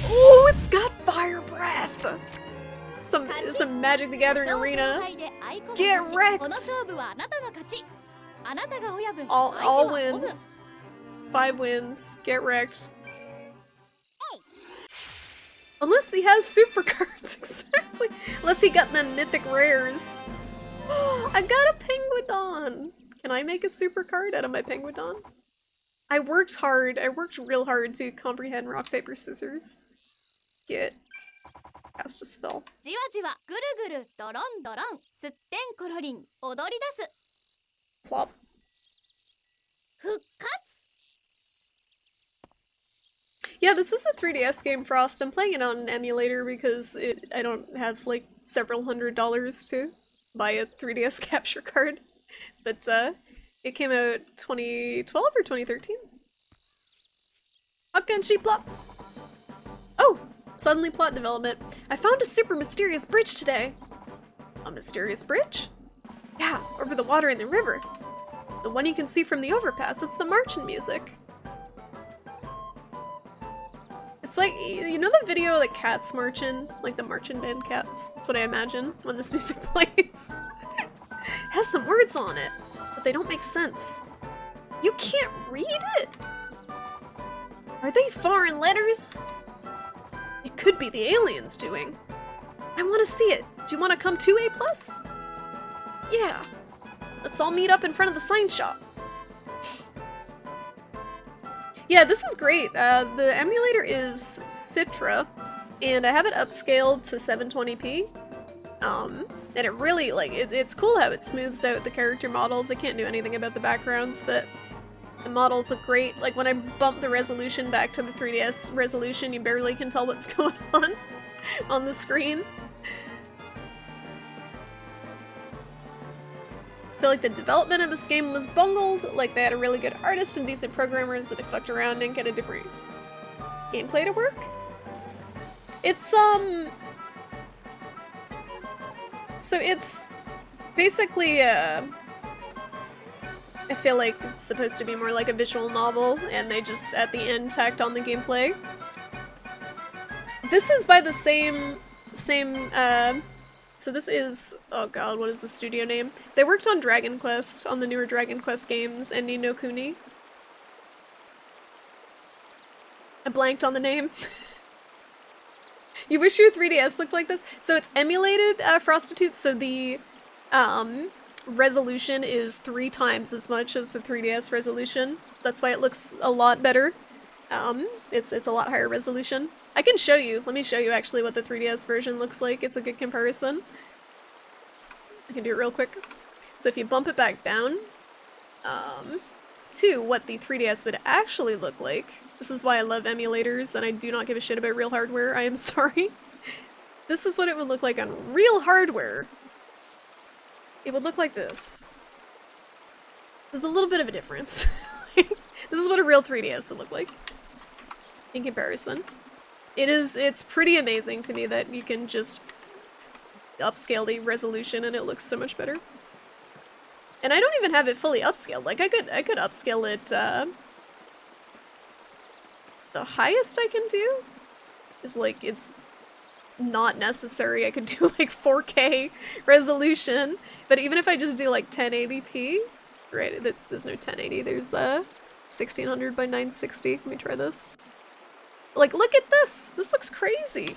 Oh, it's got fire breath! some Magic the Gathering arena. Get wrecked. All win. 5 wins. Get wrecked. Unless he has super cards, exactly. Unless he got them mythic rares. I got a Penguidon. Can I make a super card out of my Penguidon? I worked hard. I worked real hard to comprehend rock, paper, scissors. Get. Cast a spell. Plop. Yeah, this is a 3DS game, Frost. I'm playing it on an emulator because I don't have like several $100s to buy a 3DS capture card. But it came out 2012 or 2013? Hopgun sheep plop! Oh! Suddenly plot development. I found a super mysterious bridge today. A mysterious bridge? Yeah, over the water in the river. The one you can see from the overpass. It's the marching music. It's like, you know the video like cats marching? Like the marching band cats? That's what I imagine when this music plays. It has some words on it, but they don't make sense. You can't read it? Are they foreign letters? It could be the aliens doing. I want to see it. Do you want to come to A+? Yeah. Let's all meet up in front of the sign shop. Yeah, this is great. The emulator is Citra, and I have it upscaled to 720p. And it really, like, it's cool how it smooths out the character models. I can't do anything about the backgrounds, but the models look great. Like, when I bump the resolution back to the 3DS resolution, you barely can tell what's going on the screen. I feel like the development of this game was bungled. Like, they had a really good artist and decent programmers, but they fucked around and get a different gameplay to work. It's, so it's basically, I feel like it's supposed to be more like a visual novel, and they just, at the end, tacked on the gameplay. This is by the same, so this is, oh god, what is the studio name? They worked on Dragon Quest, on the newer Dragon Quest games, and Ni no Kuni. I blanked on the name. You wish your 3DS looked like this? So it's emulated Prostitute, so the resolution is 3 times as much as the 3DS resolution. That's why it looks a lot better. It's a lot higher resolution. I can show you. Let me show you actually what the 3DS version looks like. It's a good comparison. I can do it real quick. So if you bump it back down to what the 3DS would actually look like. This is why I love emulators and I do not give a shit about real hardware. I am sorry. This is what it would look like on real hardware. It would look like this. There's a little bit of a difference. This is what a real 3DS would look like in comparison. It's pretty amazing to me that you can just upscale the resolution and it looks so much better. And I don't even have it fully upscaled. Like I could upscale it, the highest I can do is like, it's not necessary. I could do like 4K resolution, but even if I just do like 1080p, right, there's no 1080, there's 1600 by 960. Let me try this. Like, look at this! This looks crazy!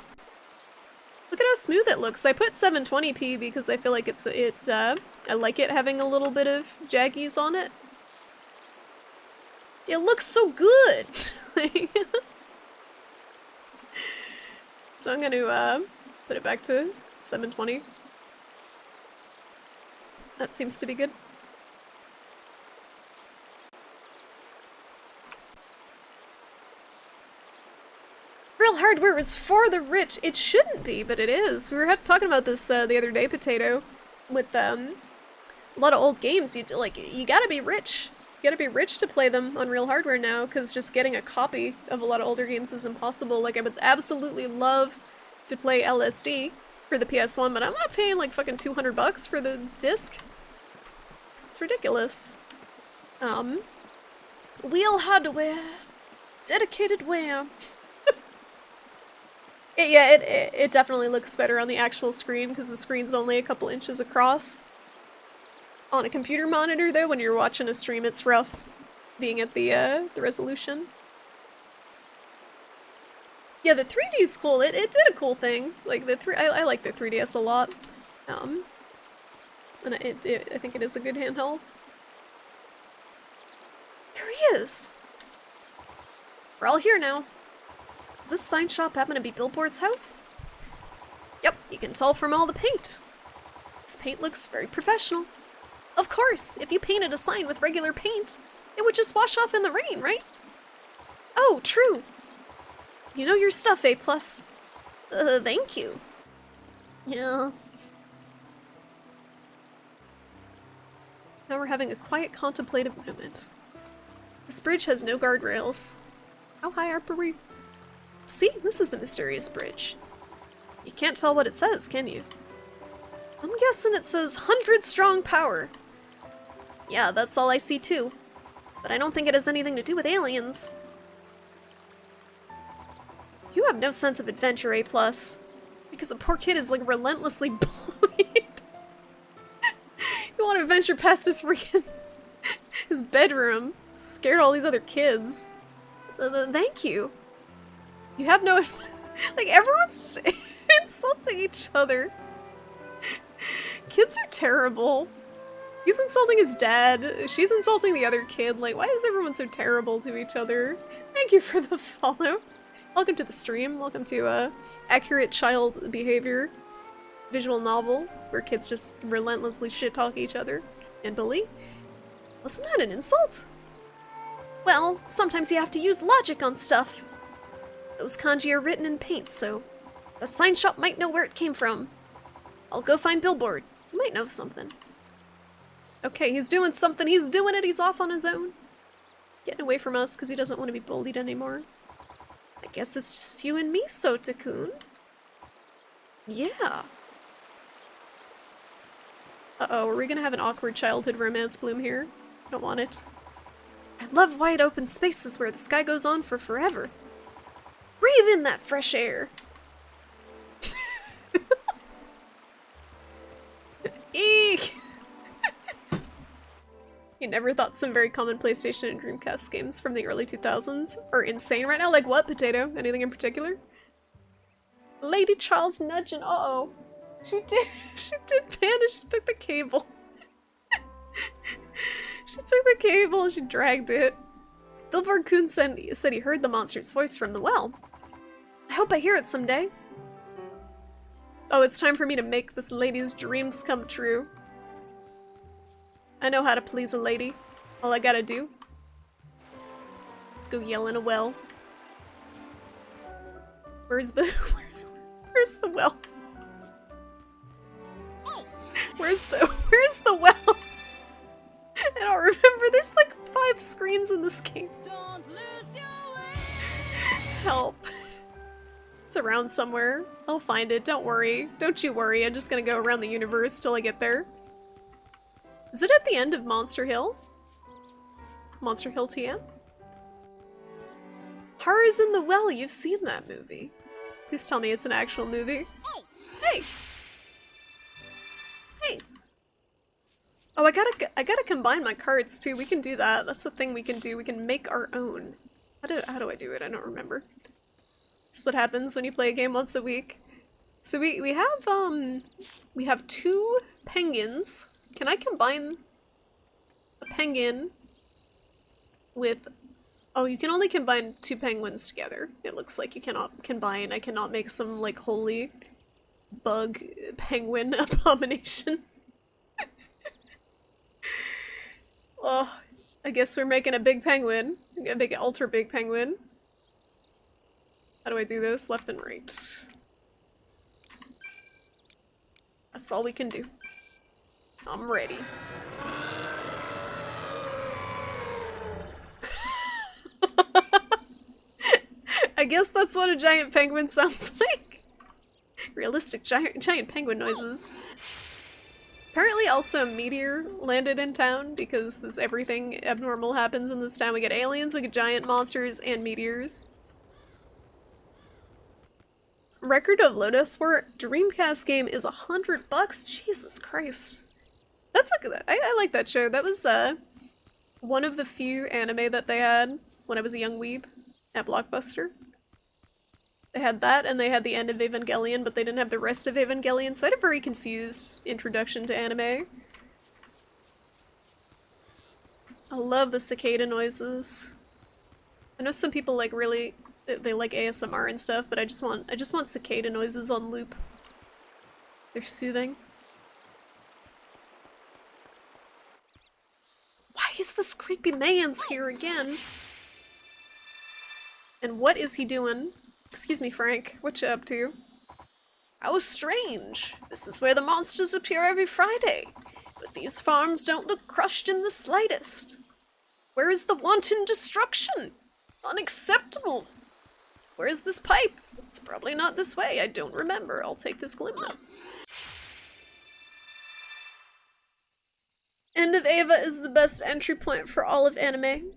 Look at how smooth it looks. I put 720p because I feel like I like it having a little bit of jaggies on it. It looks so good! So I'm gonna put it back to 720. That seems to be good. Real hardware is for the rich. It shouldn't be, but it is. We were talking about this the other day, Potato, with a lot of old games. You gotta be rich. You gotta be rich to play them on real hardware now, because just getting a copy of a lot of older games is impossible. Like, I would absolutely love to play LSD for the PS1, but I'm not paying like fucking $200 for the disc. It's ridiculous. Wheel hardware. Dedicated wham. It definitely looks better on the actual screen because the screen's only a couple inches across. On a computer monitor, though, when you're watching a stream, it's rough being at the resolution. Yeah, the 3D is cool. It did a cool thing. Like I like the 3DS a lot. And I think it is a good handheld. There he is. We're all here now. Does this sign shop happen to be Billboard's house? Yep, you can tell from all the paint. This paint looks very professional. Of course, if you painted a sign with regular paint, it would just wash off in the rain, right? Oh, true. You know your stuff, A+. Thank you. Yeah. Now we're having a quiet contemplative moment. This bridge has no guardrails. How high up are we? See, this is the mysterious bridge. You can't tell what it says, can you? I'm guessing it says 100 strong power. Yeah, that's all I see too. But I don't think it has anything to do with aliens. You have no sense of adventure, A+. Because the poor kid is like relentlessly bullied. You want to venture past his freaking his bedroom, scared all these other kids. Thank you. You have no like everyone's insulting each other. Kids are terrible. He's insulting his dad. She's insulting the other kid. Like, why is everyone so terrible to each other? Thank you for the follow. Welcome to the stream. Welcome to Accurate Child Behavior visual novel where kids just relentlessly shit-talk each other and bully. Wasn't that an insult? Well, sometimes you have to use logic on stuff. Those kanji are written in paint, so the sign shop might know where it came from. I'll go find Billboard. He might know something. Okay, he's doing something. He's doing it. He's off on his own. Getting away from us because he doesn't want to be bullied anymore. I guess it's just you and me, Sota-kun. Yeah. Uh-oh, are we gonna have an awkward childhood romance bloom here? I don't want it. I love wide open spaces where the sky goes on for forever. Breathe in that fresh air. Eek! You never thought some very common PlayStation and Dreamcast games from the early 2000s are insane right now? Like what, Potato? Anything in particular? Lady Charles nudging. Uh-oh. She did panic. She took the cable. She took the cable. She dragged it. Billboard Kun said he heard the monster's voice from the well. I hope I hear it someday. Oh, it's time for me to make this lady's dreams come true. I know how to please a lady. All I gotta do. Let's go yell in a well. Where's the well? Where's the well? I don't remember. There's like 5 screens in this game. Help. It's around somewhere. I'll find it. Don't worry. Don't you worry. I'm just gonna go around the universe till I get there. Is it at the end of Monster Hill? Monster Hill TM? Horrors in the Well. You've seen that movie. Please tell me it's an actual movie. Hey! Hey! Oh, I gotta combine my cards too. We can do that. That's the thing we can do. We can make our own. How do I do it? I don't remember. This is what happens when you play a game once a week. So we have 2 penguins. Can I combine a penguin with... Oh, you can only combine 2 penguins together. It looks like you cannot combine. I cannot make some, like, holy bug penguin abomination. Oh, I guess we're making a big penguin. A big, ultra big penguin. How do I do this? Left and right. That's all we can do. I'm ready. I guess that's what a giant penguin sounds like. Realistic giant penguin noises. Apparently also a meteor landed in town because everything abnormal happens in this town. We get aliens, we get giant monsters, and meteors. Record of Lodoss War Dreamcast game is $100. Jesus Christ. That's a good. I like that show. That was one of the few anime that they had when I was a young weeb at Blockbuster. They had that, and they had the end of Evangelion, but they didn't have the rest of Evangelion, so I had a very confused introduction to anime. I love the cicada noises. I know some people like really they like ASMR and stuff, but I just want cicada noises on loop. They're soothing. Why is this creepy man's here again? And what is he doing? Excuse me, Frank. What you up to? How strange. This is where the monsters appear every Friday. But these farms don't look crushed in the slightest. Where is the wanton destruction? Unacceptable. Where is this pipe? It's probably not this way. I don't remember. I'll take this glimmer. End of Eva is the best entry point for all of anime.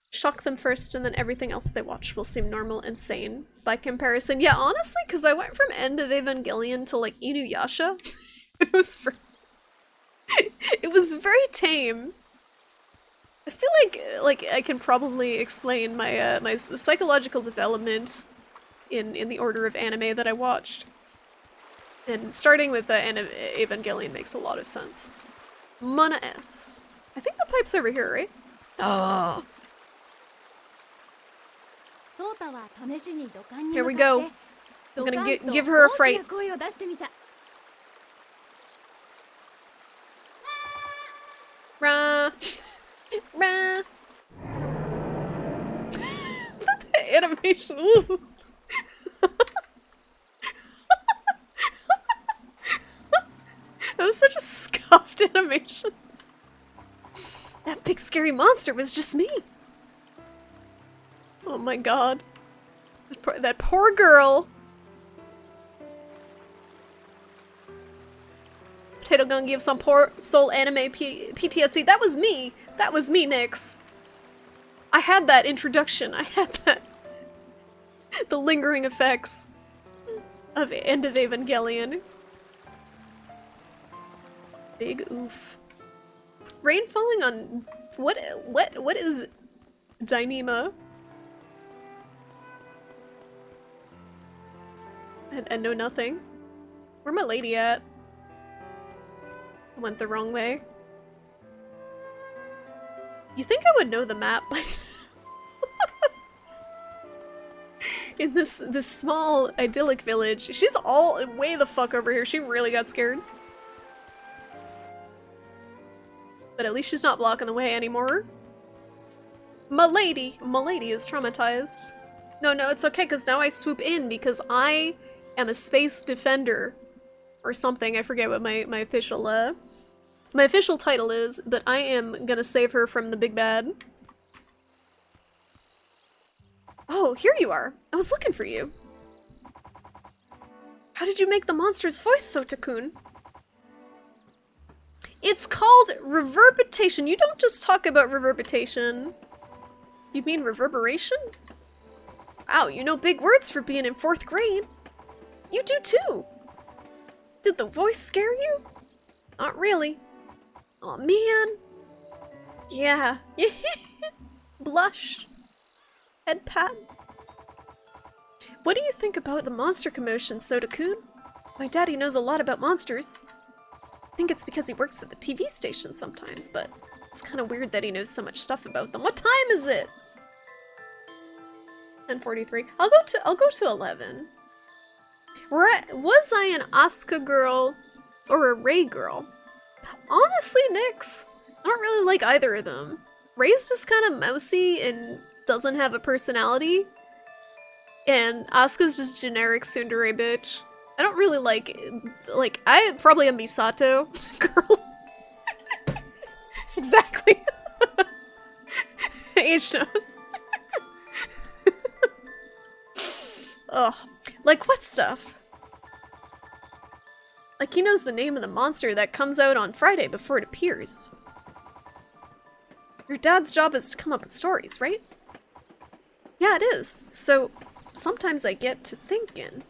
Shock them first, and then everything else they watch will seem normal and sane by comparison. Yeah, honestly, because I went from End of Evangelion to, like, Inuyasha. It was very tame. I feel like I can probably explain my my psychological development in the order of anime that I watched. And starting with the End of Evangelion makes a lot of sense. Mana S. I think the pipe's over here, right? Oh. Here we go. I'm gonna give her a fright. Rah. Rah. The animation. Ooh. That was such a scuffed animation. That big scary monster was just me. Oh my god. That poor girl. Potato gonna give some poor soul anime PTSD. That was me. That was me, Nyx. I had that introduction. I had that. The lingering effects of End of Evangelion. Big oof. Rain falling on what is Dyneema? I know nothing. Where my lady at? Went the wrong way. You think I would know the map, but in this small idyllic village, she's all way the fuck over here. She really got scared. But at least she's not blocking the way anymore. My lady is traumatized. No, it's okay, because now I swoop in because I am a space defender. Or something, I forget what my official title is, but I am gonna save her from the big bad. Oh, here you are. I was looking for you. How did you make the monster's voice, Sota-kun? It's called reverberation. You don't just talk about reverberation. You mean reverberation? Wow, you know big words for being in 4th grade. You do too. Did the voice scare you? Not really. Aw, man. Yeah. Blush. Head pat. What do you think about the monster commotion, Sota-kun? My daddy knows a lot about monsters. I think it's because he works at the TV station sometimes, but it's kind of weird that he knows so much stuff about them. What time is it? 10:43. I'll go to 11. Was I an Asuka girl or a Rei girl? Honestly, Nyx, I don't really like either of them. Rei's just kind of mousy and doesn't have a personality. And Asuka's just generic tsundere bitch. I don't really like I probably a Misato girl. Exactly. H knows. Ugh. Like what stuff? Like he knows the name of the monster that comes out on Friday before it appears. Your dad's job is to come up with stories, right? Yeah, it is. So sometimes I get to thinking,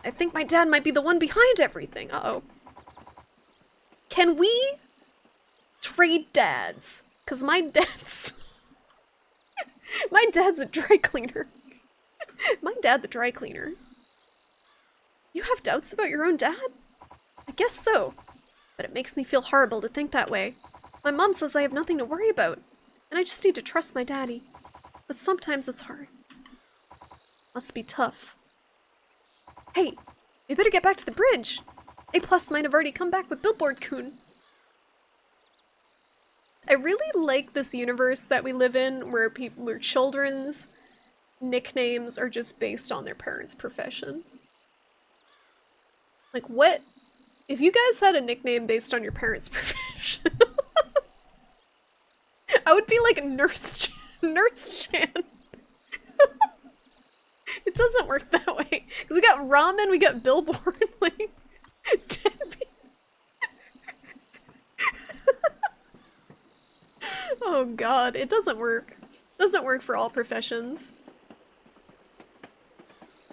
I think my dad might be the one behind everything. Uh-oh. Can we trade dads? Because my dad's... my dad's a dry cleaner. My dad the dry cleaner. You have doubts about your own dad? I guess so. But it makes me feel horrible to think that way. My mom says I have nothing to worry about, and I just need to trust my daddy. But sometimes it's hard. Must be tough. Hey, we better get back to the bridge. A+ might have already come back with Billboard Kun. I really like this universe that we live in, where children's nicknames are just based on their parents' profession. Like, what? If you guys had a nickname based on your parents' profession, I would be like Nurse Chan. It doesn't work that way. Because we got ramen, we got Billboard, like, Debbie. Oh god, it doesn't work. Doesn't work for all professions.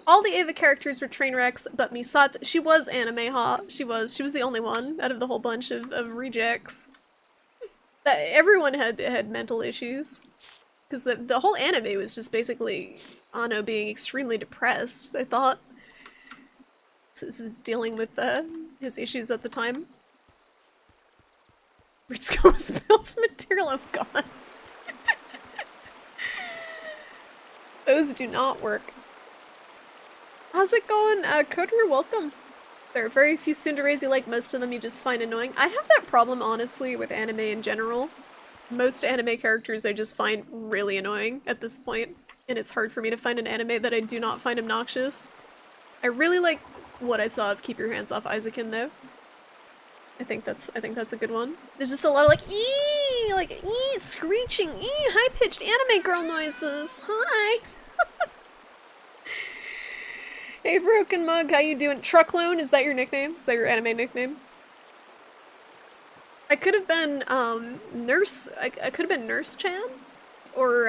All the Eva characters were train wrecks, but Misato, she was anime hot. She was the only one out of the whole bunch of rejects. Everyone had mental issues. Because the whole anime was just basically Ano being extremely depressed, I thought. This is dealing with his issues at the time. Ritsuko was built material, oh god. Those do not work. How's it going? Coder, welcome. There are very few tsundere you like, most of them you just find annoying. I have that problem, honestly, with anime in general. Most anime characters I just find really annoying at this point, and it's hard for me to find an anime that I do not find obnoxious. I really liked what I saw of Keep Your Hands Off Aizukin, though. I think that's a good one. There's just a lot of like screeching, high-pitched anime girl noises. Hi. Hey, Broken Mug, how you doing? Truckloan, is that your nickname? Is that your anime nickname? I could have been, Nurse, I could have been Nurse Chan? Or,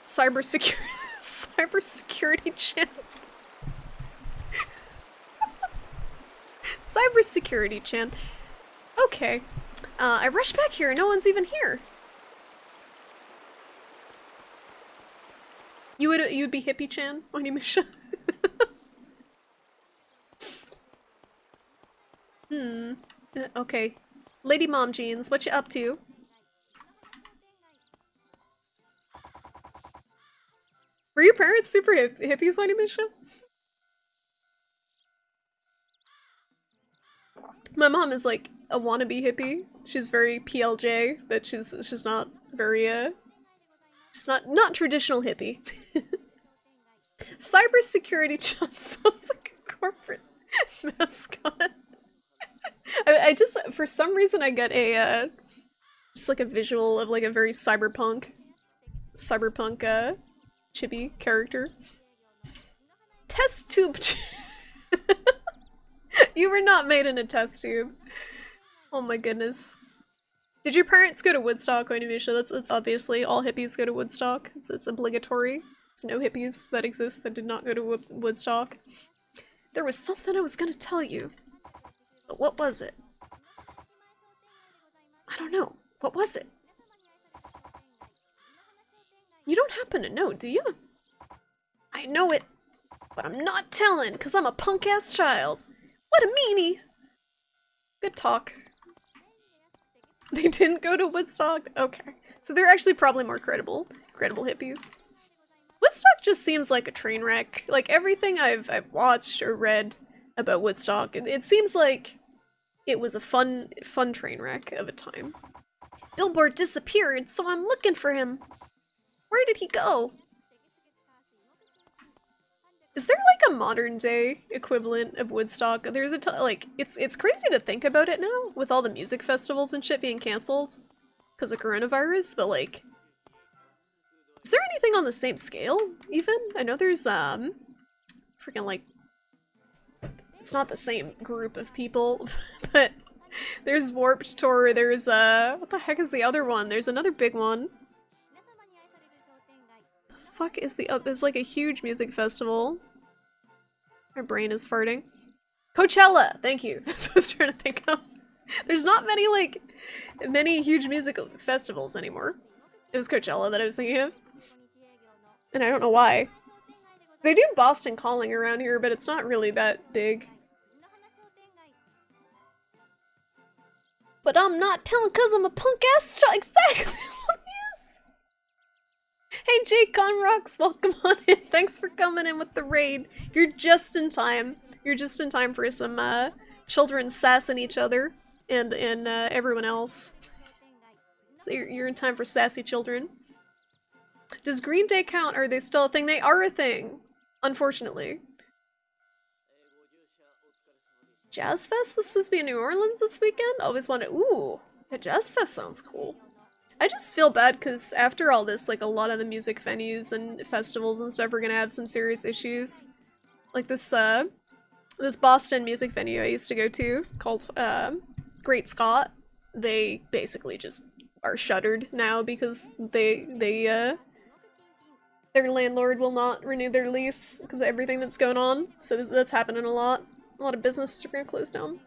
Cybersecurity Chan? Cybersecurity Chan. Okay. I rushed back here and no one's even here. You would be Hippie Chan, Onimusha? Okay. Lady Mom Jeans, what you up to? Were your parents super hippies, Onimusha? My mom is like a wannabe hippie. She's very PLJ, but she's not very she's not traditional hippie. Cybersecurity Chan sounds like a corporate mascot. I just, for some reason, I get a just like a visual of like a very cyberpunk chibi character. Test tube. You were not made in a test tube. Oh my goodness. Did your parents go to Woodstock, Onimusha? That's obviously all hippies go to Woodstock. It's obligatory. There's no hippies that exist that did not go to Woodstock. There was something I was gonna tell you. But what was it? I don't know. What was it? You don't happen to know, do you? I know it, but I'm not telling, because I'm a punk-ass child. What a meanie! Good talk. They didn't go to Woodstock? Okay. So they're actually probably more credible hippies. Woodstock just seems like a train wreck. Like, everything I've watched or read about Woodstock, it seems like it was a fun train wreck of a time. Billboard disappeared, so I'm looking for him. Where did he go? Is there like a modern day equivalent of Woodstock? There's like, it's crazy to think about it now, with all the music festivals and shit being cancelled because of coronavirus, but like, is there anything on the same scale, even? I know there's, freaking like, it's not the same group of people, but there's Warped Tour, there's, what the heck is the other one? There's another big one. fuck is the there's like a huge music festival. My brain is farting. Coachella! Thank you. That's what I was trying to think of. There's not many, like, many huge music festivals anymore. It was Coachella that I was thinking of. And I don't know why. They do Boston Calling around here, but it's not really that big. But I'm not telling cause I'm a punk-ass child. Exactly what it is. Hey Jake Conrocks, welcome on in. Thanks for coming in with the raid. You're just in time. You're just in time for some children sassing each other and everyone else. So you're in time for sassy children. Does Green Day count? Are they still a thing? They are a thing, unfortunately. Jazz Fest was supposed to be in New Orleans this weekend? Always wanted. Ooh, a Jazz Fest sounds cool. I just feel bad because after all this, like a lot of the music venues and festivals and stuff are gonna have some serious issues. Like this Boston music venue I used to go to called Great Scott. They basically just are shuttered now because their landlord will not renew their lease because of everything that's going on. So that's happening a lot. A lot of businesses are gonna close down.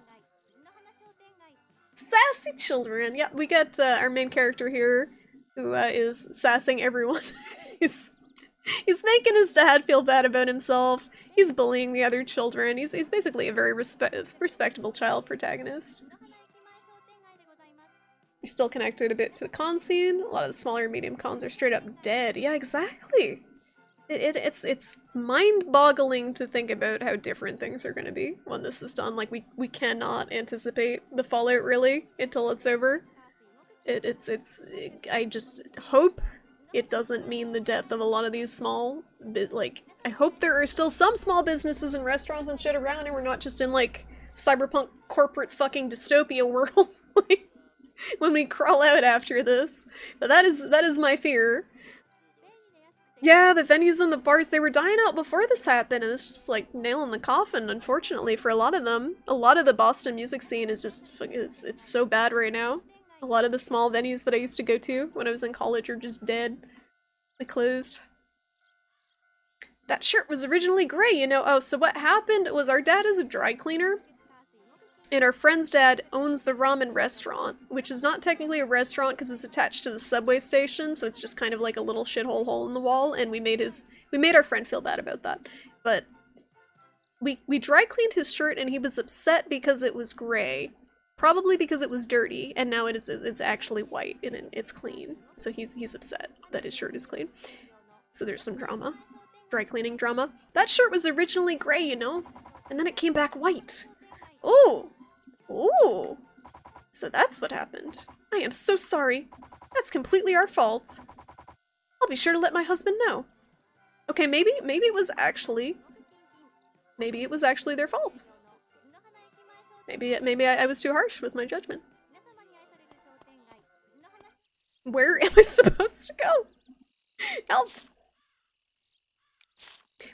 Sassy children! Yeah, we got our main character here who is sassing everyone. he's making his dad feel bad about himself. He's bullying the other children. He's basically a very respectable child protagonist. He's still connected a bit to the con scene. A lot of the smaller medium cons are straight up dead. Yeah, exactly. It's mind-boggling to think about how different things are going to be when this is done. Like, we cannot anticipate the fallout, really, until it's over. I just hope it doesn't mean the death of a lot of these small, I hope there are still some small businesses and restaurants and shit around and we're not just in, like, cyberpunk corporate fucking dystopia world, like, when we crawl out after this. But that is my fear. Yeah, the venues and the bars, they were dying out before this happened, and it's just like nail in the coffin, unfortunately, for a lot of them. A lot of the Boston music scene is just, it's so bad right now. A lot of the small venues that I used to go to when I was in college are just dead. They closed. That shirt was originally gray, you know? Oh, so what happened was our dad is a dry cleaner, and our friend's dad owns the ramen restaurant, which is not technically a restaurant because it's attached to the subway station, so it's just kind of like a little shithole hole in the wall, and we made our friend feel bad about that. But we dry cleaned his shirt and he was upset because it was gray. Probably because it was dirty, and now it's actually white and it's clean. So he's upset that his shirt is clean. So there's some drama. Dry cleaning drama. That shirt was originally gray, you know? And then it came back white. Oh! Ooh! So that's what happened. I am so sorry. That's completely our fault. I'll be sure to let my husband know. Okay, maybe it was actually their fault. Maybe I was too harsh with my judgment. Where am I supposed to go? Help!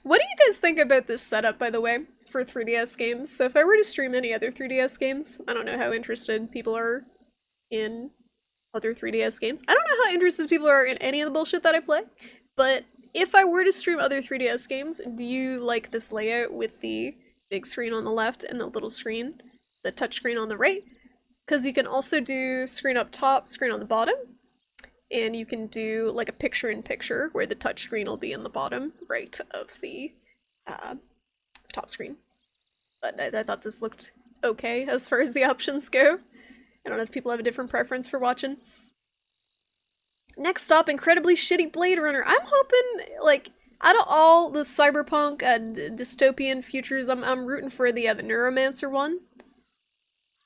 What do you guys think about this setup, by the way, for 3DS games? So if I were to stream any other 3DS games, I don't know how interested people are in other 3DS games. I don't know how interested people are in any of the bullshit that I play, but if I were to stream other 3DS games, do you like this layout with the big screen on the left and the little screen, the touch screen on the right? Because you can also do screen up top, screen on the bottom, and you can do like a picture-in-picture where the touch screen will be in the bottom right of the top screen. But I thought this looked okay as far as the options go. I don't know if people have a different preference for watching. Next stop, incredibly shitty Blade Runner. I'm hoping, like, out of all the cyberpunk and dystopian futures, I'm rooting for the Neuromancer one.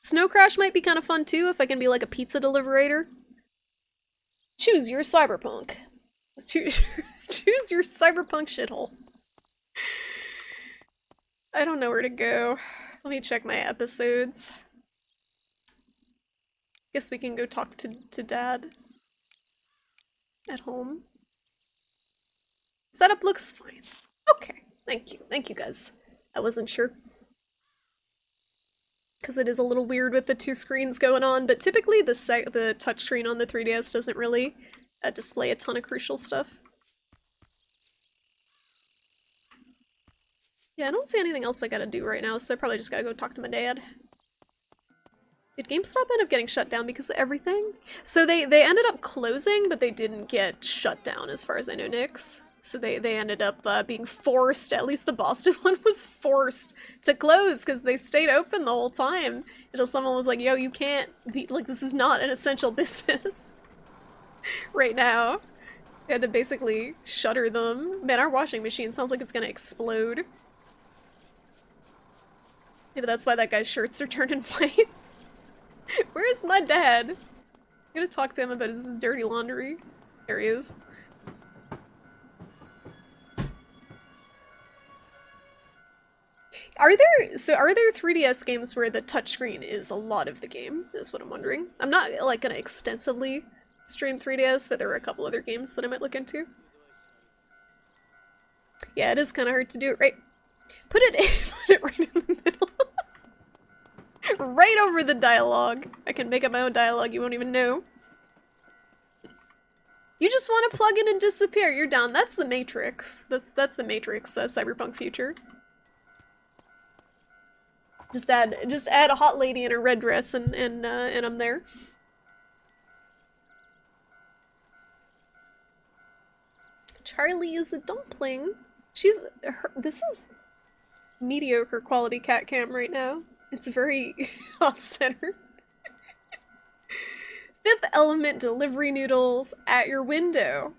Snow Crash might be kind of fun too, if I can be like a pizza deliverator. Choose your cyberpunk. Choose your cyberpunk shithole. I don't know where to go. Let me check my episodes. Guess we can go talk to Dad. At home. Setup looks fine. Okay, thank you. Thank you, guys. I wasn't sure. Because it is a little weird with the two screens going on, but typically the touchscreen on the 3DS doesn't really display a ton of crucial stuff. Yeah, I don't see anything else I gotta do right now, so I probably just gotta go talk to my dad. Did GameStop end up getting shut down because of everything? So they ended up closing, but they didn't get shut down as far as I know, Nyx. So they ended up being forced, at least the Boston one was forced to close because they stayed open the whole time until someone was like, yo, you can't be, like, this is not an essential business right now. They had to basically shutter them. Man, our washing machine sounds like it's gonna explode. Maybe that's why that guy's shirts are turning white. Where's my dad? I'm gonna talk to him about his dirty laundry. There he is. Are there 3DS games where the touchscreen is a lot of the game? Is what I'm wondering. I'm not like gonna extensively stream 3DS, but there are a couple other games that I might look into. Yeah, it is kind of hard to do it right. Put it right in the middle. Right over the dialogue. I can make up my own dialogue, you won't even know. You just want to plug in and disappear. You're down. That's the Matrix. That's the Matrix cyberpunk future. Just add a hot lady in a red dress and I'm there. Charlie is a dumpling. This is mediocre quality cat cam right now. It's very off-center. Fifth Element delivery noodles at your window.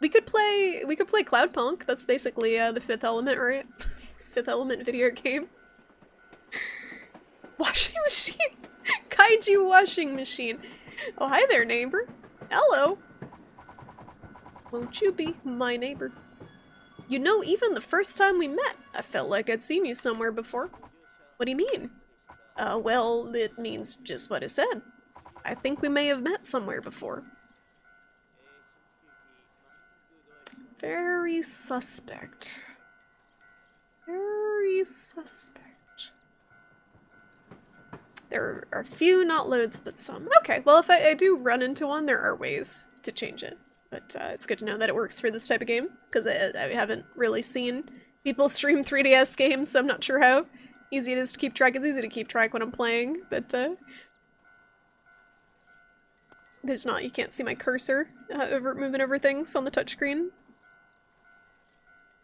We could play Cloudpunk. That's basically the Fifth Element, right? Fifth Element video game. Washing machine. Kaiju washing machine. Oh, hi there, neighbor. Hello. Won't you be my neighbor? You know, even the first time we met, I felt like I'd seen you somewhere before. What do you mean? Well, it means just what it said. I think we may have met somewhere before. Very suspect. Very suspect. There are a few, not loads, but some. Okay, well, if I do run into one, there are ways to change it. But it's good to know that it works for this type of game, because I haven't really seen people stream 3DS games, so I'm not sure how easy it is to keep track. It's easy to keep track when I'm playing, but there's not, you can't see my cursor moving over things on the touchscreen.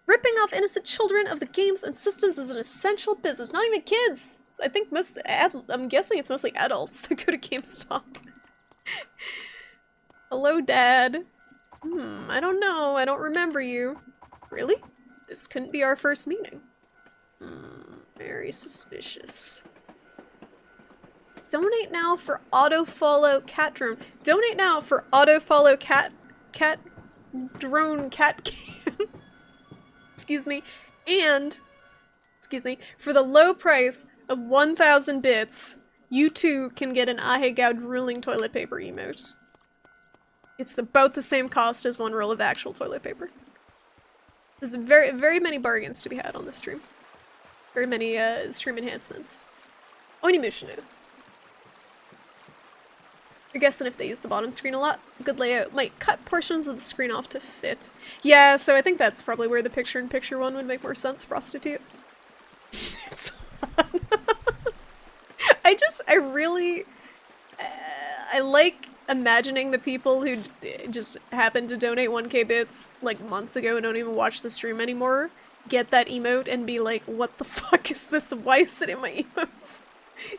Ripping off innocent children of the games and systems is an essential business. Not even kids! I think I'm guessing it's mostly adults that go to GameStop. Hello, Dad. I don't know. I don't remember you. Really? This couldn't be our first meeting. Very suspicious. Donate now for autofollow cat drone. Donate now for autofollow cat drone cat cam. Excuse me. And, excuse me, for the low price of 1,000 bits, you too can get an Ahegao drooling toilet paper emote. It's about the same cost as one roll of actual toilet paper. There's very, very many bargains to be had on this stream. Very many stream enhancements. Onimusha knows. You're guessing if they use the bottom screen a lot, good layout might cut portions of the screen off to fit. Yeah, so I think that's probably where the picture-in-picture one would make more sense, Prostitute. It's fun. I like imagining the people who just happened to donate 1k bits like months ago and don't even watch the stream anymore get that emote and be like, what the fuck is this? Why is it in my emotes?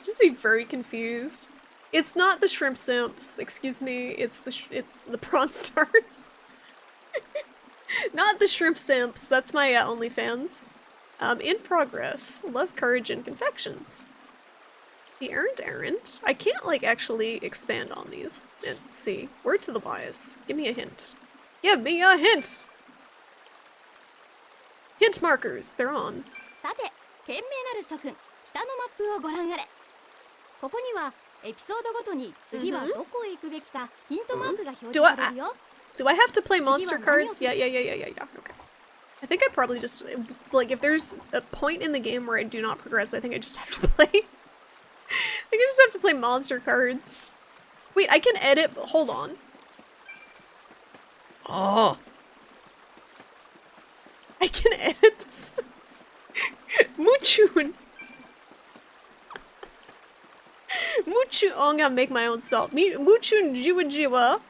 Just be very confused. It's not the shrimp simps, excuse me, it's the prawn stars. Not the shrimp simps, that's my OnlyFans. In progress, love, courage, and confections. The errand. I can't, like, actually expand on these and see. Word to the wise. Give me a hint. Give me a hint! Hint markers, they're on. さて、賢明なる諸君、下のマップをご覧あれ。ここにはエピソードごとに次はどこへ行くべきかヒントマークが表示されるよ。Do I have to play monster cards? Yeah. Okay. I think I probably just, like, if there's a point in the game where I do not progress, I think I just have to play. I think I just have to play monster cards. Wait, I can edit, but hold on. Oh. I can edit this. Muchun. Muchun. Oh, I'm gonna make my own spell. Muchun Jiwa Jiwa.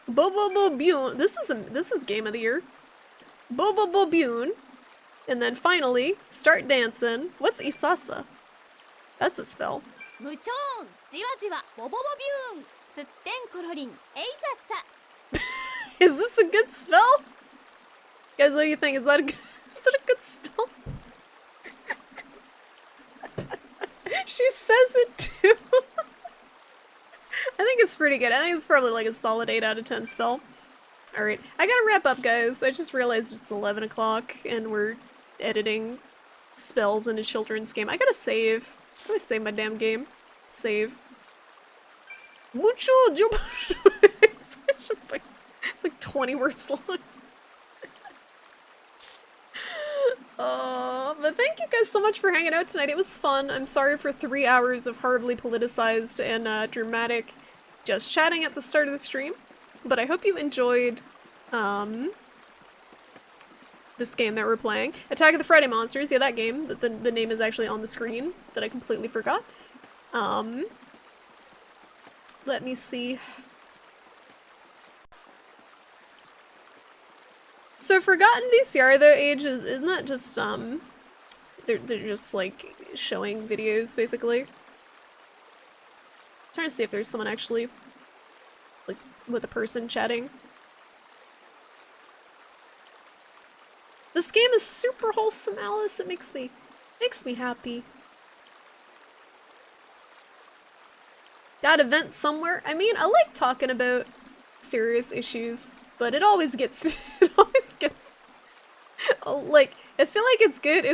Bobo Bune. This is game of the year. Bobo Bune. And then finally, start dancing. What's Isasa? That's a spell. ムチョンじわじわボボボビューンすってんころりんえいさっさ Is this a good spell? Guys, what do you think? Is that a good spell? She says it too. I think it's pretty good. I think it's probably like a solid 8 out of 10 spell. Alright, I gotta wrap up, guys. I just realized it's 11 o'clock and we're editing spells in a children's game. I gotta save. How do I save my damn game? Save. Mucho It's like 20 words long. But thank you guys so much for hanging out tonight. It was fun. I'm sorry for 3 hours of horribly politicized and dramatic just chatting at the start of the stream. But I hope you enjoyed this game that we're playing. Attack of the Friday Monsters. Yeah, that game. The name is actually on the screen that I completely forgot. Let me see. So Forgotten VCR though, Age isn't that just they're just like showing videos basically. Trying to see if there's someone actually like with a person chatting. This game is super wholesome, Alice. It makes me happy. Got a vent somewhere? I mean, I like talking about serious issues, but it always gets like, I feel like it's good,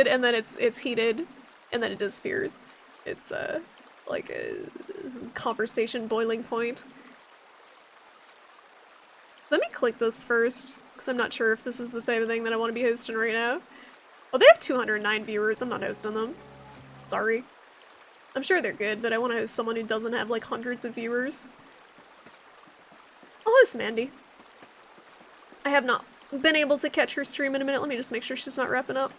and then it's heated, and then it disappears. It's like a conversation boiling point. Let me click this first, because I'm not sure if this is the type of thing that I want to be hosting right now. Oh, they have 209 viewers. I'm not hosting them. Sorry. I'm sure they're good, but I want to host someone who doesn't have like hundreds of viewers. I'll host Mandy. I have not been able to catch her stream in a minute. Let me just make sure she's not wrapping up.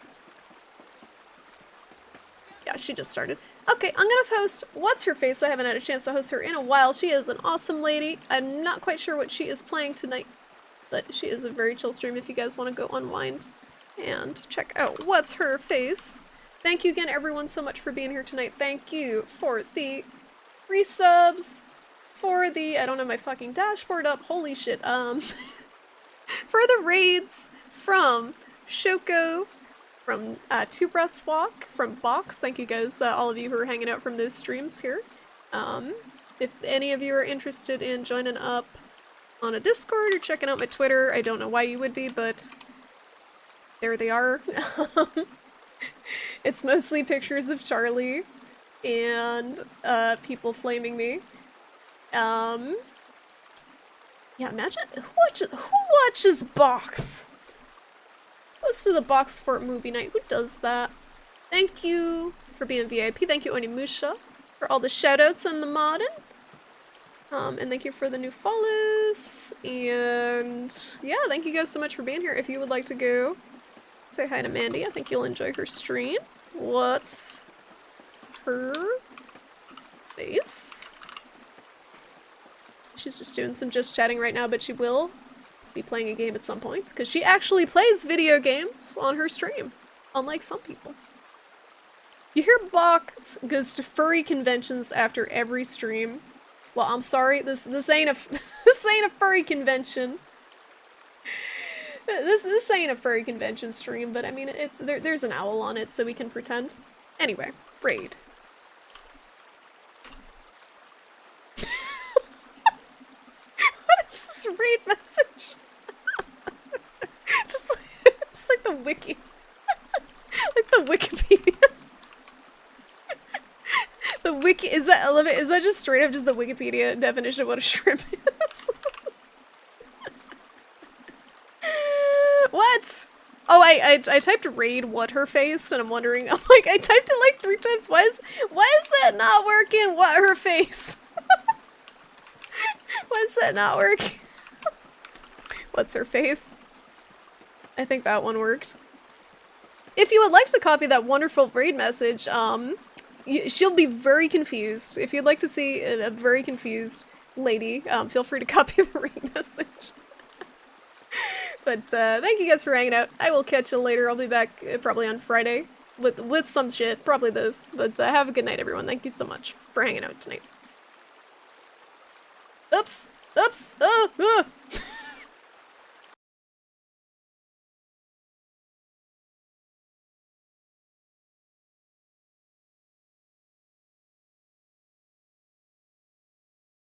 Yeah, she just started. Okay, I'm gonna host What's-Her-Face. I haven't had a chance to host her in a while. She is an awesome lady. I'm not quite sure what she is playing tonight, but she is a very chill stream if you guys want to go unwind and check out What's-Her-Face. Thank you again, everyone, so much for being here tonight. Thank you for the resubs, for the, I don't have my fucking dashboard up, holy shit, for the raids from Shoko, from Two Breaths Walk, from Box. Thank you guys, all of you who are hanging out from those streams here. If any of you are interested in joining up on a Discord or checking out my Twitter, I don't know why you would be, but there they are. It's mostly pictures of Charlie and people flaming me. Yeah, imagine who watches Box? Goes to the Box for movie night. Who does that? Thank you for being VIP. Thank you, Onimusha, for all the shoutouts and the modding. And thank you for the new follows. And yeah, thank you guys so much for being here. If you would like to go say hi to Mandy, I think you'll enjoy her stream. What's her face? She's just doing some just chatting right now, but she will be playing a game at some point, because she actually plays video games on her stream, unlike some people. You hear Box goes to furry conventions after every stream. Well, I'm sorry, this ain't a this ain't a furry convention. This ain't a furry convention stream, but I mean, it's there's an owl on it, so we can pretend. Anyway, raid. What is this raid message? Just like, it's like the wiki, like the Wikipedia. The wiki is that just straight up just the Wikipedia definition of what a shrimp is? What? Oh, I typed raid what her face, and I'm wondering. I'm like, I typed it like 3 times. Why is that not working? What her face? Why is that not working? What's her face? I think that one worked. if you would like to copy that wonderful raid message, she'll be very confused. If you'd like to see a very confused lady, feel free to copy the raid message. But thank you guys for hanging out. I will catch you later. I'll be back probably on Friday with some shit, probably this. But have a good night, everyone. Thank you so much for hanging out tonight. Oops! Oops!